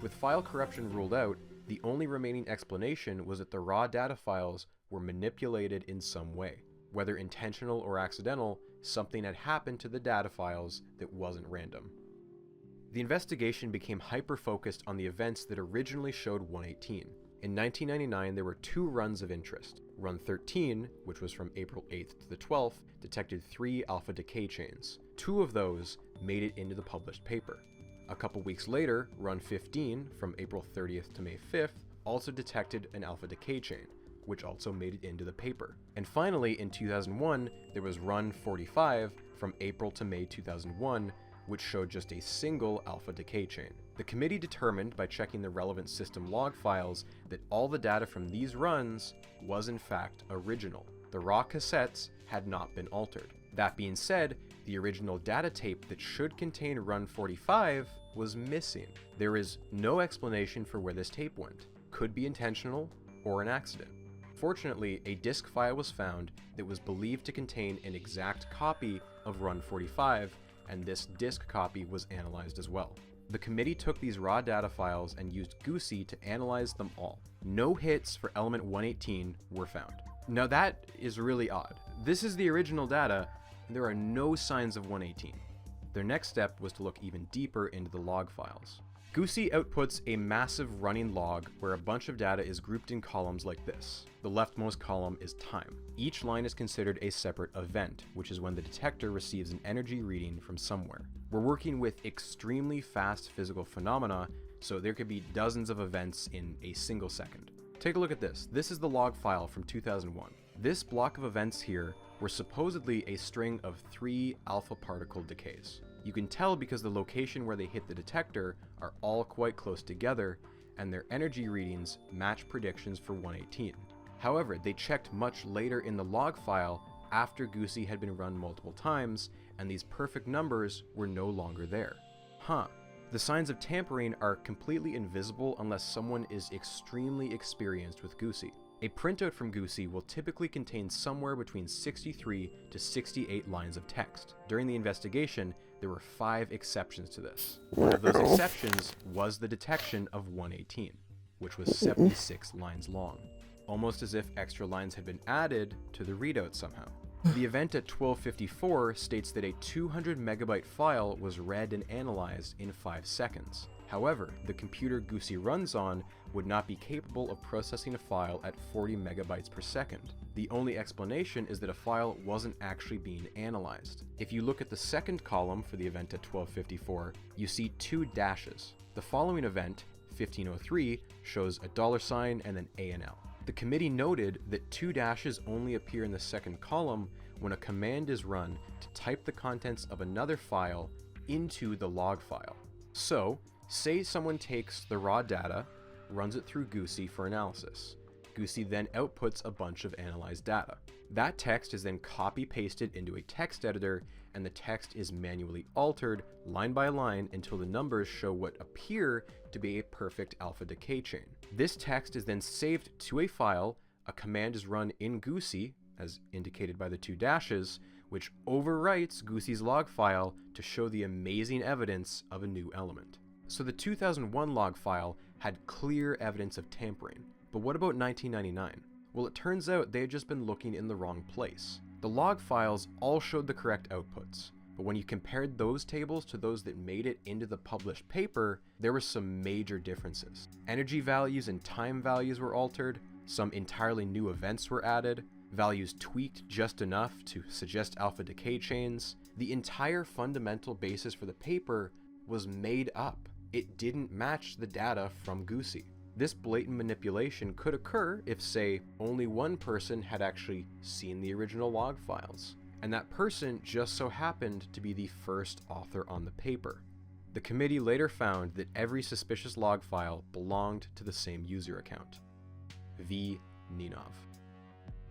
With file corruption ruled out, the only remaining explanation was that the raw data files were manipulated in some way. Whether intentional or accidental, something had happened to the data files that wasn't random. The investigation became hyper-focused on the events that originally showed 118. In 1999, there were 2 runs of interest. Run 13, which was from April 8th to the 12th, detected 3 alpha decay chains. 2 of those made it into the published paper. A couple weeks later, Run 15, from April 30th to May 5th, also detected an alpha decay chain, which also made it into the paper. And finally, in 2001, there was Run 45 from April to May 2001, which showed just a single alpha decay chain. The committee determined by checking the relevant system log files that all the data from these runs was in fact original. The raw cassettes had not been altered. That being said, the original data tape that should contain Run 45 was missing. There is no explanation for where this tape went. Could be intentional or an accident. Fortunately, a disk file was found that was believed to contain an exact copy of Run 45, and this disk copy was analyzed as well. The committee took these raw data files and used Goosey to analyze them all. No hits for element 118 were found. Now that is really odd. This is the original data, and there are no signs of 118. Their next step was to look even deeper into the log files. Goosey outputs a massive running log where a bunch of data is grouped in columns like this. The leftmost column is time. Each line is considered a separate event, which is when the detector receives an energy reading from somewhere. We're working with extremely fast physical phenomena, so there could be dozens of events in a single second. Take a look at this. This is the log file from 2001. This block of events here were supposedly a string of 3 alpha particle decays. You can tell because the location where they hit the detector are all quite close together, and their energy readings match predictions for 118. However, they checked much later in the log file after Goosey had been run multiple times, and these perfect numbers were no longer there. The signs of tampering are completely invisible unless someone is extremely experienced with Goosey. A printout from Goosey will typically contain somewhere between 63 to 68 lines of text. During the investigation, there were 5 exceptions to this. One of those exceptions was the detection of 118, which was 76 lines long, almost as if extra lines had been added to the readout somehow. The event at 12:54 states that a 200 megabyte file was read and analyzed in 5 seconds. However, the computer Goosey runs on would not be capable of processing a file at 40 megabytes per second. The only explanation is that a file wasn't actually being analyzed. If you look at the second column for the event at 12:54, you see 2 dashes. The following event, 15:03, shows a $sign and then A and L. The committee noted that 2 dashes only appear in the second column when a command is run to type the contents of another file into the log file. So, say someone takes the raw data, runs it through Goosey for analysis. Goosey then outputs a bunch of analyzed data. That text is then copy-pasted into a text editor, and the text is manually altered line by line until the numbers show what appear to be a perfect alpha decay chain. This text is then saved to a file, a command is run in Goosey, as indicated by the 2 dashes, which overwrites Goosey's log file to show the amazing evidence of a new element. So the 2001 log file had clear evidence of tampering. But what about 1999? Well, it turns out they had just been looking in the wrong place. The log files all showed the correct outputs, but when you compared those tables to those that made it into the published paper, there were some major differences. Energy values and time values were altered, some entirely new events were added, values tweaked just enough to suggest alpha decay chains. The entire fundamental basis for the paper was made up. It didn't match the data from Goosey. This blatant manipulation could occur if, say, only one person had actually seen the original log files, and that person just so happened to be the first author on the paper. The committee later found that every suspicious log file belonged to the same user account. V. Ninov.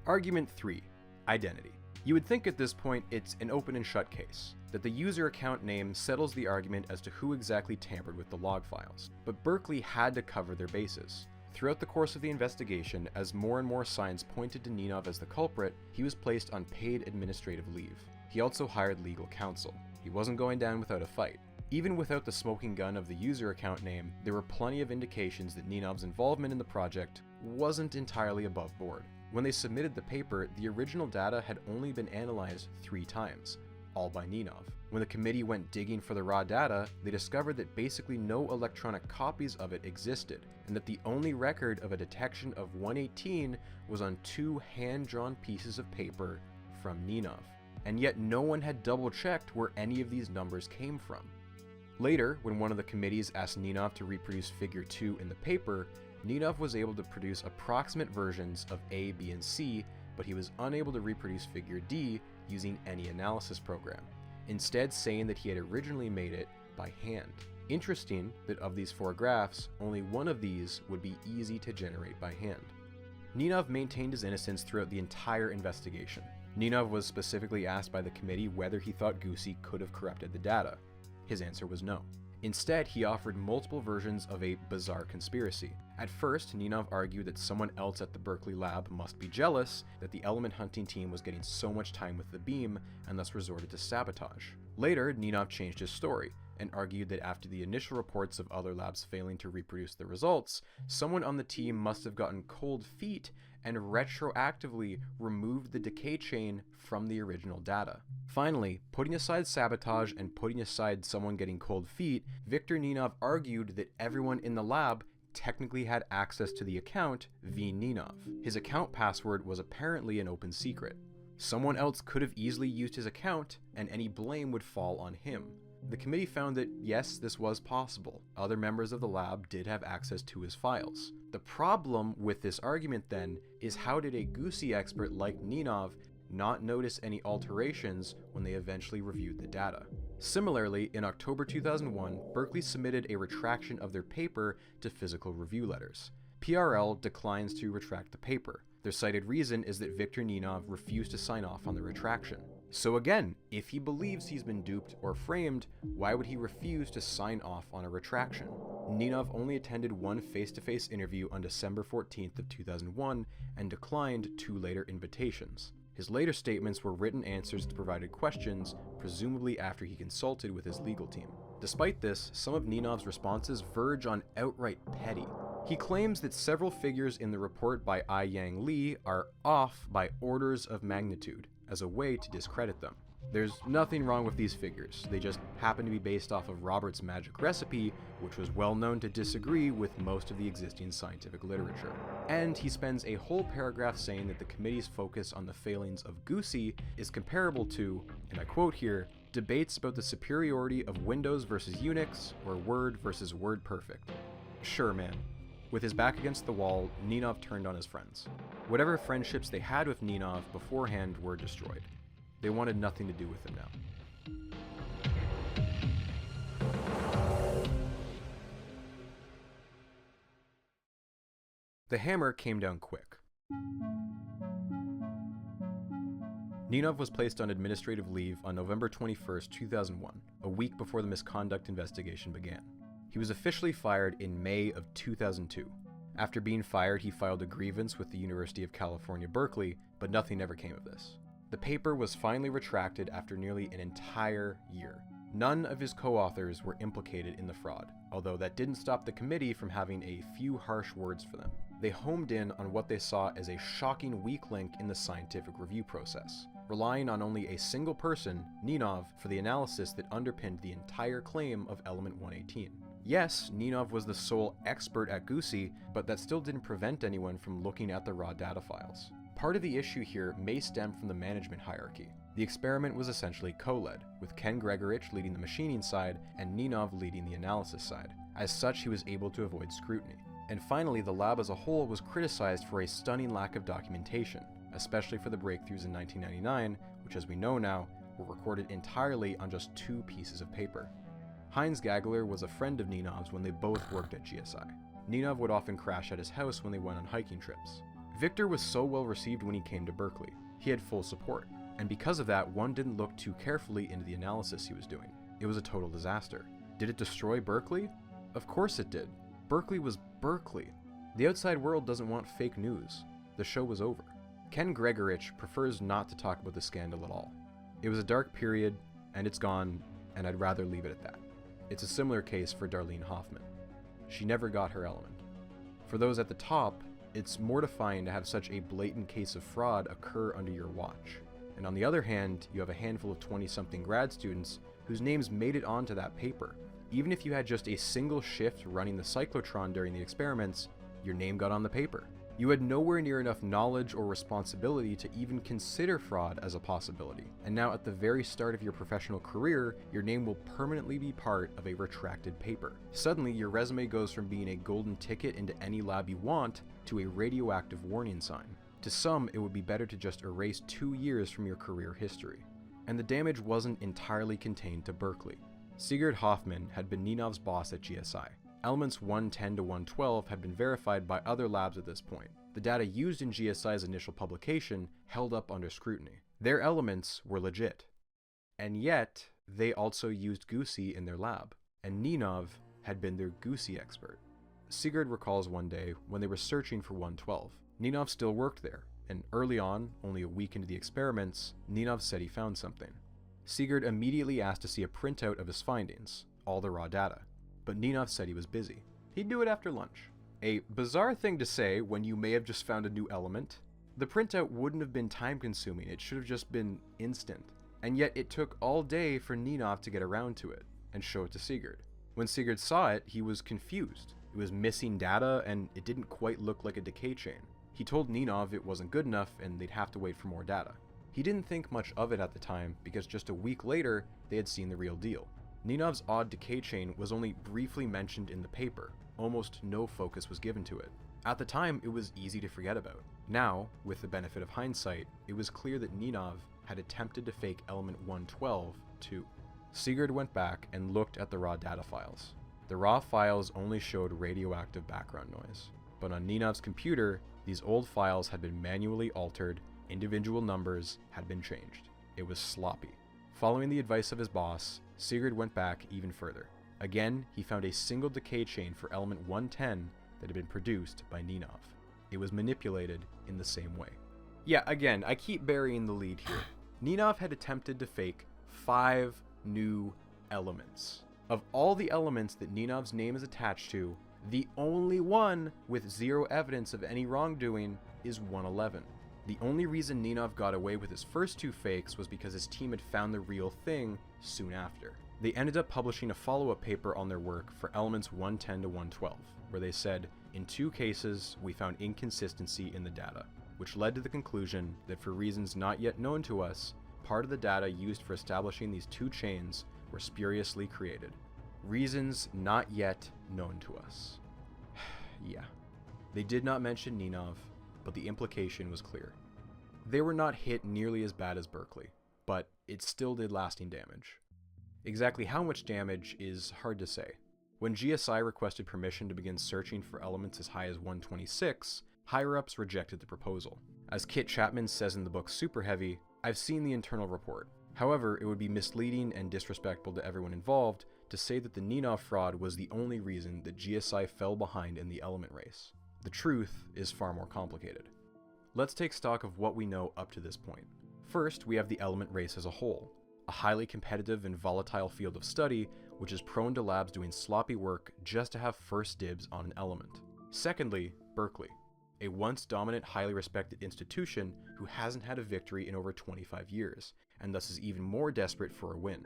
Argument 3. Identity. You would think at this point it's an open and shut case, that the user account name settles the argument as to who exactly tampered with the log files. But Berkeley had to cover their bases. Throughout the course of the investigation, as more and more signs pointed to Ninov as the culprit, he was placed on paid administrative leave. He also hired legal counsel. He wasn't going down without a fight. Even without the smoking gun of the user account name, there were plenty of indications that Ninov's involvement in the project wasn't entirely above board. When they submitted the paper, the original data had only been analyzed 3 times, all by Ninov. When the committee went digging for the raw data, they discovered that basically no electronic copies of it existed, and that the only record of a detection of 118 was on 2 hand-drawn pieces of paper from Ninov. And yet no one had double-checked where any of these numbers came from. Later, when one of the committees asked Ninov to reproduce figure 2 in the paper, Ninov was able to produce approximate versions of A, B, and C, but he was unable to reproduce figure D using any analysis program, instead saying that he had originally made it by hand. Interesting that of these 4 graphs, only one of these would be easy to generate by hand. Ninov maintained his innocence throughout the entire investigation. Ninov was specifically asked by the committee whether he thought Goosey could have corrupted the data. His answer was no. Instead, he offered multiple versions of a bizarre conspiracy. At first, Ninov argued that someone else at the Berkeley lab must be jealous that the element hunting team was getting so much time with the beam and thus resorted to sabotage. Later, Ninov changed his story and argued that after the initial reports of other labs failing to reproduce the results, someone on the team must have gotten cold feet and retroactively removed the decay chain from the original data. Finally, putting aside sabotage and putting aside someone getting cold feet, Viktor Ninov argued that everyone in the lab technically had access to the account V. Ninov. His account password was apparently an open secret. Someone else could have easily used his account, and any blame would fall on him. The committee found that yes, this was possible. Other members of the lab did have access to his files. The problem with this argument then is how did a Goosey expert like Ninov not notice any alterations when they eventually reviewed the data? Similarly, in October 2001, Berkeley submitted a retraction of their paper to Physical Review Letters. PRL declines to retract the paper. Their cited reason is that Viktor Ninov refused to sign off on the retraction. So again, if he believes he's been duped or framed, why would he refuse to sign off on a retraction? Ninov only attended one face-to-face interview on December 14th of 2001 and declined 2 later invitations. His later statements were written answers to provided questions, presumably after he consulted with his legal team. Despite this, some of Ninov's responses verge on outright petty. He claims that several figures in the report by I-Yang Lee are off by orders of magnitude, as a way to discredit them. There's nothing wrong with these figures, they just happen to be based off of Robert's magic recipe, which was well known to disagree with most of the existing scientific literature. And he spends a whole paragraph saying that the committee's focus on the failings of Goosey is comparable to, and I quote here, debates about the superiority of Windows versus Unix, or Word versus WordPerfect. Sure, man. With his back against the wall, Ninov turned on his friends. Whatever friendships they had with Ninov beforehand were destroyed. They wanted nothing to do with him now. The hammer came down quick. Ninov was placed on administrative leave on November 21, 2001, a week before the misconduct investigation began. He was officially fired in May of 2002. After being fired, he filed a grievance with the University of California, Berkeley, but nothing ever came of this. The paper was finally retracted after nearly an entire year. None of his co-authors were implicated in the fraud, although that didn't stop the committee from having a few harsh words for them. They homed in on what they saw as a shocking weak link in the scientific review process, relying on only a single person, Ninov, for the analysis that underpinned the entire claim of element 118. Yes, Ninov was the sole expert at Goosey, but that still didn't prevent anyone from looking at the raw data files. Part of the issue here may stem from the management hierarchy. The experiment was essentially co-led, with Ken Gregorich leading the machining side and Ninov leading the analysis side. As such, he was able to avoid scrutiny. And finally, the lab as a whole was criticized for a stunning lack of documentation, especially for the breakthroughs in 1999, which as we know now, were recorded entirely on just 2 pieces of paper. Heinz Gagler was a friend of Ninov's when they both worked at GSI. Ninov would often crash at his house when they went on hiking trips. Victor was so well received when he came to Berkeley. He had full support, and because of that, one didn't look too carefully into the analysis he was doing. It was a total disaster. Did it destroy Berkeley? Of course it did. Berkeley was Berkeley. The outside world doesn't want fake news. The show was over. Ken Gregorich prefers not to talk about the scandal at all. It was a dark period, and it's gone, and I'd rather leave it at that. It's a similar case for Darlene Hoffman. She never got her element. For those at the top, it's mortifying to have such a blatant case of fraud occur under your watch. And on the other hand, you have a handful of 20-something grad students whose names made it onto that paper. Even if you had just a single shift running the cyclotron during the experiments, your name got on the paper. You had nowhere near enough knowledge or responsibility to even consider fraud as a possibility. And now at the very start of your professional career, your name will permanently be part of a retracted paper. Suddenly, your resume goes from being a golden ticket into any lab you want to a radioactive warning sign. To some, it would be better to just erase 2 years from your career history. And the damage wasn't entirely contained to Berkeley. Sigurd Hoffman had been Ninov's boss at GSI. Elements 110 to 112 had been verified by other labs at this point. The data used in GSI's initial publication held up under scrutiny. Their elements were legit. And yet, they also used Goosey in their lab, and Ninov had been their Goosey expert. Sigurd recalls one day when they were searching for 112. Ninov still worked there, and early on, only a week into the experiments, Ninov said he found something. Sigurd immediately asked to see a printout of his findings, all the raw data, but Ninov said he was busy. He'd do it after lunch. A bizarre thing to say when you may have just found a new element. The printout wouldn't have been time-consuming, it should have just been instant. And yet it took all day for Ninov to get around to it, and show it to Sigurd. When Sigurd saw it, he was confused. It was missing data, and it didn't quite look like a decay chain. He told Ninov it wasn't good enough, and they'd have to wait for more data. He didn't think much of it at the time, because just a week later, they had seen the real deal. Ninov's odd decay chain was only briefly mentioned in the paper. Almost no focus was given to it. At the time, it was easy to forget about. Now, with the benefit of hindsight, it was clear that Ninov had attempted to fake element 112 too. Sigurd went back and looked at the raw data files. The raw files only showed radioactive background noise, but on Ninov's computer, these old files had been manually altered, individual numbers had been changed. It was sloppy. Following the advice of his boss, Sigurd went back even further. Again, he found a single decay chain for element 110 that had been produced by Ninov. It was manipulated in the same way. Yeah, again, I keep burying the lead here. Ninov had attempted to fake 5 new elements. Of all the elements that Ninov's name is attached to, the only one with zero evidence of any wrongdoing is 111. The only reason Ninov got away with his first 2 fakes was because his team had found the real thing soon after. They ended up publishing a follow-up paper on their work for elements 110 to 112, where they said, in 2 cases, we found inconsistency in the data, which led to the conclusion that for reasons not yet known to us, part of the data used for establishing these 2 chains were spuriously created. Reasons not yet known to us. Yeah. They did not mention Ninov, but the implication was clear. They were not hit nearly as bad as Berkeley, but it still did lasting damage. Exactly how much damage is hard to say. When GSI requested permission to begin searching for elements as high as 126, higher-ups rejected the proposal. As Kit Chapman says in the book Super Heavy, "I've seen the internal report. However, it would be misleading and disrespectful to everyone involved to say that the Ninov fraud was the only reason that GSI fell behind in the element race. The truth is far more complicated." Let's take stock of what we know up to this point. First, we have the element race as a whole, a highly competitive and volatile field of study which is prone to labs doing sloppy work just to have first dibs on an element. Secondly, Berkeley, a once dominant, highly respected institution who hasn't had a victory in over 25 years, and thus is even more desperate for a win.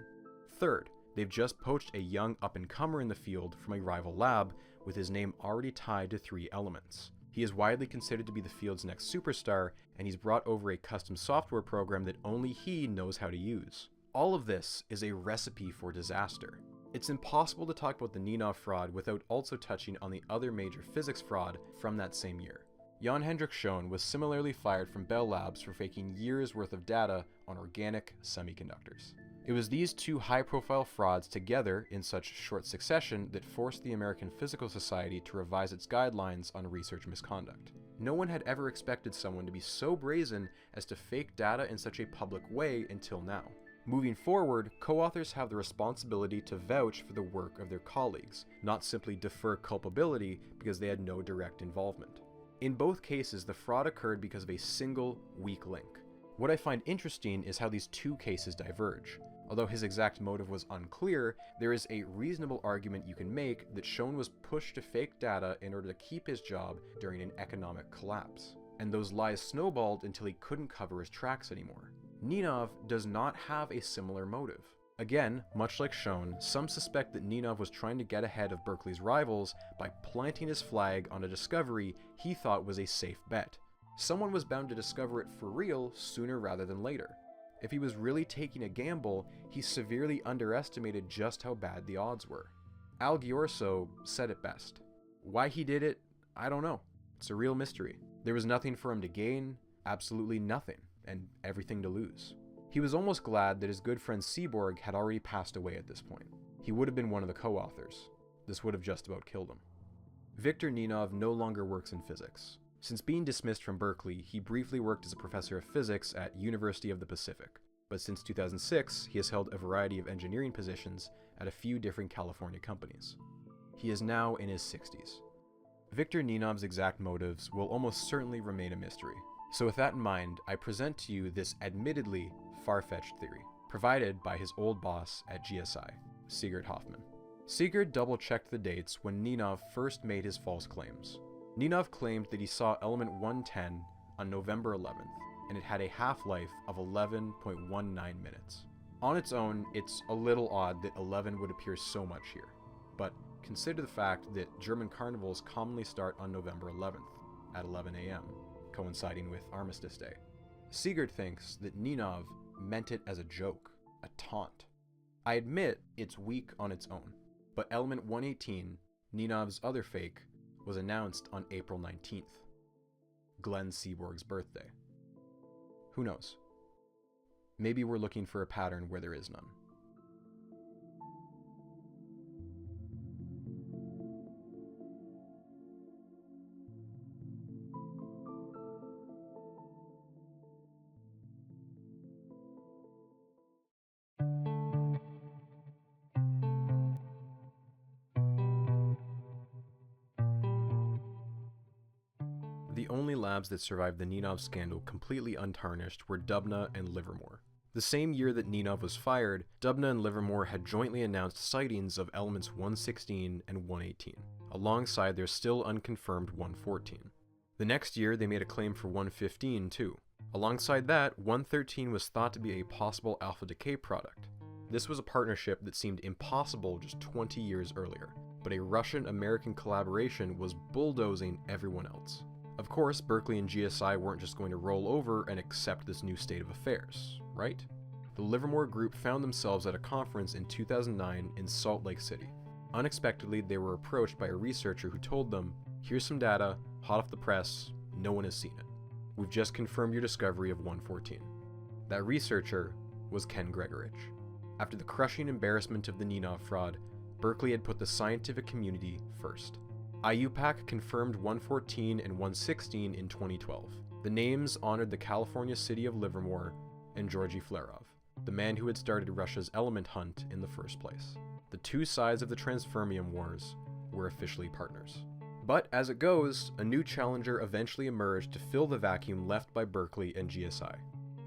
Third, they've just poached a young up-and-comer in the field from a rival lab with his name already tied to 3 elements. He is widely considered to be the field's next superstar, and he's brought over a custom software program that only he knows how to use. All of this is a recipe for disaster. It's impossible to talk about the Ninov fraud without also touching on the other major physics fraud from that same year. Jan Hendrik Schoen was similarly fired from Bell Labs for faking years' worth of data on organic semiconductors. It was these 2 high-profile frauds together in such short succession that forced the American Physical Society to revise its guidelines on research misconduct. No one had ever expected someone to be so brazen as to fake data in such a public way until now. Moving forward, co-authors have the responsibility to vouch for the work of their colleagues, not simply defer culpability because they had no direct involvement. In both cases, the fraud occurred because of a single weak link. What I find interesting is how these 2 cases diverge. Although his exact motive was unclear, there is a reasonable argument you can make that Schoen was pushed to fake data in order to keep his job during an economic collapse. And those lies snowballed until he couldn't cover his tracks anymore. Ninov does not have a similar motive. Again, much like Schoen, some suspect that Ninov was trying to get ahead of Berkeley's rivals by planting his flag on a discovery he thought was a safe bet. Someone was bound to discover it for real sooner rather than later. If he was really taking a gamble, he severely underestimated just how bad the odds were. Al Giorso said it best. Why he did it, I don't know. It's a real mystery. There was nothing for him to gain, absolutely nothing, and everything to lose. He was almost glad that his good friend Seaborg had already passed away at this point. He would have been one of the co-authors. This would have just about killed him. Viktor Ninov no longer works in physics. Since being dismissed from Berkeley, he briefly worked as a professor of physics at University of the Pacific, but since 2006, he has held a variety of engineering positions at a few different California companies. He is now in his 60s. Viktor Ninov's exact motives will almost certainly remain a mystery. So with that in mind, I present to you this admittedly far-fetched theory, provided by his old boss at GSI, Sigurd Hoffman. Sigurd double-checked the dates when Ninov first made his false claims. Ninov claimed that he saw element 110 on November 11th, and it had a half-life of 11.19 minutes. On its own, it's a little odd that 11 would appear so much here, but consider the fact that German carnivals commonly start on November 11th at 11 a.m., coinciding with Armistice Day. Sigurd thinks that Ninov meant it as a joke, a taunt. I admit it's weak on its own, but element 118, Ninov's other fake, was announced on April 19th, Glenn Seaborg's birthday. Who knows? Maybe we're looking for a pattern where there is none. The only labs that survived the Ninov scandal completely untarnished were Dubna and Livermore. The same year that Ninov was fired, Dubna and Livermore had jointly announced sightings of elements 116 and 118, alongside their still unconfirmed 114. The next year, they made a claim for 115 too. Alongside that, 113 was thought to be a possible alpha decay product. This was a partnership that seemed impossible just 20 years earlier, but a Russian-American collaboration was bulldozing everyone else. Of course, Berkeley and GSI weren't just going to roll over and accept this new state of affairs, right? The Livermore group found themselves at a conference in 2009 in Salt Lake City. Unexpectedly, they were approached by a researcher who told them, "Here's some data, hot off the press, no one has seen it. We've just confirmed your discovery of 114. That researcher was Ken Gregorich. After the crushing embarrassment of the Ninov fraud, Berkeley had put the scientific community first. IUPAC confirmed 114 and 116 in 2012. The names honored the California city of Livermore and Georgy Flerov, the man who had started Russia's element hunt in the first place. The two sides of the Transfermium Wars were officially partners. But as it goes, a new challenger eventually emerged to fill the vacuum left by Berkeley and GSI,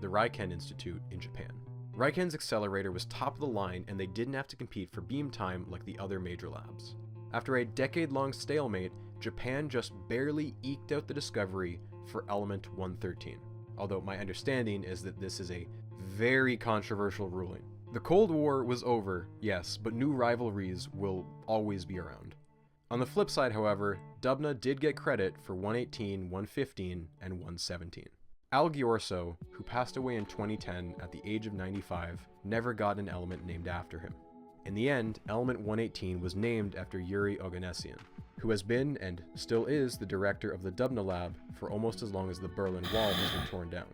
the Riken Institute in Japan. Riken's accelerator was top of the line, and they didn't have to compete for beam time like the other major labs. After a decade-long stalemate, Japan just barely eked out the discovery for element 113, although my understanding is that this is a very controversial ruling. The Cold War was over, yes, but new rivalries will always be around. On the flip side, however, Dubna did get credit for 118, 115, and 117. Al Ghiorso, who passed away in 2010 at the age of 95, never got an element named after him. In the end, element 118 was named after Yuri Oganessian, who has been and still is the director of the Dubna lab for almost as long as the Berlin Wall has been torn down.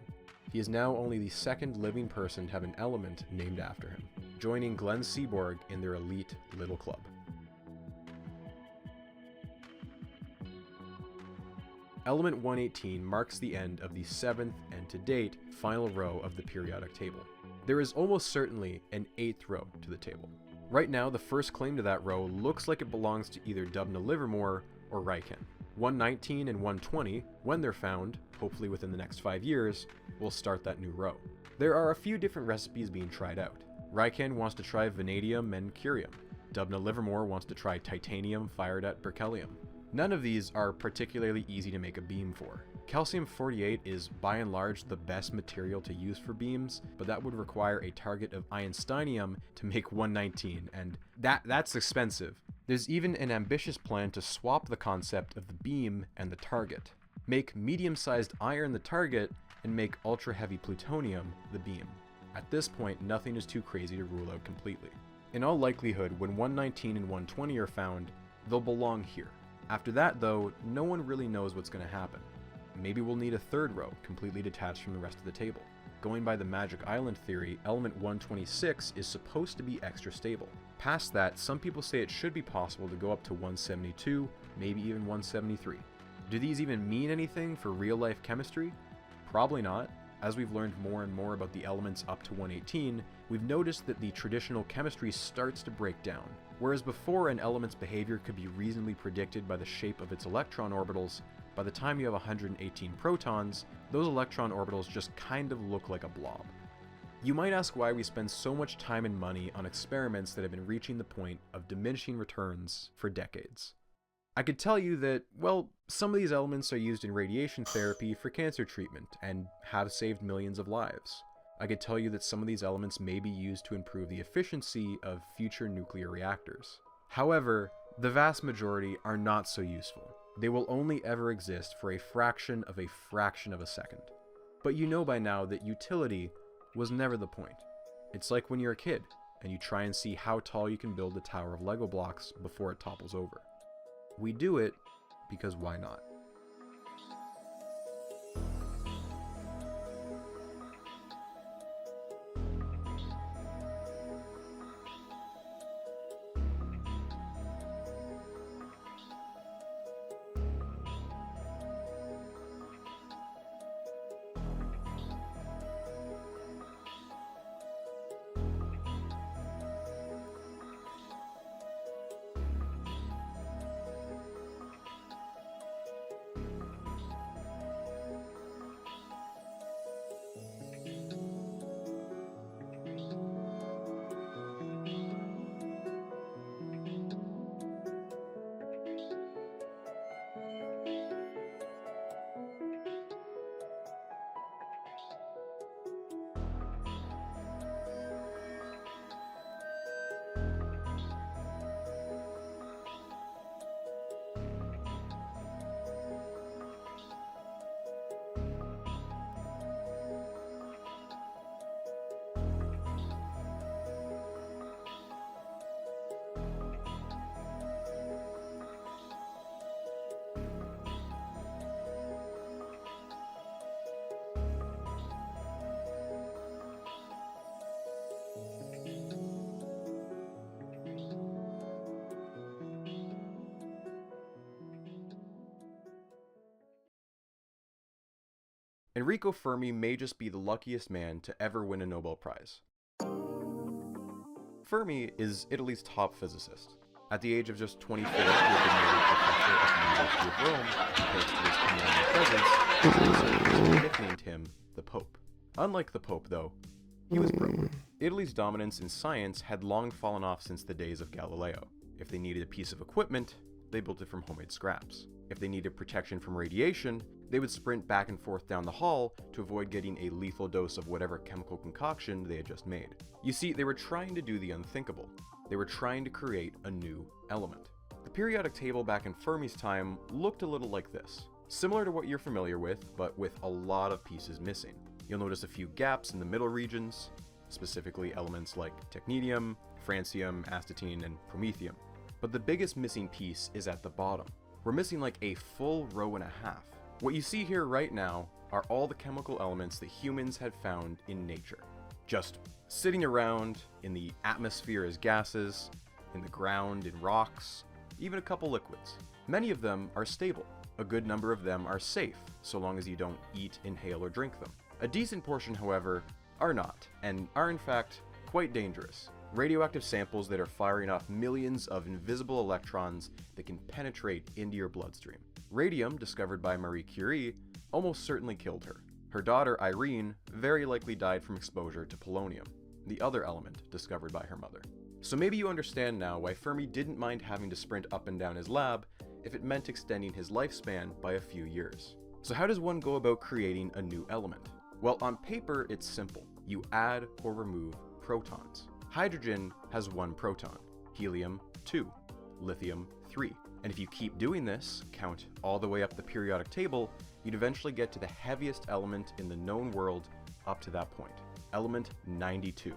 He is now only the second living person to have an element named after him, joining Glenn Seaborg in their elite little club. Element 118 marks the end of the 7th and to date final row of the periodic table. There is almost certainly an 8th row to the table. Right now, the first claim to that row looks like it belongs to either Dubna Livermore or Riken. 119 and 120, when they're found, hopefully within the next 5 years, will start that new row. There are a few different recipes being tried out. Riken wants to try vanadium and curium. Dubna Livermore wants to try titanium fired at berkelium. None of these are particularly easy to make a beam for. Calcium-48 is by and large the best material to use for beams, but that would require a target of Einsteinium to make 119, and that's expensive. There's even an ambitious plan to swap the concept of the beam and the target. Make medium-sized iron the target, and make ultra-heavy plutonium the beam. At this point, nothing is too crazy to rule out completely. In all likelihood, when 119 and 120 are found, they'll belong here. After that, though, no one really knows what's going to happen. Maybe we'll need a third row, completely detached from the rest of the table. Going by the Magic Island theory, element 126 is supposed to be extra stable. Past that, some people say it should be possible to go up to 172, maybe even 173. Do these even mean anything for real-life chemistry? Probably not. As we've learned more and more about the elements up to 118, we've noticed that the traditional chemistry starts to break down. Whereas before an element's behavior could be reasonably predicted by the shape of its electron orbitals, by the time you have 118 protons, those electron orbitals just kind of look like a blob. You might ask why we spend so much time and money on experiments that have been reaching the point of diminishing returns for decades. I could tell you that, well, some of these elements are used in radiation therapy for cancer treatment and have saved millions of lives. I could tell you that some of these elements may be used to improve the efficiency of future nuclear reactors. However, the vast majority are not so useful. They will only ever exist for a fraction of a second. But you know by now that utility was never the point. It's like when you're a kid and you try and see how tall you can build a tower of Lego blocks before it topples over. We do it because why not? Enrico Fermi may just be the luckiest man to ever win a Nobel Prize. Fermi is Italy's top physicist. At the age of just 24, he had been made professor at the University of Rome, thanks to his commanding presence, and nicknamed him the Pope. Unlike the Pope, though, he was broke. Italy's dominance in science had long fallen off since the days of Galileo. If they needed a piece of equipment, they built it from homemade scraps. If they needed protection from radiation, they would sprint back and forth down the hall to avoid getting a lethal dose of whatever chemical concoction they had just made. You see, they were trying to do the unthinkable. They were trying to create a new element. The periodic table back in Fermi's time looked a little like this. Similar to what you're familiar with, but with a lot of pieces missing. You'll notice a few gaps in the middle regions, specifically elements like technetium, francium, astatine, and promethium. But the biggest missing piece is at the bottom. We're missing like a full row and a half. What you see here right now are all the chemical elements that humans had found in nature. Just sitting around in the atmosphere as gases, in the ground in rocks, even a couple liquids. Many of them are stable. A good number of them are safe, so long as you don't eat, inhale, or drink them. A decent portion, however, are not, and are in fact quite dangerous. Radioactive samples that are firing off millions of invisible electrons that can penetrate into your bloodstream. Radium, discovered by Marie Curie, almost certainly killed her. Her daughter, Irene, very likely died from exposure to polonium, the other element discovered by her mother. So maybe you understand now why Fermi didn't mind having to sprint up and down his lab if it meant extending his lifespan by a few years. So how does one go about creating a new element? Well, on paper, it's simple. You add or remove protons. Hydrogen has 1 proton, helium 2, lithium 3. And if you keep doing this, count all the way up the periodic table, you'd eventually get to the heaviest element in the known world up to that point, element 92.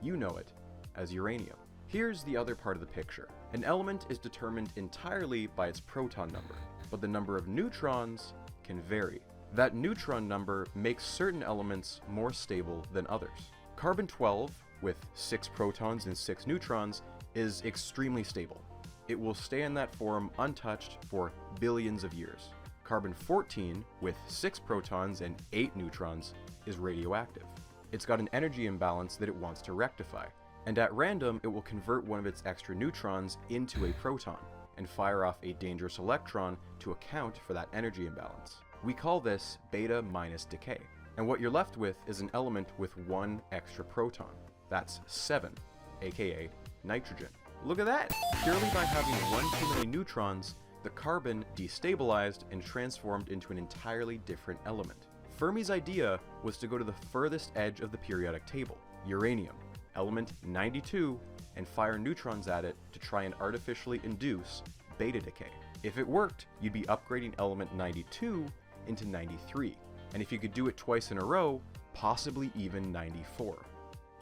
You know it as uranium. Here's the other part of the picture. An element is determined entirely by its proton number, but the number of neutrons can vary. That neutron number makes certain elements more stable than others. Carbon-12, with 6 protons and 6 neutrons, is extremely stable. It will stay in that form untouched for billions of years. Carbon-14, with 6 protons and 8 neutrons, is radioactive. It's got an energy imbalance that it wants to rectify, and at random it will convert one of its extra neutrons into a proton, and fire off a dangerous electron to account for that energy imbalance. We call this beta minus decay, and what you're left with is an element with 1 extra proton. That's 7, aka nitrogen. Look at that! Purely by having 1 too many neutrons, the carbon destabilized and transformed into an entirely different element. Fermi's idea was to go to the furthest edge of the periodic table, uranium, element 92, and fire neutrons at it to try and artificially induce beta decay. If it worked, you'd be upgrading element 92 into 93, and if you could do it twice in a row, possibly even 94.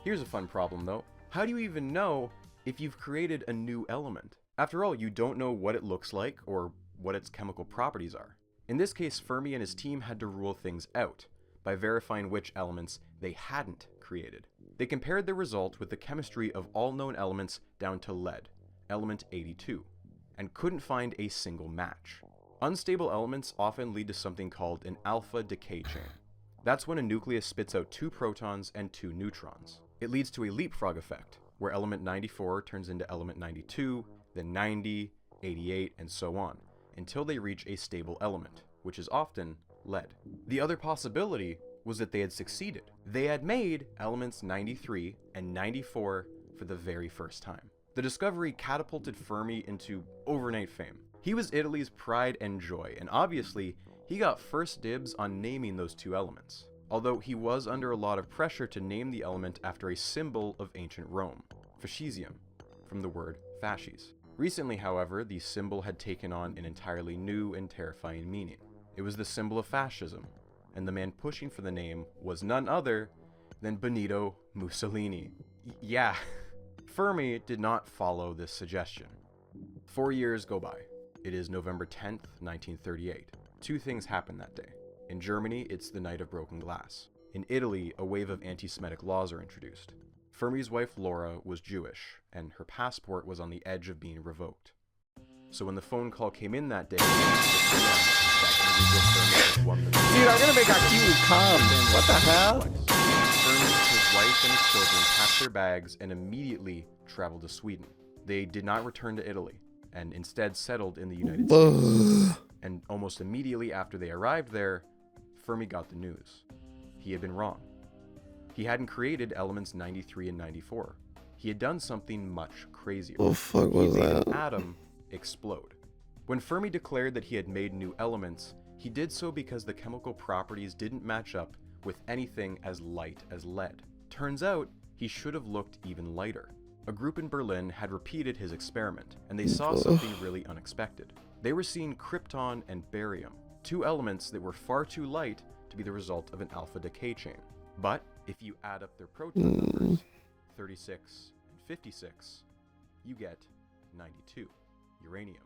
Here's a fun problem though. How do you even know if you've created a new element? After all, you don't know what it looks like or what its chemical properties are. In this case, Fermi and his team had to rule things out by verifying which elements they hadn't created. They compared the result with the chemistry of all known elements down to lead, element 82, and couldn't find a single match. Unstable elements often lead to something called an alpha decay chain. That's when a nucleus spits out 2 protons and 2 neutrons. It leads to a leapfrog effect, where element 94 turns into element 92, then 90, 88, and so on, until they reach a stable element, which is often lead. The other possibility was that they had succeeded. They had made elements 93 and 94 for the very first time. The discovery catapulted Fermi into overnight fame. He was Italy's pride and joy, and obviously, he got first dibs on naming those 2 elements. Although he was under a lot of pressure to name the element after a symbol of ancient Rome, fascisium, from the word fasces. Recently, however, the symbol had taken on an entirely new and terrifying meaning. It was the symbol of fascism, and the man pushing for the name was none other than Benito Mussolini. Yeah, Fermi did not follow this suggestion. 4 years go by. It is November 10th, 1938. 2 things happen that day. In Germany, it's the Night of Broken Glass. In Italy, a wave of anti-Semitic laws are introduced. Fermi's wife Laura was Jewish, and her passport was on the edge of being revoked. So when the phone call came in that day, Dude, I'm gonna make Akiwoo come. What the hell? Fermi, his wife, and his children packed their bags and immediately traveled to Sweden. They did not return to Italy, and instead settled in the United States. And almost immediately after they arrived there, Fermi got the news. He had been wrong. He hadn't created elements 93 and 94. He had done something much crazier. What the fuck He was made that? an atom explode. When Fermi declared that he had made new elements, he did so because the chemical properties didn't match up with anything as light as lead. Turns out, he should have looked even lighter. A group in Berlin had repeated his experiment, and they saw something really unexpected. They were seeing krypton and barium, two elements that were far too light to be the result of an alpha decay chain. But if you add up their proton numbers, 36 and 56, you get 92, uranium.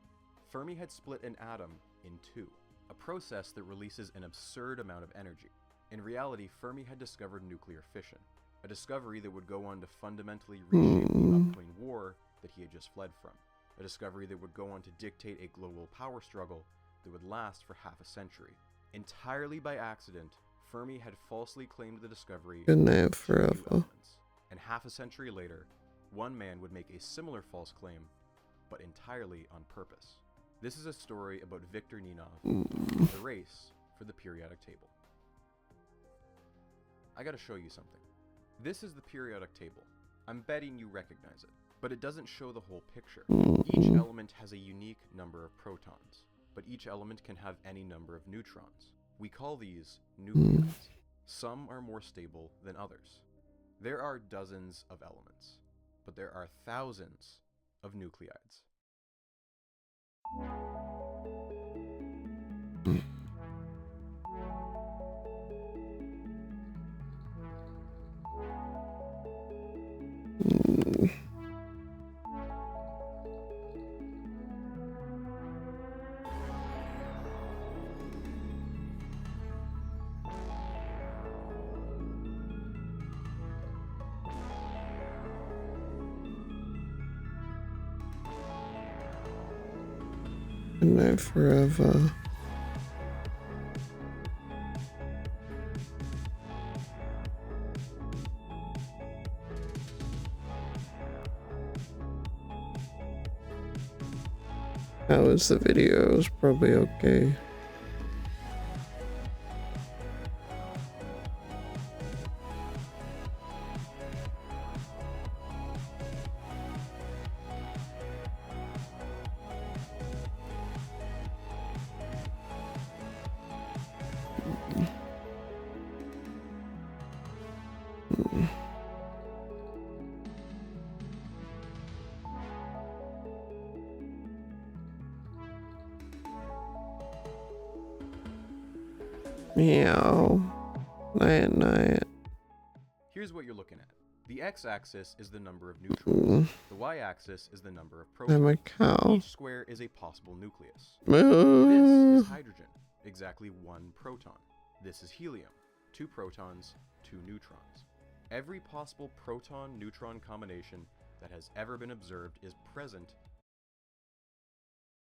Fermi had split an atom in two, a process that releases an absurd amount of energy. In reality, Fermi had discovered nuclear fission, a discovery that would go on to fundamentally reshape the upcoming war that he had just fled from, a discovery that would go on to dictate a global power struggle that would last for half a century. Entirely by accident, Fermi had falsely claimed the discovery Good night of two new forever. elements, and half a century later, one man would make a similar false claim, but entirely on purpose. This is a story about Victor Ninov and the race for the periodic table. I gotta show you something. This is the periodic table. I'm betting you recognize it, but it doesn't show the whole picture. Each element has a unique number of protons, but each element can have any number of neutrons. We call these nucleides. Some are more stable than others. There are dozens of elements, but there are thousands of nucleides. Good night forever. How is the video? It's probably okay. Meow. Night, night. Here's what you're looking at. The x-axis is the number of neutrons. The y-axis is the number of protons. I'm a cow. Each square is a possible nucleus. This is hydrogen, exactly 1 proton. This is helium, 2 protons, 2 neutrons. Every possible proton-neutron combination that has ever been observed is present